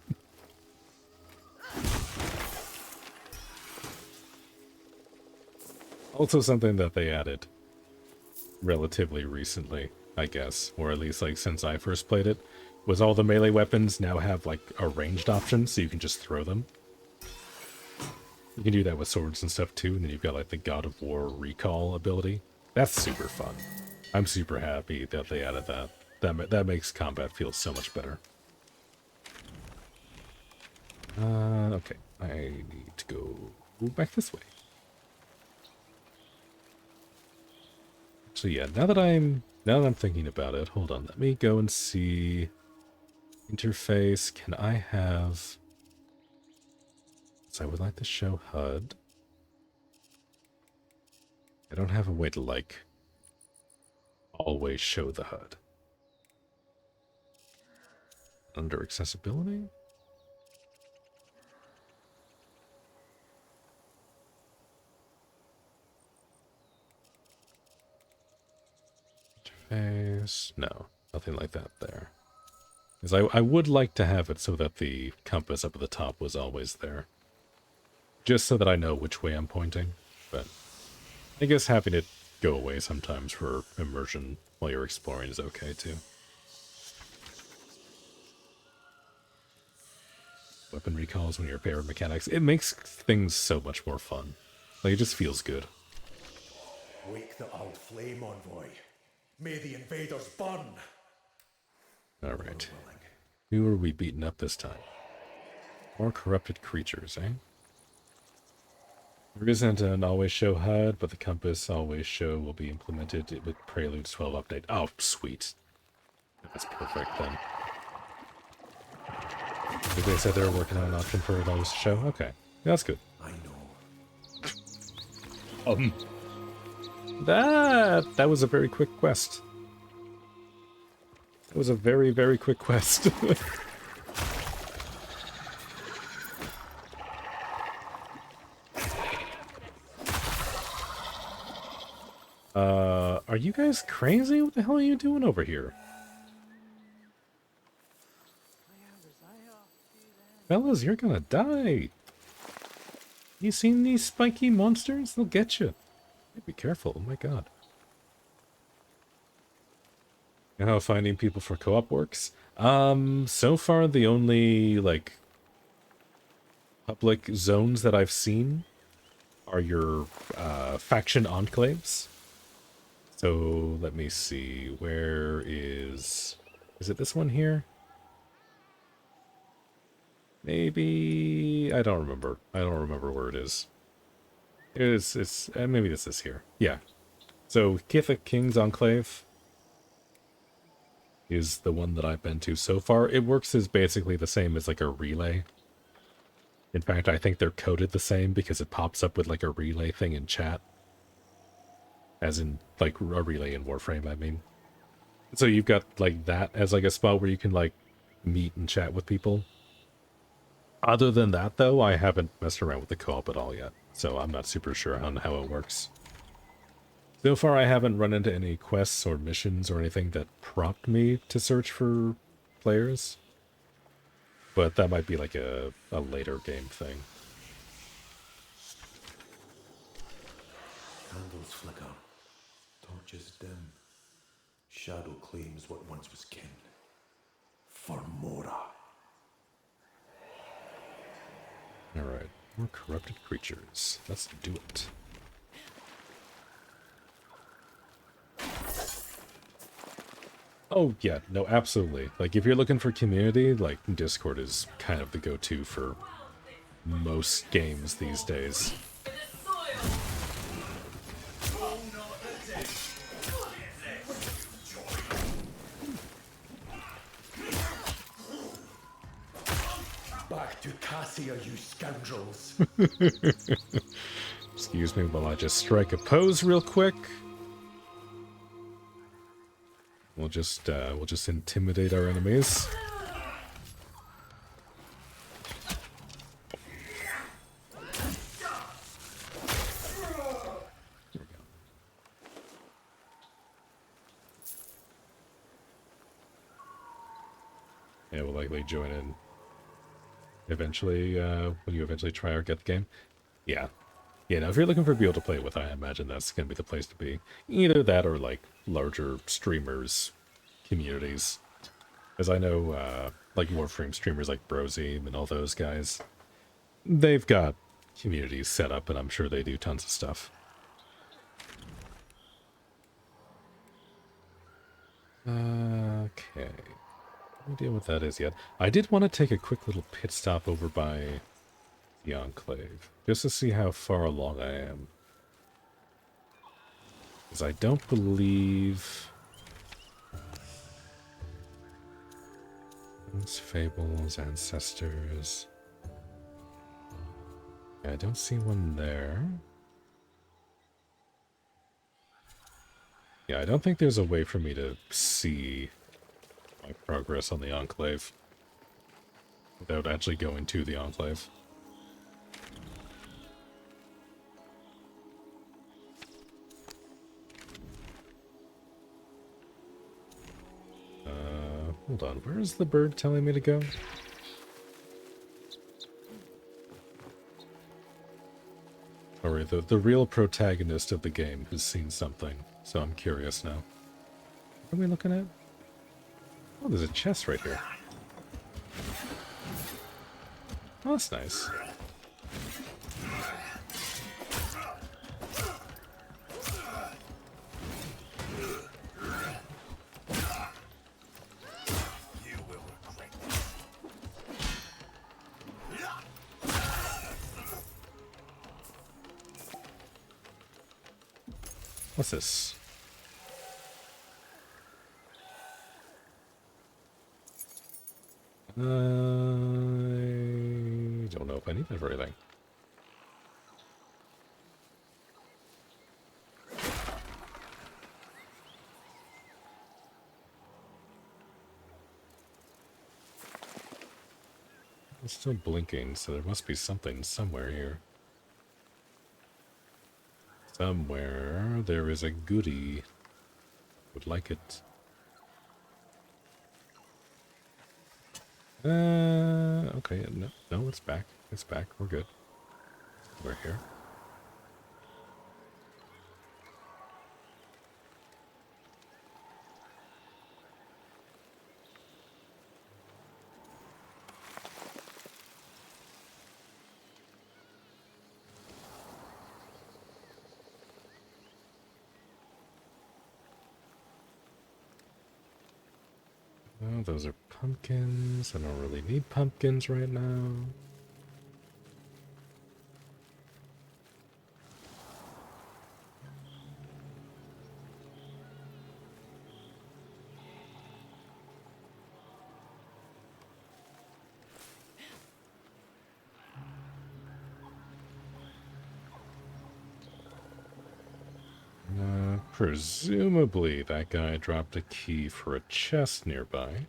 Also something that they added relatively recently, I guess, or at least like since I first played it, was all the melee weapons now have like a ranged option, so you can just throw them. You can do that with swords and stuff too, and then you've got like the God of War recall ability. That's super fun. I'm super happy that they added that. That makes combat feel so much better. Okay, I need to go back this way. So yeah, now that I'm thinking about it, hold on, let me go and see interface. Can I have? So I would like to show HUD. I don't have a way to like always show the HUD. Under accessibility? Interface? No, nothing like that there. Because I would like to have it so that the compass up at the top was always there. Just so that I know which way I'm pointing. But I guess having it go away sometimes for immersion while you're exploring is okay too. Weapon recalls when you're paired mechanics. It makes things so much more fun. Like, it just feels good. Wake the old flame, envoy. May the invaders burn. Alright. Who are we beating up this time? More corrupted creatures, eh? There isn't an always show HUD, but the compass always show will be implemented with Prelude's 12 update. Oh, sweet. That's perfect then. They said they were working on an option for an always show? Okay. That's good. I know. That was a very quick quest. It was a very, very quick quest. Are you guys crazy? What the hell are you doing over here? Fellas, you're gonna die. You seen these spiky monsters? They'll get you. Be careful, oh my god. You know how finding people for co-op works? So far the only, like, public zones that I've seen are your, faction enclaves. So, let me see, where is it this one here? Maybe, I don't remember where it is. It's maybe this is here. Yeah. So, Kitha King's Enclave is the one that I've been to so far. It works as basically the same as like a relay. In fact, I think they're coded the same because it pops up with like a relay thing in chat. As in, like, a relay in Warframe, I mean. So you've got, like, that as, like, a spot where you can, like, meet and chat with people. Other than that, though, I haven't messed around with the co-op at all yet. So I'm not super sure on how it works. So far, I haven't run into any quests or missions or anything that prompt me to search for players. But that might be, like, a later game thing. Candles flicker. Torches dim. Shadow claims what once was kin. for Mora. Alright, more corrupted creatures. Let's do it. Oh, yeah, no, absolutely. Like, if you're looking for community, like, Discord is kind of the go-to for most games these days. Back to Cassia, you scoundrels. Excuse me while I just strike a pose real quick. We'll just intimidate our enemies. Yeah, we'll likely join in eventually, when you eventually try or get the game. Yeah. Yeah, now if you're looking for people to play with, I imagine that's going to be the place to be. Either that or, like, larger streamers, communities. As I know, like, Warframe streamers like Brozime and all those guys, they've got communities set up, and I'm sure they do tons of stuff. Okay. No idea what that is yet. I did want to take a quick little pit stop over by the Enclave, just to see how far along I am. Because I don't believe... Fables, Ancestors... Yeah, I don't see one there. Yeah, I don't think there's a way for me to see my progress on the Enclave without actually going to the Enclave. Hold on, where is the bird telling me to go? Alright, the real protagonist of the game has seen something, so I'm curious now. What are we looking at? Oh, there's a chest right here. Oh, that's nice. What's this? I don't know if I need that for anything. It's still blinking, so there must be something somewhere here. Somewhere there is a goodie. Would like it. Okay, no, it's back. It's back. We're good. We're here. Oh, those are pumpkins. I don't really need pumpkins right now. Presumably that guy dropped a key for a chest nearby.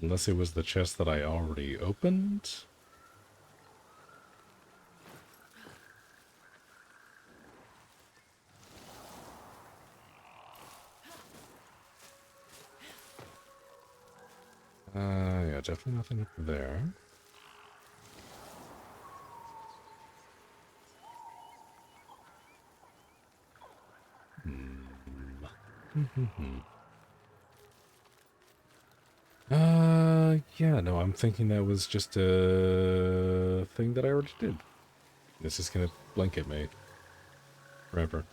Unless it was the chest that I already opened. Yeah, definitely nothing up there. Yeah, no, I'm thinking that was just a thing that I already did. This is gonna blink at me forever.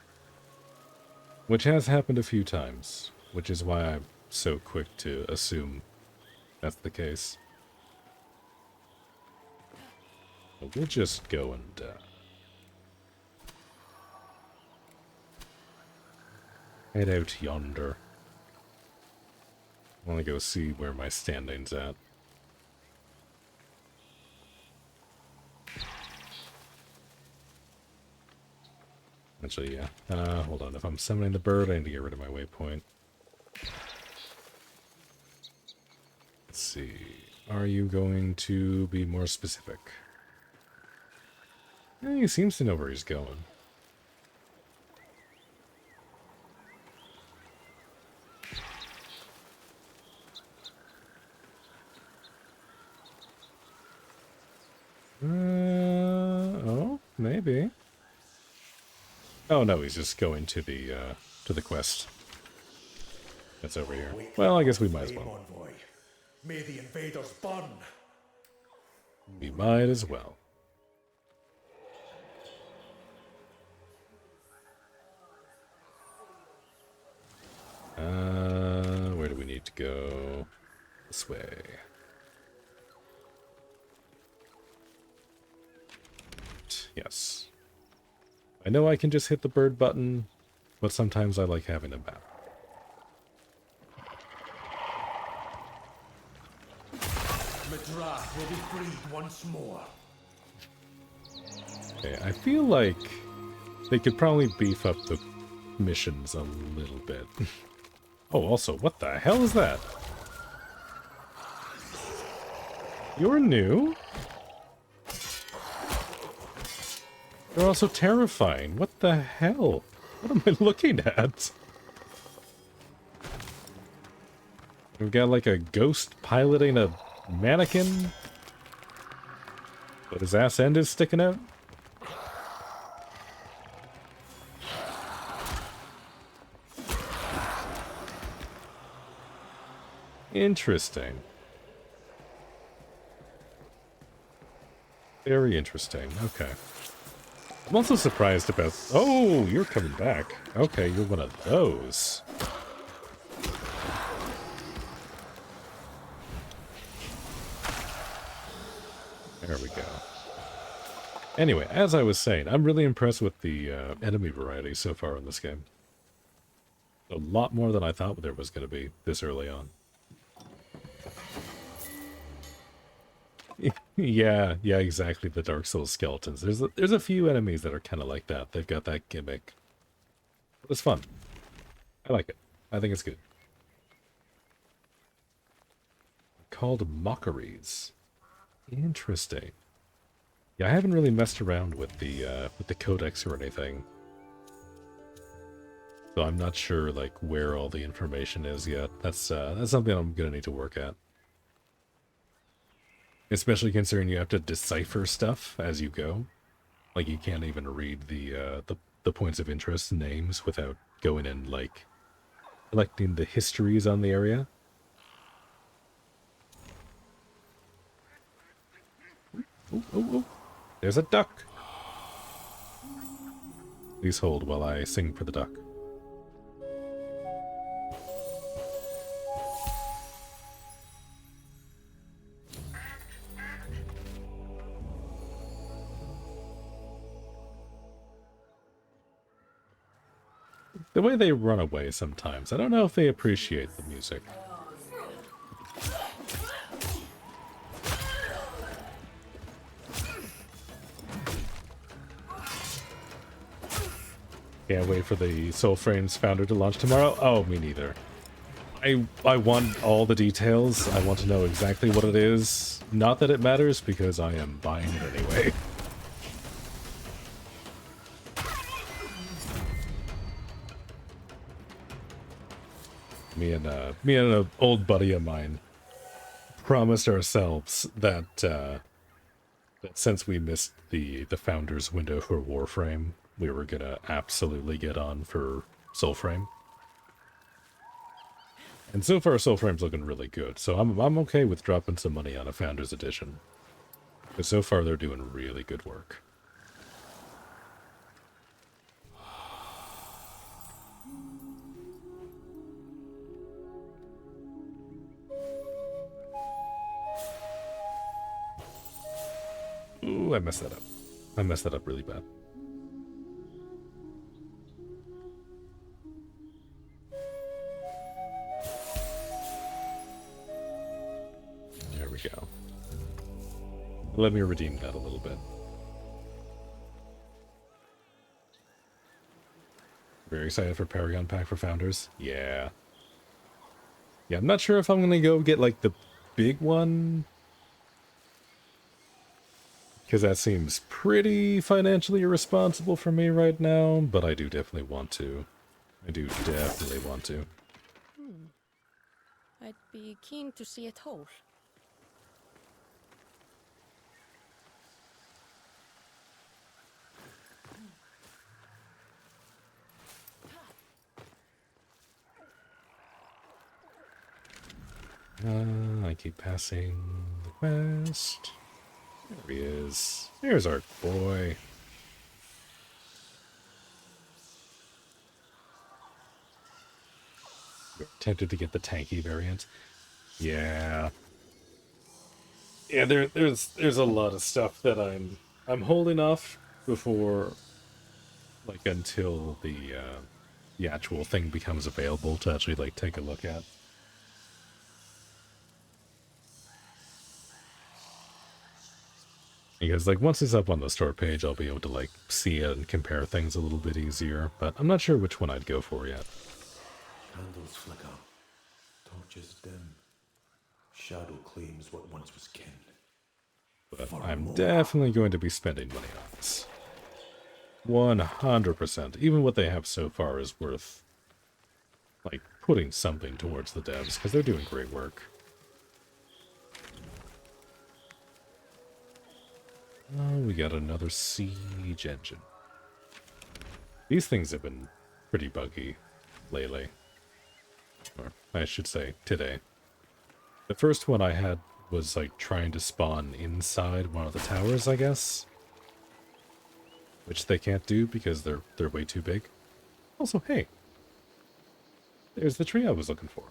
Which has happened a few times, which is why I'm so quick to assume that's the case. But we'll just go and, head out yonder. I want to go see where my standing's at. Actually, yeah. Hold on. If I'm summoning the bird, I need to get rid of my waypoint. Let's see. Are you going to be more specific? He seems to know where he's going. Oh, maybe. Oh no, he's just going to the quest. That's over here. Well, I guess we might as well. Envoy. May the invaders burn. We might as well. Where do we need to go? This way. Yes. I know I can just hit the bird button, but sometimes I like having a map. Madrath will be freed once more. Okay, I feel like they could probably beef up the missions a little bit. Oh, also, what the hell is that? You're new? They're also terrifying. What the hell? What am I looking at? We've got like a ghost piloting a mannequin, but his ass end is sticking out. Interesting. Very interesting. Okay. I'm also surprised about... Oh, you're coming back. Okay, you're one of those. There we go. Anyway, as I was saying, I'm really impressed with the enemy variety so far in this game. A lot more than I thought there was going to be this early on. Yeah, exactly. The Dark Souls skeletons. There's a few enemies that are kind of like that. They've got that gimmick. It's fun. I like it. I think it's good. Called Mockeries. Interesting. Yeah, I haven't really messed around with the codex or anything, so I'm not sure like where all the information is yet. That's something I'm gonna need to work at. Especially considering you have to decipher stuff as you go. Like, you can't even read the points of interest names without going and, like, collecting the histories on the area. Oh. There's a duck! Please hold while I sing for the duck. The way they run away sometimes, I don't know if they appreciate the music. Can't wait for the Soulframe's founder to launch tomorrow. Oh, me neither. I want all the details. I want to know exactly what it is. Not that it matters, because I am buying it anyway. Me and an old buddy of mine promised ourselves that that since we missed the founder's window for Warframe, we were gonna absolutely get on for Soulframe. And so far, Soulframe's looking really good, so I'm okay with dropping some money on a Founders Edition. Because so far, they're doing really good work. Ooh, I messed that up. I messed that up really bad. There we go. Let me redeem that a little bit. Very excited for Paragon Pack for Founders. Yeah. Yeah, I'm not sure if I'm going to go get, like, the big one. Because that seems pretty financially irresponsible for me right now, but I do definitely want to. I do definitely want to. I'd be keen to see it whole. I keep passing the quest. There he is. There's our boy. You're tempted to get the tanky variant. Yeah. Yeah, there's a lot of stuff that I'm holding off before, like, until the actual thing becomes available to actually, like, take a look at. Because, like, once it's up on the store page, I'll be able to, like, see it and compare things a little bit easier, but I'm not sure which one I'd go for yet. Candles flicker, torches dim, shadow claims what once was kin. But I'm definitely going to be spending money on this. 100%. Even what they have so far is worth, like, putting something towards the devs, because they're doing great work. Oh, we got another siege engine. These things have been pretty buggy lately. Or, I should say, today. The first one I had was, like, trying to spawn inside one of the towers, I guess. Which they can't do because they're way too big. Also, hey. There's the tree I was looking for.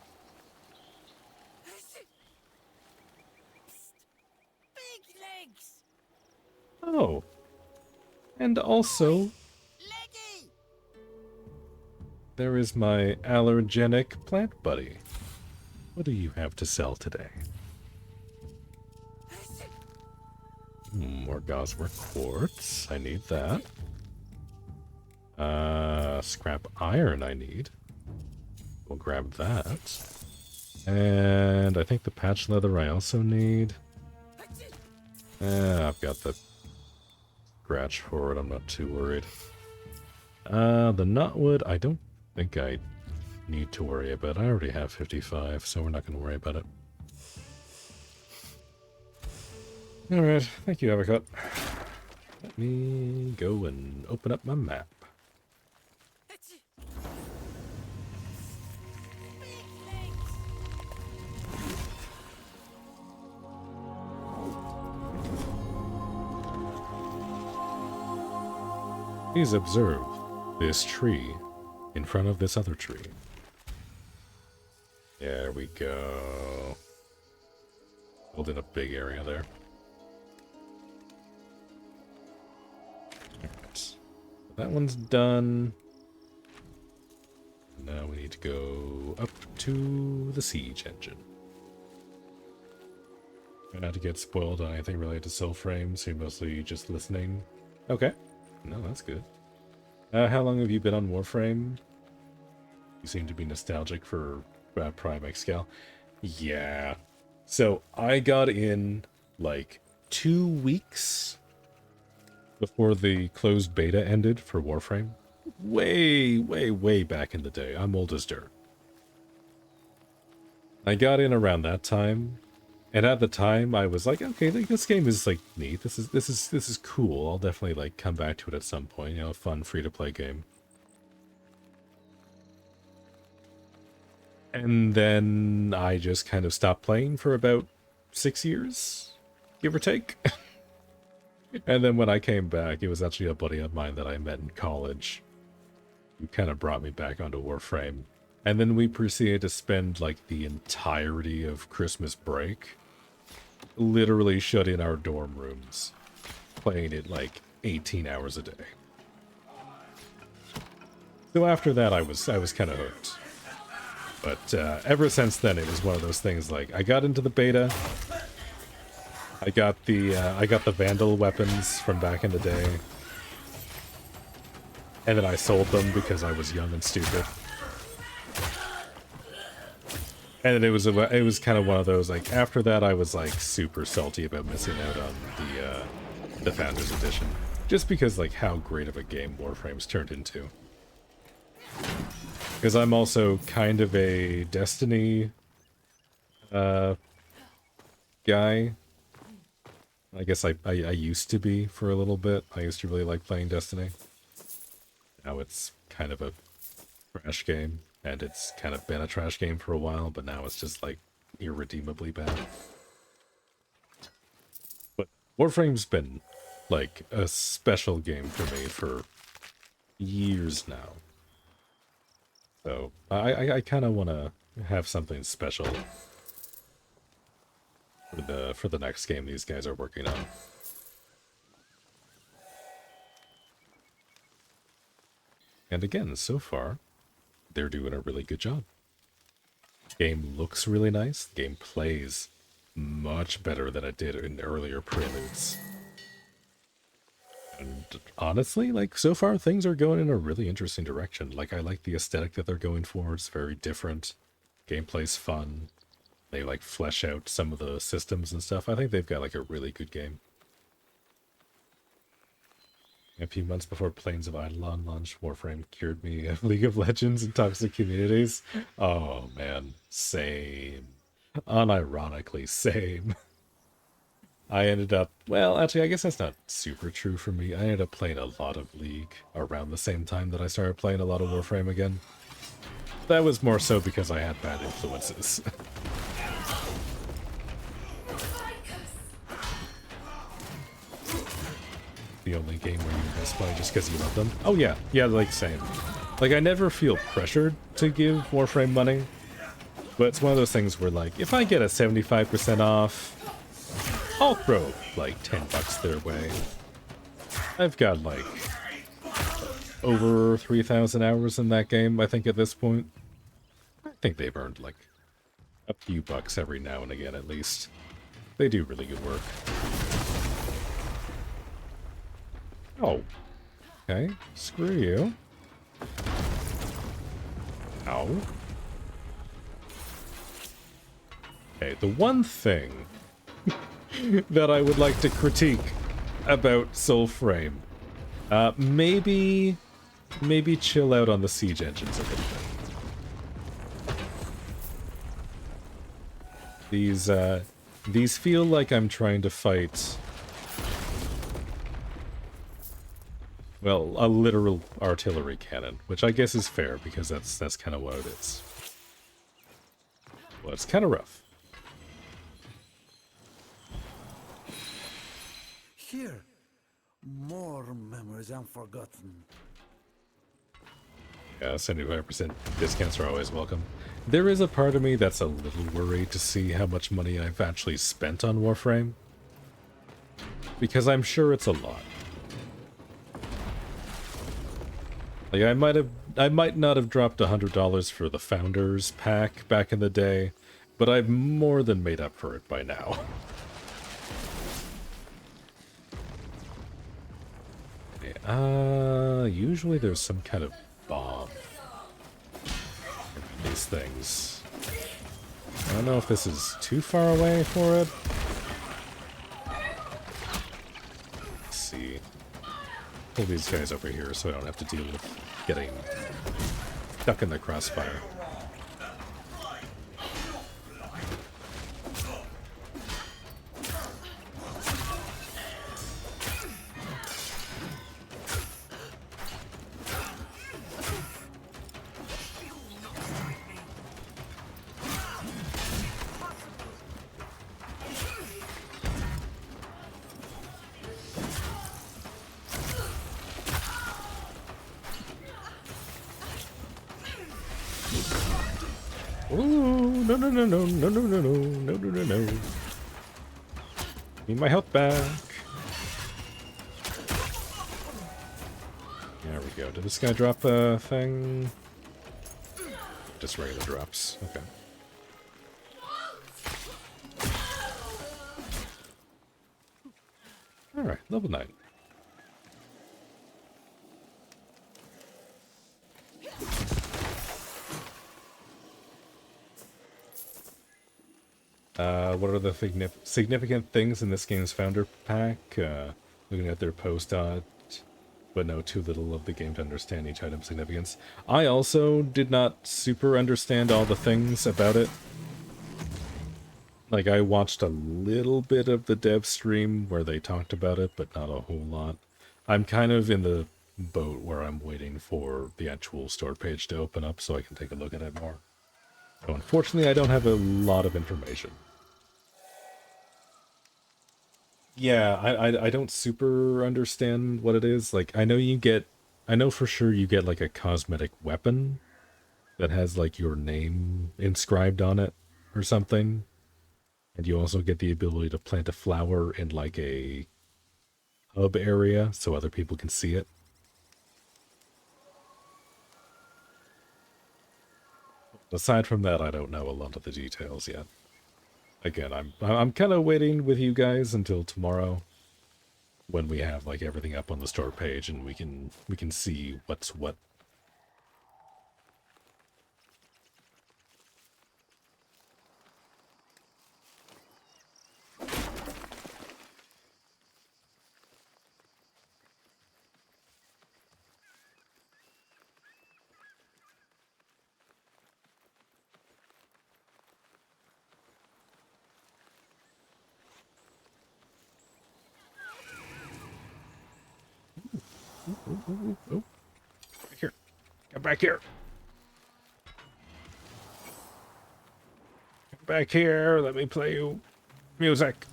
Big legs. Oh. And also, there is my allergenic plant buddy. What do you have to sell today? More Gossamer quartz. I need that. Scrap iron I need. We'll grab that. And I think the patch leather I also need. I've got the scratch for it. I'm not too worried. The knotwood, I don't think I need to worry about. I already have 55, so we're not going to worry about it. Alright, thank you, Avocot. Let me go and open up my map. Please observe this tree in front of this other tree. There we go. Building a big area there. Alright. That one's done. Now we need to go up to the siege engine. Try not to get spoiled on anything related to Soulframe, so you're mostly just listening. Okay. No, that's good. How long have you been on Warframe? You seem to be nostalgic for Prime Excal. Yeah. So I got in like 2 weeks before the closed beta ended for Warframe. Way back in the day. I'm old as dirt. I got in around that time. And at the time, I was like, okay, this game is like neat. This is cool. I'll definitely like come back to it at some point. You know, a fun free-to-play game. And then I just kind of stopped playing for about 6 years, give or take. And then when I came back, it was actually a buddy of mine that I met in college who kind of brought me back onto Warframe. And then we proceeded to spend like the entirety of Christmas break literally shut in our dorm rooms, playing it like 18 hours a day. So after that, I was kind of hooked. But ever since then, it was one of those things like I got into the beta. I got the Vandal weapons from back in the day, and then I sold them because I was young and stupid. And then it was kind of one of those like after that I was like super salty about missing out on the Founders Edition, just because like how great of a game Warframe's turned into. Because I'm also kind of a Destiny guy. I guess I used to be for a little bit. I used to really like playing Destiny. Now it's kind of a trash game, and it's kind of been a trash game for a while, but now it's just like irredeemably bad. But Warframe's been like a special game for me for years now. So I kind of want to have something special for the next game these guys are working on. And again, so far, they're doing a really good job. Game looks really nice. Game plays much better than it did in earlier preludes. And honestly, like, so far things are going in a really interesting direction. Like, I like the aesthetic that they're going for. It's very different. Gameplay's fun. They, like, flesh out some of the systems and stuff. I think they've got, like, a really good game. A few months before Plains of Eidolon launched, Warframe cured me of League of Legends and toxic communities. Oh, man. Same. Unironically, same. I ended up... Well, actually, I guess that's not super true for me. I ended up playing a lot of League around the same time that I started playing a lot of Warframe again. That was more so because I had bad influences. The only game where you just play just because you love them. Oh yeah, yeah, like same. Like I never feel pressured to give Warframe money, but it's one of those things where like if I get a 75% off, I'll throw like $10 their way. I've got like over 3,000 hours in that game, I think at this point. I think they've earned like a few bucks every now and again at least. They do really good work. Oh. Okay. Screw you. Ow. Okay, the one thing that I would like to critique about Soulframe, maybe chill out on the siege engines a little bit. These feel like I'm trying to fight... Well, a literal artillery cannon, which I guess is fair, because that's kind of what it is. Well, it's kind of rough. Here, more memories unforgotten. Yeah, 75% discounts are always welcome. There is a part of me that's a little worried to see how much money I've actually spent on Warframe, because I'm sure it's a lot. Like, I might not have dropped $100 for the Founders pack back in the day, but I've more than made up for it by now. Usually there's some kind of bomb in these things. I don't know if this is too far away for it. Let's see. Pull these guys over here so I don't have to deal with getting stuck in the crossfire. Ooh, no, no, no, no, no, no, no, no, no, no, no, no. Need my health back. There we go. Did this guy drop a thing? Just regular drops. Okay. Alright, level 9. What are the significant things in this game's founder pack? Looking at their post but know too little of the game to understand each item's significance. I also did not super understand all the things about it. Like, I watched a little bit of the dev stream where they talked about it, but not a whole lot. I'm kind of in the boat where I'm waiting for the actual store page to open up so I can take a look at it more. So unfortunately, I don't have a lot of information. Yeah, I don't super understand what it is. Like, I know for sure you get like a cosmetic weapon that has like your name inscribed on it or something. And you also get the ability to plant a flower in like a hub area so other people can see it. Aside from that, I don't know a lot of the details yet. Again, I'm kind of waiting with you guys until tomorrow, when we have like everything up on the store page and we can see what's what. Oh. Here. Come back here. Come back here. Let me play you music.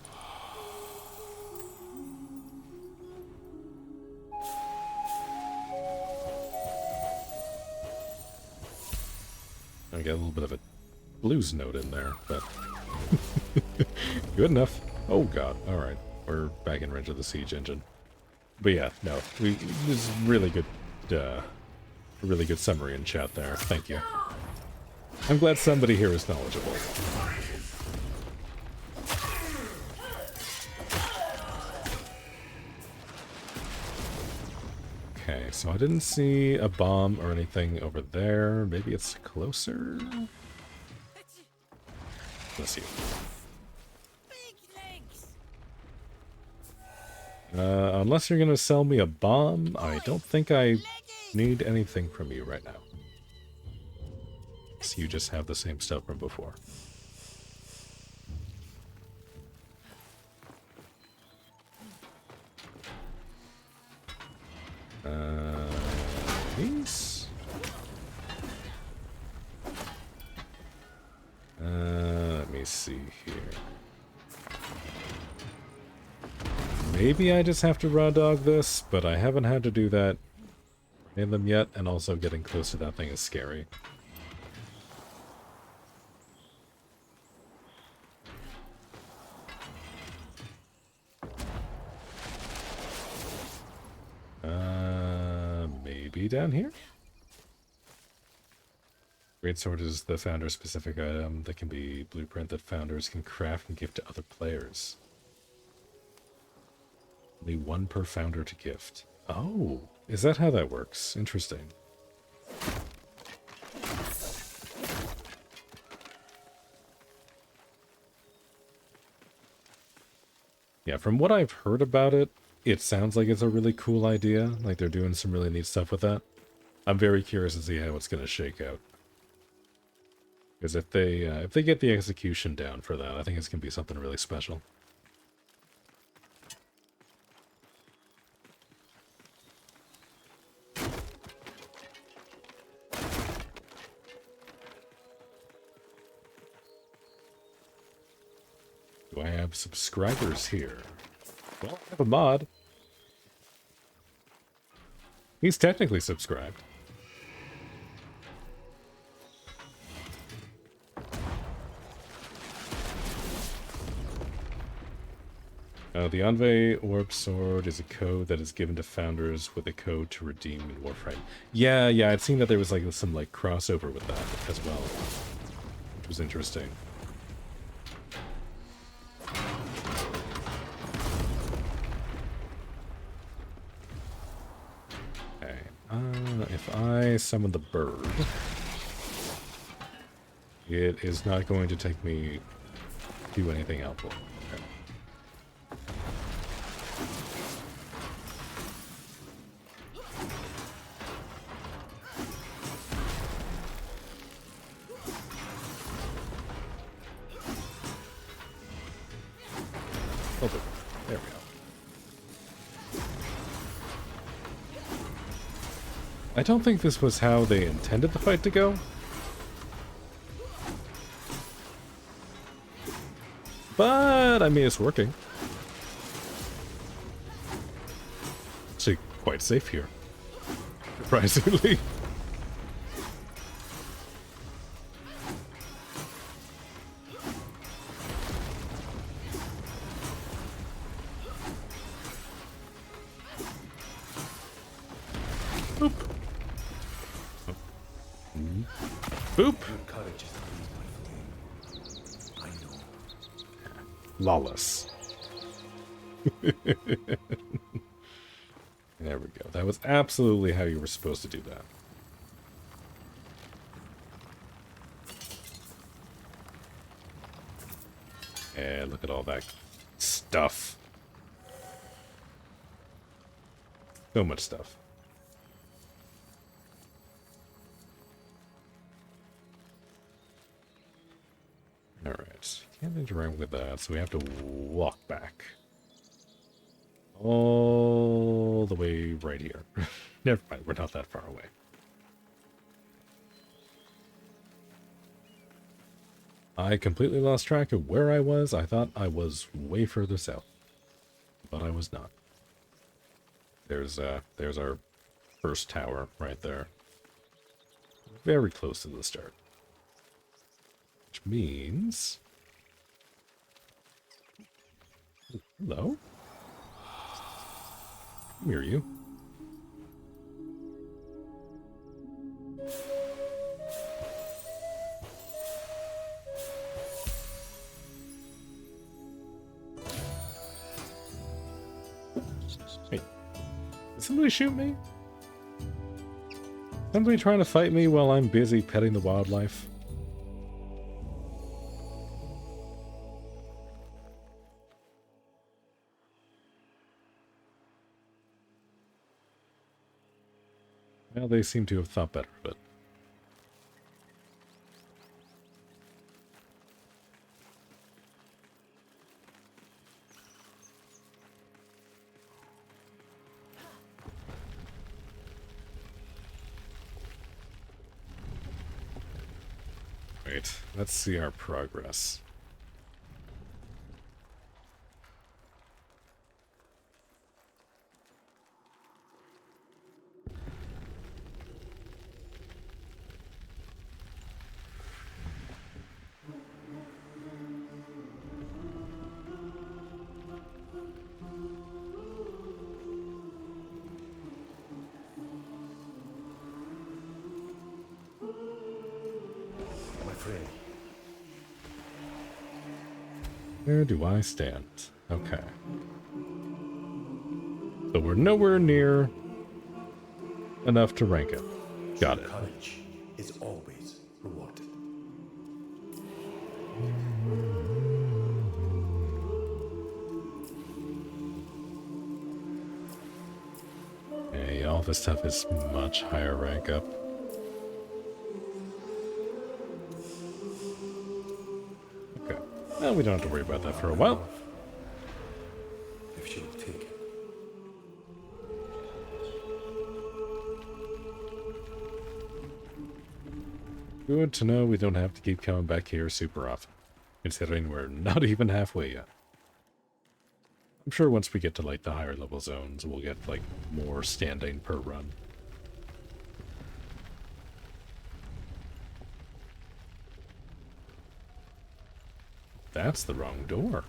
I get a little bit of a blues note in there, but good enough. Oh god. Alright. We're back in range of the siege engine. But yeah, no. This is really good summary in chat there. Thank you. I'm glad somebody here is knowledgeable. Okay, so I didn't see a bomb or anything over there. Maybe it's closer? Let's see. Unless you're gonna sell me a bomb, I don't think I need anything from you right now. So you just have the same stuff from before. These? Let me see here. Maybe I just have to raw dog this, but I haven't had to do that in them yet, and also getting close to that thing is scary. Maybe down here? Greatsword is the founder-specific item that can be blueprint that founders can craft and give to other players. Only one per founder to gift. Oh, is that how that works? Interesting. Yeah, from what I've heard about it, it sounds like it's a really cool idea. Like they're doing some really neat stuff with that. I'm very curious to see how it's going to shake out. Because if they get the execution down for that, I think it's going to be something really special. Do I have subscribers here? Well, I have a mod. He's technically subscribed. The Envoy Orb Sword is a code that is given to founders with a code to redeem in Warframe. Yeah, I'd seen that there was like some like crossover with that as well, which was interesting. Okay, if I summon the bird, it is not going to take me to do anything helpful. Okay. There we go. I don't think this was how they intended the fight to go. But, I mean, it's working. Actually, quite safe here. Surprisingly. Boop. Oh. Boop. Lawless. There we go. That was absolutely how you were supposed to do that. And look at all that stuff. So much stuff. Alright. Can't interact with that, so we have to walk back. All the way right here. Never mind, we're not that far away. I completely lost track of where I was. I thought I was way further south. But I was not. There's our first tower right there. Very close to the start. Which means... Hello? Come here, you. Hey, did somebody shoot me? Somebody trying to fight me while I'm busy petting the wildlife? Well, they seem to have thought better of it. Wait, let's see our progress. Where do I stand? Okay. So we're nowhere near enough to rank it. Got it. Courage is always rewarded. Hey, all this stuff is much higher rank up. Okay. Well, we don't have to worry about that for a while. If she will take it. Good to know we don't have to keep coming back here super often, considering we're not even halfway yet. I'm sure once we get to like the higher level zones, we'll get like more standing per run. That's the wrong door.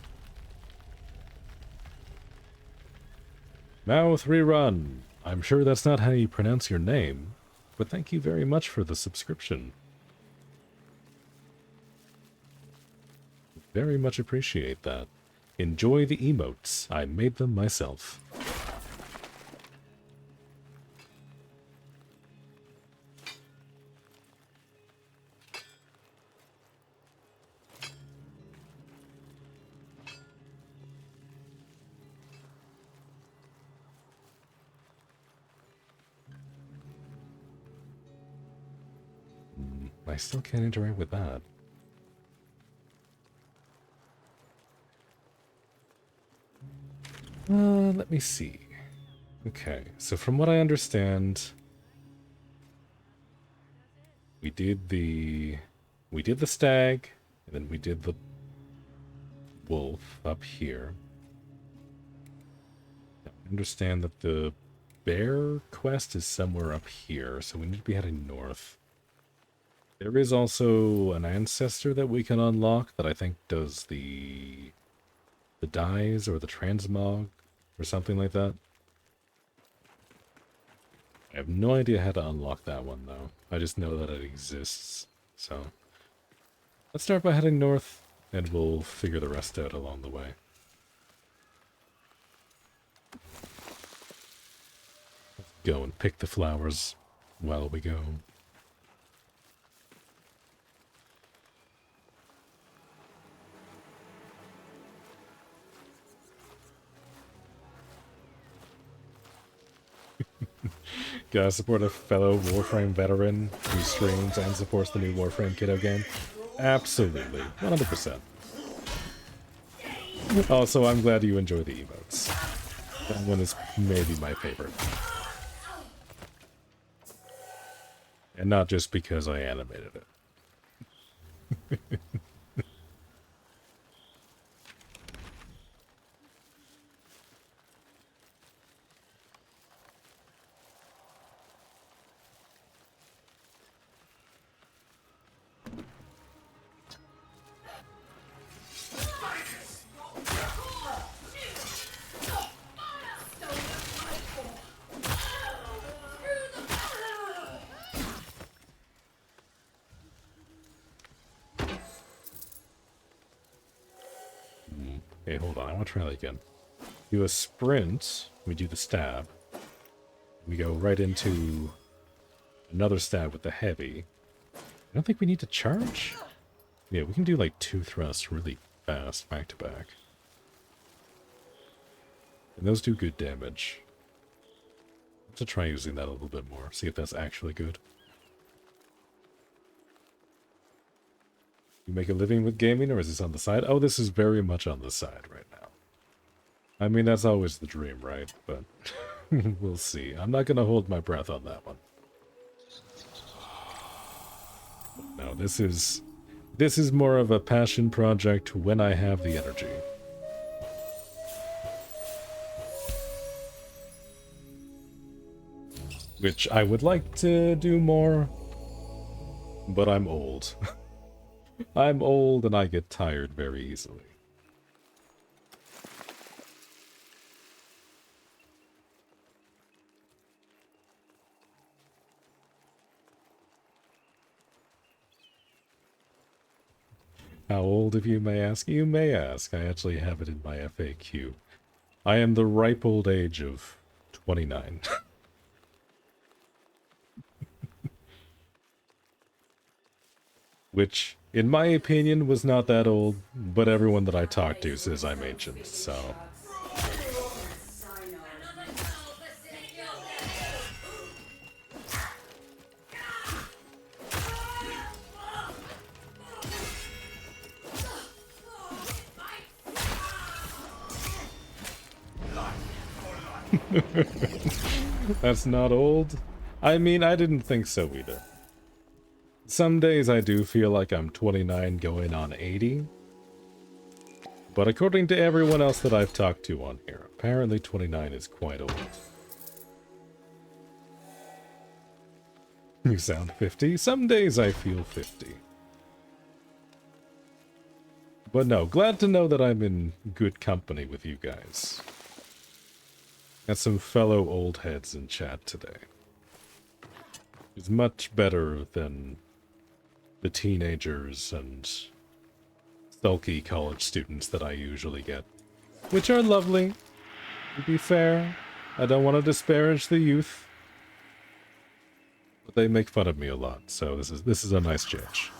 Mouth Rerun. I'm sure that's not how you pronounce your name, but thank you very much for the subscription. Very much appreciate that. Enjoy the emotes. I made them myself. I still can't interact with that. Let me see. Okay, so from what I understand, we did the stag, and then we did the wolf up here. I understand that the bear quest is somewhere up here, so we need to be heading north. There is also an ancestor that we can unlock that I think does the dyes or the transmog or something like that. I have no idea how to unlock that one though. I just know that it exists. So let's start by heading north and we'll figure the rest out along the way. Let's go and pick the flowers while we go. Gotta support a fellow Warframe veteran who streams and supports the new Warframe Kiddo game? Absolutely. 100%. Also, I'm glad you enjoy the emotes. That one is maybe my favorite. And not just because I animated it. Okay, hold on. I want to try that again. Do a sprint. We do the stab. We go right into another stab with the heavy. I don't think we need to charge. Yeah, we can do like 2 thrusts really fast, back to back. And those do good damage. Let's try using that a little bit more. See if that's actually good. You make a living with gaming, or is this on the side? Oh, this is very much on the side right now. I mean, that's always the dream, right? But we'll see. I'm not going to hold my breath on that one. No, this is more of a passion project when I have the energy. Which I would like to do more, but I'm old. I'm old and I get tired very easily. How old of you may ask? You may ask. I actually have it in my FAQ. I am the ripe old age of 29. Which, in my opinion, was not that old, but everyone that I talk to says I'm ancient, so... That's not old? I mean, I didn't think so either. Some days I do feel like I'm 29 going on 80. But according to everyone else that I've talked to on here, apparently 29 is quite old. You sound 50. Some days I feel 50. But no, glad to know that I'm in good company with you guys. Got some fellow old heads in chat today. It's much better than the teenagers and sulky college students that I usually get. Which are lovely, to be fair. I don't want to disparage the youth. But they make fun of me a lot, so this is a nice change.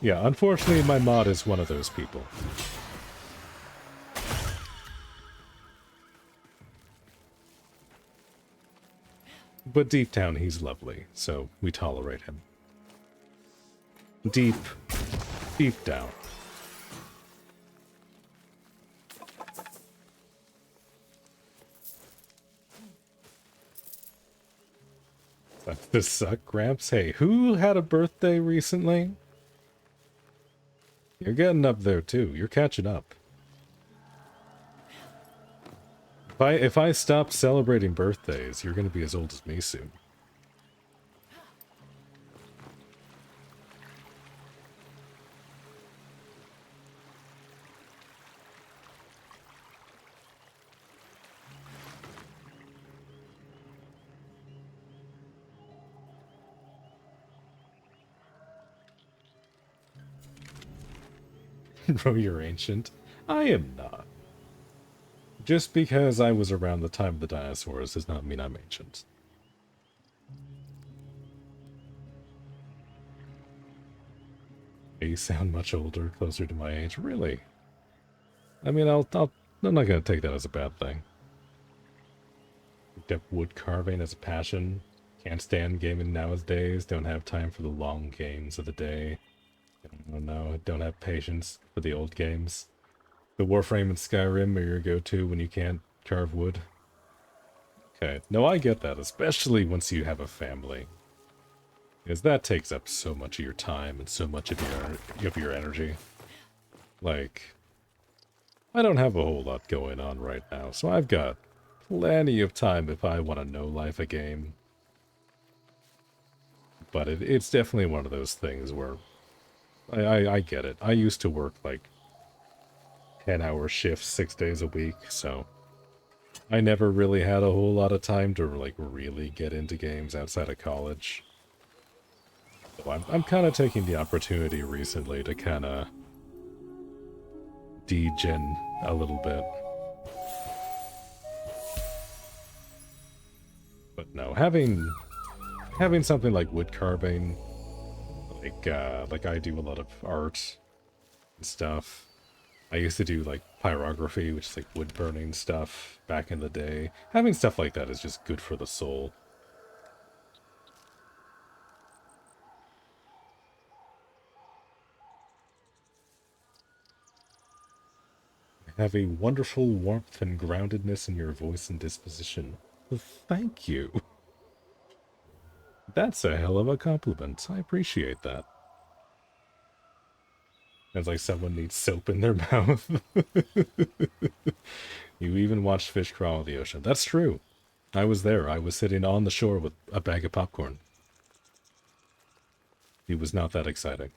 Yeah, unfortunately my mod is one of those people. But deep down he's lovely, so we tolerate him. Deep down. This suck, Gramps. Hey, who had a birthday recently? You're getting up there too. You're catching up. If I stop celebrating birthdays, you're gonna be as old as me soon. Bro, you're ancient. I am not. Just because I was around the time of the dinosaurs does not mean I'm ancient. You sound much older, closer to my age. Really? I mean, I'm not gonna take that as a bad thing. Picked up wood carving as a passion. Can't stand gaming nowadays. Don't have time for the long games of the day. No, don't have patience for the old games. The Warframe and Skyrim are your go-to when you can't carve wood. Okay, no, I get that, especially once you have a family. Because that takes up so much of your time and so much of your energy. Like, I don't have a whole lot going on right now, so I've got plenty of time if I want to know life a game. But it's definitely one of those things where I get it. I used to work like 10-hour shifts 6 days a week, so I never really had a whole lot of time to like really get into games outside of college. So I'm kind of taking the opportunity recently to kind of degen a little bit. But no, having something like wood carving, like I do a lot of art and stuff. I used to do like pyrography, which is like wood burning stuff back in the day. Having stuff like that is just good for the soul. Have a wonderful warmth and groundedness in your voice and disposition. Well, thank you. That's a hell of a compliment. I appreciate that. It's like someone needs soap in their mouth. You even watched fish crawl in the ocean. That's true. I was there. I was sitting on the shore with a bag of popcorn. It was not that exciting.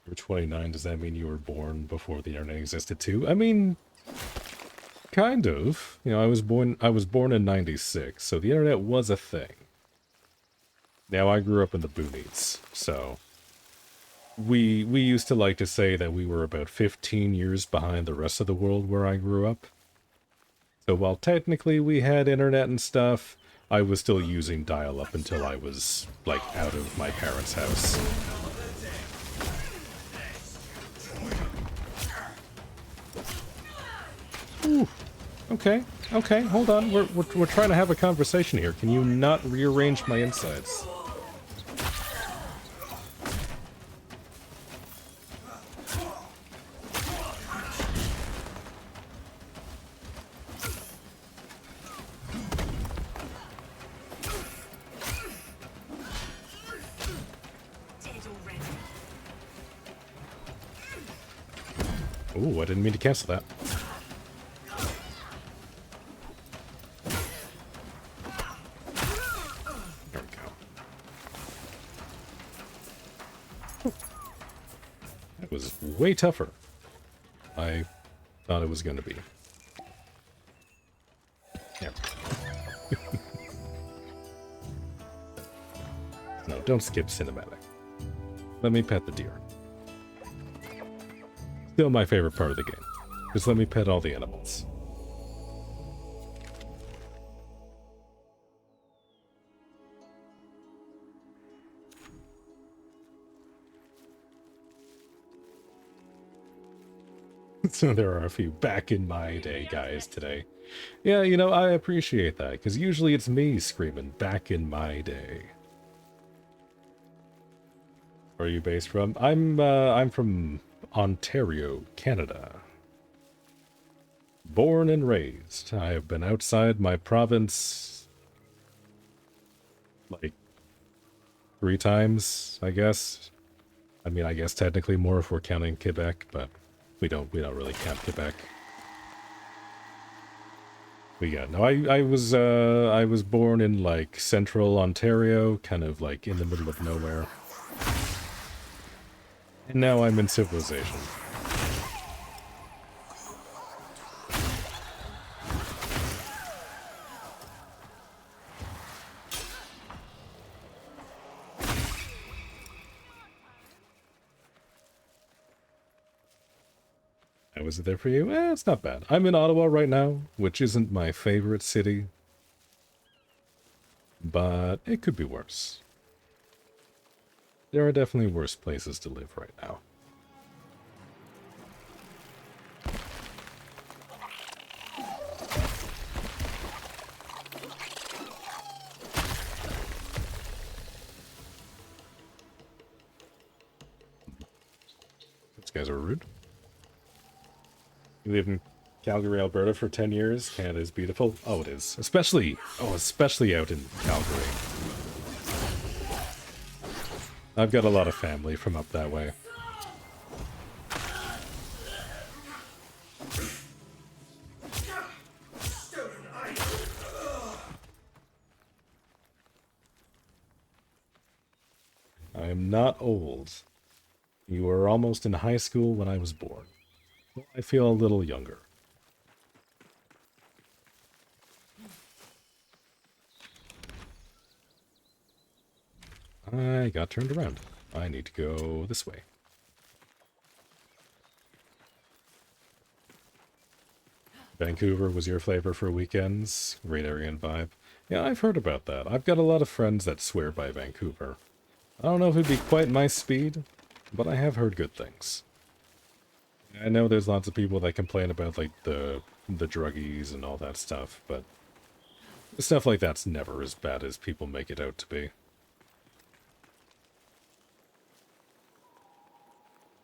You're 29, does that mean you were born before the internet existed too? I mean, kind of. You know, I was born in 96, so the internet was a thing. Now, I grew up in the boonies, so we used to like to say that we were about 15 years behind the rest of the world where I grew up. So while technically we had internet and stuff, I was still using dial-up until I was, like, out of my parents' house. Ooh. Okay, hold on. We're trying to have a conversation here. Can you not rearrange my insides? Ooh, I didn't mean to cancel that. It was way tougher. I thought it was going to be. Yeah. No, don't skip cinematic. Let me pet the deer. Still my favorite part of the game. Just let me pet all the animals. So there are a few back in my day guys today. Yeah, you know, I appreciate that, because usually it's me screaming back in my day. Where are you based from? I'm from Ontario, Canada. Born and raised. I have been outside my province like 3 times, I guess. I mean, I guess technically more if we're counting Quebec, but we don't really count Quebec. But yeah, no, I was born in like central Ontario, kind of like in the middle of nowhere. And now I'm in civilization. Was it there for you? It's not bad. I'm in Ottawa right now, which isn't my favorite city. But it could be worse. There are definitely worse places to live right now. These guys are rude. You live in Calgary, Alberta for 10 years. Canada is beautiful. Oh, it is. Especially out in Calgary. I've got a lot of family from up that way. I am not old. You were almost in high school when I was born. Well, I feel a little younger. I got turned around. I need to go this way. Vancouver was your flavor for weekends? Great area and vibe. Yeah, I've heard about that. I've got a lot of friends that swear by Vancouver. I don't know if it'd be quite my speed, but I have heard good things. I know there's lots of people that complain about, like, the druggies and all that stuff, but stuff like that's never as bad as people make it out to be.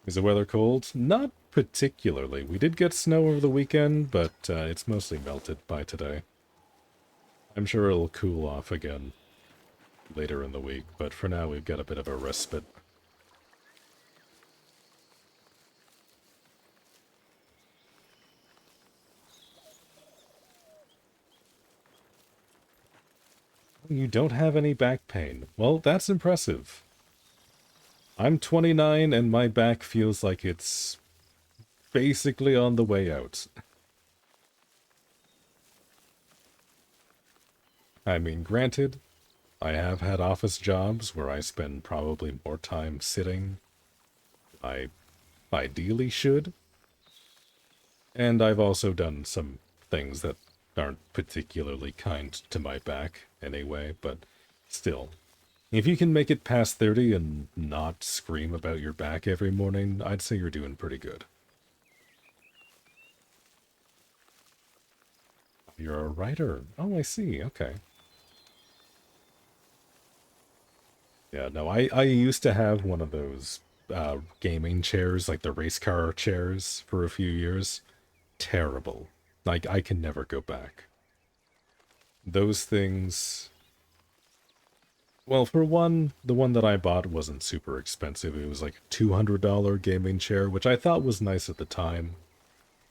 Is the weather cold? Not particularly. We did get snow over the weekend, but it's mostly melted by today. I'm sure it'll cool off again later in the week, but for now we've got a bit of a respite. You don't have any back pain. Well, that's impressive. I'm 29 and my back feels like it's basically on the way out. I mean, granted, I have had office jobs where I spend probably more time sitting than I ideally should. And I've also done some things that aren't particularly kind to my back anyway, but still. If you can make it past 30 and not scream about your back every morning, I'd say you're doing pretty good. You're a writer. Oh, I see. Okay. Yeah, no, I used to have one of those gaming chairs, like the race car chairs, for a few years. Terrible. Like, I can never go back. Those things... Well, for one, the one that I bought wasn't super expensive. It was like a $200 gaming chair, which I thought was nice at the time.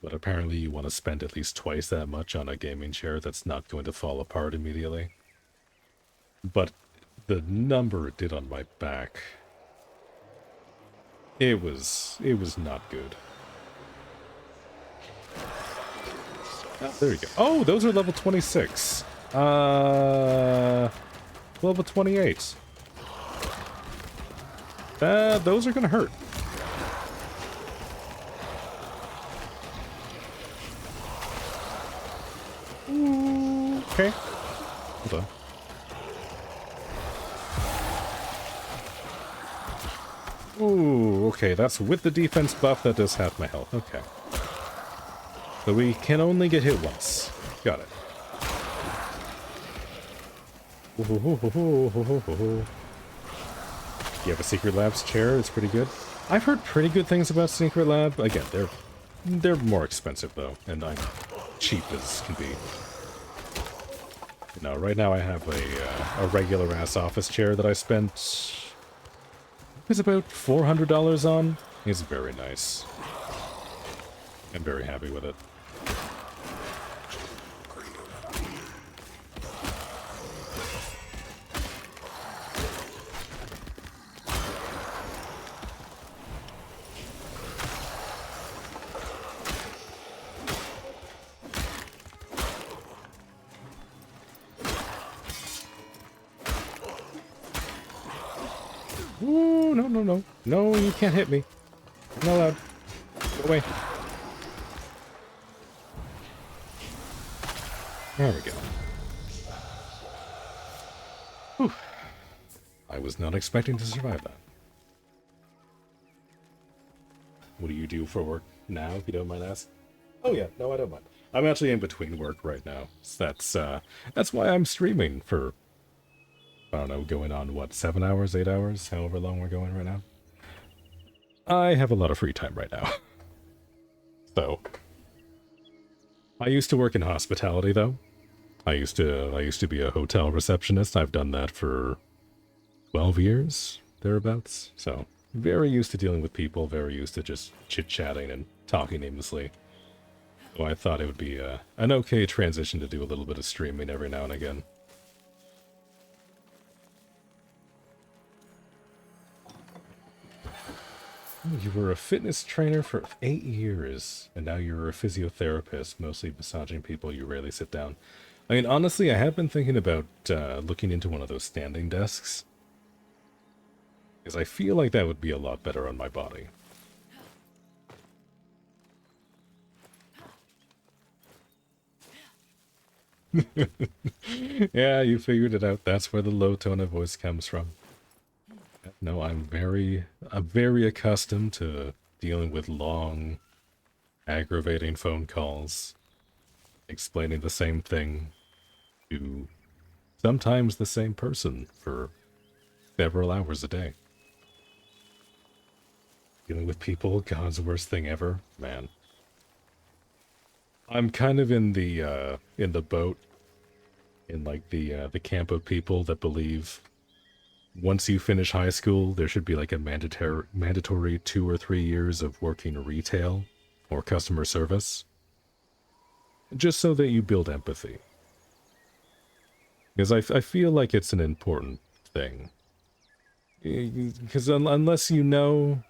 But apparently you want to spend at least twice that much on a gaming chair that's not going to fall apart immediately. But the number it did on my back... It was not good. Oh, there you go. Oh, those are level 26. Level 28. Those are gonna hurt. Ooh, okay. Hold on. Ooh, okay, that's with the defense buff, that does half my health. Okay. So we can only get hit once. Got it. You have a Secret Labs chair, it's pretty good. I've heard pretty good things about Secret Lab. Again, they're more expensive though, and I'm cheap as can be. No, right now I have a regular ass office chair that I spent it's about $400 on. It's very nice. I'm very happy with it. Ooh, no, no, no. No, you can't hit me. I'm not allowed. Go away. There we go. Whew. I was not expecting to survive that. What do you do for work now, if you don't mind asking? Oh yeah, no, I don't mind. I'm actually in between work right now. So that's why I'm streaming for, I don't know, going on, what, 7 hours, 8 hours? However long we're going right now. I have a lot of free time right now. So, I used to work in hospitality, though. I used to be a hotel receptionist. I've done that for 12 years, thereabouts. So, very used to dealing with people, very used to just chit-chatting and talking aimlessly. So I thought it would be an okay transition to do a little bit of streaming every now and again. You were a fitness trainer for 8 years, and now you're a physiotherapist, mostly massaging people. You rarely sit down. I mean, honestly, I have been thinking about looking into one of those standing desks, because I feel like that would be a lot better on my body. Yeah, you figured it out. That's where the low tone of voice comes from. No, I'm very accustomed to dealing with long, aggravating phone calls, explaining the same thing to sometimes the same person for several hours a day. Dealing with people, God's worst thing ever, man. I'm kind of in the boat, in like the camp of people that believe once you finish high school, there should be like a mandatory 2 or 3 years of working retail or customer service, just so that you build empathy. Because I feel like it's an important thing. Because unless you know,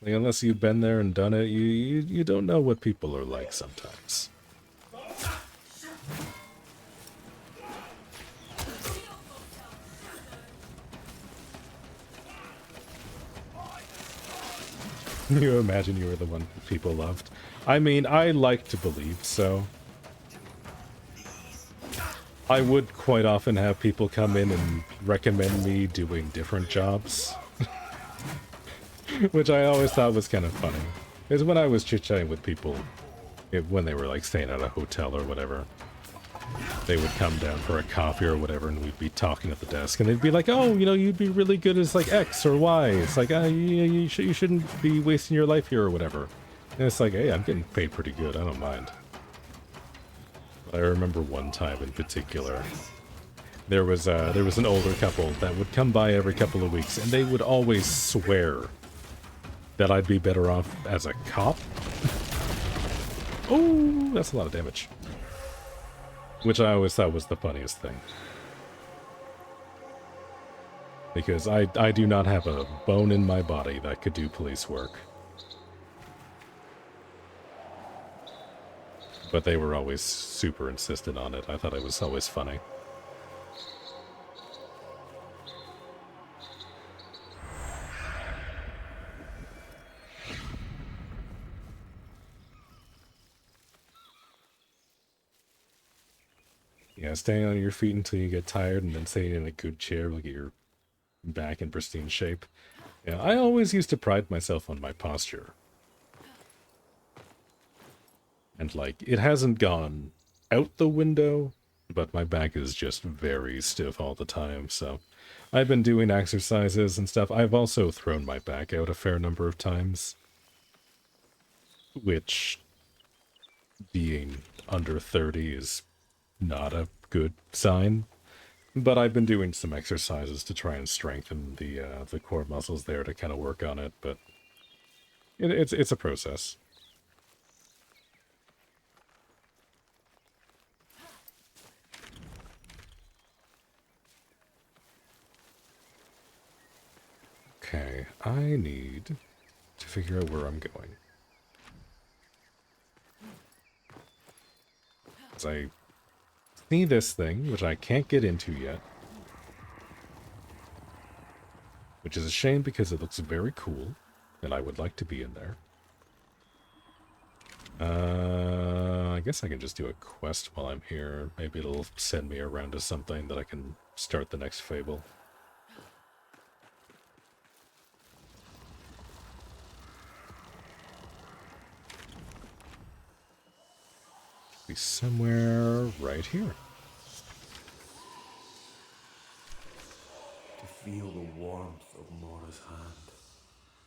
like, unless you've been there and done it, you don't know what people are like sometimes. You imagine you were the one people loved. I mean, I like to believe so. I would quite often have people come in and recommend me doing different jobs. Which I always thought was kind of funny. Because when I was chit-chatting with people, when they were like staying at a hotel or whatever, they would come down for a coffee or whatever, and we'd be talking at the desk, and they'd be like, oh, you know, you'd be really good as like X or Y. It's like, you shouldn't be wasting your life here or whatever. And it's like, hey, I'm getting paid pretty good, I don't mind. I remember one time in particular, there was an older couple that would come by every couple of weeks, and they would always swear that I'd be better off as a cop. Oh, that's a lot of damage. Which I always thought was the funniest thing. Because I do not have a bone in my body that could do police work. But they were always super insistent on it. I thought it was always funny. Yeah, staying on your feet until you get tired and then staying in a good chair will get your back in pristine shape. Yeah, I always used to pride myself on my posture. And, like, it hasn't gone out the window, but my back is just very stiff all the time, so I've been doing exercises and stuff. I've also thrown my back out a fair number of times, which, being under 30, is not a good sign. But I've been doing some exercises to try and strengthen the core muscles there to kind of work on it, but it's a process. Okay, I need to figure out where I'm going. Because I see this thing, which I can't get into yet. Which is a shame because it looks very cool, and I would like to be in there. I guess I can just do a quest while I'm here. Maybe it'll send me around to something that I can start the next fable. Be somewhere right here. To feel the warmth of Mora's hand,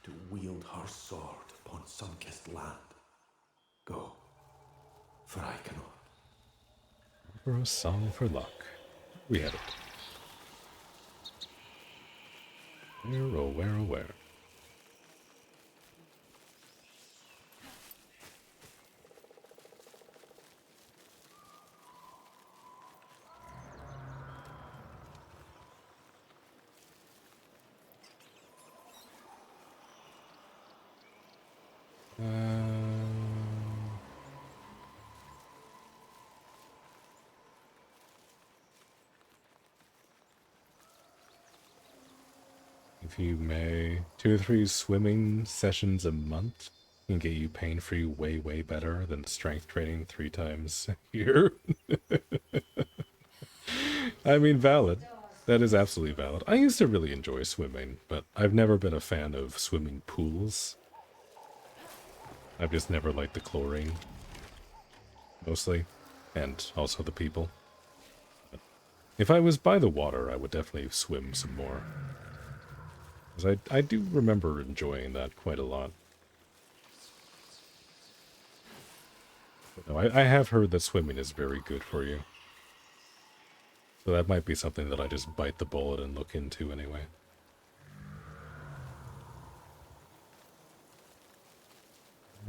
to wield her sword upon sun-kissed land. Go, for I cannot. For a song for luck. We had it. Where, oh, where, oh, where? If you may, 2 or 3 swimming sessions a month can get you pain-free way better than strength training 3 times a year. I mean, valid. That is absolutely valid. I used to really enjoy swimming, but I've never been a fan of swimming pools. I've just never liked the chlorine. Mostly. And also the people. But if I was by the water, I would definitely swim some more. Because I do remember enjoying that quite a lot. But no, I have heard that swimming is very good for you. So that might be something that I just bite the bullet and look into anyway.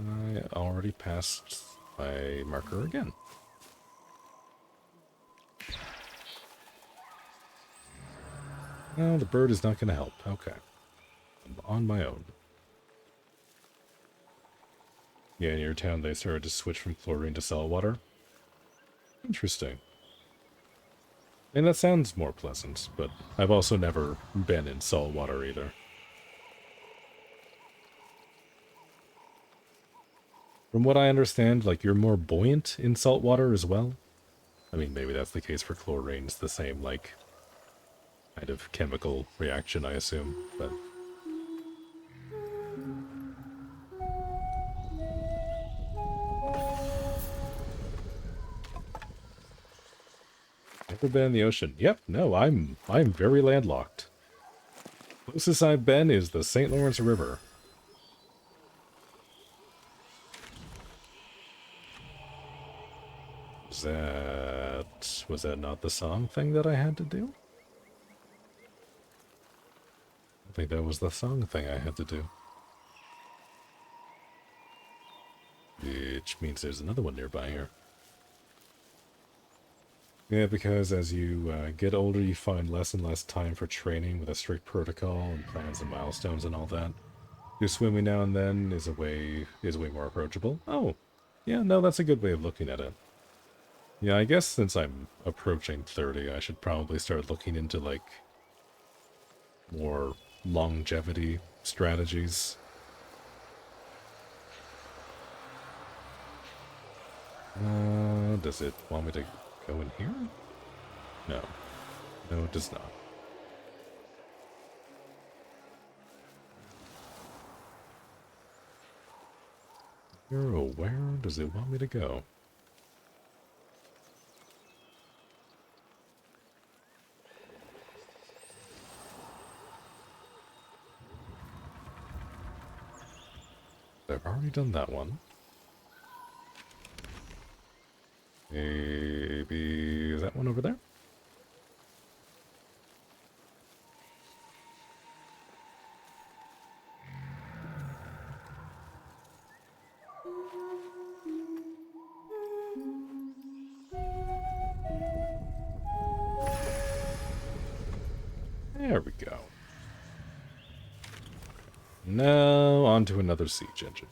I already passed my marker again. No, the bird is not going to help. Okay. I'm on my own. Yeah, in your town they started to switch from chlorine to salt water. Interesting. And that sounds more pleasant, but I've also never been in salt water either. From what I understand, like, you're more buoyant in salt water as well. I mean, maybe that's the case for chlorine. It's the same, like, kind of chemical reaction, I assume, but... Never been in the ocean. Yep, no, I'm very landlocked. Closest I've been is the St. Lawrence River. Was that not the song thing that I had to do? I think that was the song thing I had to do. Which means there's another one nearby here. Yeah, because as you get older, you find less and less time for training with a strict protocol and plans and milestones and all that. Do swimming now and then is way more approachable. Oh, yeah, no, that's a good way of looking at it. Yeah, I guess since I'm approaching 30, I should probably start looking into, like, more longevity strategies. Does it want me to go in here? No. No, it does not. Where does it want me to go? I've already done that one. Maybe... is that one over there? There we go. Now, on to another siege engine.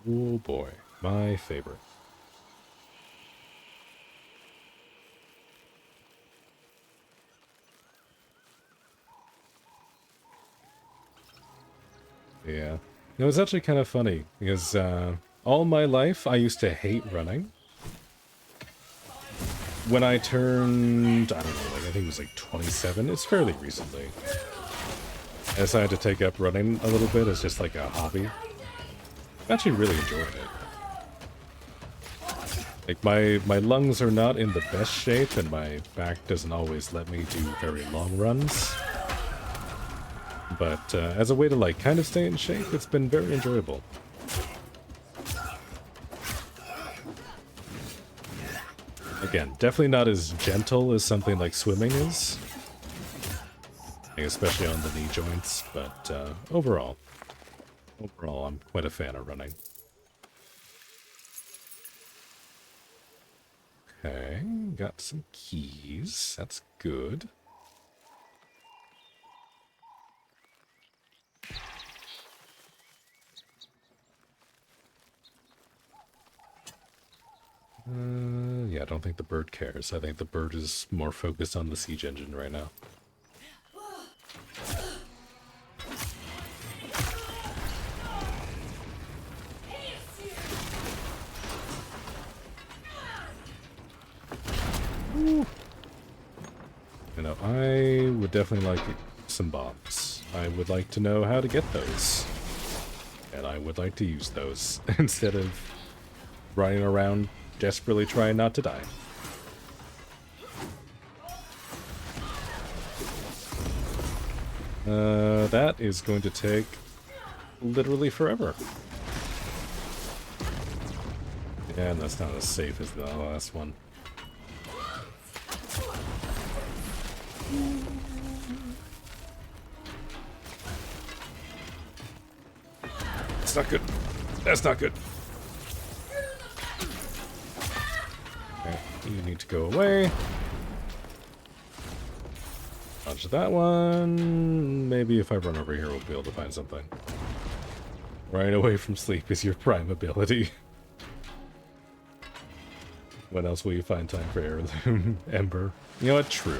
Oh boy, my favorite. Yeah. It was actually kind of funny, because all my life I used to hate running. When I turned, I don't know, like I think it was like 27, it's fairly recently. I decided to take up running a little bit as just like a hobby. I actually really enjoyed it. Like my lungs are not in the best shape and my back doesn't always let me do very long runs. But as a way to like kind of stay in shape, it's been very enjoyable. Again, definitely not as gentle as something like swimming is. Especially on the knee joints, but overall, I'm quite a fan of running. Okay, got some keys. That's good. Yeah, I don't think the bird cares. I think the bird is more focused on the siege engine right now. Ooh. You know, I would definitely like some bombs. I would like to know how to get those. And I would like to use those instead of running around desperately trying not to die. That is going to take literally forever. Yeah, and that's not as safe as the last one. It's not good. That's not good. Okay, you need to go away. Dodge that one. Maybe if I run over here, we'll be able to find something. Running away from sleep is your prime ability. When else will you find time for heirloom ember? You know what? True.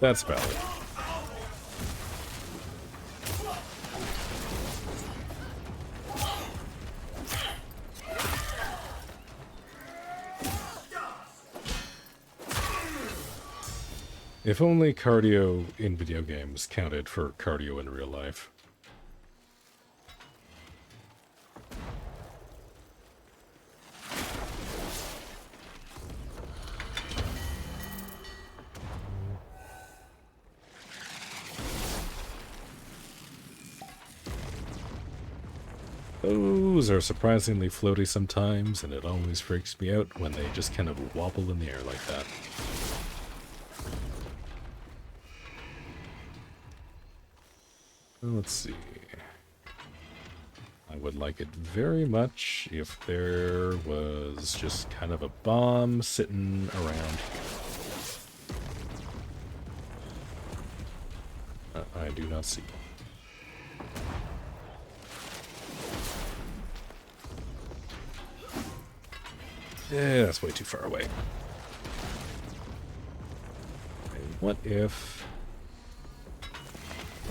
That's valid. If only cardio in video games counted for cardio in real life. Those are surprisingly floaty sometimes, and it always freaks me out when they just kind of wobble in the air like that. Let's see. I would like it very much if there was just kind of a bomb sitting around. I do not see. Yeah, that's way too far away. Okay, what if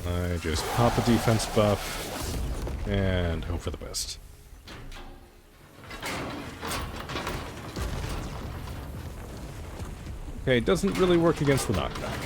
I just pop a defense buff and hope for the best? Okay, it doesn't really work against the knockback.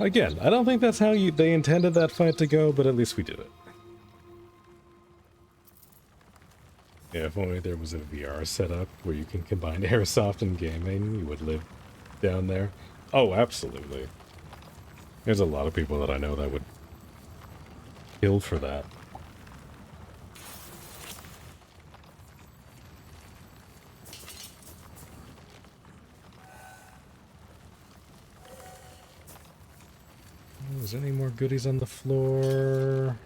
Again, I don't think that's how they intended that fight to go, but at least we did it. Yeah, if only there was a VR setup where you can combine airsoft and gaming, you would live down there. Oh, absolutely. There's a lot of people that I know that would kill for that. Is there any more goodies on the floor?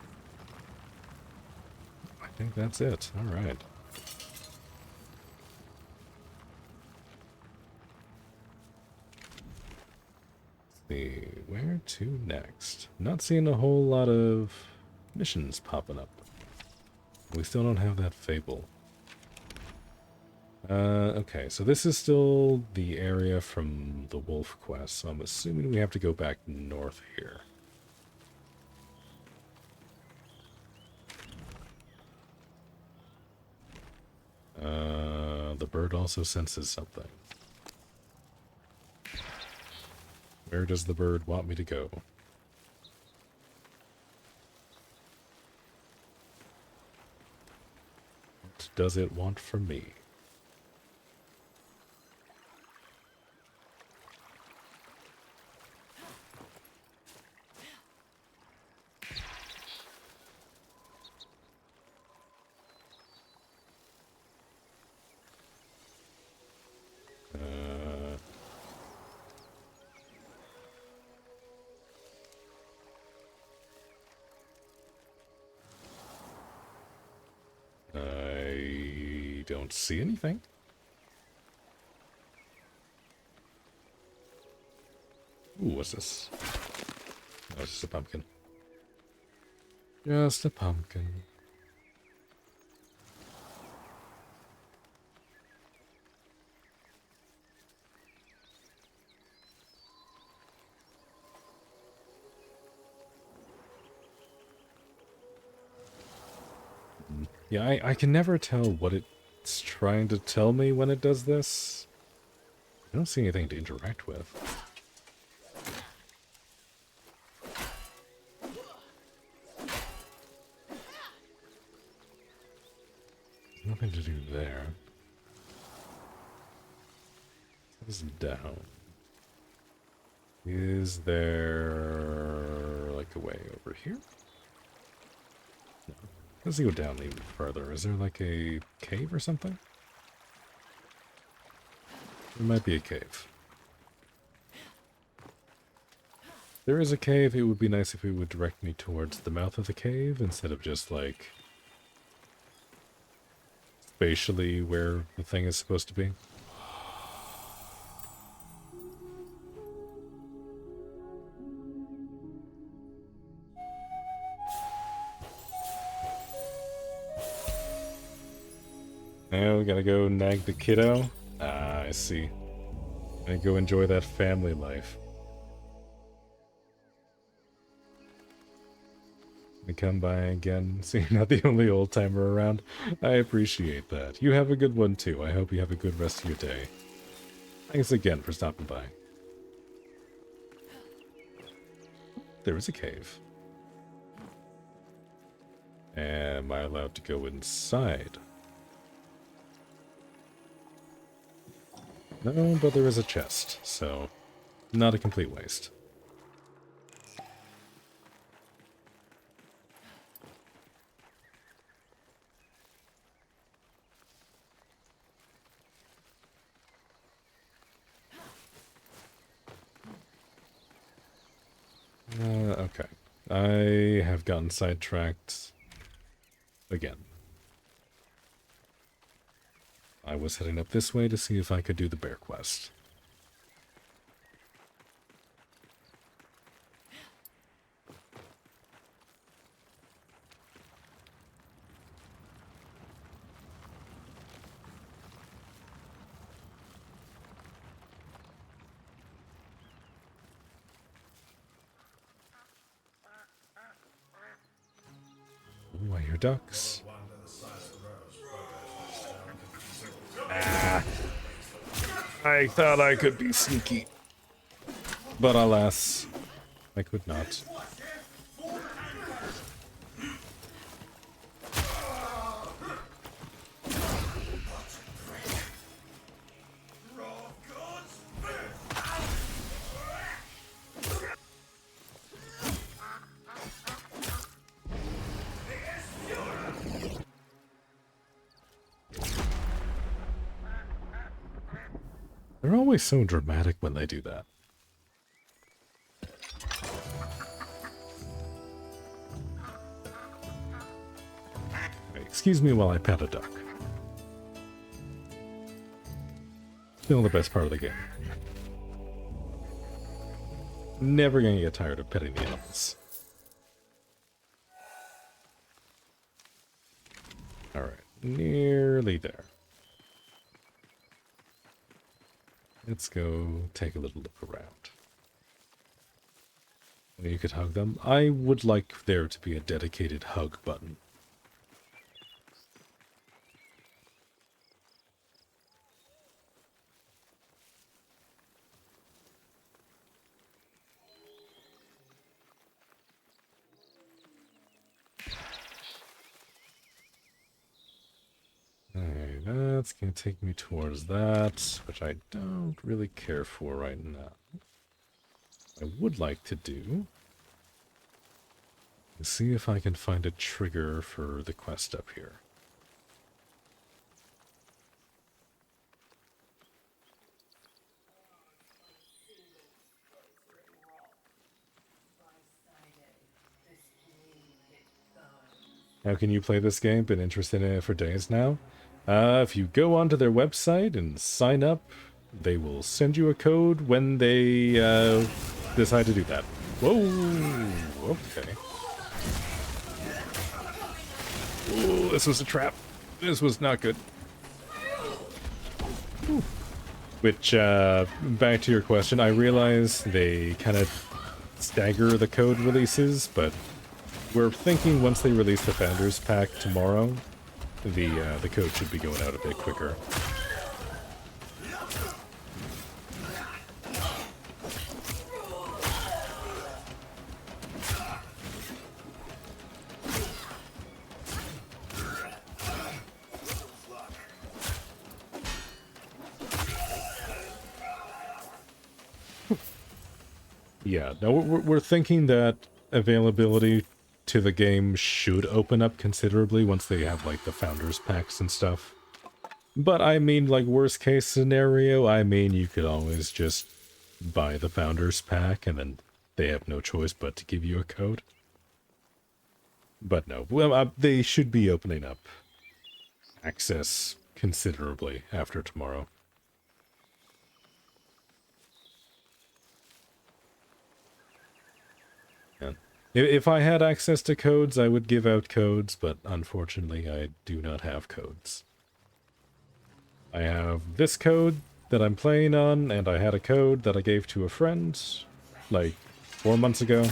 I think that's it. All right. Let's see, where to next? Not seeing a whole lot of missions popping up. We still don't have that fable. Okay, so this is still the area from the wolf quest, so I'm assuming we have to go back north here. The bird also senses something. Where does the bird want me to go? What does it want from me? I don't see anything. Ooh, what's this? Oh, it's just a pumpkin. Just a pumpkin. Yeah, I can never tell what it's trying to tell me when it does this. I don't see anything to interact with. Nothing to do there. This is down. Is there like a way over here? No. Let's go down even further. Is there like a cave or something? There might be a cave. There is a cave. It would be nice if it would direct me towards the mouth of the cave instead of just like spatially where the thing is supposed to be. Now we gotta go nag the kiddo. Ah, I see. Gonna go enjoy that family life. We come by again, so you're not the only old timer around. I appreciate that. You have a good one too. I hope you have a good rest of your day. Thanks again for stopping by. There is a cave. Am I allowed to go inside? No, but there is a chest, so not a complete waste. Okay. I have gotten sidetracked again. I was heading up this way to see if I could do the bear quest. Oh, I hear ducks. Ah. I thought I could be sneaky. But alas, I could not. They're always so dramatic when they do that. Excuse me while I pet a duck. Still the best part of the game. Never gonna get tired of petting the animals. Alright, nearly there. Let's go take a little look around. You could hug them. I would like there to be a dedicated hug button. Alright, that's going to take me towards that, which I don't really care for right now. I would like to do is see if I can find a trigger for the quest up here. How can you play this game? Been interested in it for days now. If you go onto their website and sign up, they will send you a code when they decide to do that. Whoa! Okay. Oh, this was a trap. This was not good. Whew. Which, back to your question, I realize they kind of stagger the code releases, but we're thinking once they release the Founders Pack tomorrow, the code should be going out a bit quicker. Yeah, no, we're thinking that availability to the game should open up considerably once they have, like, the Founders Packs and stuff. But, I mean, like, worst case scenario, I mean, you could always just buy the Founders Pack, and then they have no choice but to give you a code. But no, well, they should be opening up access considerably after tomorrow. Yeah. If I had access to codes, I would give out codes, but unfortunately I do not have codes. I have this code that I'm playing on, and I had a code that I gave to a friend, like, 4 months ago.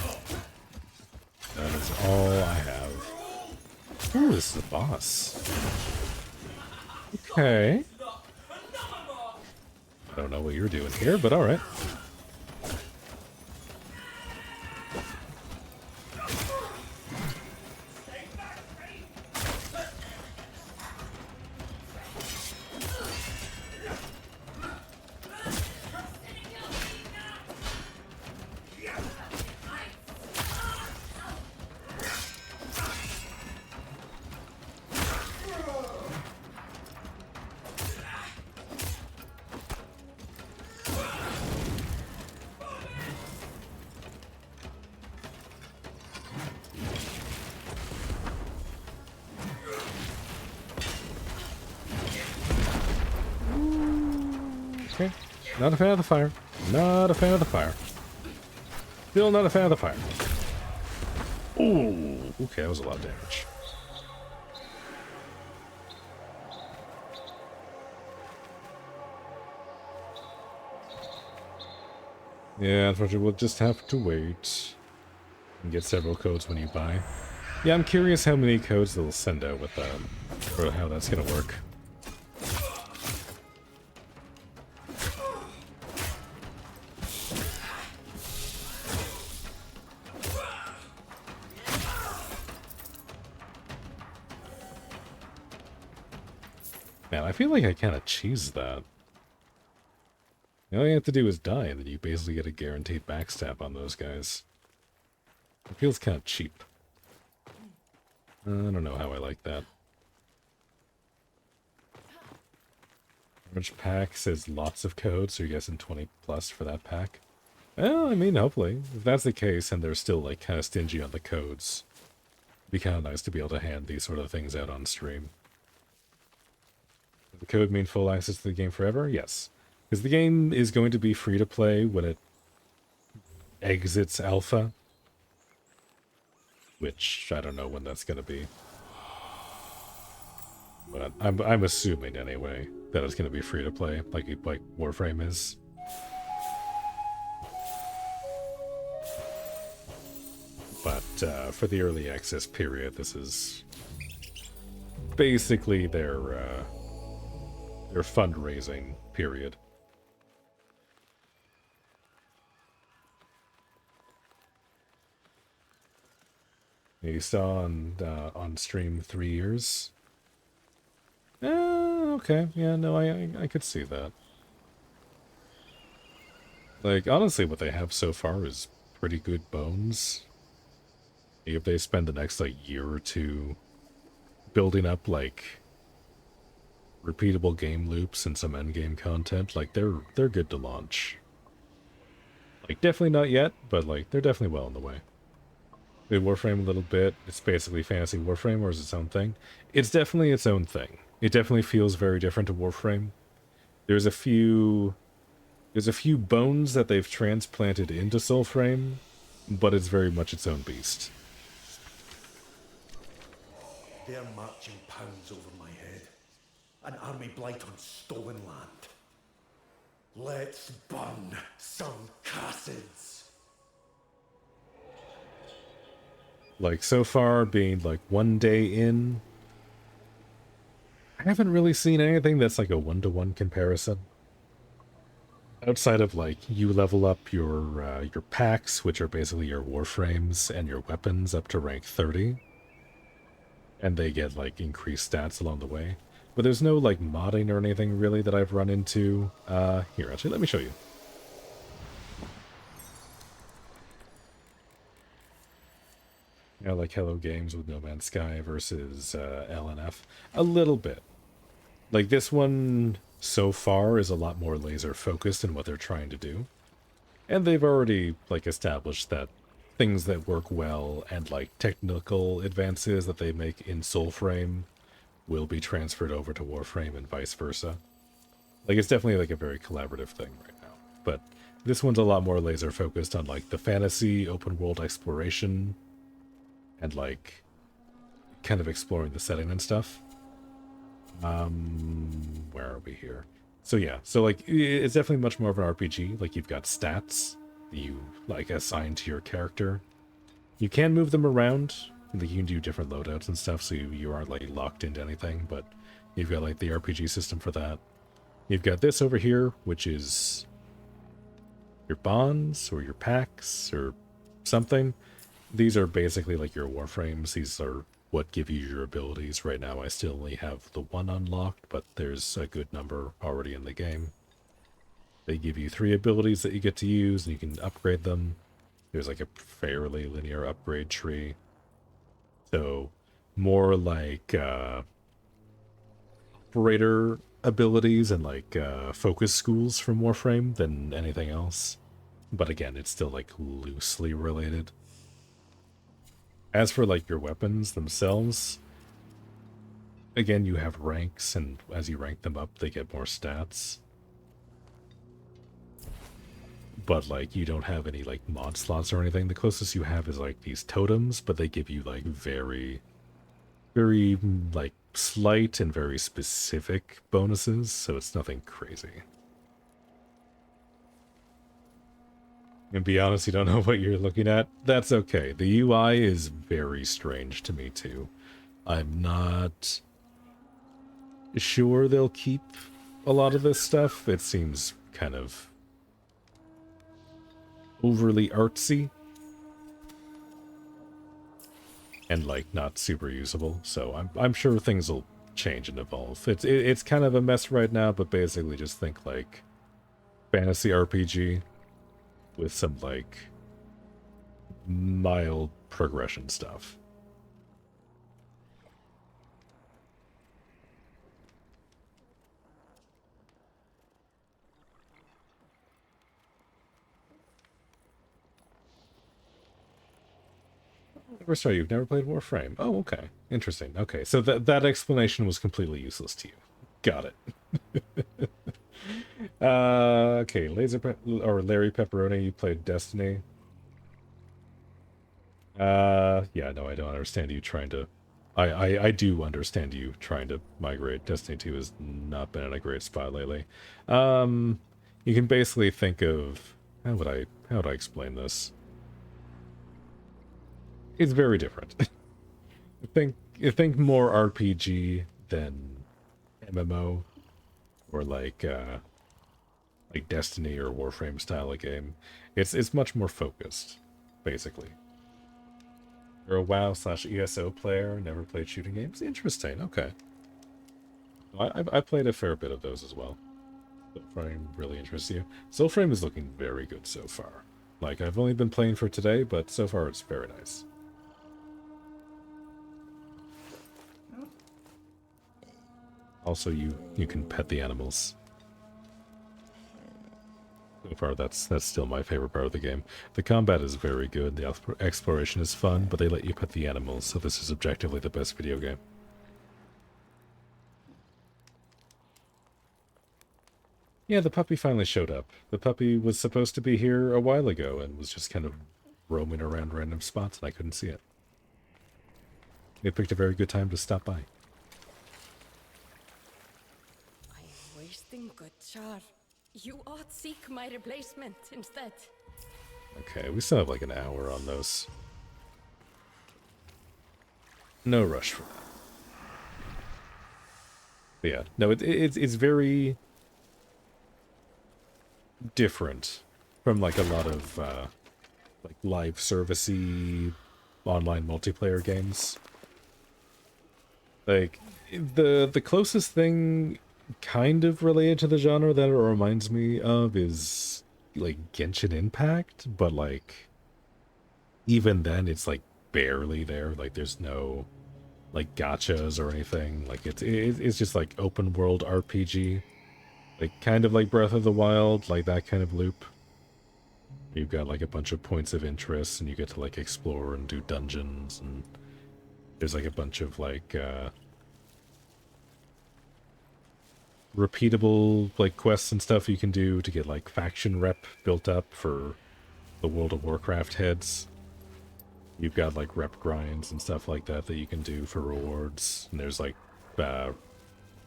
That is all I have. Ooh, this is a boss. Okay. I don't know what you're doing here, but alright. Not a fan of the fire. Not a fan of the fire. Still not a fan of the fire. Ooh, okay, that was a lot of damage. Yeah, unfortunately, we'll just have to wait and get several codes when you buy. Yeah, I'm curious how many codes they'll send out with that, or how that's gonna work. Man, I feel like I kind of cheesed that. All you have to do is die, and then you basically get a guaranteed backstab on those guys. It feels kind of cheap. I don't know how I like that. Which pack says lots of codes, so you're guessing 20 plus for that pack? Well, I mean, hopefully. If that's the case, and they're still, like, kind of stingy on the codes, it'd be kind of nice to be able to hand these sort of things out on stream. Does the code mean full access to the game forever? Yes. Because the game is going to be free to play when it exits alpha. Which, I don't know when that's going to be. But I'm assuming, anyway, that it's going to be free to play, like Warframe is. But for the early access period, this is basically their fundraising period. You saw on stream 3 years. Okay, yeah, no, I could see that. Like, honestly, what they have so far is pretty good bones. If they spend the next, like, year or two building up, like, repeatable game loops and some endgame content, like, they're good to launch. Like, definitely not yet, but, like, they're definitely well on the way. With Warframe a little bit, it's basically fantasy Warframe, or is it its own thing? It's definitely its own thing. It definitely feels very different to Warframe. There's a few bones that they've transplanted into Soulframe, but it's very much its own beast. They're marching pounds over my head. An army blight on stolen land. Let's burn some Cassids. Like, so far, being, like, 1 day in, I haven't really seen anything that's, like, a one-to-one comparison. Outside of, like, you level up your packs, which are basically your warframes, and your weapons up to rank 30. And they get, like, increased stats along the way. But there's no, like, modding or anything, really, that I've run into. Here, actually, let me show you. You know, like Hello Games with No Man's Sky versus LNF. A little bit. Like, this one, so far, is a lot more laser-focused in what they're trying to do. And they've already, like, established that things that work well and, like, technical advances that they make in Soulframe will be transferred over to Warframe and vice versa. Like, it's definitely, like, a very collaborative thing right now. But this one's a lot more laser-focused on, like, the fantasy, open-world exploration, and, like, kind of exploring the setting and stuff. Where are we here? So yeah, so, like, it's definitely much more of an RPG. Like, you've got stats that you, like, assign to your character. You can move them around. Like, you can do different loadouts and stuff, so you aren't, like, locked into anything, but you've got, like, the RPG system for that. You've got this over here, which is your bonds, or your packs, or something. These are basically like your warframes. These are what give you your abilities. Right now I still only have the one unlocked, but there's a good number already in the game. They give you 3 abilities that you get to use, and you can upgrade them. There's like a fairly linear upgrade tree. So more like operator abilities and like focus schools from Warframe than anything else. But again, it's still like loosely related. As for, like, your weapons themselves, again, you have ranks, and as you rank them up, they get more stats. but like you don't have any like mod slots or anything. The closest you have is like these totems, but they give you like very, very like slight and very specific bonuses, so it's nothing crazy. And be honest, you don't know what you're looking at? That's okay. The UI is very strange to me too. I'm not sure they'll keep a lot of this stuff. It seems kind of overly artsy and like not super usable, so I'm sure things will change and evolve. It's kind of a mess right now, but basically just think like fantasy RPG with some like mild progression stuff. Sorry, you've never played Warframe. Oh, okay. Interesting. Okay, so that explanation was completely useless to you. Got it. Okay, Larry Pepperoni, you played Destiny. Yeah, no, I don't understand you trying to... I do understand you trying to migrate. Destiny 2 has not been in a great spot lately. You can basically think of... How would I explain this? It's very different. think more RPG than MMO, or like Destiny or Warframe style of game. It's much more focused, basically. You're a WoW/ESO player, never played shooting games? Interesting, okay. I played a fair bit of those as well. Soulframe really interests you. Soulframe is looking very good so far. Like, I've only been playing for today, but so far it's very nice. Also, you can pet the animals. So far, that's still my favorite part of the game. The combat is very good, the exploration is fun, but they let you pet the animals, so this is objectively the best video game. Yeah, the puppy finally showed up. The puppy was supposed to be here a while ago and was just kind of roaming around random spots, and I couldn't see it. It picked a very good time to stop by. I'm wasting good char. You ought seek my replacement instead. Okay, we still have like an hour on those. No rush for that. But yeah, no, it's very different from like a lot of like live servicey online multiplayer games. Like the closest thing kind of related to the genre that it reminds me of is like Genshin Impact, but like even then it's like barely there. Like there's no like gachas or anything. Like it's just like open world RPG, like kind of like Breath of the Wild, like that kind of loop. You've got like a bunch of points of interest and you get to like explore and do dungeons, and there's like a bunch of like repeatable like quests and stuff you can do to get like faction rep built up for the World of Warcraft heads. You've got like rep grinds and stuff like that that you can do for rewards, and there's like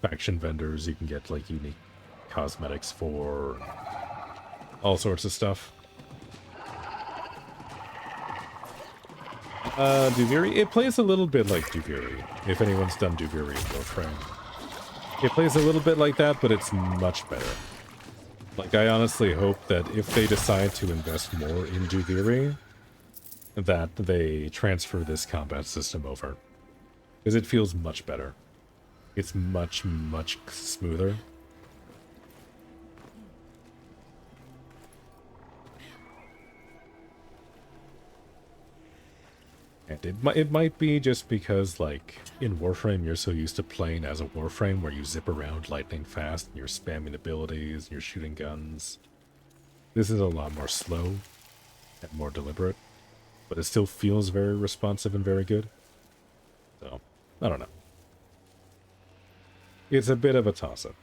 faction vendors you can get like unique cosmetics for, all sorts of stuff. Duviri, it plays a little bit like Duviri, if anyone's done Duviri in Warframe. It plays a little bit like that, but it's much better. Like, I honestly hope that if they decide to invest more in Duviri, that they transfer this combat system over. Because it feels much better. It's much, much smoother. And it might be just because, like, in Warframe you're so used to playing as a Warframe where you zip around lightning fast and you're spamming abilities and you're shooting guns. This is a lot more slow and more deliberate, but it still feels very responsive and very good. So, I don't know. It's a bit of a toss-up.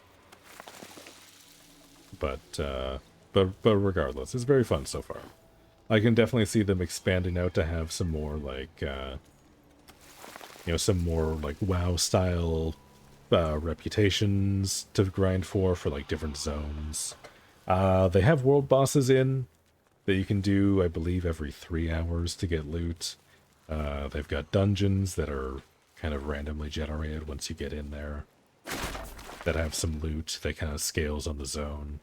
But, but regardless, it's very fun so far. I can definitely see them expanding out to have some more like some more like WoW style reputations to grind for like different zones. They have world bosses in that you can do, I believe, every 3 hours to get loot. They've got dungeons that are kind of randomly generated once you get in there that have some loot that kind of scales on the zone.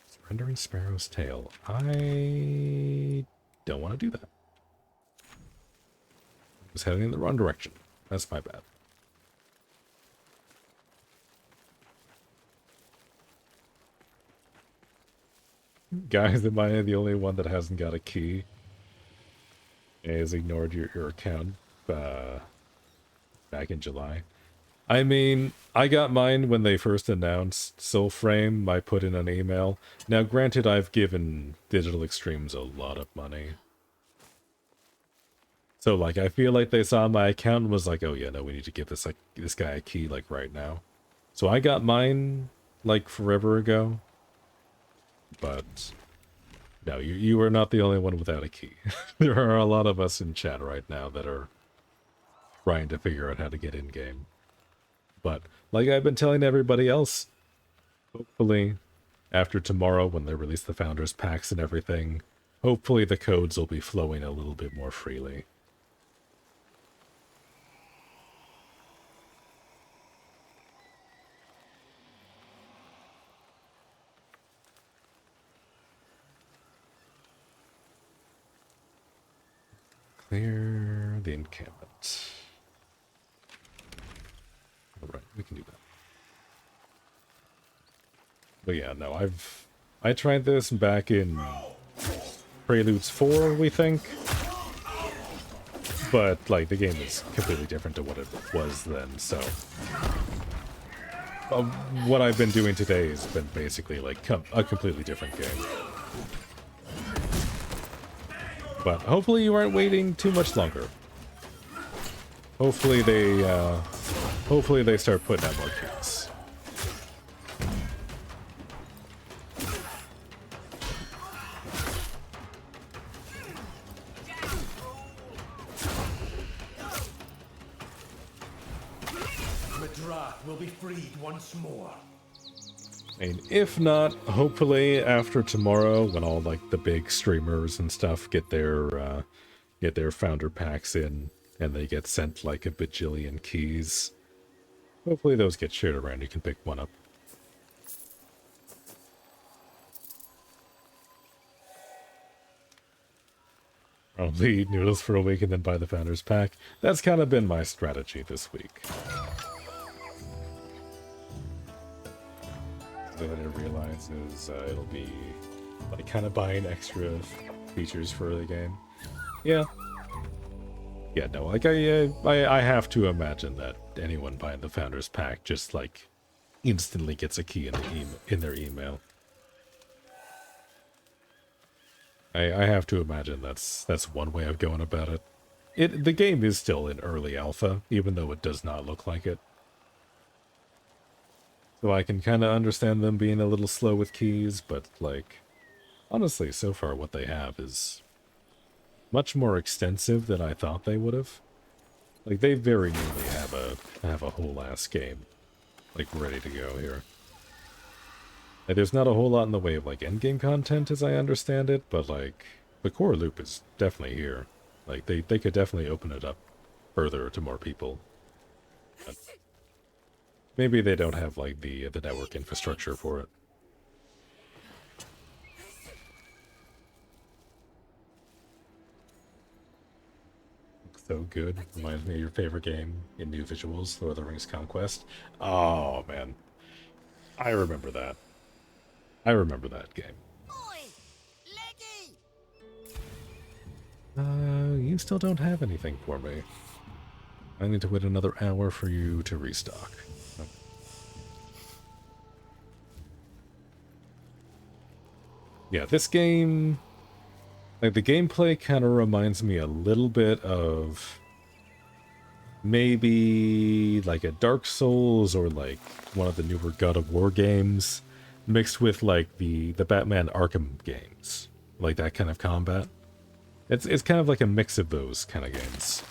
Surrendering Sparrow's Tail. I don't want to do that. I was heading in the wrong direction. That's my bad. Guys, am I the only one that hasn't got a key? And has ignored your account back in July? I mean, I got mine when they first announced Soulframe. I put in an email. Now, granted, I've given Digital Extremes a lot of money. So, like, I feel like they saw my account and was like, oh yeah, no, we need to give this guy a key, like, right now. So I got mine, like, forever ago. But, no, you are not the only one without a key. There are a lot of us in chat right now that are trying to figure out how to get in-game. But, like I've been telling everybody else, hopefully, after tomorrow when they release the Founders Packs and everything, hopefully the codes will be flowing a little bit more freely. Clear the encampment. Alright, we can do that. But yeah, no, I tried this back in Preludes 4, we think. But, like, the game is completely different to what it was then, so... what I've been doing today has been basically, like, a completely different game. But hopefully you aren't waiting too much longer. Hopefully they start putting out more keys. Madra will be freed once more. And if not, hopefully after tomorrow, when all like the big streamers and stuff get their founder packs in, and they get sent like a bajillion keys, hopefully those get shared around. You can pick one up. Only eat noodles for a week and then buy the founders pack. That's kind of been my strategy this week. What I didn't realize is it'll be like kind of buying extra features for the game. Yeah. Yeah, no, like I have to imagine that anyone buying the Founders Pack just like instantly gets a key in their email. I have to imagine that's one way of going about it. The game is still in early alpha, even though it does not look like it. So I can kind of understand them being a little slow with keys, but like honestly, so far what they have is much more extensive than I thought they would have. Like, they very nearly have a whole ass game, like, ready to go here. Like, there's not a whole lot in the way of, like, endgame content, as I understand it, but, like, the core loop is definitely here. Like, they could definitely open it up further to more people. But maybe they don't have, like, the network infrastructure for it. So good. Reminds me of your favorite game in new visuals, Lord of the Rings Conquest. Oh, man. I remember that. I remember that game. You still don't have anything for me. I need to wait another hour for you to restock. Okay. Yeah, this game... like, the gameplay kind of reminds me a little bit of maybe like a Dark Souls or like one of the newer God of War games. mixed with like the Batman Arkham games, like that kind of combat. It's kind of like a mix of those kind of games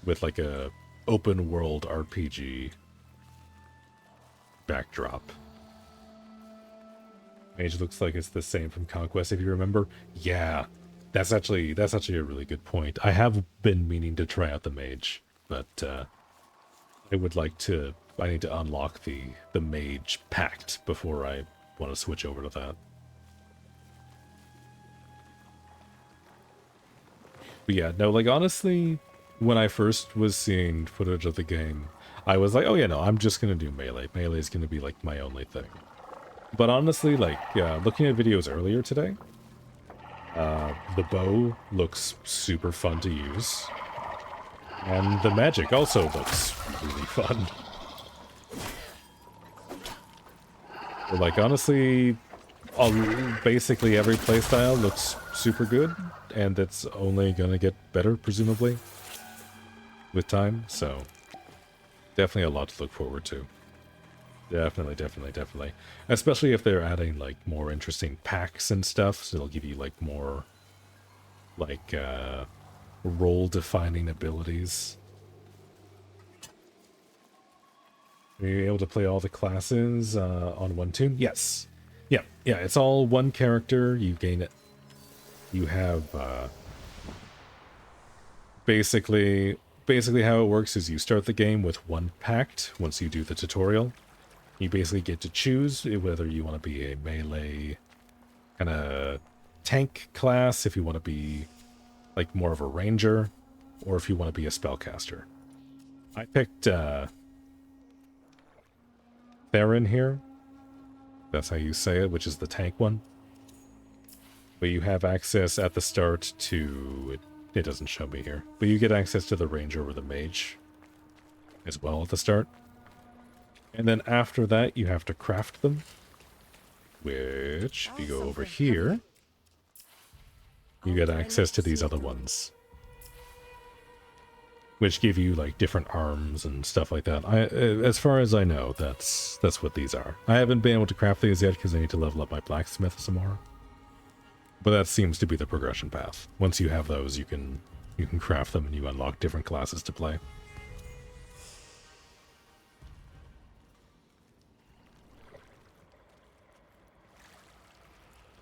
with like a open world RPG backdrop. Mage looks like it's the same from Conquest, if you remember. Yeah, that's actually a really good point. I have been meaning to try out the Mage, but I need to unlock the Mage Pact before I want to switch over to that. But yeah, no, like honestly, when I first was seeing footage of the game, I was like, oh yeah, no, I'm just gonna do melee. Melee is gonna be like my only thing. But honestly, like, looking at videos earlier today, the bow looks super fun to use. And the magic also looks really fun. Like, honestly, basically every playstyle looks super good, and it's only gonna get better, presumably, with time, so definitely a lot to look forward to. Definitely, definitely, definitely. Especially if they're adding, like, more interesting packs and stuff, so it'll give you, like, more, like, role-defining abilities. Are you able to play all the classes on one toon? Yes. Yeah, it's all one character. You gain it. You have, basically how it works is you start the game with one pact once you do the tutorial. You basically get to choose whether you want to be a melee kind of tank class, if you want to be like more of a ranger, or if you want to be a spellcaster. I picked Theron here. That's how you say it, which is the tank one. But you have access at the start to... It doesn't show me here. But you get access to the ranger or the mage as well at the start. And then after that, you have to craft them. Which, if you go over here, you get access to these other ones. Which give you, like, different arms and stuff like that. As far as I know, that's what these are. I haven't been able to craft these yet because I need to level up my blacksmith some more. But that seems to be the progression path. Once you have those, you can craft them and you unlock different classes to play.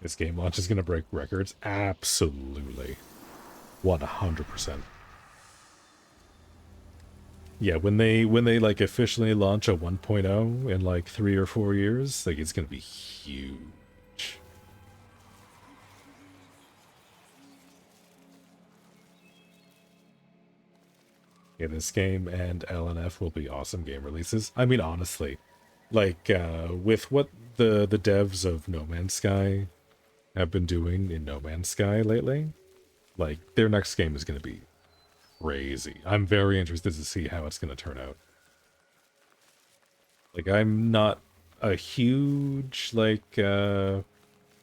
This game launch is going to break records? Absolutely. 100%. Yeah, when they like officially launch a 1.0 in like 3 or 4 years, like it's going to be huge. Yeah, this game and LNF will be awesome game releases. I mean, honestly, like with what the devs of No Man's Sky have been doing in No Man's Sky lately, like their next game is going to be crazy. I'm very interested to see how it's going to turn out. Like, I'm not a huge, like,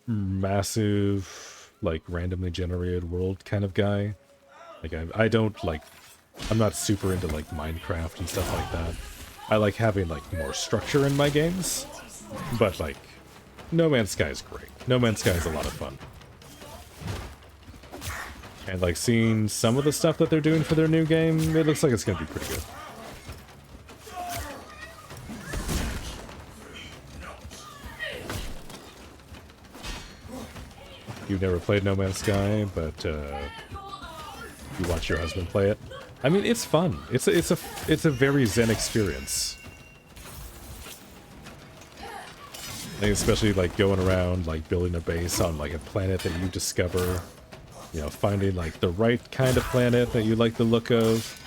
massive, like, randomly generated world kind of guy. Like, I don't, like, I'm not super into, like, Minecraft and stuff like that. I like having, like, more structure in my games. But, like, No Man's Sky is great. No Man's Sky is a lot of fun. And, like, seeing some of the stuff that they're doing for their new game, it looks like it's going to be pretty good. You've never played No Man's Sky, but you watch your husband play it. I mean, it's fun. It's a very zen experience. I think especially, like, going around, like, building a base on, like, a planet that you discover. You know, finding, like, the right kind of planet that you like the look of.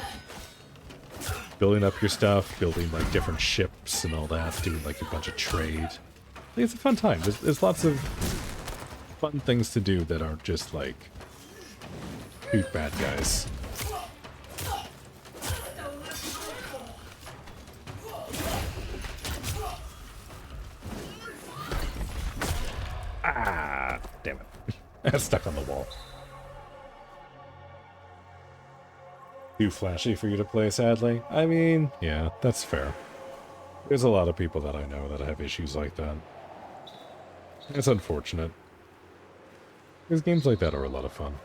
Building up your stuff, building, like, different ships and all that, doing, like, a bunch of trade. I think it's a fun time. There's lots of fun things to do that aren't just, like, shoot bad guys. Ah, damn it. Stuck on the wall. Too flashy for you to play, sadly. I mean, yeah, that's fair. There's a lot of people that I know that have issues like that. It's unfortunate. Because games like that are a lot of fun.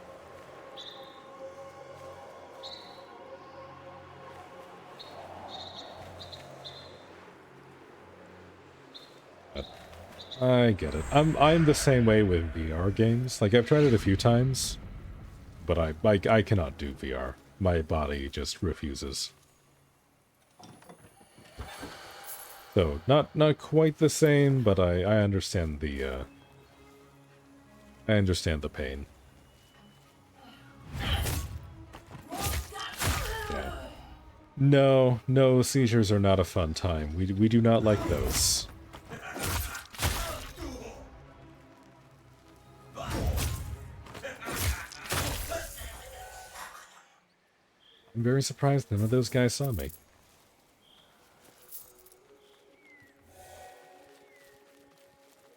But I get it. I'm the same way with VR games. Like, I've tried it a few times, but I cannot do VR. My body just refuses. So, not quite the same, but I understand the pain. Yeah. No, seizures are not a fun time. We do not like those. I'm very surprised none of those guys saw me.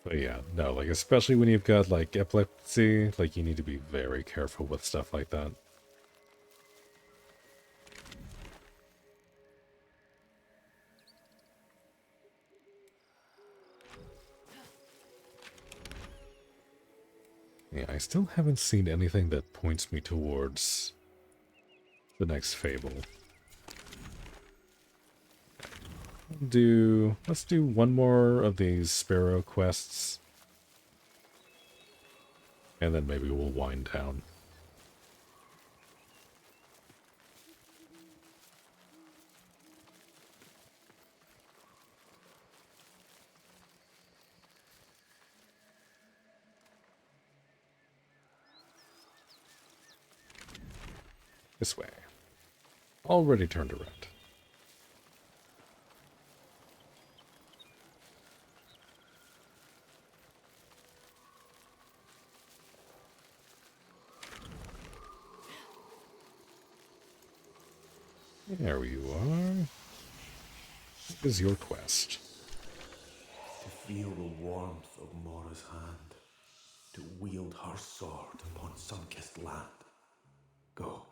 But yeah, no, like, especially when you've got, like, epilepsy, like, you need to be very careful with stuff like that. Yeah, I still haven't seen anything that points me towards the next Fable. Let's do one more of these Sparrow quests. And then maybe we'll wind down. This way. Already turned around. There you are. What is your quest? To feel the warmth of Mora's hand, to wield her sword upon sun-kissed land. Go,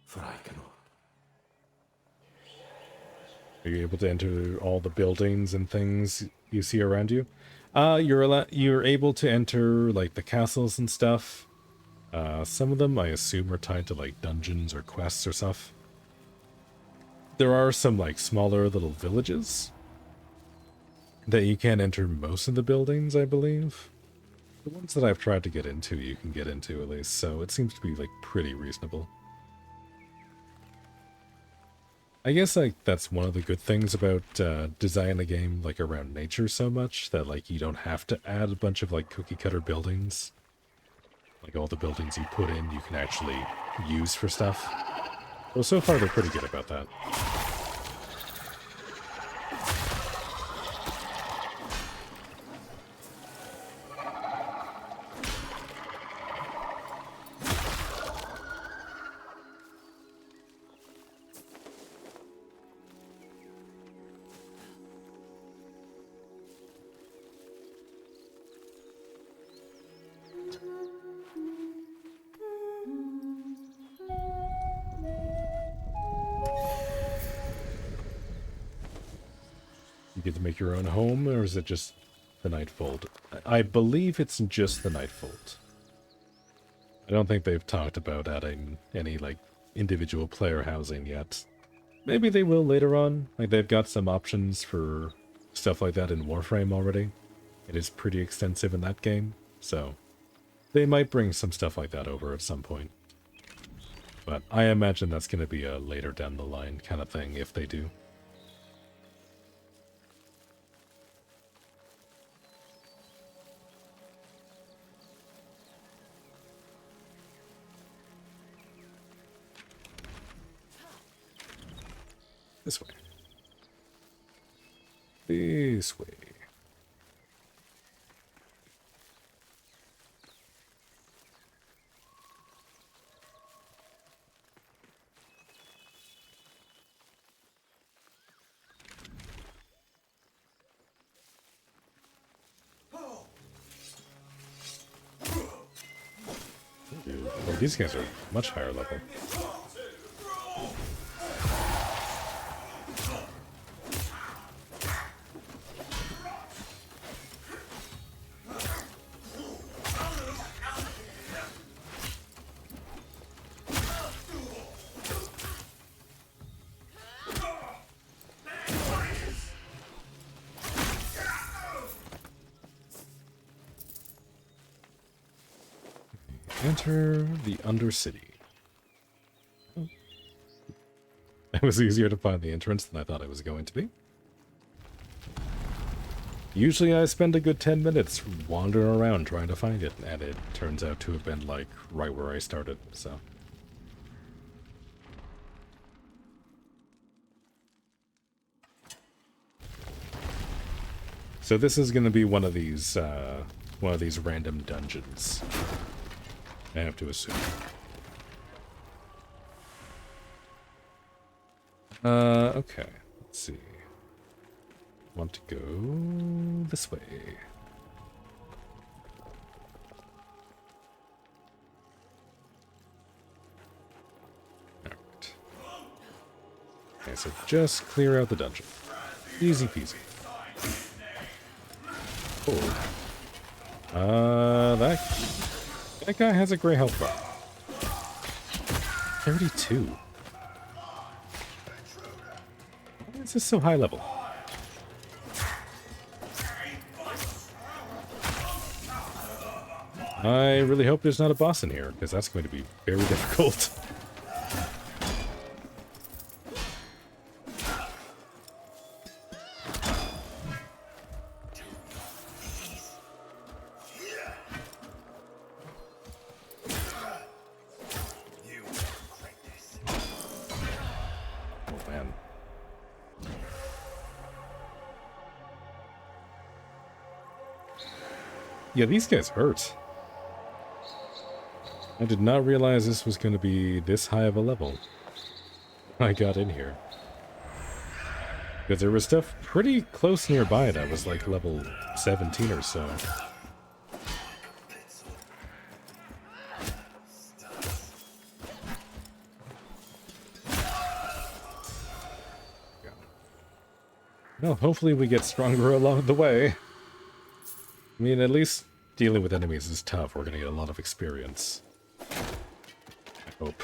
for I cannot. Are you able to enter all the buildings and things you see around you? You're able to enter, like, the castles and stuff. Some of them, I assume, are tied to, like, dungeons or quests or stuff. There are some, like, smaller little villages that you can't enter most of the buildings, I believe. The ones that I've tried to get into, you can get into at least, so it seems to be, like, pretty reasonable. I guess, like, that's one of the good things about designing a game, like, around nature so much, that, like, you don't have to add a bunch of, like, cookie-cutter buildings. Like, all the buildings you put in, you can actually use for stuff. Well, so far, they're pretty good about that. You get to make your own home, or is it just the Nightfold? I believe it's just the Nightfold. I don't think they've talked about adding any, like, individual player housing yet. Maybe they will later on. Like, they've got some options for stuff like that in Warframe already. It is pretty extensive in that game, so they might bring some stuff like that over at some point. But I imagine that's going to be a later down the line kind of thing if they do. This way. This way. Dude, well, these guys are much higher level. Enter the Undercity. Oh. It was easier to find the entrance than I thought it was going to be. Usually I spend a good 10 minutes wandering around trying to find it, and it turns out to have been, like, right where I started, so... So this is going to be one of these random dungeons. I have to assume. Okay. Let's see. Want to go this way. Alright. Okay, so just clear out the dungeon. Easy peasy. Oh. That guy has a great health bar. 32. Why is this so high level? I really hope there's not a boss in here, because that's going to be very difficult. Oh man. Yeah, these guys hurt. I did not realize this was going to be this high of a level when I got in here. Because there was stuff pretty close nearby that was like level 17 or so. Well, hopefully we get stronger along the way. I mean, at least dealing with enemies is tough. We're going to get a lot of experience. I hope.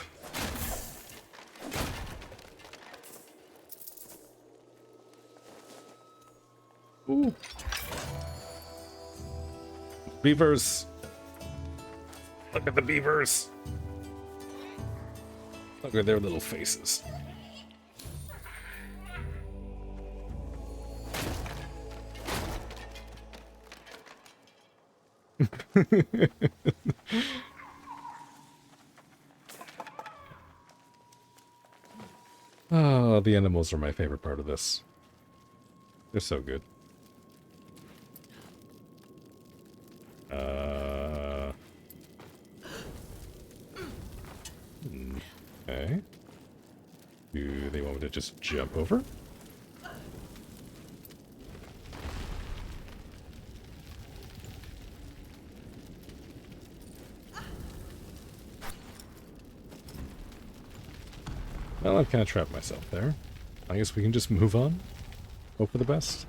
Ooh. Beavers! Look at the beavers! Look at their little faces. Oh, the animals are my favorite part of this. They're so good. Okay. Do they want me to just jump over? Well, I've kind of trapped myself there. I guess we can just move on. Hope for the best.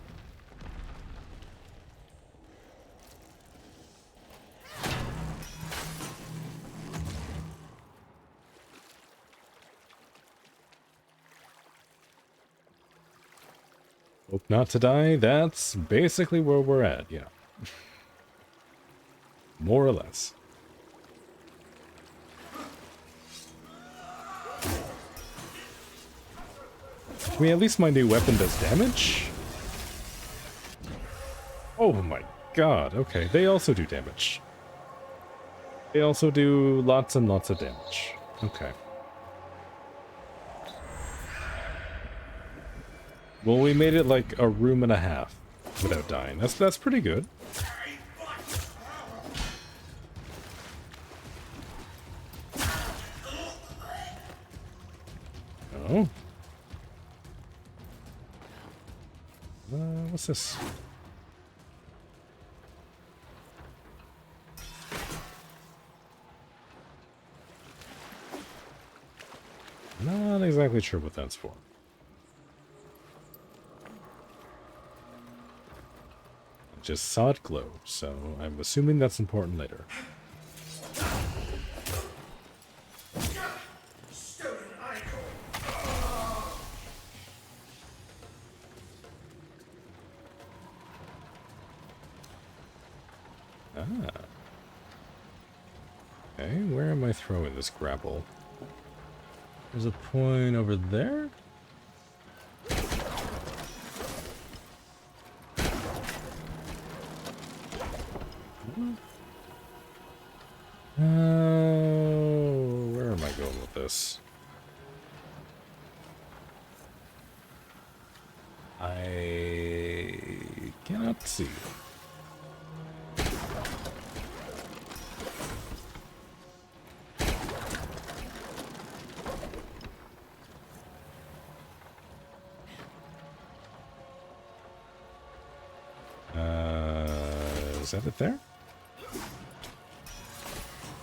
Hope not to die. That's basically where we're at, yeah. More or less. I mean, at least my new weapon does damage? Oh my god, okay. They also do damage. They also do lots and lots of damage. Okay. Well, we made it like a room and a half without dying. That's pretty good. Oh. What's this? Not exactly sure what that's for. Just saw it glow, so I'm assuming that's important later. Ah. Okay, where am I throwing this grapple? There's a point over there? Where am I going with this? I cannot see. Is that it there?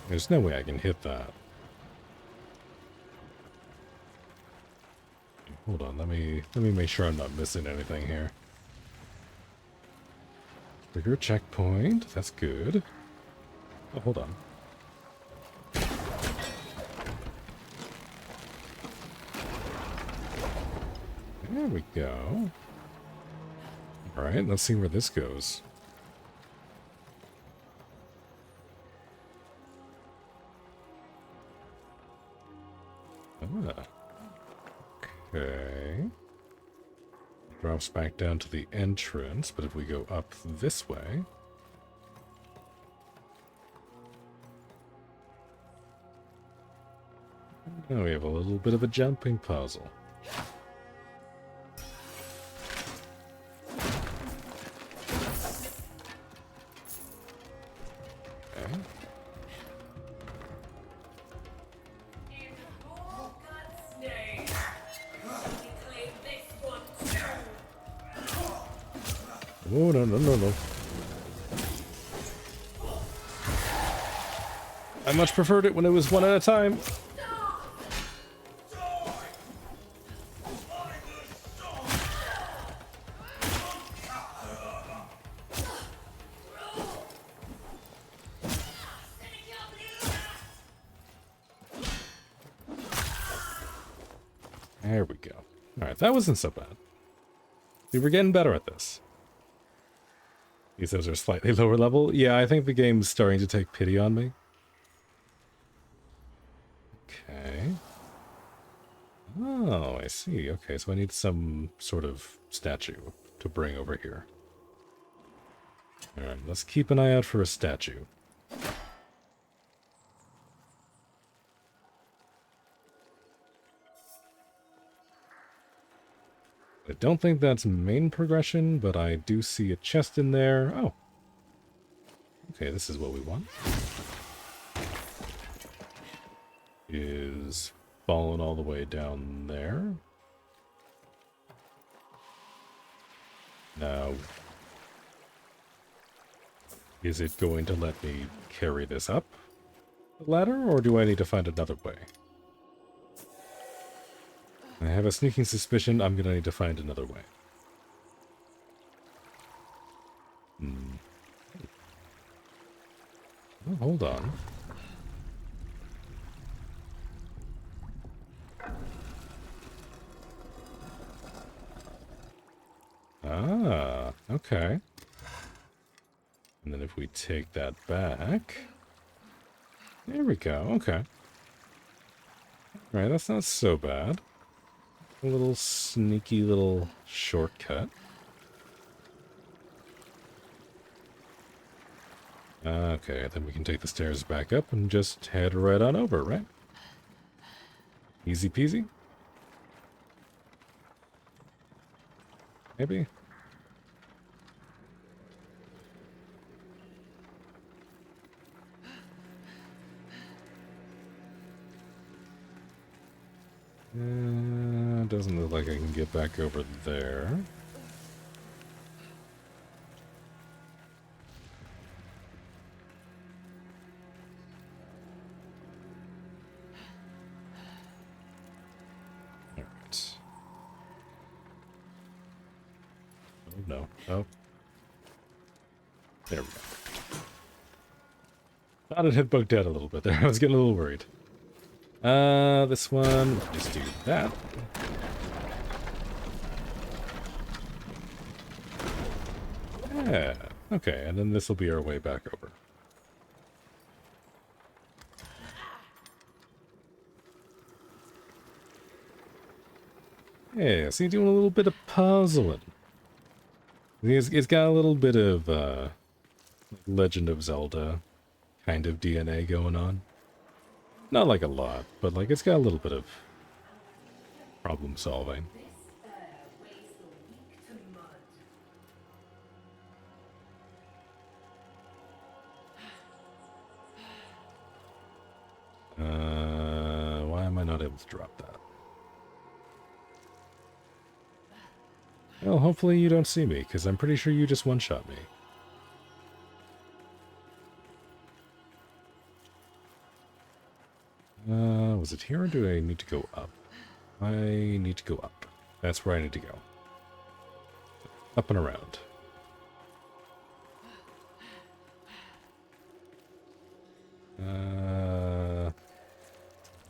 There's no way I can hit that. Hold on, let me make sure I'm not missing anything here. Trigger checkpoint, that's good. Oh, hold on. There we go. Alright, let's see where this goes. Ah. Okay. Drops back down to the entrance, but if we go up this way... Now we have a little bit of a jumping puzzle. Okay. Oh, no, no, no, no. I much preferred it when it was one at a time. There we go. Alright, that wasn't so bad. We were getting better at this. These things are slightly lower level. Yeah, I think the game's starting to take pity on me. Okay. Oh, I see. Okay, so I need some sort of statue to bring over here. Alright, let's keep an eye out for a statue. I don't think that's main progression, but I do see a chest in there. Oh. Okay, this is what we want. Is falling all the way down there. Now, is it going to let me carry this up the ladder, or do I need to find another way? I have a sneaking suspicion I'm gonna need to find another way. Oh, hold on. Ah, okay. And then if we take that back... There we go, okay. Alright, that's not so bad. A little sneaky little shortcut. Okay, then we can take the stairs back up and just head right on over, right? Easy peasy? Maybe? Doesn't look like I can get back over there. Alright. Oh no. Oh. There we go. Thought it had bugged out a little bit there. I was getting a little worried. This one, just do that. Yeah, okay, and then this will be our way back over. Yeah, see, doing a little bit of puzzling. It's got a little bit of Legend of Zelda kind of DNA going on. Not like a lot, but like it's got a little bit of problem solving. Why am I not able to drop that? Well, hopefully you don't see me, because I'm pretty sure you just one-shot me. Was it here or do I need to go up? I need to go up. That's where I need to go. Up and around.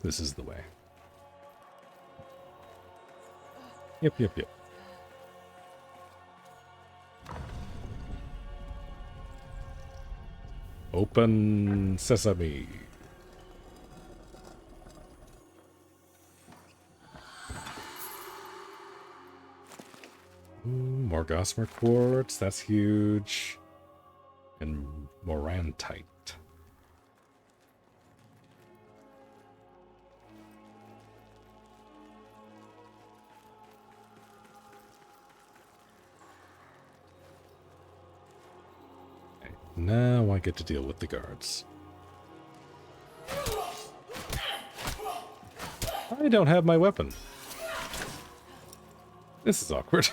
This is the way. Yep. Open sesame. Ooh, more Gossamer Quartz, that's huge. And Morantite. Okay, now I get to deal with the guards. I don't have my weapon. This is awkward.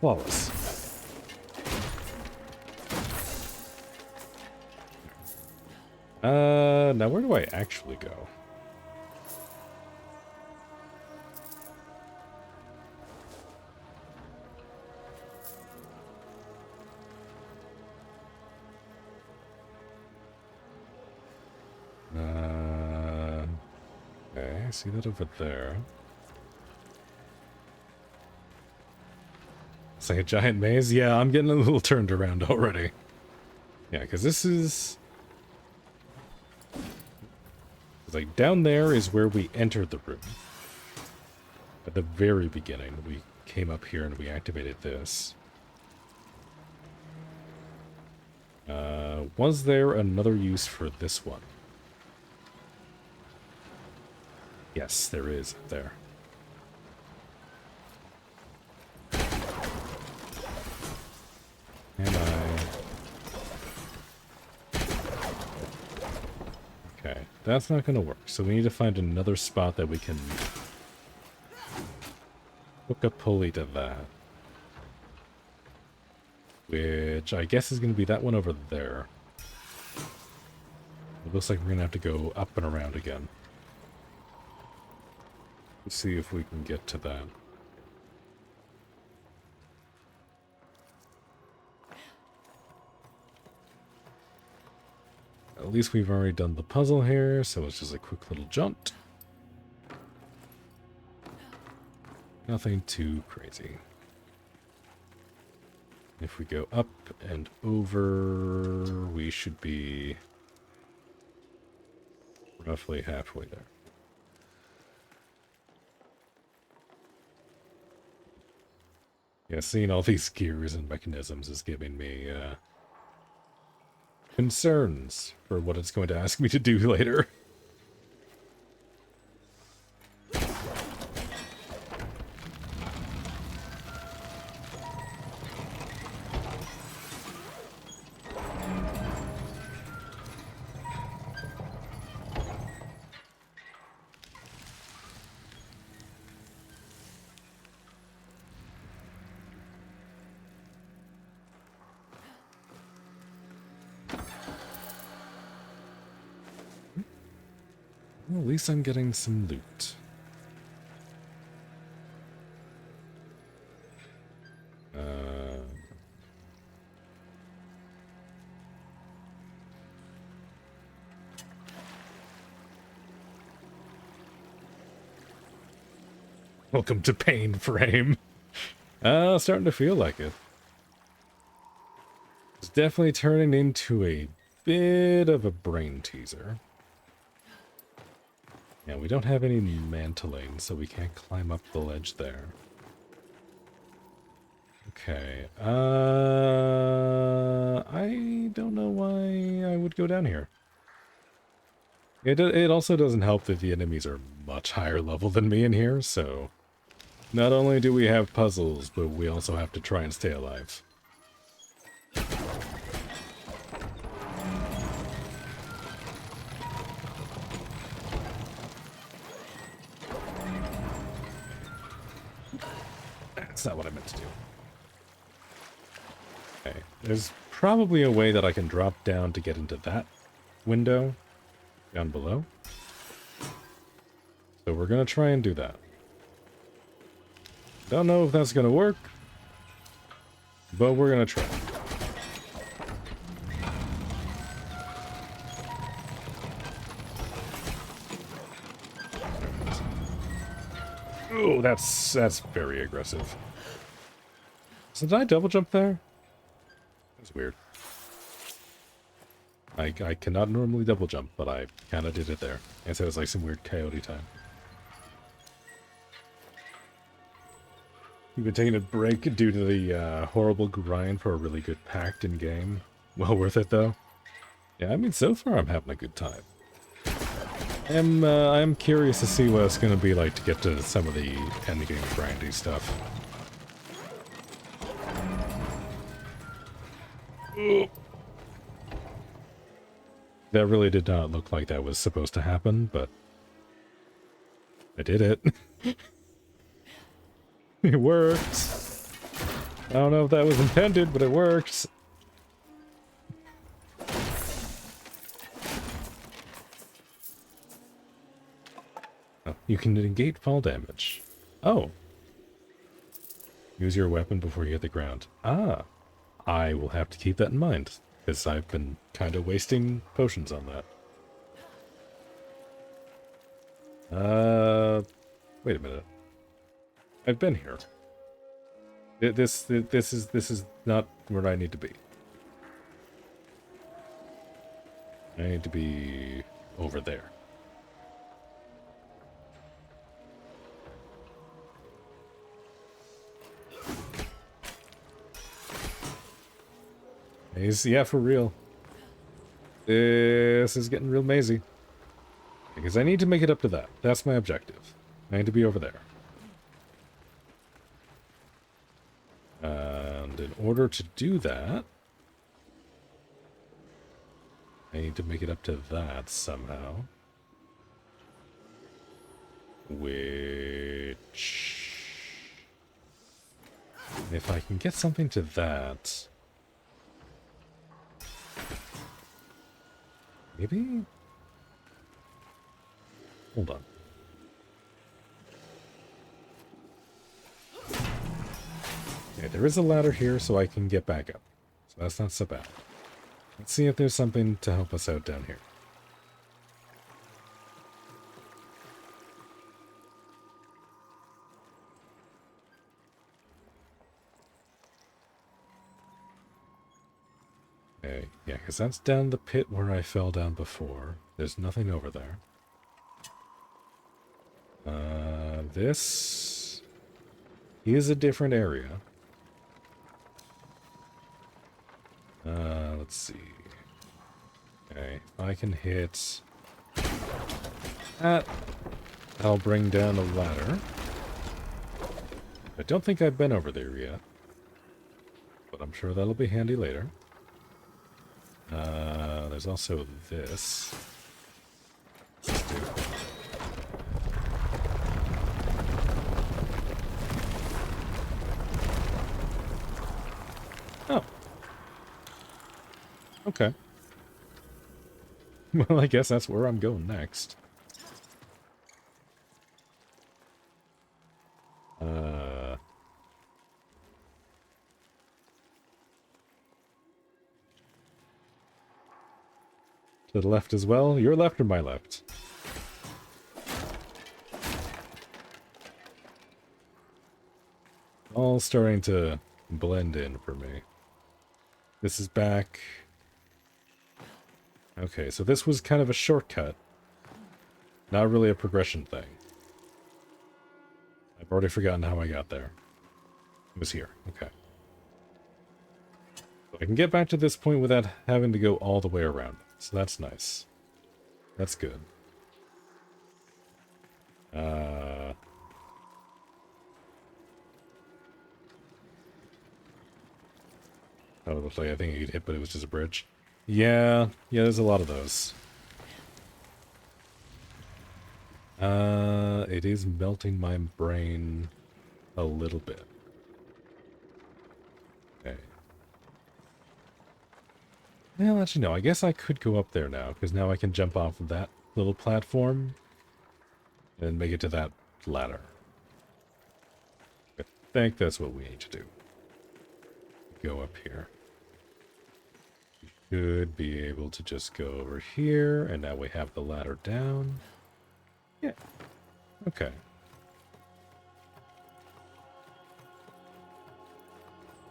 Flawless. Now where do I actually go? Okay, I see that over there. It's like a giant maze? Yeah, I'm getting a little turned around already. Yeah, because this is... like, down there is where we entered the room. At the very beginning, we came up here and we activated this. Was there another use for this one? Yes, there is up there. Am I? Okay, that's not going to work. So we need to find another spot that we can hook a pulley to that. Which I guess is going to be that one over there. It looks like we're going to have to go up and around again. Let's see if we can get to that. At least we've already done the puzzle here, so it's just a quick little jaunt. Nothing too crazy. If we go up and over, we should be roughly halfway there. Yeah, seeing all these gears and mechanisms is giving me concerns for what it's going to ask me to do later. Well, at least I'm getting some loot. Welcome to Pain Frame. Starting to feel like it. It's definitely turning into a bit of a brain teaser. Yeah, we don't have any mantling, so we can't climb up the ledge there. Okay, I don't know why I would go down here. It also doesn't help that the enemies are much higher level than me in here, so... Not only do we have puzzles, but we also have to try and stay alive. That's not what I meant to do. Okay, there's probably a way that I can drop down to get into that window down below. So we're gonna try and do that. Don't know if that's gonna work, but we're gonna try. Oh, that's very aggressive. So did I double jump there? That's weird. I cannot normally double jump, but I kind of did it there. And so it was like some weird coyote time. You've been taking a break due to the horrible grind for a really good pact in game. Well worth it though. Yeah, I mean so far I'm having a good time. I'm curious to see what it's going to be like to get to some of the endgame grindy stuff. Ugh. That really did not look like that was supposed to happen, but I did it. It worked. I don't know if that was intended, but it worked. Oh, you can negate fall damage. Oh. Use your weapon before you hit the ground. Ah. I will have to keep that in mind, because I've been kind of wasting potions on that. Wait a minute. I've been here. This is not where I need to be. I need to be over there. Yeah, for real. This is getting real mazy. Because I need to make it up to that. That's my objective. I need to be over there. And in order to do that, I need to make it up to that somehow. Which... if I can get something to that... maybe? Hold on. Okay, there is a ladder here so I can get back up. So that's not so bad. Let's see if there's something to help us out down here. Okay, yeah, because that's down the pit where I fell down before. There's nothing over there. This is a different area. Let's see. Okay, I can hit that. I'll bring down a ladder. I don't think I've been over there yet, but I'm sure that'll be handy later. There's also this. Let's do. Oh. Okay. Well, I guess that's where I'm going next. To the left as well? Your left or my left? All starting to blend in for me. This is back. Okay, so this was kind of a shortcut. Not really a progression thing. I've already forgotten how I got there. It was here. Okay. So I can get back to this point without having to go all the way around. So that's nice. That's good. Oh, it looks like I think you could hit, but it was just a bridge. Yeah, there's a lot of those. It is melting my brain a little bit. Okay. Well, actually, no. I guess I could go up there now, because now I can jump off of that little platform and make it to that ladder. I think that's what we need to do. Go up here. We should be able to just go over here, and now we have the ladder down. Yeah. Okay.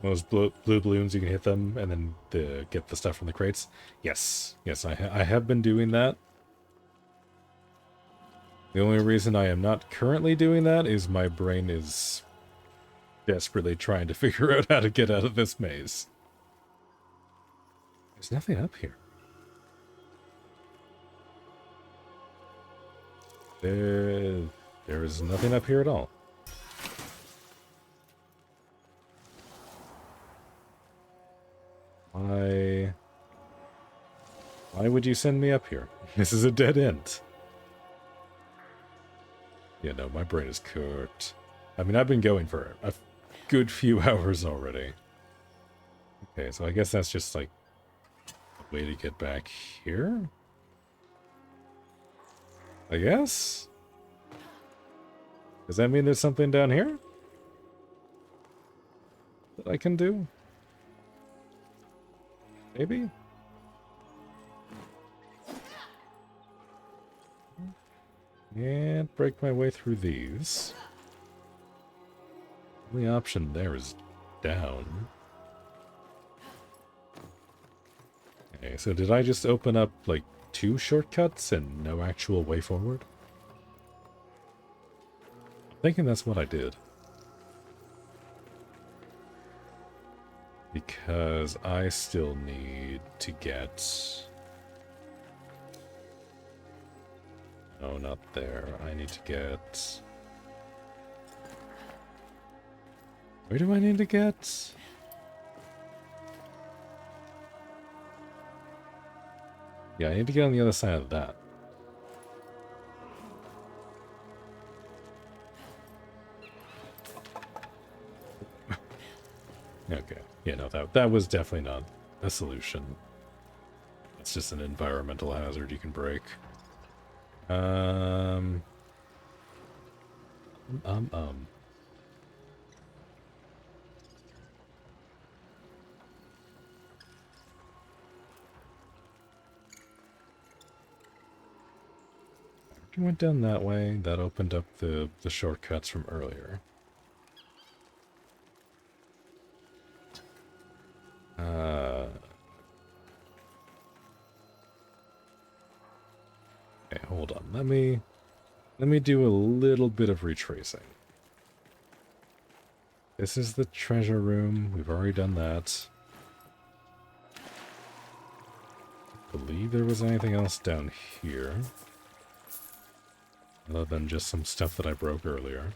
Those blue balloons, you can hit them and then get the stuff from the crates. Yes. Yes, I have been doing that. The only reason I am not currently doing that is my brain is desperately trying to figure out how to get out of this maze. There's nothing up here. There is nothing up here at all. Why would you send me up here? This is a dead end. Yeah, no, my brain is cooked. I mean, I've been going for a good few hours already. Okay, so I guess that's just like a way to get back here? I guess? Does that mean there's something down here that I can do? Maybe? Can't break my way through these. Only option there is down. Okay, so did I just open up, like, 2 shortcuts and no actual way forward? I'm thinking that's what I did. Because I still need to get... No, not there. I need to get... Where do I need to get? Yeah, I need to get on the other side of that. Okay. Yeah, no, that was definitely not a solution. It's just an environmental hazard you can break. You went down that way. That opened up the shortcuts from earlier. Okay, hold on. Let me do a little bit of retracing. This is the treasure room. We've already done that. I believe there was anything else down here. Other than just some stuff that I broke earlier.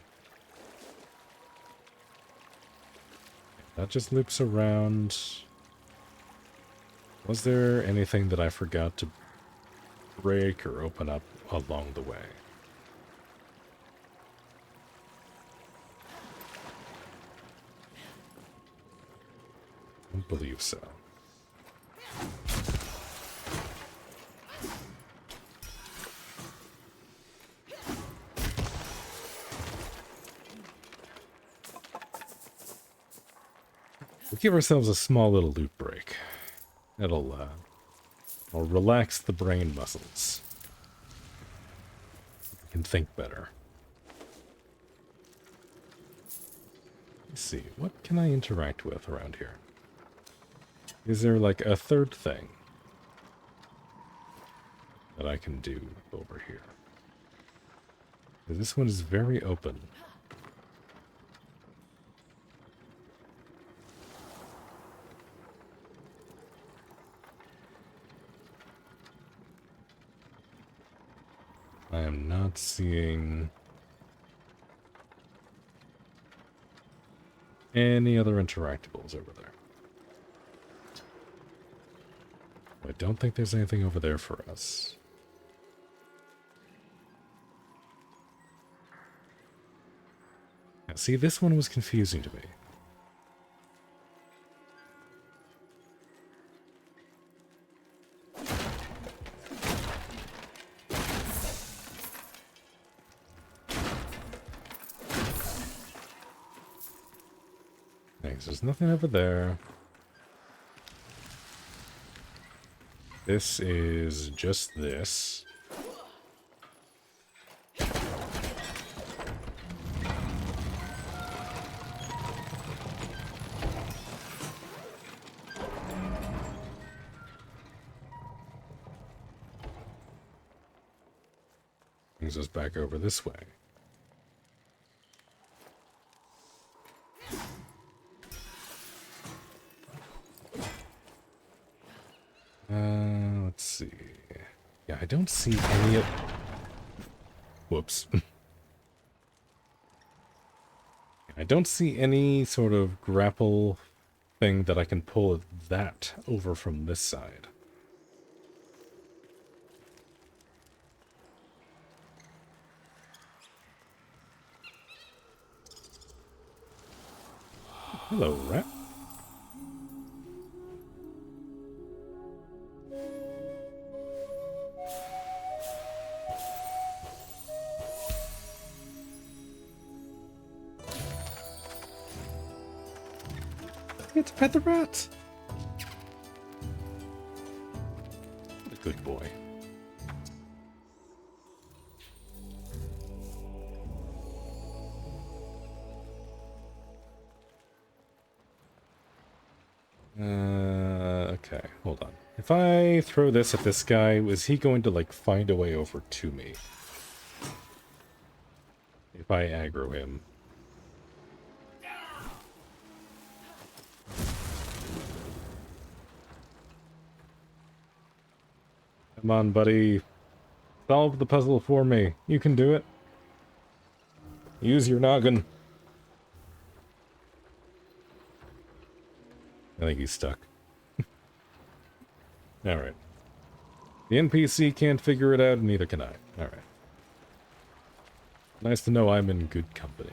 That just loops around. Was there anything that I forgot to break or open up along the way? I don't believe so. We'll give ourselves a small little loot break. It'll relax the brain muscles. We can think better. Let's see, what can I interact with around here? Is there like a third thing that I can do over here? This one is very open. I am not seeing any other interactables over there. I don't think there's anything over there for us. Now, see, this one was confusing to me. Thanks, there's nothing over there. This is just this. Brings us back over this way. Let's see. Yeah, I don't see any of... Whoops. I don't see any sort of grapple thing that I can pull that over from this side. Hello, rat. It's Pet the Rat. What a good boy. Okay, hold on. If I throw this at this guy, is he going to, like, find a way over to me? If I aggro him. Come on, buddy. Solve the puzzle for me. You can do it. Use your noggin. I think he's stuck. Alright. The NPC can't figure it out, and neither can I. Alright. Nice to know I'm in good company.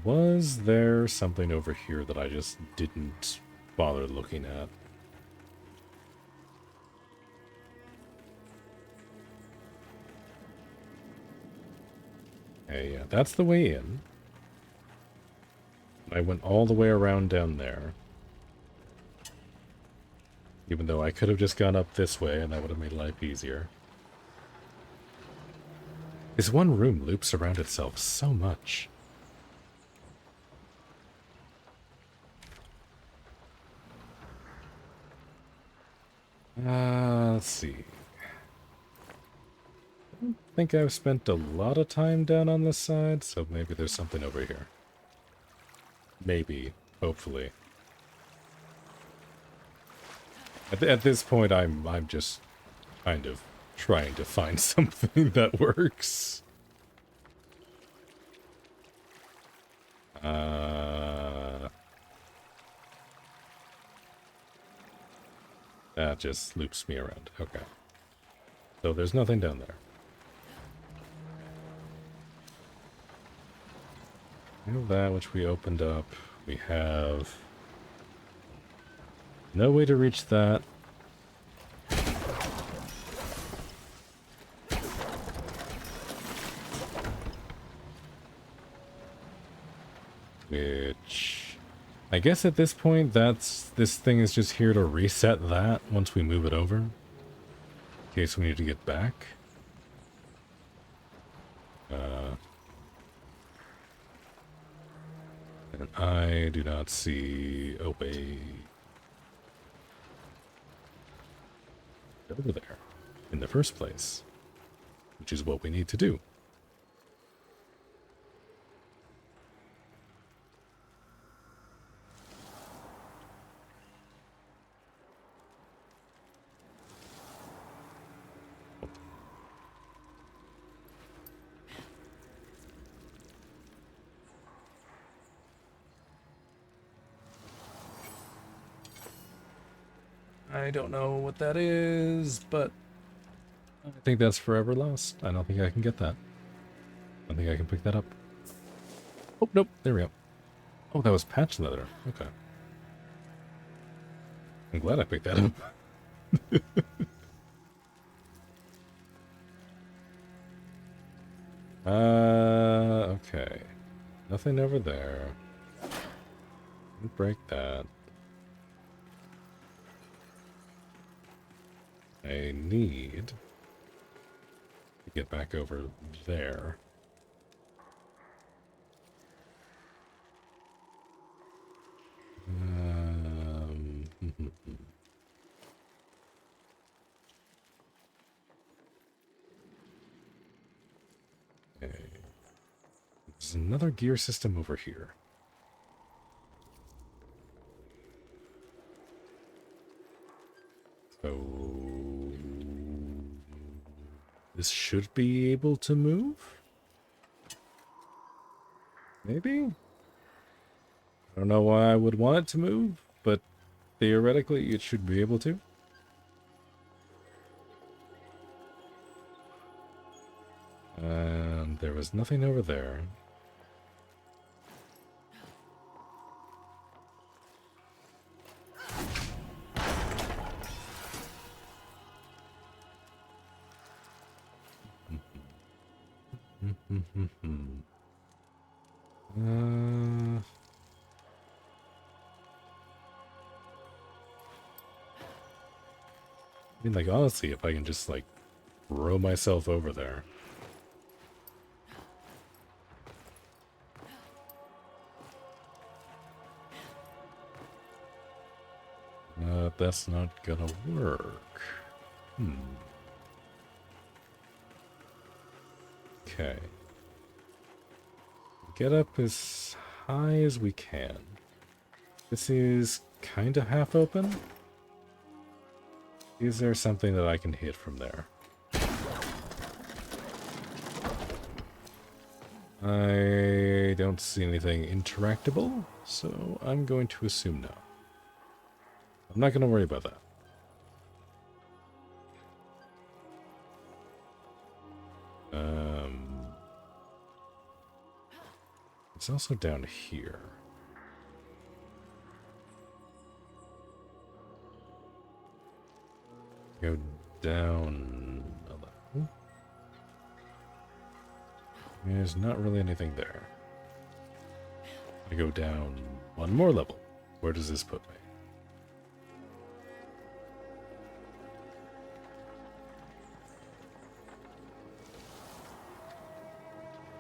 Was there something over here that I just didn't bother looking at? Hey, yeah, that's the way in. I went all the way around down there. Even though I could have just gone up this way and that would have made life easier. This one room loops around itself so much. Let's see. I don't think I've spent a lot of time down on this side, so maybe there's something over here. Maybe. Hopefully. At this point, I'm just kind of trying to find something that works. That just loops me around. Okay. So there's nothing down there. We have that which we opened up. We have no way to reach that. Which I guess at this point, this thing is just here to reset that once we move it over. In case we need to get back. And I do not see a way over there in the first place, which is what we need to do. I don't know what that is, but I think that's forever lost. I don't think I can get that. I don't think I can pick that up. Oh, nope. There we go. Oh, that was patch leather. Okay. I'm glad I picked that up. Okay. Nothing over there. Didn't break that. I need to get back over there. Okay. There's another gear system over here. So this should be able to move? Maybe? I don't know why I would want it to move, but theoretically it should be able to. And there was nothing over there. I mean, like, honestly, if I can just, like, throw myself over there. That's not gonna work. Okay. Get up as high as we can. This is kind of half open. Is there something that I can hit from there? I don't see anything interactable, so I'm going to assume no. I'm not going to worry about that. It's also down here. Go down a level. There's not really anything there. I go down one more level. Where does this put me?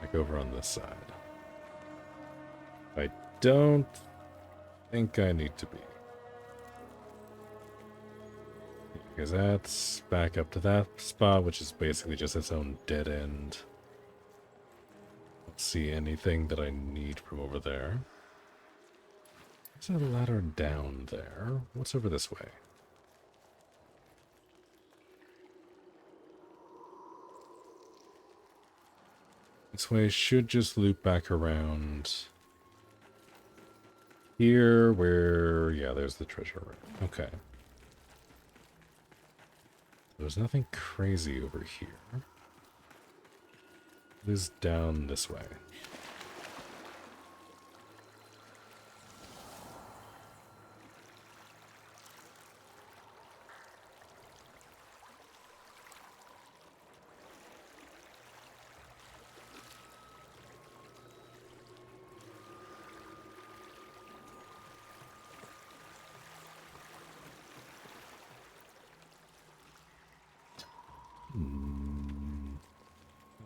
Like over on this side. I don't think I need to be. Because that's back up to that spot, which is basically just its own dead end. Don't see anything that I need from over there. There's a ladder down there. What's over this way? This way should just loop back around here where, yeah, there's the treasure room. Okay. There's nothing crazy over here. It is down this way.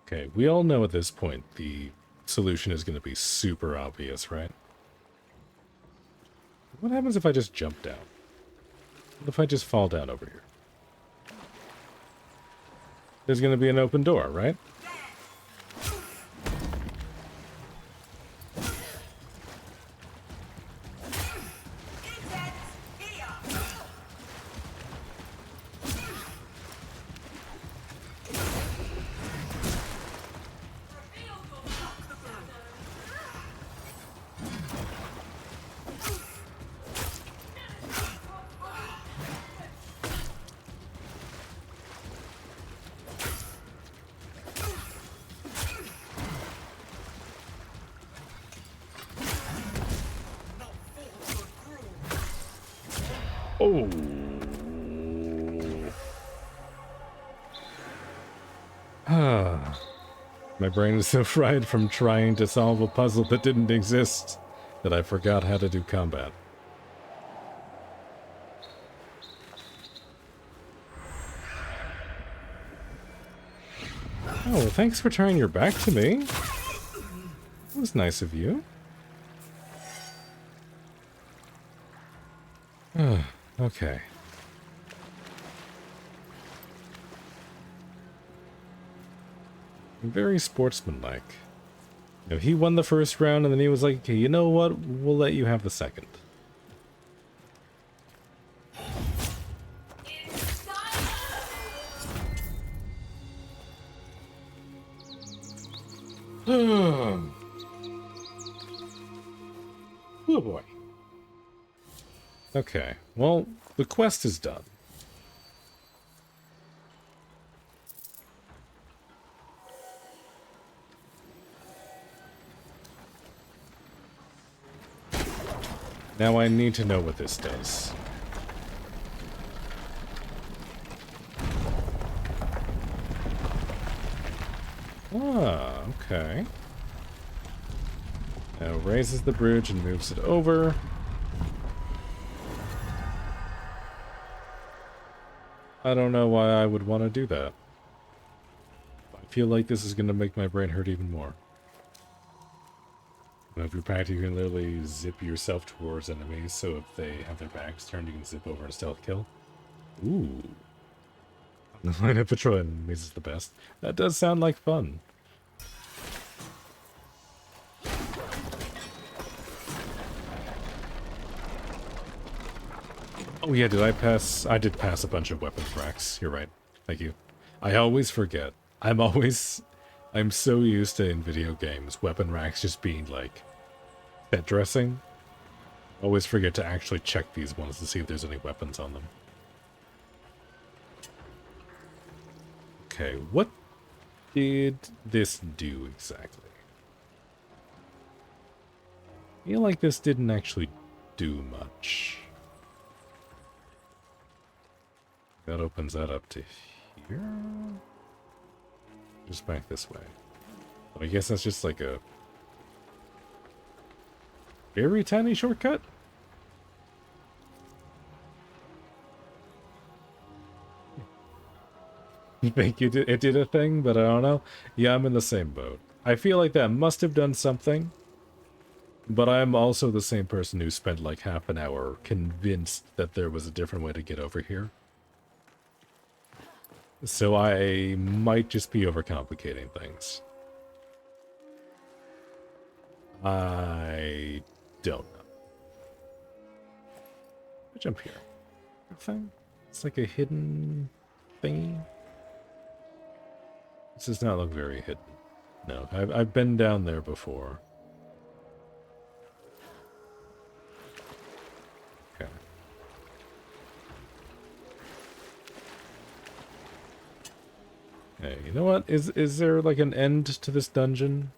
Okay, we all know at this point the solution is going to be super obvious, right? What happens if I just jump down? What if I just fall down over here? There's going to be an open door, right? Oh. My brain is so fried from trying to solve a puzzle that didn't exist that I forgot how to do combat. Oh, well, thanks for turning your back to me. That was nice of you. Okay. Very sportsmanlike. You know, he won the first round and then he was like, okay, you know what? We'll let you have the second. Oh boy. Okay, well, the quest is done. Now I need to know what this does. Ah, okay. Now raises the bridge and moves it over. I don't know why I would want to do that. I feel like this is going to make my brain hurt even more. If you're practicing, you can literally zip yourself towards enemies, so if they have their backs turned, you can zip over and stealth kill. Ooh. The line of patrol enemies is the best. That does sound like fun. Oh yeah, did I pass? I did pass a bunch of weapons racks. You're right. Thank you. I always forget. I'm so used to in video games, weapon racks just being like set dressing. Always forget to actually check these ones to see if there's any weapons on them. Okay, what did this do exactly? I feel like this didn't actually do much. That opens that up to here? Just back this way. I guess that's just like a very tiny shortcut? You think it did a thing, but I don't know. Yeah, I'm in the same boat. I feel like that must have done something, but I'm also the same person who spent like half an hour convinced that there was a different way to get over here. So I might just be overcomplicating things. I don't know. I'll jump here. Thing? It's like a hidden thingy. This does not look very hidden. No, I've been down there before. Okay. Hey, you know what? Is there like an end to this dungeon?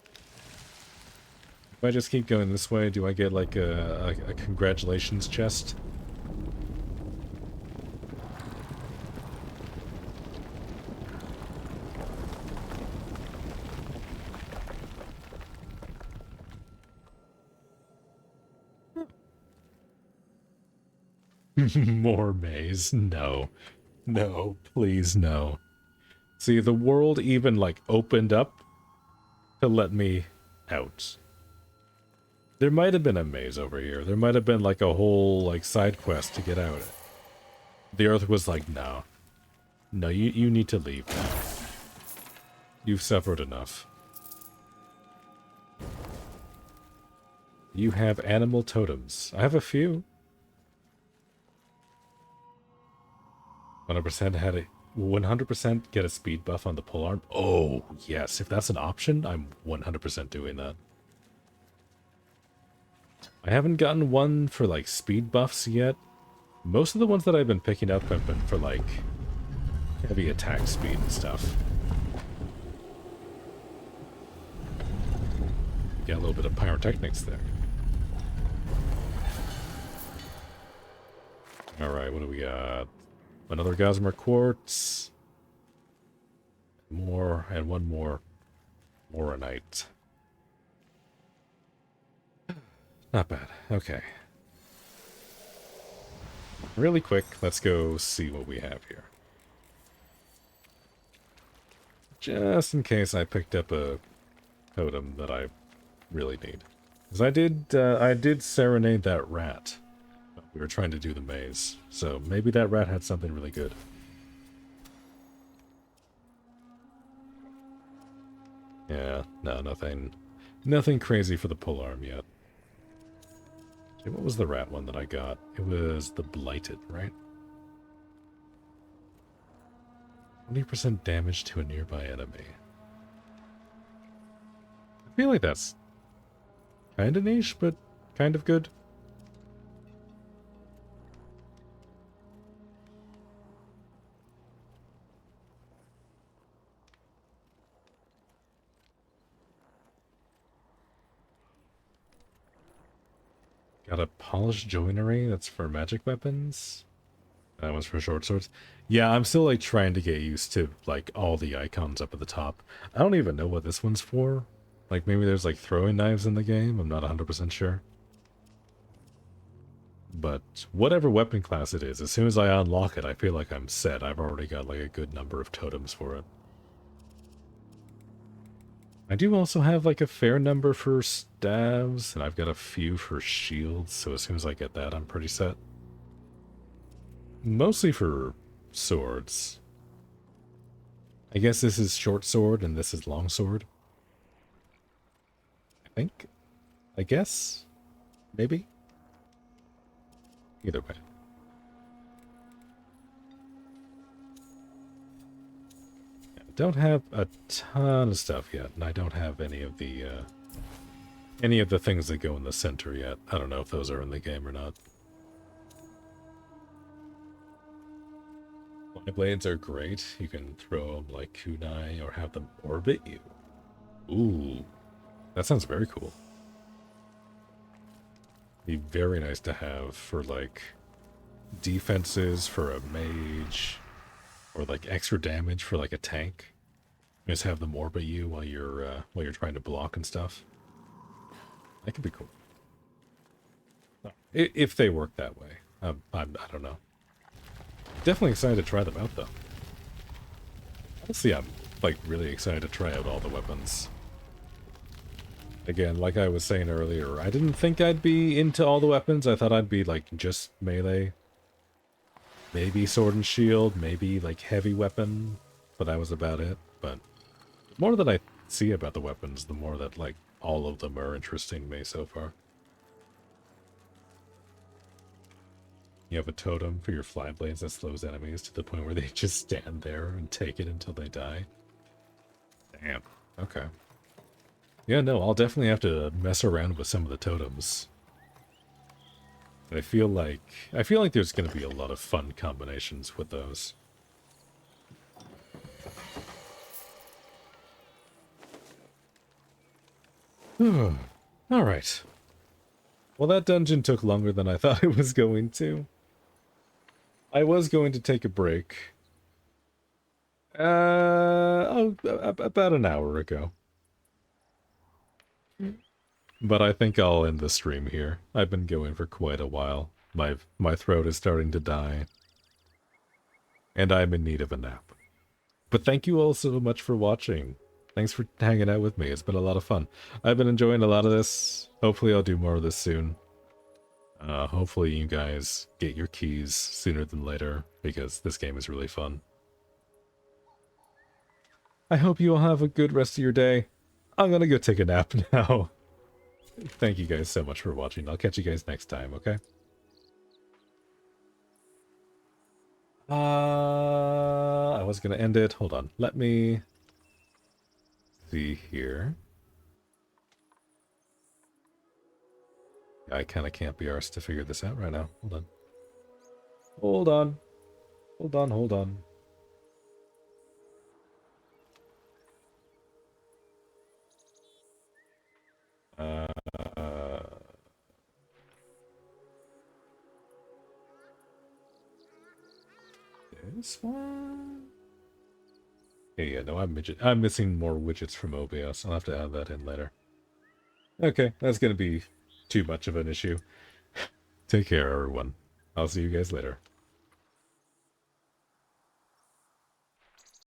If I just keep going this way, do I get like a congratulations chest? More maze? No. No, please no. See, the world even, like, opened up to let me out. There might have been a maze over here. There might have been, like, a whole, like, side quest to get out. The Earth was like, no. No, you need to leave now. You've suffered enough. You have animal totems. I have a few. 100% had a 100% get a speed buff on the polearm. Oh, yes. If that's an option, I'm 100% doing that. I haven't gotten one for, like, speed buffs yet. Most of the ones that I've been picking up have been for, like, heavy attack speed and stuff. Got a little bit of pyrotechnics there. Alright, what do we got? Another Gossamer Quartz. More, and one more Moronite. Not bad. Okay. Really quick, let's go see what we have here. Just in case I picked up a totem that I really need. Because I did serenade that rat. We were trying to do the maze, so maybe that rat had something really good. Yeah, no, nothing crazy for the polearm yet. Okay, what was the rat one that I got? It was the Blighted, right? 20% damage to a nearby enemy. I feel like that's kind of niche, but kind of good. Got a polished joinery, that's for magic weapons. That one's for short swords. Yeah, I'm still like trying to get used to like all the icons up at the top. I don't even know what this one's for. Like maybe there's like throwing knives in the game, I'm not 100% sure. But whatever weapon class it is, as soon as I unlock it, I feel like I'm set. I've already got like a good number of totems for it. I do also have like a fair number for staves, and I've got a few for shields, so as soon as I get that, I'm pretty set. Mostly for swords. I guess this is short sword and this is long sword. I think? I guess? Maybe? Either way. Don't have a ton of stuff yet, and I don't have any of the things that go in the center yet. I don't know if those are in the game or not. Fly blades are great. You can throw them like kunai or have them orbit you. Ooh, that sounds very cool. Be very nice to have for like defenses for a mage. Or like extra damage for like a tank. Just have them orbit you while you're trying to block and stuff. That could be cool. If they work that way. I don't know. Definitely excited to try them out though. Honestly, I'm like really excited to try out all the weapons. Again, like I was saying earlier, I didn't think I'd be into all the weapons. I thought I'd be like just melee. Maybe sword and shield, maybe like heavy weapon, but that was about it. But the more that I see about the weapons, the more that like all of them are interesting to me so far. You have a totem for your fly blades that slows enemies to the point where they just stand there and take it until they die. Damn. Okay. Yeah, no, I'll definitely have to mess around with some of the totems. I feel like there's going to be a lot of fun combinations with those. All right. Well, that dungeon took longer than I thought it was going to. I was going to take a break. About an hour ago. But I think I'll end the stream here. I've been going for quite a while. My throat is starting to die. And I'm in need of a nap. But thank you all so much for watching. Thanks for hanging out with me. It's been a lot of fun. I've been enjoying a lot of this. Hopefully I'll do more of this soon. Hopefully you guys get your keys sooner than later, because this game is really fun. I hope you all have a good rest of your day. I'm gonna go take a nap now. Thank you guys so much for watching. I'll catch you guys next time, okay? I was gonna end it. Hold on. Let me see here. I kind of can't be arsed to figure this out right now. Hold on. Hold on. Hold on, hold on. This one? Yeah, no, I'm missing more widgets from OBS. I'll have to add that in later. Okay, that's gonna be too much of an issue. Take care, everyone. I'll see you guys later.